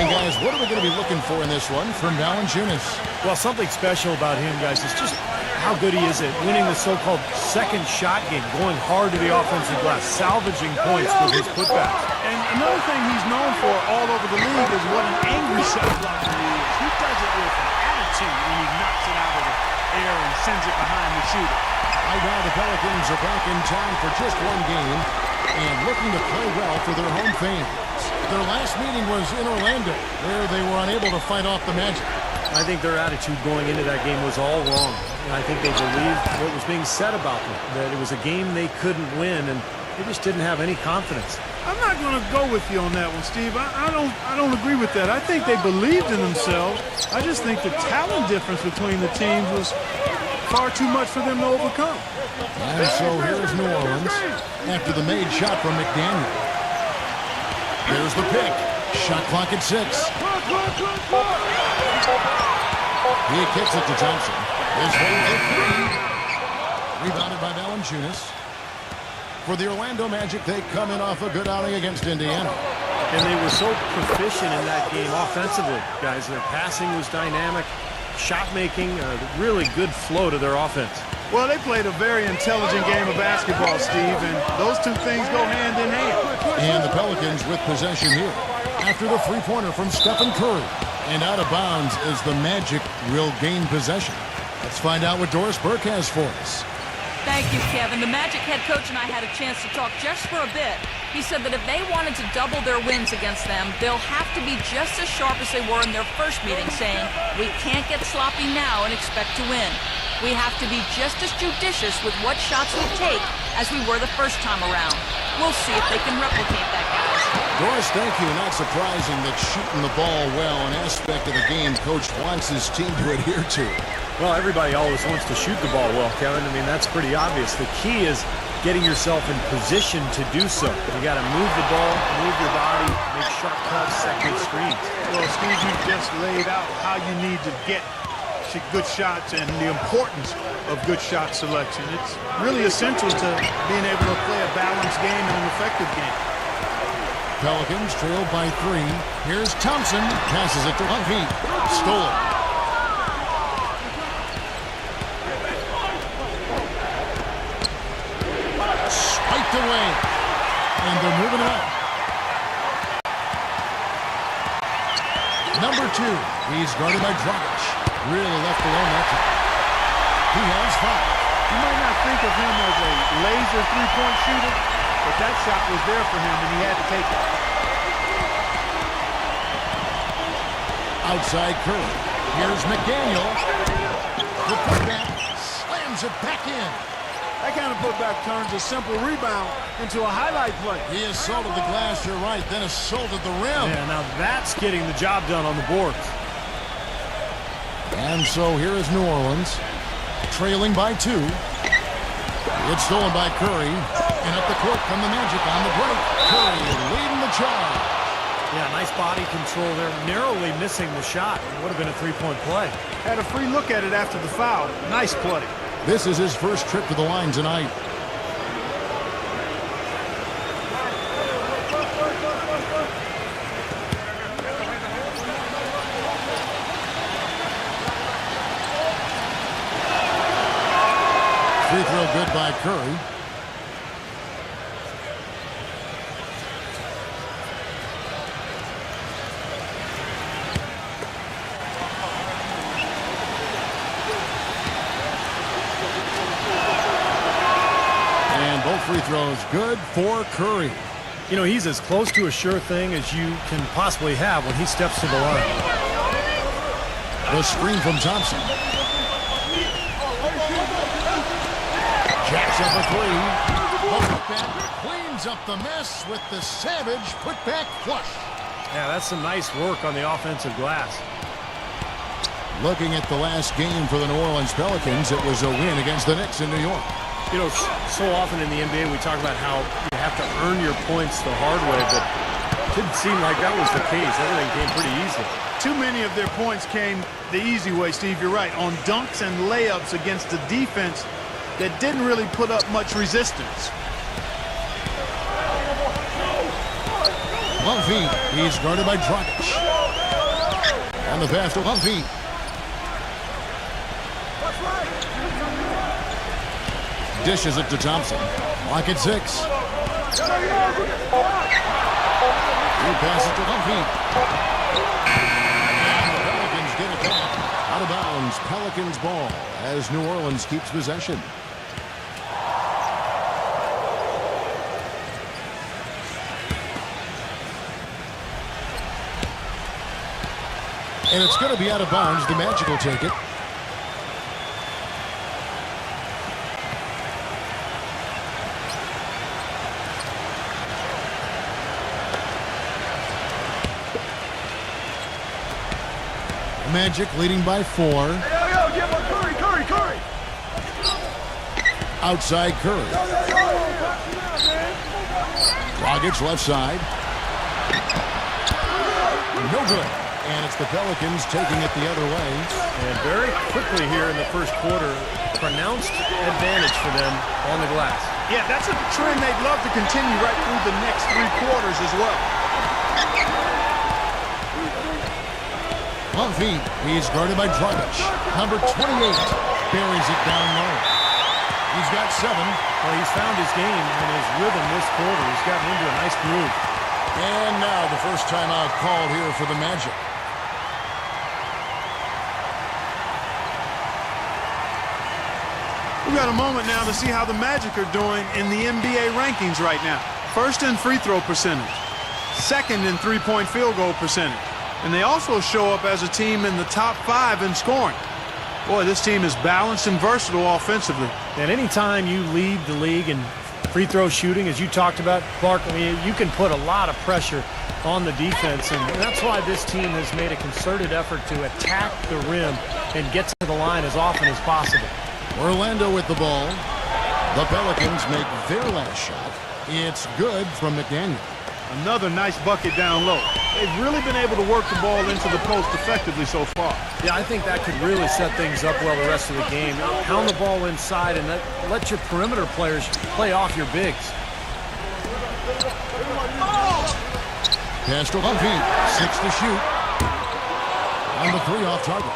Speaker 2: And, guys, what are we going to be looking for in this one from Valanciunas?
Speaker 3: Well, something special about him, guys, is just how good he is at winning the so-called second shot game, going hard to the offensive glass, salvaging points with his putbacks.
Speaker 4: And another thing he's known for all over the league is what an angry shot blocker he is. He does it with an attitude when he knocks it out of the air and sends it behind the shooter.
Speaker 2: Right now, the Pelicans are back in town for just one game and looking to play well for their home fans. Their last meeting was in Orlando, where they were unable to fight off the Magic.
Speaker 3: I think their attitude going into that game was all wrong. And I think they believed what was being said about them, that it was a game they couldn't win, and they just didn't have any confidence.
Speaker 4: I'm not going to go with you on that one, Steve. I don't agree with that. I think they believed in themselves. I just think the talent difference between the teams was far too much for them to overcome.
Speaker 2: And so here's New Orleans after the made shot from McDaniel. Here's the pick. Shot clock at 6. He kicks it to Thompson. His hold for 3. Rebounded by Valanciunas. For the Orlando Magic, they come in off a good outing against Indiana.
Speaker 3: And they were so proficient in that game offensively, guys. Their passing was dynamic, shot making, really good flow to their offense.
Speaker 4: Well, they played a very intelligent game of basketball, Steve, and those two things go hand in hand.
Speaker 2: And the Pelicans with possession here. After the three-pointer from Stephen Curry. And out of bounds as the Magic will gain possession. Let's find out what Doris Burke has for us.
Speaker 5: Thank you, Kevin. The Magic head coach and I had a chance to talk just for a bit. He said that if they wanted to double their wins against them, they'll have to be just as sharp as they were in their first meeting, saying, we can't get sloppy now and expect to win. We have to be just as judicious with what shots we take as we were the first time around. We'll see if they can replicate that, guys.
Speaker 2: Doris, thank you. Not surprising that shooting the ball well, an aspect of the game Coach wants his team to adhere to.
Speaker 3: Well, everybody always wants to shoot the ball well, Kevin. I mean, that's pretty obvious. The key is getting yourself in position to do so. You got to move the ball, move your body, make sharp cuts, set good screens.
Speaker 4: Well, Steve, you just laid out how you need to get good shots and the importance of good shot selection. It's really essential to being able to play a balanced game and an effective game.
Speaker 2: Pelicans trailed by 3. Here's Thompson. Passes it to Humphrey. Stolen. Spiked away. And they're moving it up. Number 2. He's guarded by Dragic. Really left alone that time. He has 5.
Speaker 4: You might not think of him as a laser three-point shooter, but that shot was there for him, and he had to take it.
Speaker 2: Outside Curry. Here's McDaniel. The putback slams it back in.
Speaker 4: That kind of putback turns a simple rebound into a highlight play.
Speaker 2: He assaulted the glass, you're right, then assaulted the rim.
Speaker 3: Yeah, now that's getting the job done on the boards.
Speaker 2: And so here is New Orleans, trailing by 2. It's stolen by Curry. And up the court from the Magic on the break. Curry leading the charge.
Speaker 3: Yeah, nice body control there. Narrowly missing the shot. It would have been a three-point play.
Speaker 4: Had a free look at it after the foul. Nice play.
Speaker 2: This is his first trip to the line tonight. Free throw good by Curry. And both free throws good for Curry.
Speaker 3: You know, he's as close to a sure thing as you can possibly have when he steps to the line.
Speaker 2: The screen from Thompson. Jacks up a 3. The putback cleans up the mess with the savage putback flush.
Speaker 3: Yeah, that's some nice work on the offensive glass.
Speaker 2: Looking at the last game for the New Orleans Pelicans, it was a win against the Knicks in New York.
Speaker 3: You know, so often in the NBA we talk about how you have to earn your points the hard way, but it didn't seem like that was the case. Everything came pretty easy.
Speaker 4: Too many of their points came the easy way, Steve. You're right. On dunks and layups against a defense that didn't really put up much resistance.
Speaker 2: 1 feet. He's guarded by Dragic. And the pass to 1 feet. Dishes it to Thompson. Lock at 6. He passes to 1 feet. And the Pelicans get it back. Out of bounds. Pelicans ball as New Orleans keeps possession. And it's going to be out of bounds. The Magic will take it. Magic leading by 4.
Speaker 4: Curry.
Speaker 2: Outside Curry. Dragic left side. No good. And it's the Pelicans taking it the other way.
Speaker 3: And very quickly here in the first quarter, pronounced advantage for them on the glass.
Speaker 4: Yeah, that's a trend they'd love to continue right through the next 3 quarters as well.
Speaker 2: 1 feet. He's guarded by Dragic. Number 28 buries it down low. He's got 7.
Speaker 3: Well, he's found his game and his rhythm this quarter. He's gotten into a nice groove.
Speaker 2: And now the first timeout called here for the Magic.
Speaker 4: We've got a moment now to see how the Magic are doing in the NBA rankings right now. First in free throw percentage. Second in three-point field goal percentage. And they also show up as a team in the top 5 in scoring. Boy, this team is balanced and versatile offensively.
Speaker 3: And anytime you lead the league in free throw shooting, as you talked about, Clark, I mean, you can put a lot of pressure on the defense. And that's why this team has made a concerted effort to attack the rim and get to the line as often as possible.
Speaker 2: Orlando with the ball. The Pelicans make their last shot. It's good from McDaniel.
Speaker 4: Another nice bucket down low. They've really been able to work the ball into the post effectively so far.
Speaker 3: Yeah, I think that could really set things up well the rest of the game. Pound the ball inside and let your perimeter players play off your bigs.
Speaker 2: Pass to 1 feet. 6 to shoot. On the 3 off target.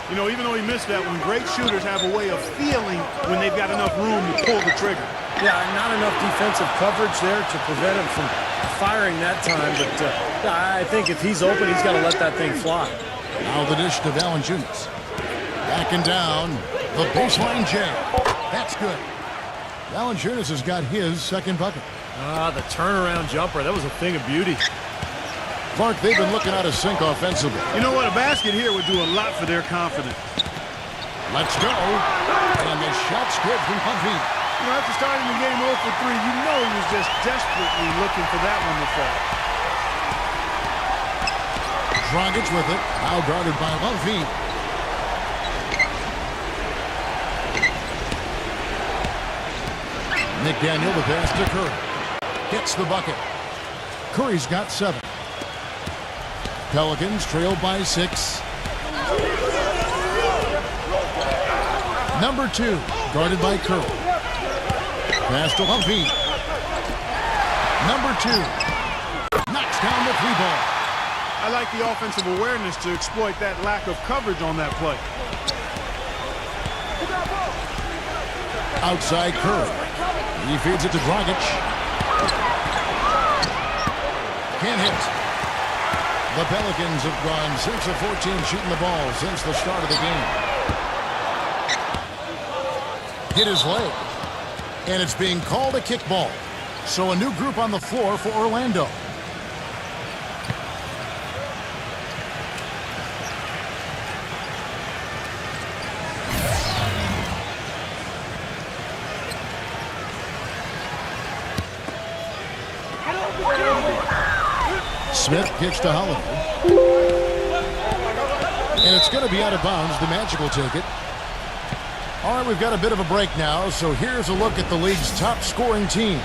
Speaker 4: You know, even though he missed that one, great shooters have a way of feeling when they've got enough room to pull the trigger.
Speaker 3: Yeah, not enough defensive coverage there to prevent him from firing that time. But I think if he's open, he's got to let that thing fly.
Speaker 2: Now the dish to Valanciunas. Back and down. The baseline jam. That's good. Valanciunas has got his second bucket.
Speaker 3: The turnaround jumper. That was a thing of beauty.
Speaker 2: Clark, they've been looking out of sync offensively.
Speaker 4: You know what? A basket here would do a lot for their confidence.
Speaker 2: Let's go. And the shot's good from 1 feet.
Speaker 4: You know, after starting the game 0 for 3, you know he was just desperately looking for that one to fall.
Speaker 2: Dragic with it. Now guarded by 1 feet. McDaniel, the pass to Curry. Gets the bucket. Curry's got 7. Pelicans trail by 6. Number 2, guarded by Curry. Pass to 1 feet. Number 2 knocks down the 3 ball.
Speaker 4: I like the offensive awareness to exploit that lack of coverage on that play.
Speaker 2: Outside Curry. He feeds it to Dragic. Can't hit. The Pelicans have gone 6 of 14 shooting the ball since the start of the game. Hit his leg. And it's being called a kickball. So a new group on the floor for Orlando. Smith kicks to Holiday. And it's going to be out of bounds. The Magic will take it. All right, we've got a bit of a break now, so here's a look at the league's top scoring teams.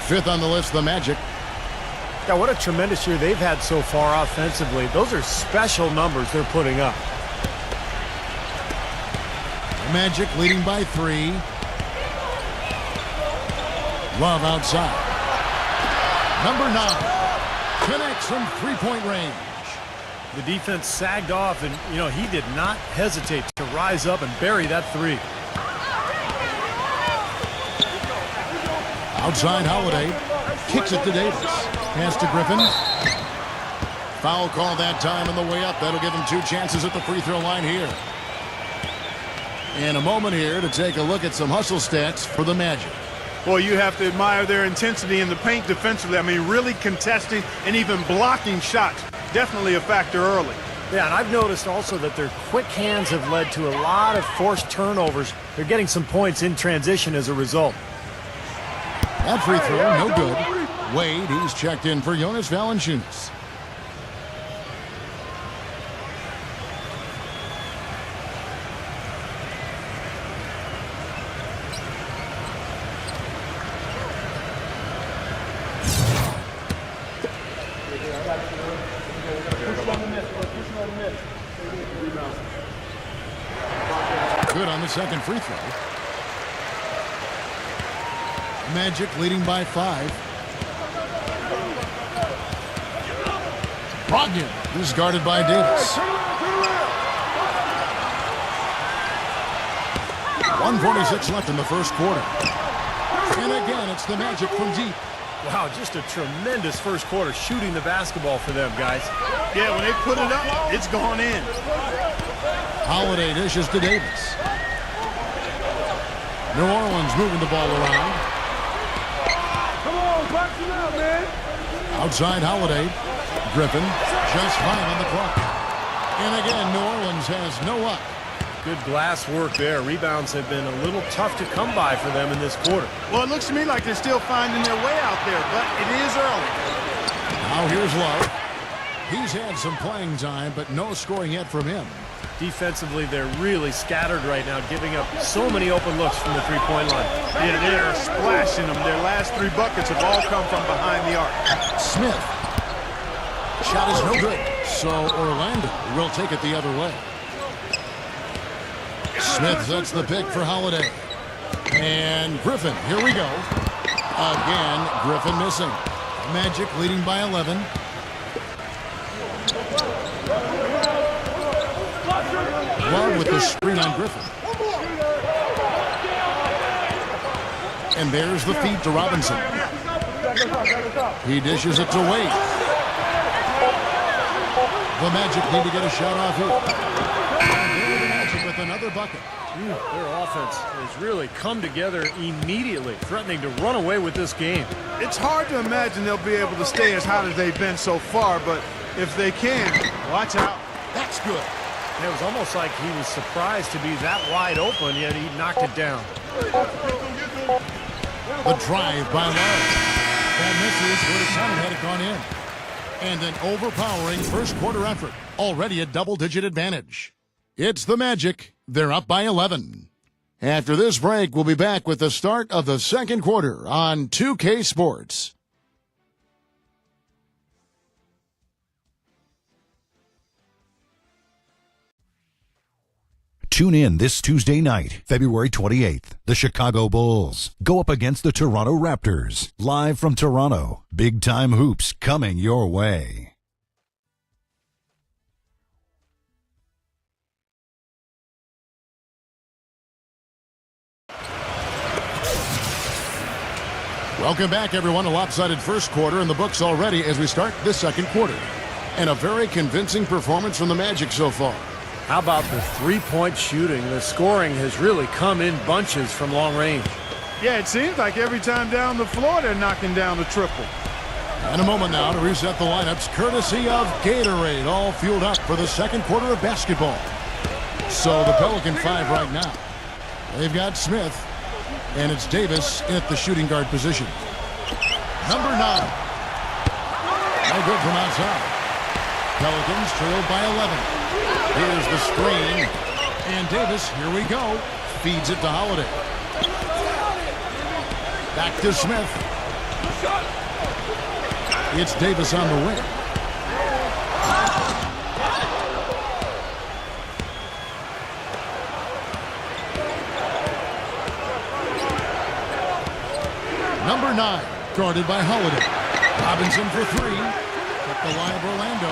Speaker 2: Fifth on the list, the Magic.
Speaker 3: Yeah, what a tremendous year they've had so far offensively. Those are special numbers they're putting up.
Speaker 2: The Magic leading by 3. Love outside. Number 9 connects from three-point range.
Speaker 3: The defense sagged off, and, he did not hesitate to rise up and bury that 3.
Speaker 2: Outside Holiday. Kicks it to Davis. Pass to Griffin. Foul call that time on the way up. That'll give him 2 chances at the free throw line here. And a moment here to take a look at some hustle stats for the Magic.
Speaker 4: Well, you have to admire their intensity in the paint defensively. I mean, really contesting and even blocking shots. Definitely a factor early.
Speaker 3: Yeah, and I've noticed also that their quick hands have led to a lot of forced turnovers. They're getting some points in transition as a result.
Speaker 2: That free throw, no good. Wade, he's checked in for Jonas Valanciunas. Good on the second free throw. Magic leading by 5. Brogdon is guarded by Davis. 1:46 left in the first quarter. And again, it's the Magic from deep.
Speaker 3: Wow, just a tremendous first quarter shooting the basketball for them, guys.
Speaker 4: Yeah, when they put it up, it's gone in.
Speaker 2: Holiday dishes to Davis. New Orleans moving the ball around.
Speaker 4: Come on, box it out, man.
Speaker 2: Outside Holiday. Griffin, just 5 on the clock. And again, New Orleans has no up.
Speaker 3: Good glass work there. Rebounds have been a little tough to come by for them in this quarter.
Speaker 4: Well, it looks to me like they're still finding their way out there, but it is early.
Speaker 2: Now here's Love. He's had some playing time, but no scoring yet from him.
Speaker 3: Defensively, they're really scattered right now, giving up so many open looks from the three-point line.
Speaker 4: Yeah, they're splashing them. Their last 3 buckets have all come from behind the arc.
Speaker 2: Smith. Shot is no good, so Orlando will take it the other way. Smith sets the pick for Holiday. And Griffin, here we go. Again, Griffin missing. Magic leading by 11. Love with the screen on Griffin. And there's the feed to Robinson. He dishes it to Wade. The Magic need to get a shot off here. And there the Magic with another bucket.
Speaker 3: Their offense has really come together immediately, threatening to run away with this game.
Speaker 4: It's hard to imagine they'll be able to stay as hot as they've been so far, but if they can, watch out.
Speaker 2: That's good.
Speaker 3: And it was almost like he was surprised to be that wide open, yet he knocked it down.
Speaker 2: The drive by Love. That misses. Would have counted had it gone in. And an overpowering first quarter effort. Already a double-digit advantage. It's the Magic. They're up by 11. After this break, we'll be back with the start of the second quarter on 2K Sports.
Speaker 7: Tune in this Tuesday night, February 28th. The Chicago Bulls go up against the Toronto Raptors. Live from Toronto, big-time hoops coming your way.
Speaker 2: Welcome back, everyone. A lopsided first quarter in the books already as we start the second quarter. And a very convincing performance from the Magic so far.
Speaker 3: How about the three-point shooting? The scoring has really come in bunches from long range.
Speaker 4: Yeah, it seems like every time down the floor they're knocking down the triple.
Speaker 2: And a moment now to reset the lineups courtesy of Gatorade, all fueled up for the second quarter of basketball. So the Pelican 5 right now. They've got Smith, and it's Davis at the shooting guard position. Number 9. No good from outside. Pelicans trailed by 11. Here's the screen. And Davis, here we go. Feeds it to Holiday. Back to Smith. It's Davis on the wing. Number 9, guarded by Holiday. Robinson for 3. At the line of Orlando.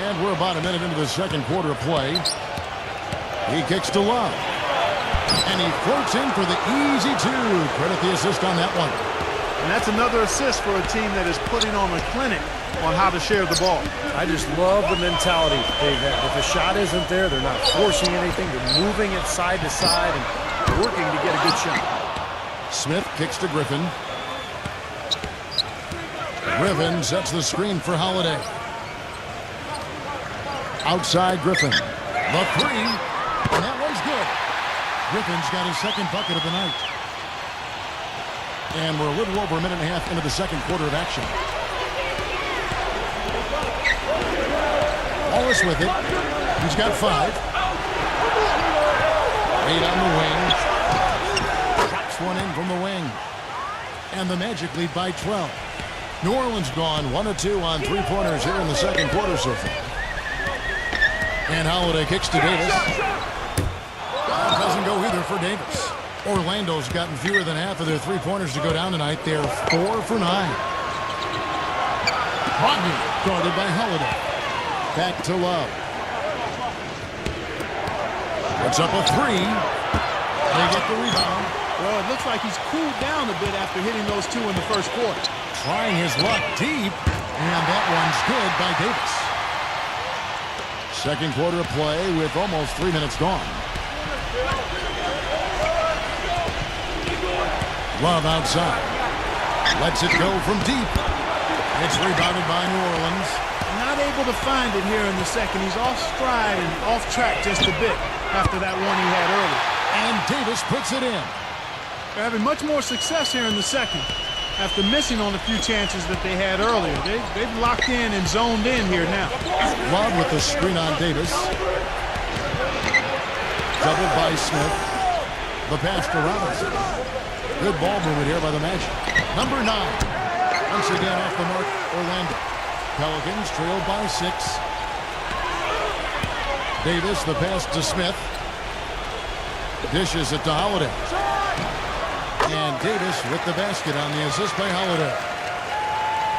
Speaker 2: And we're about a minute into the second quarter of play. He kicks to Love. And he floats in for the easy 2. Credit the assist on that one.
Speaker 4: And that's another assist for a team that is putting on a clinic on how to share the ball.
Speaker 3: I just love the mentality they've had. If the shot isn't there, they're not forcing anything. They're moving it side to side and working to get a good shot.
Speaker 2: Smith kicks to Griffin. Griffin sets the screen for Holiday. Outside Griffin. The 3. And that one's good. Griffin's got his second bucket of the night. And we're a little over a minute and a half into the second quarter of action. Wallace with it. He's got 5. 8 on the wing. Drops one in from the wing. And the Magic lead by 12. New Orleans gone 1 of 2 on 3-pointers here in the second quarter so far. And Holiday kicks to Davis. Doesn't go either for Davis. Orlando's gotten fewer than half of their 3-pointers to go down tonight. They're 4 for 9. Rodney guarded by Holiday. Back to Love. Puts up a 3. They get the rebound.
Speaker 4: Well, it looks like he's cooled down a bit after hitting those 2 in the first quarter.
Speaker 2: Trying his luck deep. And that one's good by Davis. Second quarter of play with almost 3 minutes gone. Love outside. Lets it go from deep. It's rebounded by New Orleans.
Speaker 4: Not able to find it here in the second. He's off stride and off track just a bit after that one he had earlier.
Speaker 2: And Davis puts it in.
Speaker 4: They're having much more success here in the second after missing on a few chances that they had earlier. They've locked in and zoned in here now.
Speaker 2: Love with the screen on Davis. Doubled by Smith. The pass to Robinson. Good ball movement here by the Magic. Number 9. Once again off the mark, Orlando. Pelicans trailed by 6. Davis, the pass to Smith. Dishes it to Holiday. And Davis with the basket on the assist by Holiday.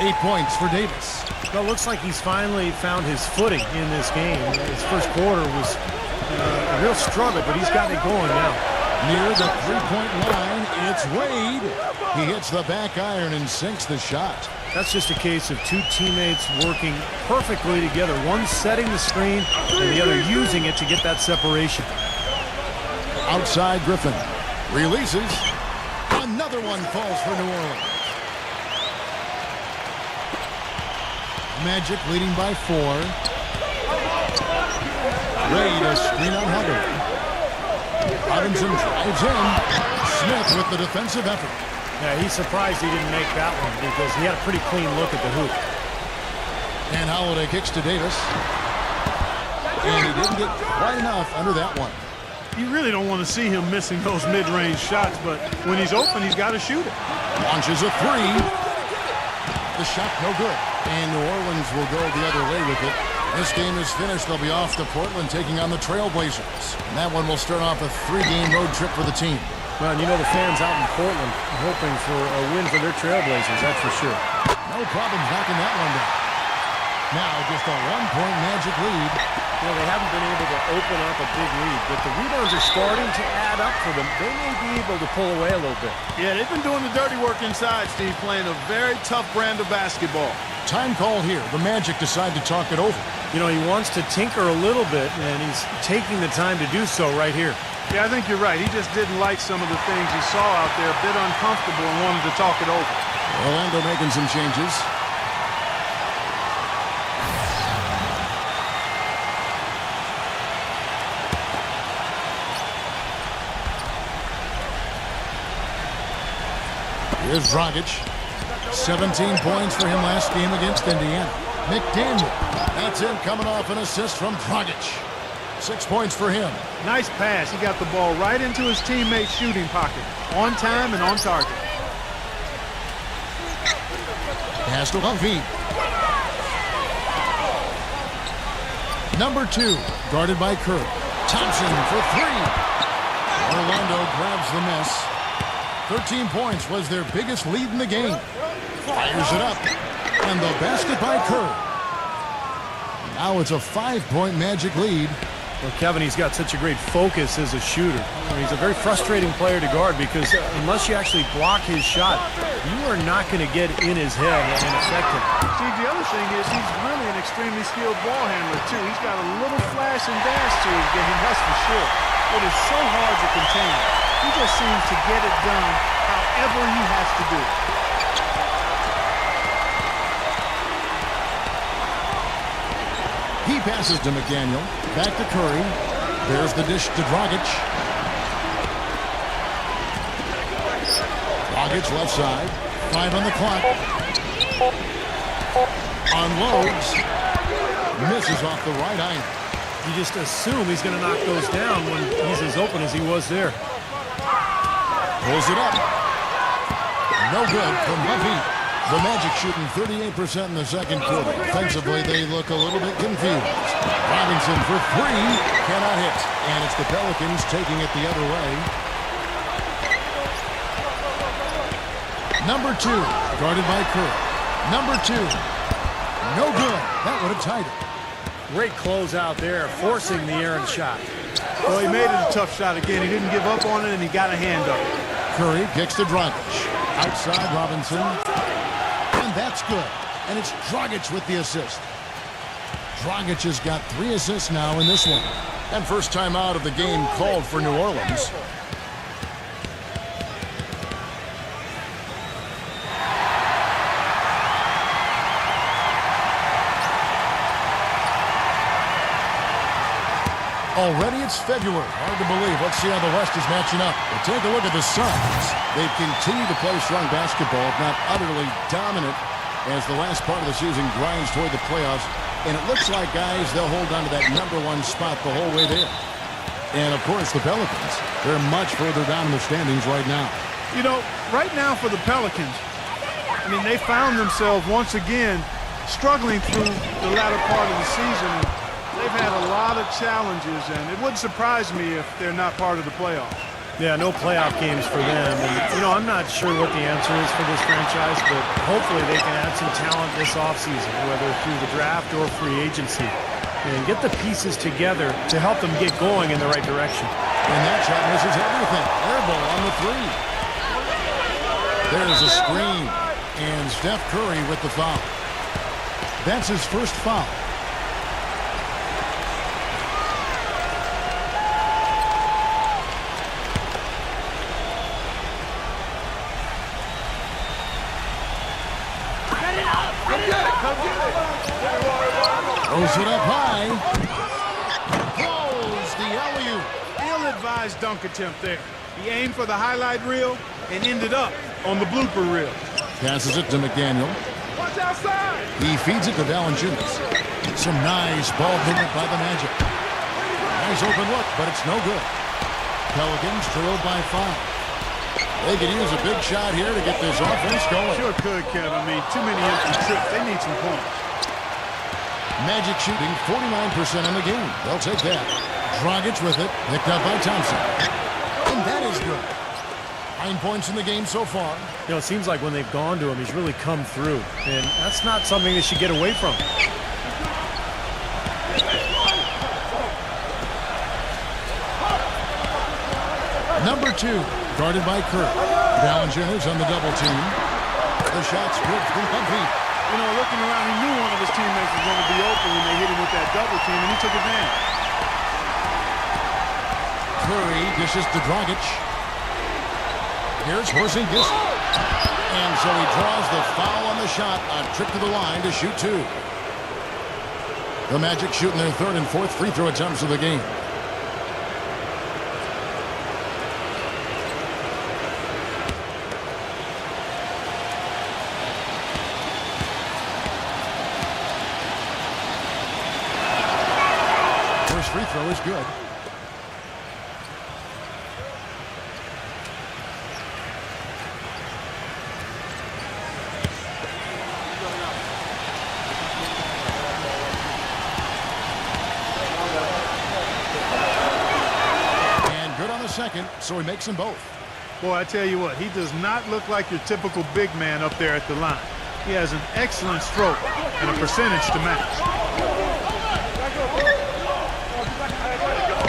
Speaker 2: 8 points for Davis.
Speaker 3: Well, it looks like he's finally found his footing in this game. His first quarter was a real struggle, but he's got it going now.
Speaker 2: Near the 3-point line, it's Wade. He hits the back iron and sinks the shot.
Speaker 3: That's just a case of 2 teammates working perfectly together. One setting the screen and the other using it to get that separation.
Speaker 2: Outside Griffin. Releases. Another one falls for New Orleans. Magic leading by 4. Wade a screen on Hubbard. Robinson drives in. Smith with the defensive effort.
Speaker 3: Yeah, he's surprised he didn't make that one because he had a pretty clean look at the hoop.
Speaker 2: And Holiday kicks to Davis. And he didn't get quite enough under that one.
Speaker 4: You really don't want to see him missing those mid-range shots, but when he's open, he's got to shoot it.
Speaker 2: Launches a 3. The shot no good. And New Orleans will go the other way with it. This game is finished. They'll be off to Portland taking on the Trailblazers. And that one will start off a 3-game road trip for the team.
Speaker 3: Well, you know the fans out in Portland are hoping for a win for their Trailblazers, that's for sure.
Speaker 2: No problems knocking that one down. Now just a 1-point Magic lead.
Speaker 3: Well, they haven't been able to open up a big lead, but the rebounds are starting to add up for them. They may be able to pull away a little bit.
Speaker 4: Yeah, they've been doing the dirty work inside, Steve, playing a very tough brand of basketball.
Speaker 2: Time call here. The Magic decide to talk it over.
Speaker 3: You know, he wants to tinker a little bit, and he's taking the time to do so right here.
Speaker 4: Yeah, I think you're right. He just didn't like some of the things he saw out there, a bit uncomfortable, and wanted to talk it over.
Speaker 2: Orlando making some changes. Here's Dragic. 17 points for him last game against Indiana. McDaniel. That's in, coming off an assist from Dragic. 6 points for him.
Speaker 4: Nice pass. He got the ball right into his teammate's shooting pocket. On time and on target.
Speaker 2: Pass to Levine. Number 2, guarded by Kirk. Thompson for 3. Orlando grabs the miss. 13 points was their biggest lead in the game. Fires it up. And the basket by Kirk. Now it's a 5-point Magic lead.
Speaker 3: Well, Kevin, he's got such a great focus as a shooter. He's a very frustrating player to guard because unless you actually block his shot, you are not going to get in his head and affect him.
Speaker 4: See, the other thing is he's really an extremely skilled ball handler, too. He's got a little flash and dash to his game, that's for sure. It is so hard to contain. He just seems to get it done however he has to do it.
Speaker 2: He passes to McDaniel. Back to Curry. There's the dish to Dragic. Dragic left side. 5 on the clock. Unloads. Misses off the right iron.
Speaker 3: You just assume he's going to knock those down when he's as open as he was there.
Speaker 2: Pulls it up. No good from Levine. The Magic shooting 38% in the second quarter. Defensively, they look a little bit confused. Robinson for 3. Cannot hit. And it's the Pelicans taking it the other way. Number 2, guarded by Kirk. Number 2. No good. That would have tied it.
Speaker 3: Great close out there, forcing the errant shot.
Speaker 4: Well, he made it a tough shot again. He didn't give up on it, and he got a hand up.
Speaker 2: Curry kicks to Dragic. Outside Robinson. And that's good. And it's Dragic with the assist. Dragic has got 3 assists now in this one. And first time out of the game called for New Orleans. Already it's February. Hard to believe. Let's see how the West is matching up. But take a look at the Suns. They've continued to play strong basketball, if not utterly dominant, as the last part of the season grinds toward the playoffs. And it looks like, guys, they'll hold on to that number 1 spot the whole way there. And, of course, the Pelicans, they're much further down in the standings right now.
Speaker 4: You know, right now for the Pelicans, I mean, they found themselves once again struggling through the latter part of the season. They've had a lot of challenges, and it wouldn't surprise me if they're not part of the playoffs.
Speaker 3: Yeah, no playoff games for them. And, you know, I'm not sure what the answer is for this franchise, but hopefully they can add some talent this offseason, whether through the draft or free agency, and get the pieces together to help them get going in the right direction.
Speaker 2: And that shot misses everything. Air ball on the 3. There's a screen, and Steph Curry with the foul. That's his first foul. Throws it up high. Throws the alley-oop.
Speaker 4: Ill-advised dunk attempt there. He aimed for the highlight reel and ended up on the blooper reel.
Speaker 2: Passes it to McDaniel.
Speaker 4: Watch outside.
Speaker 2: He feeds it to Valanciunas. Some nice ball movement by the Magic. Nice open look, but it's no good. Pelicans trailed by 5. They could use a big shot here to get this offense going.
Speaker 4: Sure could, Kevin. I mean, too many empty trips. They need some points.
Speaker 2: Magic shooting 49% on the game. They'll take that. Dragic with it. Picked up by Thompson. And that is good. 9 points in the game so far.
Speaker 3: You know, it seems like when they've gone to him, he's really come through. And that's not something they should get away from.
Speaker 2: Number 2, guarded by Kirk. Valanciunas on the double team. The shot's good from Humphrey.
Speaker 4: You know, looking around, he knew one of his teammates was going to be open when they hit him with that double team, and he took advantage.
Speaker 2: Curry dishes to Dragic. Here's Porzingis. And so he draws the foul on the shot. A trip to the line to shoot 2. The Magic shooting their 3rd and 4th free throw attempts of the game. throw is good. And good on the second, so he makes them both.
Speaker 4: Boy, I tell you what, he does not look like your typical big man up there at the line. He has an excellent stroke and a percentage to match.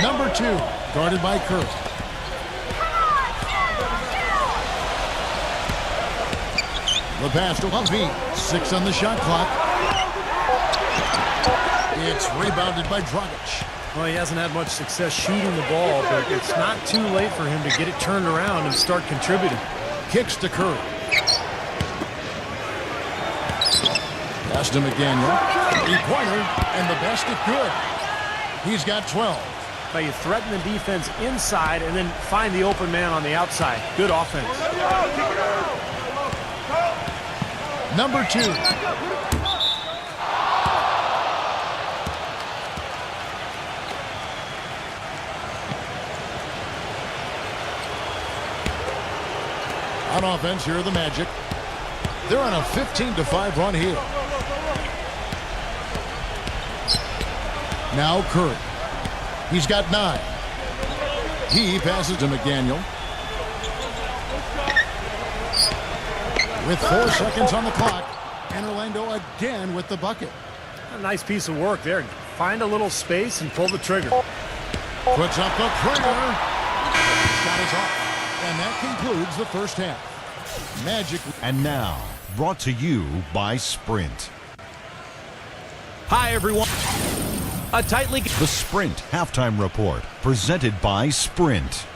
Speaker 2: Number 2, guarded by Kirk. The pass to Humphrey. 6 on the shot clock. It's rebounded by Dragic.
Speaker 3: Well, he hasn't had much success shooting the ball, but it's not too late for him to get it turned around and start contributing.
Speaker 2: Kicks to Curry. Pass to McDaniel. 3-pointer, and the basket good. He's got 12.
Speaker 3: But you threaten the defense inside and then find the open man on the outside. Good offense.
Speaker 2: Number 2. On offense, here are the Magic. They're on a 15-5 run here. Now Curry. He's got 9. He passes to McDaniel. With 4 seconds on the clock, and Orlando again with the bucket.
Speaker 3: A nice piece of work there. Find a little space and pull the trigger.
Speaker 2: Puts up the trigger. Shot is off. And that concludes the first half. Magic.
Speaker 7: And now, brought to you by Sprint.
Speaker 1: Hi, everyone. A tightly...
Speaker 7: The Sprint Halftime Report, presented by Sprint.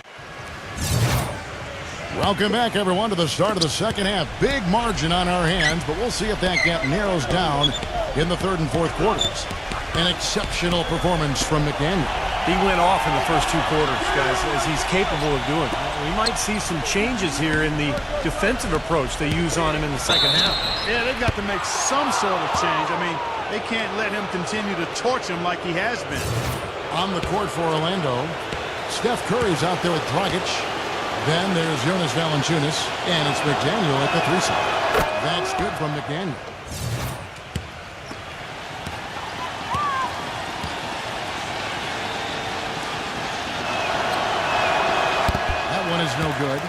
Speaker 2: Welcome back, everyone, to the start of the second half. Big margin on our hands, but we'll see if that gap narrows down in the third and fourth quarters. An exceptional performance from McDaniel.
Speaker 3: He went off in the first 2 quarters, guys, as he's capable of doing. We might see some changes here in the defensive approach they use on him in the second half.
Speaker 4: Yeah, they've got to make some sort of change. I mean, they can't let him continue to torch him like he has been.
Speaker 2: On the court for Orlando, Steph Curry's out there with Dragic. Then there's Jonas Valanciunas, and it's McDaniel at the 3 side. That's good from McDaniel. That one is no good.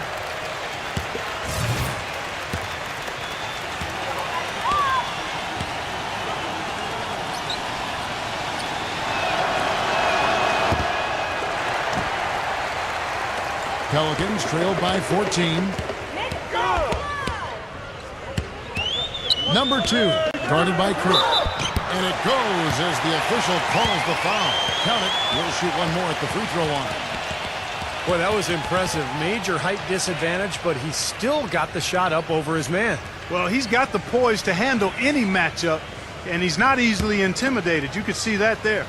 Speaker 2: Pelicans trailed by 14. Number 2, guarded by Kirk. And it goes as the official calls the foul. Count it. We'll shoot one more at the free throw line.
Speaker 3: Boy, that was impressive. Major height disadvantage, but he still got the shot up over his man.
Speaker 4: Well, he's got the poise to handle any matchup, and he's not easily intimidated. You could see that there.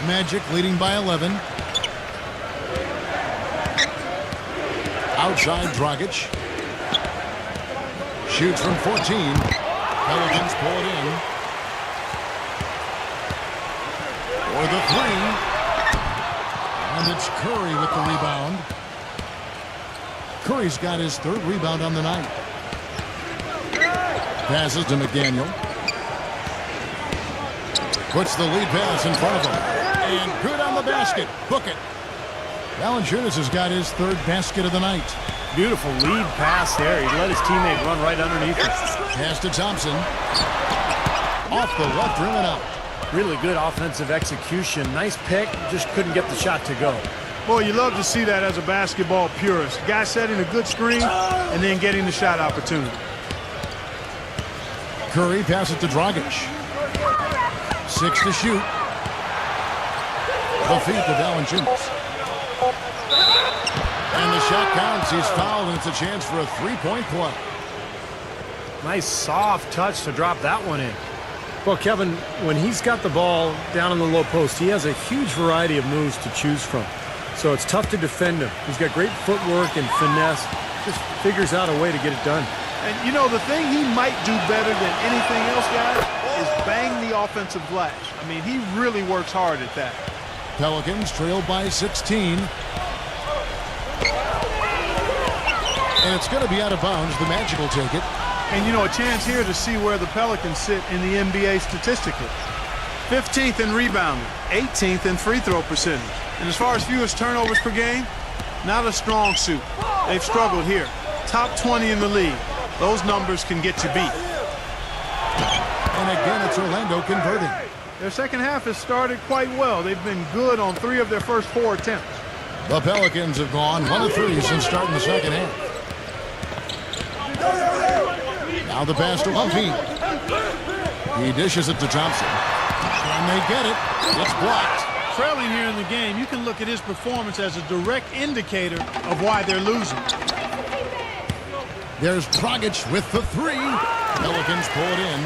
Speaker 2: Magic leading by 11. Outside Dragic. Shoots from 14. Pelicans pull it in. For the 3. And it's Curry with the rebound. Curry's got his 3rd rebound on the night. Passes to McDaniel. Puts the lead pass in front of him. And good on the basket. Book it. Valanciunas has got his 3rd basket of the night.
Speaker 3: Beautiful lead pass there. He let his teammate run right underneath him.
Speaker 2: Pass to Thompson. Off the left rim and out.
Speaker 3: Really good offensive execution. Nice pick. Just couldn't get the shot to go.
Speaker 4: Boy, you love to see that as a basketball purist. Guy setting a good screen and then getting the shot opportunity.
Speaker 2: Curry passes to Dragic. 6 to shoot. The feed to Valanciunas. And the shot counts. He's fouled, and it's a chance for a 3-point play.
Speaker 3: Nice soft touch to drop that one in. Well, Kevin, when he's got the ball down in the low post, he has a huge variety of moves to choose from. So it's tough to defend him. He's got great footwork and finesse. Just figures out a way to get it done.
Speaker 4: And, you know, the thing he might do better than anything else, guys, is bang the offensive glass. I mean, he really works hard at that.
Speaker 2: Pelicans trail by 16. And it's going to be out of bounds. The Magic will take it.
Speaker 4: And, you know, a chance here to see where the Pelicans sit in the NBA statistically. 15th in rebounding, 18th in free throw percentage. And as far as fewest turnovers per game, not a strong suit. They've struggled here. Top 20 in the league. Those numbers can get you beat.
Speaker 2: And again, it's Orlando converting.
Speaker 4: Their second half has started quite well. They've been good on 3 of their first 4 attempts.
Speaker 2: The Pelicans have gone 1 of 3 since starting the second half. Now the pass to Humphrey. He dishes it to Thompson. Can they get it? It's blocked.
Speaker 4: Trailing here in the game, you can look at his performance as a direct indicator of why they're losing.
Speaker 2: There's Dragic with the 3. Pelicans pull it in.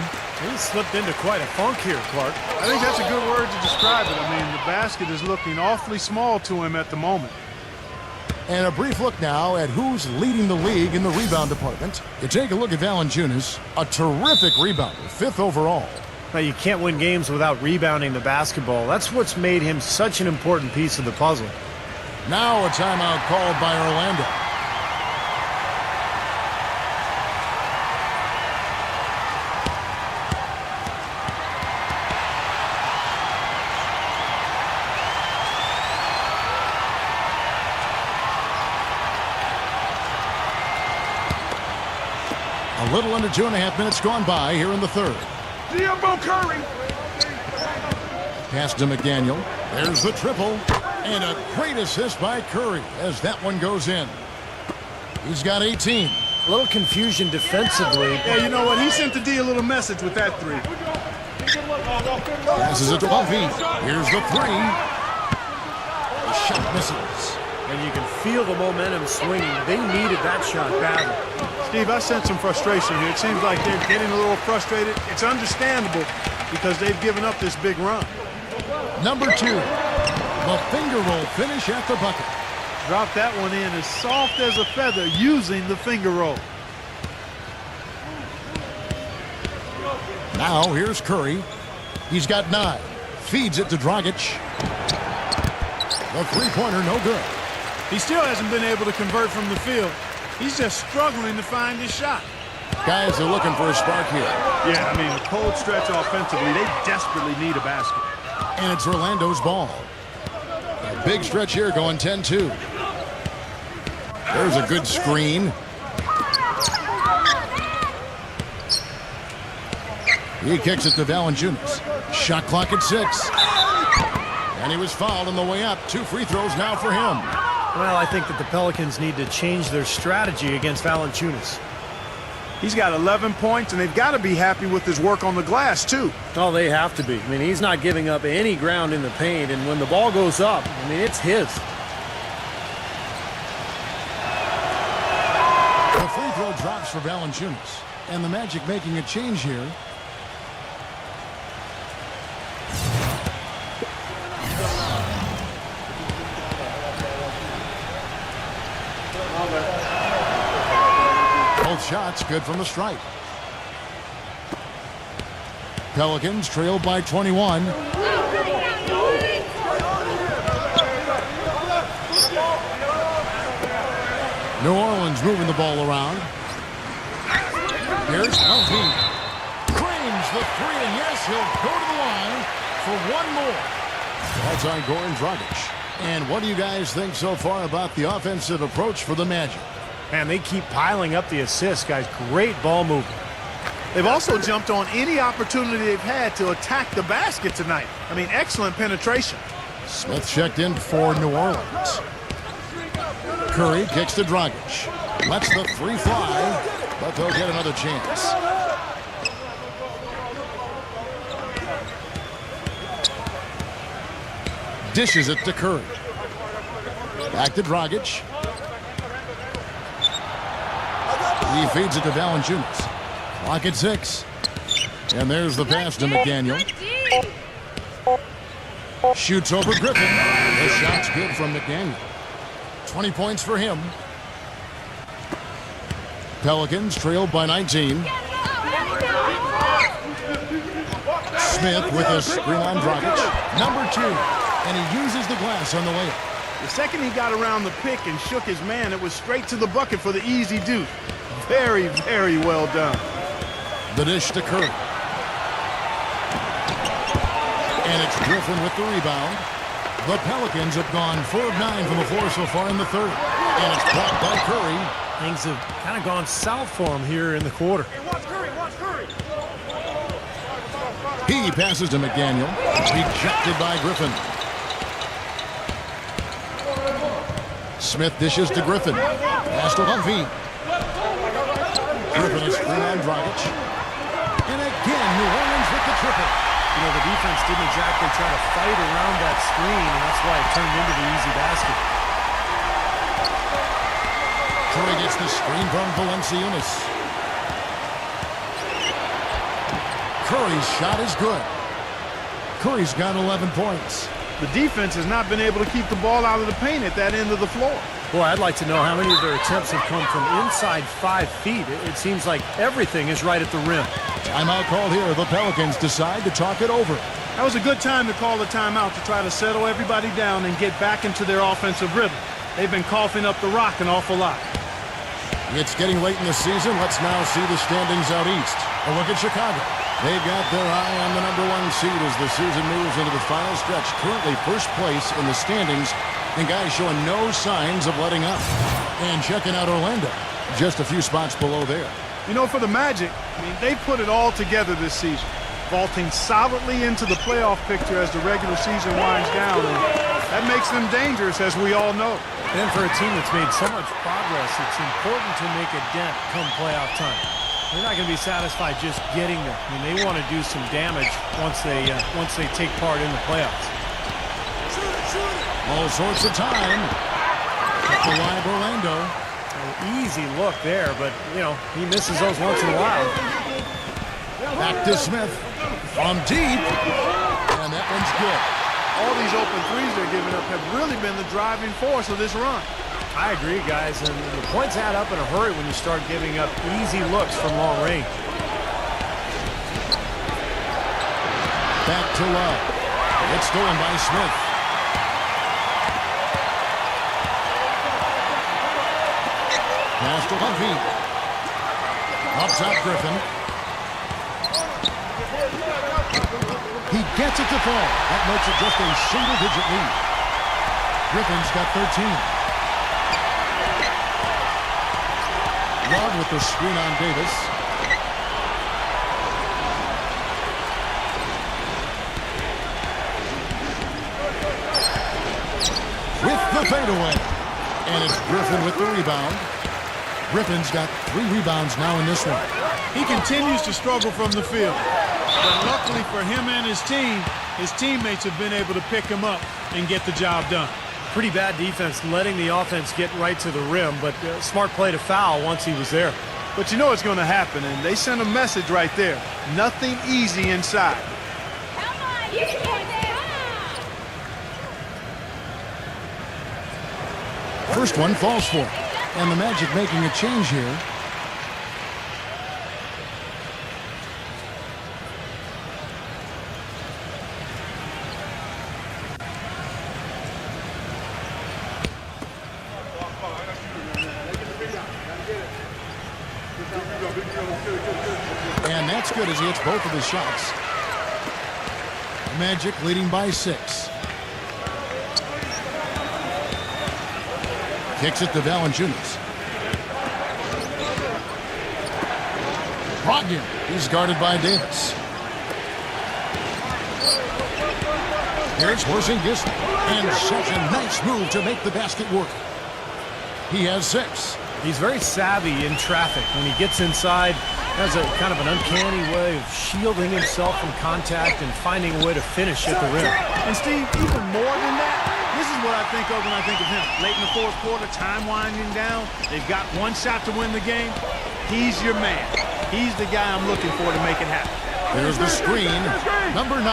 Speaker 3: He slipped into quite a funk here, Clark.
Speaker 4: I think that's a good word to describe it. I mean, the basket is looking awfully small to him at the moment.
Speaker 2: And a brief look now at who's leading the league in the rebound department. You take a look at Valanciunas, a terrific rebounder, 5th overall.
Speaker 3: Now, you can't win games without rebounding the basketball. That's what's made him such an important piece of the puzzle.
Speaker 2: Now a timeout called by Orlando. A little under 2.5 minutes gone by here in the third.
Speaker 4: Curry.
Speaker 2: Pass to McDaniel. There's the triple. And a great assist by Curry as that one goes in. He's got 18.
Speaker 3: A little confusion defensively.
Speaker 4: Yeah, you know what? He sent the D a little message with that 3.
Speaker 2: Passes it to Buffy. Here's the 3. The shot misses.
Speaker 3: And you can feel the momentum swinging. They needed that shot badly.
Speaker 4: Steve, I sense some frustration here. It seems like they're getting a little frustrated. It's understandable because they've given up this big run.
Speaker 2: Number 2. The finger roll finish at the bucket.
Speaker 4: Drop that one in as soft as a feather using the finger roll.
Speaker 2: Now here's Curry. He's got 9. Feeds it to Dragic. The three-pointer no good.
Speaker 4: He still hasn't been able to convert from the field. He's just struggling to find his shot.
Speaker 2: Guys are looking for a spark here.
Speaker 4: Yeah, I mean, a cold stretch offensively. They desperately need a basket.
Speaker 2: And it's Orlando's ball. A big stretch here going 10-2. There's a good screen. He kicks it to Valanciunas. Shot clock at 6. And he was fouled on the way up. 2 free throws now for him.
Speaker 3: Well, I think that the Pelicans need to change their strategy against Valanciunas.
Speaker 4: He's got 11 points, and they've got to be happy with his work on the glass, too.
Speaker 3: Oh, they have to be. I mean, he's not giving up any ground in the paint, and when the ball goes up, I mean, it's his.
Speaker 2: The free throw drops for Valanciunas. And the Magic making a change here. Both shots good from the stripe. Pelicans trail by 21. New Orleans moving the ball around. Here's Humphrey. Frames the 3, and yes, he'll go to the line for one more. That's on Goran Dragic. And what do you guys think so far about the offensive approach for the Magic?
Speaker 3: Man, they keep piling up the assists, guys. Great ball movement.
Speaker 4: They've also jumped on any opportunity they've had to attack the basket tonight. I mean, excellent penetration.
Speaker 2: Smith checked in for New Orleans. Curry kicks to Dragic. Lets the 3 fly, but they'll get another chance. Dishes it to Curry. Back to Dragic. He feeds it to Valanciunas. Clock at 6. And there's the pass to McDaniel. Shoots over Griffin. The shot's good from McDaniel. 20 points for him. Pelicans trailed by 19. Smith with a screen on Dragic. Number 2. And he uses the glass on the layup.
Speaker 4: The second he got around the pick and shook his man, it was straight to the bucket for the easy deuce. Very, very well done.
Speaker 2: The dish to Curry. And it's Griffin with the rebound. The Pelicans have gone 4 of 9 from the floor so far in the third. And it's blocked by Curry.
Speaker 3: Things have kind of gone south for him here in the quarter.
Speaker 2: He passes to McDaniel. Rejected by Griffin. Smith dishes to Griffin. Pass to Humphrey. Griffin is screen on Dragic. And again, New Orleans with the triple.
Speaker 3: You know, the defense didn't exactly try to fight around that screen, and that's why it turned into the easy basket.
Speaker 2: Curry gets the screen from Valanciunas. Curry's shot is good. Curry's got 11 points.
Speaker 4: The defense has not been able to keep the ball out of the paint at that end of the floor.
Speaker 3: Boy, I'd like to know how many of their attempts have come from inside 5 feet. It seems like everything is right at the rim.
Speaker 2: Timeout called here. The Pelicans decide to talk it over.
Speaker 4: That was a good time to call the timeout to try to settle everybody down and get back into their offensive rhythm. They've been coughing up the rock an awful lot.
Speaker 2: It's getting late in the season. Let's now see the standings out east. A look at Chicago. They've got their eye on the number 1 seed as the season moves into the final stretch. Currently first place in the standings, and guys showing no signs of letting up. And checking out Orlando, just a few spots below there.
Speaker 4: You know, for the Magic, I mean, they put it all together this season, vaulting solidly into the playoff picture as the regular season winds down, and that makes them dangerous, as we all know.
Speaker 3: And for a team that's made so much progress, it's important to make a dent come playoff time. They're not going to be satisfied just getting there. I mean, they want to do some damage once they take part in the playoffs.
Speaker 2: All sorts of time. Kept alive Orlando.
Speaker 3: An easy look there, but, you know, he misses those once in a while.
Speaker 2: Back to Smith from deep. And that one's good.
Speaker 4: All these open threes they're giving up have really been the driving force of this run.
Speaker 3: I agree, guys, and the points add up in a hurry when you start giving up easy looks from long range.
Speaker 2: Back to Love. It's stolen by Smith. Pass to Humphrey. Up top, Griffin. He gets it to fall. That makes it just a single-digit lead. Griffin's got 13. Love with the screen on Davis. With the fadeaway. And it's Griffin with the rebound. Griffin's got 3 rebounds now in this one.
Speaker 4: He continues to struggle from the field. But luckily for him and his team, his teammates have been able to pick him up and get the job done.
Speaker 3: Pretty bad defense letting the offense get right to the rim, but smart play to foul once he was there.
Speaker 4: But you know it's going to happen, and they sent a message right there. Nothing easy inside.
Speaker 6: Come on, you can get there.
Speaker 2: First one falls for it. And the Magic making a change here. And that's good as he hits both of his shots. Magic leading by 6. Kicks it to Valanciunas. Brogdon. He's guarded by Davis. Here's Porzingis. And such a nice move to make the basket work. He has 6.
Speaker 3: He's very savvy in traffic. When he gets inside, has a kind of an uncanny way of shielding himself from contact and finding a way to finish at the rim.
Speaker 4: And Steve, even more than that, this is what I think of when I think of him. Late in the fourth quarter, time winding down. They've got one shot to win the game. He's your man. He's the guy I'm looking for to make it happen.
Speaker 2: There's the screen. Number 9.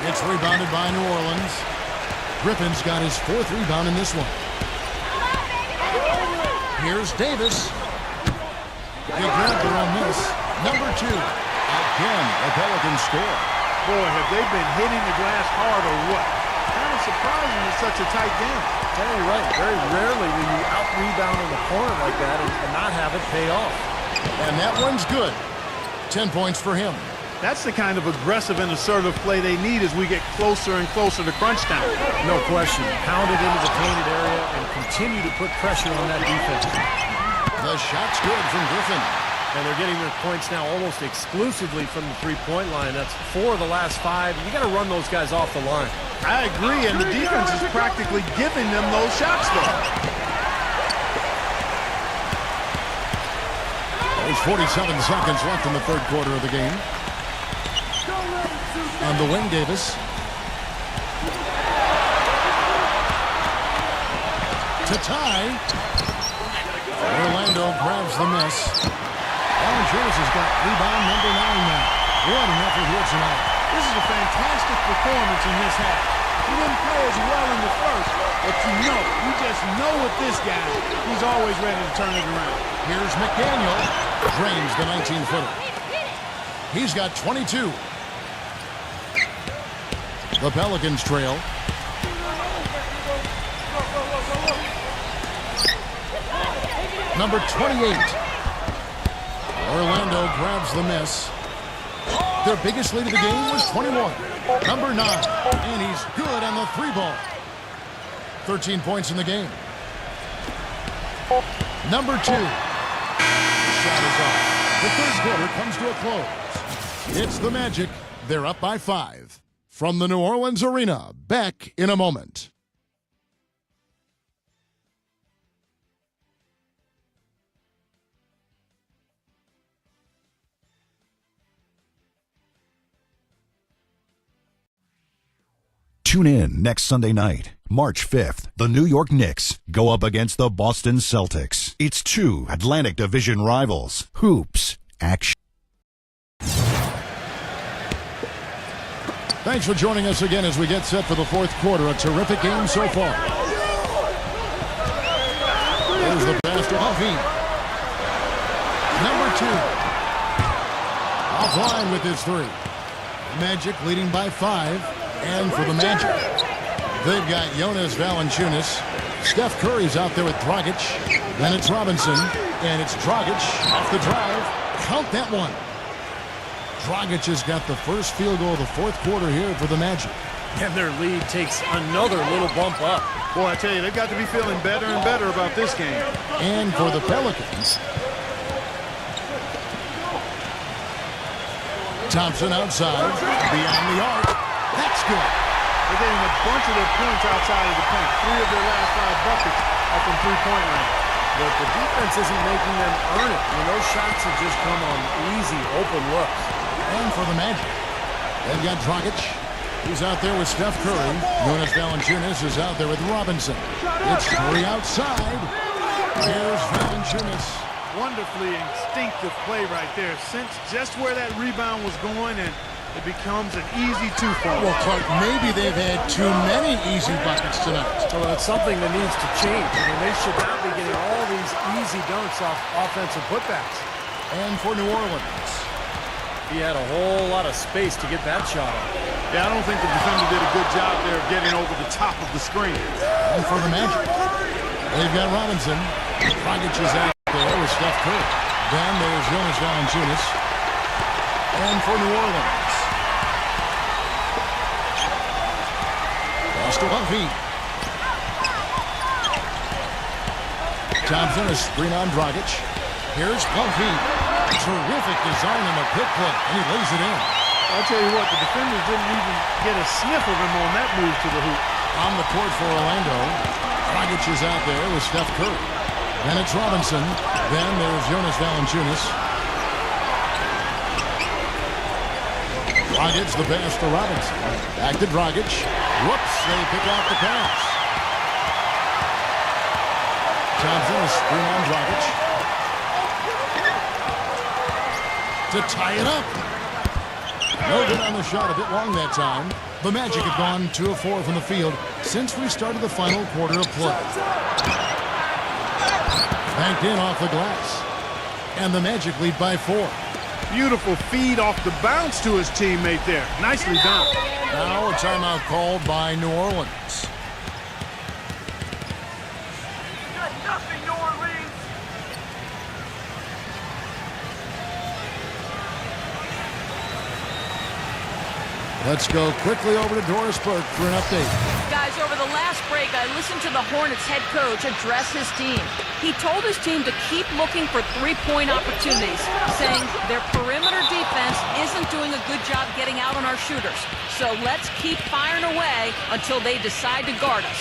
Speaker 2: It's rebounded by New Orleans. Griffin's got his 4th rebound in this one. Here's Davis. They grab their own miss. Number 2. Again, the Pelicans score.
Speaker 4: Boy, have they been hitting the glass hard or what? Kind of surprising it's such a tight game.
Speaker 3: Yeah, you're right. Very rarely will you out-rebound in the corner like that and not have it pay off.
Speaker 2: And that one's good. 10 points for him.
Speaker 4: That's the kind of aggressive and assertive play they need as we get closer and closer to crunch time.
Speaker 3: No question. Pound it into the painted area and continue to put pressure on that defense.
Speaker 2: The shot's good from Griffin.
Speaker 3: And they're getting their points now almost exclusively from the three-point line. That's 4 of the last 5. You got to run those guys off the line.
Speaker 4: I agree, and the defense is practically giving them those shots, though.
Speaker 2: There's 47 seconds left in the third quarter of the game. On the wing, Davis. To tie. Orlando grabs the miss. Valanciunas has got rebound number 9 now. What an effort here tonight.
Speaker 4: This is a fantastic performance in this half. He didn't play as well in the first, but you just know with this guy, he's always ready to turn it around.
Speaker 2: Here's McDaniel. Drains the 19-footer. He's got 22. The Pelicans trail. Number 28. Orlando grabs the miss. Their biggest lead of the game was 21. Number 9. And he's good on the 3-ball. 13 points in the game. Number 2. Shot is off. The third quarter comes to a close. It's the Magic. They're up by 5. From the New Orleans Arena, back in a moment.
Speaker 7: Tune in next Sunday night, March 5th. The New York Knicks go up against the Boston Celtics. It's 2 Atlantic Division rivals. Hoops action.
Speaker 2: Thanks for joining us again as we get set for the fourth quarter. A terrific game so far. There's the pass to Huffy. Number 2. Offline with his 3. Magic leading by 5. And for the Magic, they've got Jonas Valanciunas. Steph Curry's out there with Dragic. Then it's Robinson. And it's Dragic off the drive. Count that one. Dragic has got the first field goal of the fourth quarter here for the Magic.
Speaker 3: And their lead takes another little bump up.
Speaker 4: Boy, I tell you, they've got to be feeling better and better about this game.
Speaker 2: And for the Pelicans, Thompson outside, beyond the arc. That's good.
Speaker 4: They're getting a bunch of their points outside of the paint. 3 of their last 5 buckets are from three-point range.
Speaker 3: But the defense isn't making them earn it. I mean, those shots have just come on easy, open looks.
Speaker 2: And for the Magic, they've got Dragic. He's out there with Steph Curry. Jonas Valanciunas is out there with Robinson. It's Curry outside. Here's Valanciunas.
Speaker 4: Wonderfully instinctive play right there. Sense just where that rebound was going, and it becomes an easy 2 for them.
Speaker 2: Well, Clark, maybe they've had too many easy buckets tonight.
Speaker 3: Well, that's something that needs to change. I mean, they should not be getting all these easy dunks off offensive putbacks.
Speaker 2: And for New Orleans,
Speaker 3: he had a whole lot of space to get that shot off.
Speaker 4: Yeah, I don't think the defender did a good job there of getting over the top of the screen.
Speaker 2: And for the Magic, they've got Robinson. Dragic is out there with Steph Curry. Then there's Jonas Valanciunas. And for New Orleans, to Huffy. Thompson, a screen on Dragic. Here's Huffy. Terrific design in the pick play, and he lays it in.
Speaker 4: I'll tell you what, the defenders didn't even get a sniff of him on that move to the hoop.
Speaker 2: On the court for Orlando, Dragic is out there with Steph Curry. Then it's Robinson. Then there's Jonas Valanciunas. Dragic, the pass to Robinson. Back to Dragic. Whoops, they pick off the pass. Thompson, a screen on Dragic. To tie it up. No good on the shot, a bit long that time. The Magic have gone 2 of 4 from the field since we started the final quarter of play. Banked in off the glass. And the Magic lead by 4.
Speaker 4: Beautiful feed off the bounce to his teammate there. Nicely done.
Speaker 2: Now a timeout called by New Orleans. Let's go quickly over to Doris Burke for an update.
Speaker 5: Guys, over the last break, I listened to the Hornets head coach address his team. He told his team to keep looking for three-point opportunities, saying their perimeter defense isn't doing a good job getting out on our shooters. So let's keep firing away until they decide to guard us.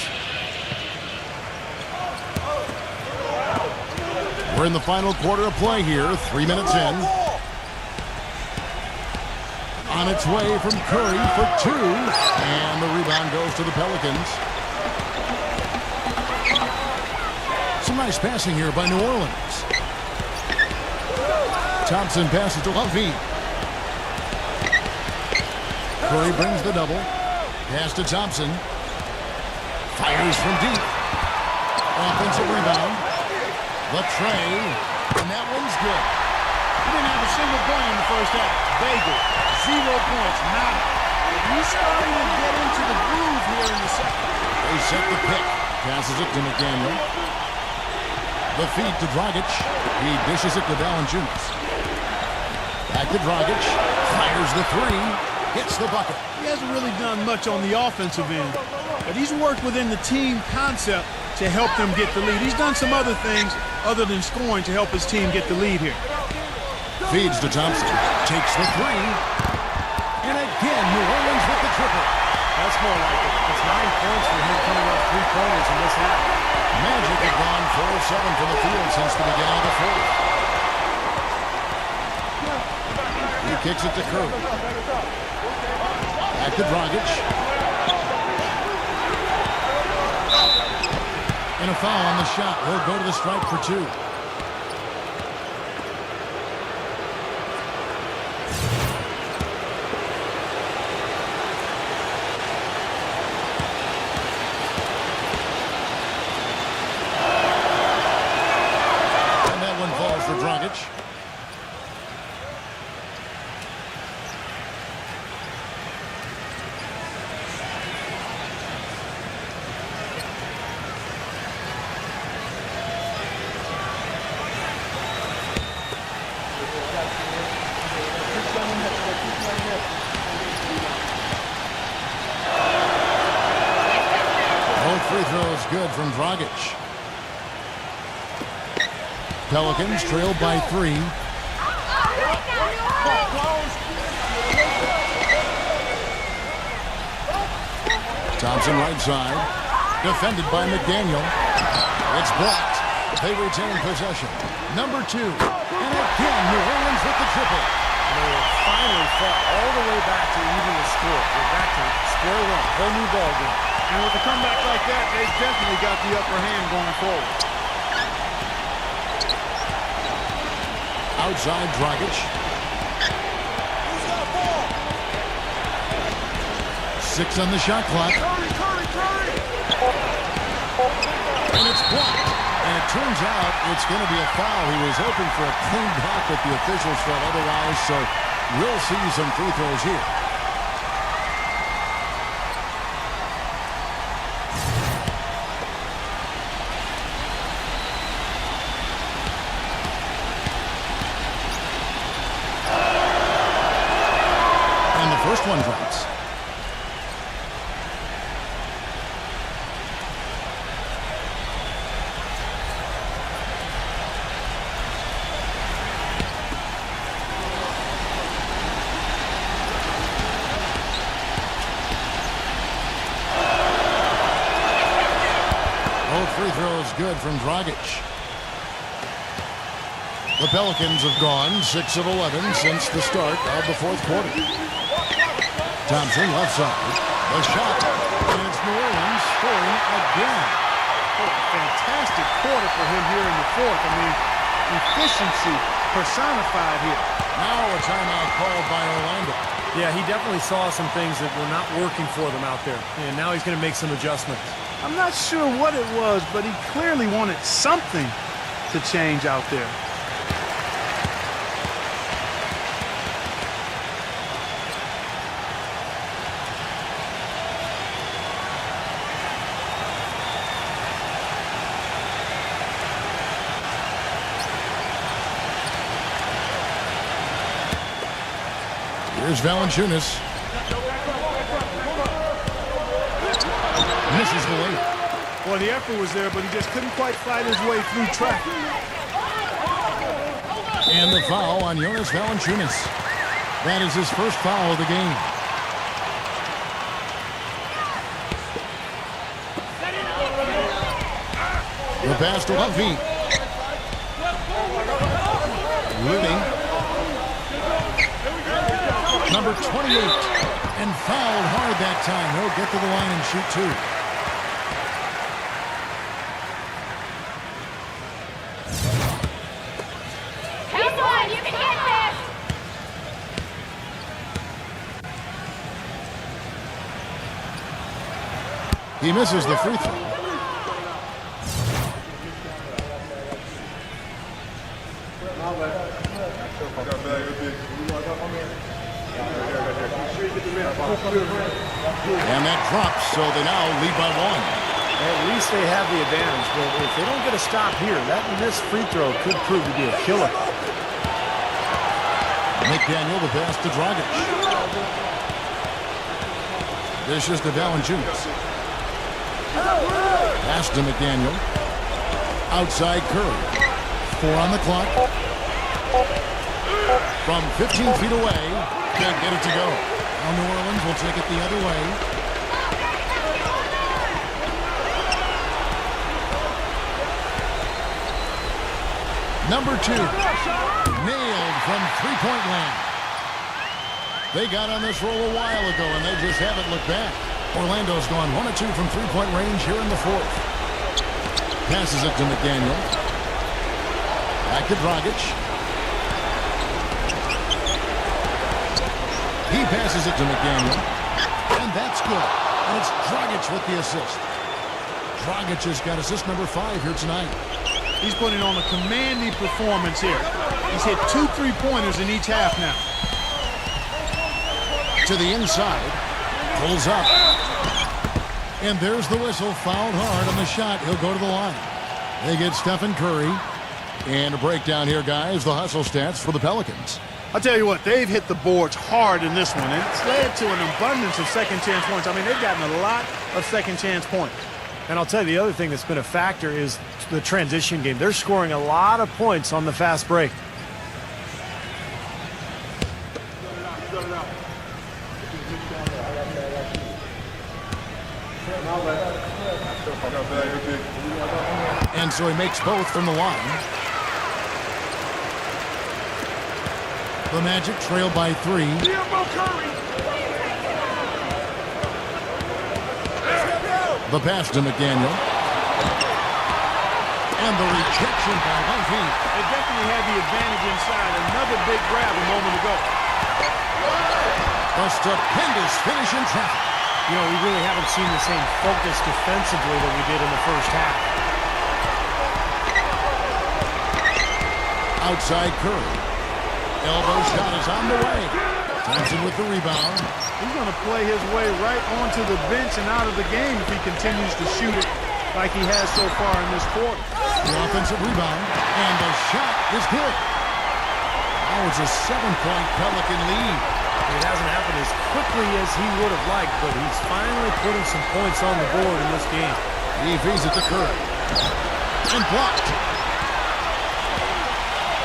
Speaker 2: We're in the final quarter of play here, 3 minutes in. On its way from Curry for 2, and the rebound goes to the Pelicans. Some nice passing here by New Orleans. Thompson passes to Levine. Curry brings the double. Pass to Thompson. Fires from deep. Offensive rebound. The tray, and that one's good.
Speaker 4: He didn't have a single point in the first half. Bagel, 0 points, nada. He's starting to get into the groove here in the second.
Speaker 2: They set the pick. Passes it to McDaniel. The feed to Dragic. He dishes it to Valanciunas. Back to Dragic. Fires the 3. Hits the bucket.
Speaker 4: He hasn't really done much on the offensive end, but he's worked within the team concept to help them get the lead. He's done some other things other than scoring to help his team get the lead here.
Speaker 2: Feeds to Thompson. Takes the 3. And again, New Orleans with the triple.
Speaker 3: That's more like it. It's 9 points for him coming off three-pointers in this half.
Speaker 2: Magic have gone 4 of 7 from the field since the beginning of the fourth. He kicks it to Curry. Back to Dragic. And a foul on the shot. He'll go to the stripe for 2. And that one falls for Dragic. Free throws good from Dragic. Pelicans trailed by 3. Thompson right side. Defended by McDaniel. It's blocked. They retain possession. Number 2. And again, New Orleans with the triple.
Speaker 3: They have finally fought all the way back to even the score. They're back to square one. Whole new ball game.
Speaker 4: And with a comeback like that, they've definitely got the upper hand going forward.
Speaker 2: Outside Dragic. 6 on the shot clock. And it's blocked. And it turns out it's going to be a foul. He was hoping for a clean block, but the officials felt otherwise. So we'll see some free throws here. First one drops. Both free throws good from Dragic. The Pelicans have gone 6 of 11 since the start of the fourth quarter. Thompson left side. The shot. And it's New Orleans scoring again.
Speaker 4: Fantastic quarter for him here in the fourth. I mean, efficiency personified here.
Speaker 2: Now a timeout called by Orlando.
Speaker 3: Yeah, he definitely saw some things that were not working for them out there. And now he's going to make some adjustments.
Speaker 4: I'm not sure what it was, but he clearly wanted something to change out there.
Speaker 2: Here's Valanciunas. Misses the layup.
Speaker 4: Well, the effort was there, but he just couldn't quite fight his way through traffic.
Speaker 2: And the foul on Jonas Valanciunas. That is his first foul of the game. The pass to Humphrey. Living. Number 28, and fouled hard that time. He'll get to the line and shoot two.
Speaker 6: Come on, you can hit this!
Speaker 2: He misses the free throw. And that drops, so they now lead by one.
Speaker 3: At least they have the advantage, but if they don't get a stop here, that missed free throw could prove to be a killer.
Speaker 2: McDaniel, the pass to Dragic. This is to Valanciunas. Pass to McDaniel. Outside Curry. 4 on the clock. From 15 feet away, can't get it to go. Now New Orleans will take it the other way. Number 2, nailed from three-point land. They got on this roll a while ago, and they just haven't looked back. Orlando's gone 1 of 2 from three-point range here in the fourth. Passes it to McDaniel. Back to Dragic. He passes it to McDaniel. And that's good. And it's Dragic with the assist. Dragic has got assist number 5 here tonight.
Speaker 4: He's putting on a commanding performance here. He's hit 2 3-pointers in each half now.
Speaker 2: To the inside. Pulls up. And there's the whistle. Fouled hard on the shot. He'll go to the line. They get Stephen Curry. And a breakdown here, guys. The hustle stats for the Pelicans.
Speaker 4: I'll tell you what, they've hit the boards hard in this one, and it's led to an abundance of second-chance points. I mean, they've gotten a lot of second-chance points.
Speaker 3: And I'll tell you, the other thing that's been a factor is the transition game. They're scoring a lot of points on the fast break.
Speaker 2: And so he makes both from the line. The Magic trail by 3. The pass to McDaniel. And the rejection by Humphrey.
Speaker 4: They definitely had the advantage inside. Another big grab a moment ago.
Speaker 2: A stupendous finish in traffic.
Speaker 3: You know, we really haven't seen the same focus defensively that we did in the first half.
Speaker 2: Outside Curry. Elbow shot is on the way. Thompson with the rebound.
Speaker 4: He's going to play his way right onto the bench and out of the game if he continues to shoot it like he has so far in this quarter.
Speaker 2: The offensive rebound. And the shot is good. Now it's a 7-point Pelican lead.
Speaker 3: It hasn't happened as quickly as he would have liked, but he's finally putting some points on the board in this game.
Speaker 2: He feeds it to Curry. And blocked.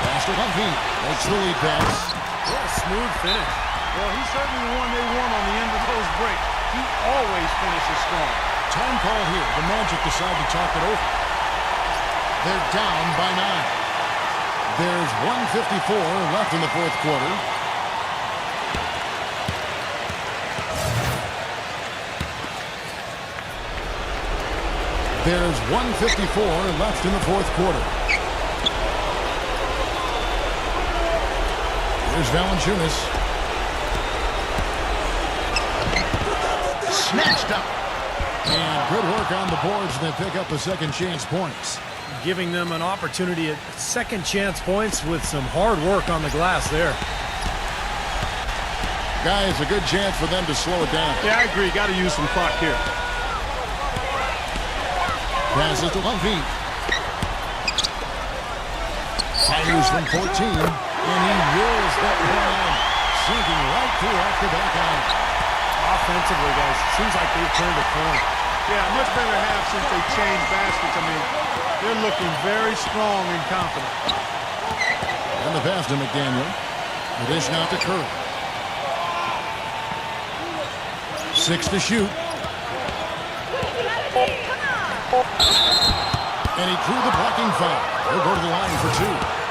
Speaker 2: Pass to Humphrey. Makes the lead pass.
Speaker 3: What a smooth finish.
Speaker 4: Well, he's certainly the one they want on the end of those breaks. He always finishes strong.
Speaker 2: Time call here. The Magic decide to talk it over. They're down by 9. There's 1:54 left in the fourth quarter. There's 1:54 left in the fourth quarter. Here's Valanciunas. Snatched up. And good work on the boards, and they pick up the second chance points.
Speaker 3: giving them an opportunity at second chance points with some hard work on the glass there.
Speaker 2: Guys, a good chance for them to slow it down.
Speaker 4: Yeah, I agree. Got to use some clock here.
Speaker 2: Passes to Lumpy. Fires from 14, and he wills that one in, sinking right through off the back iron.
Speaker 3: Offensively, guys, seems like they've turned a corner.
Speaker 4: Yeah, much better half since they changed baskets. I mean, they're looking very strong and confident.
Speaker 2: And the pass to McDaniel. The dish now to Curry. 6 to shoot. And he drew the blocking foul. He'll go to the line for 2.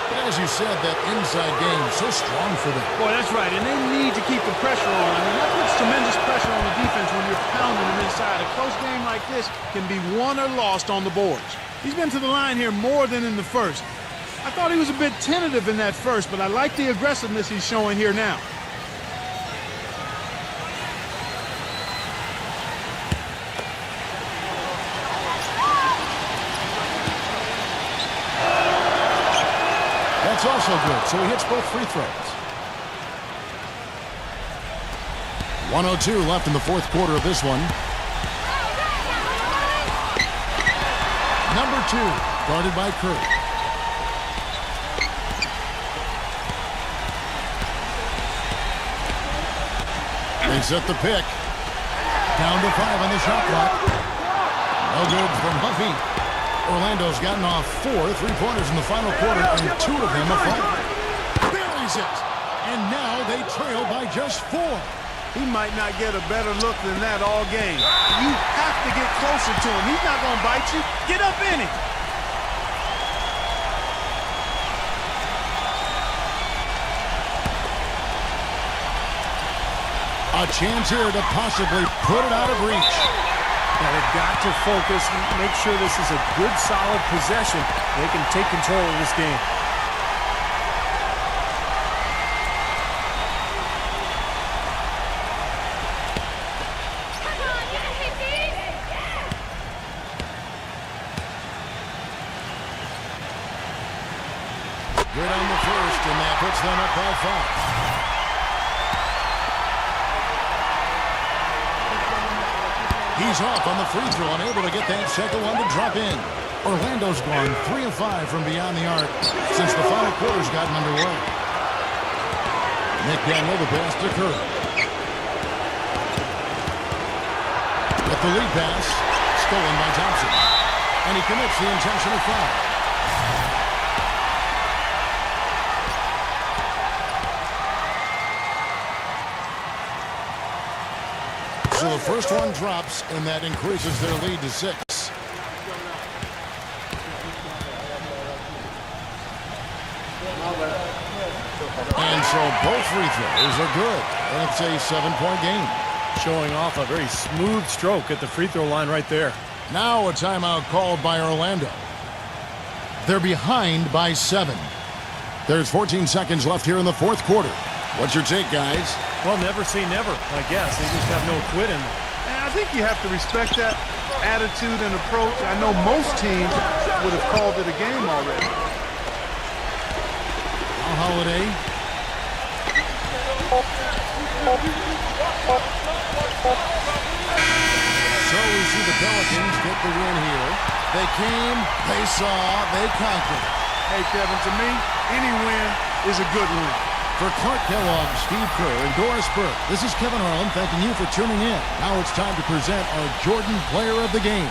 Speaker 2: But as you said, that inside game so strong for them.
Speaker 4: Boy, that's right, and they need to keep the pressure on. I mean, that puts tremendous pressure on the defense when you're pounding them inside. A close game like this can be won or lost on the boards. He's been to the line here more than in the first. I thought he was a bit tentative in that first, but I like the aggressiveness he's showing here now.
Speaker 2: That's also good, so he hits both free throws. 1:02 left in the fourth quarter of this one. Number 2, guarded by Curry. They set the pick. Down to 5 on the shot clock. No good from Huffy. Orlando's gotten off 4 3-pointers in the final quarter, and 2 of them are falling. Buries it. And now they trail by just 4.
Speaker 4: He might not get a better look than that all game. You have to get closer to him. He's not going to bite you. Get up in it.
Speaker 2: A chance here to possibly put it out of reach.
Speaker 3: Now they've got to focus and make sure this is a good, solid possession. They can take control of this game.
Speaker 6: Come on, you can hit these.
Speaker 2: Good on the first, and that puts them up by 5. He's off on the free throw, unable to get that second one to drop in. Orlando's gone 3 of 5 from beyond the arc since the final quarter's gotten underway. McDaniel, the pass to Curry. With the lead pass, stolen by Thompson. And he commits the intentional foul. So the first one drops, and that increases their lead to 6. And so both free throws are good. That's a 7-point game.
Speaker 3: Showing off a very smooth stroke at the free throw line right there.
Speaker 2: Now a timeout called by Orlando. They're behind by 7. There's 14 seconds left here in the fourth quarter. What's your take, guys?
Speaker 3: Well, never say never, I guess. They just have no quit in them.
Speaker 4: And I think you have to respect that attitude and approach. I know most teams would have called it a game already.
Speaker 2: Al Holiday. So we see the Pelicans get the win here. They came, they saw, they conquered.
Speaker 4: Hey, Kevin, to me, any win is a good win.
Speaker 2: For Clark Kellogg, Steve Kerr, and Doris Burke, this is Kevin Harlan thanking you for tuning in. Now it's time to present our Jordan Player of the Game.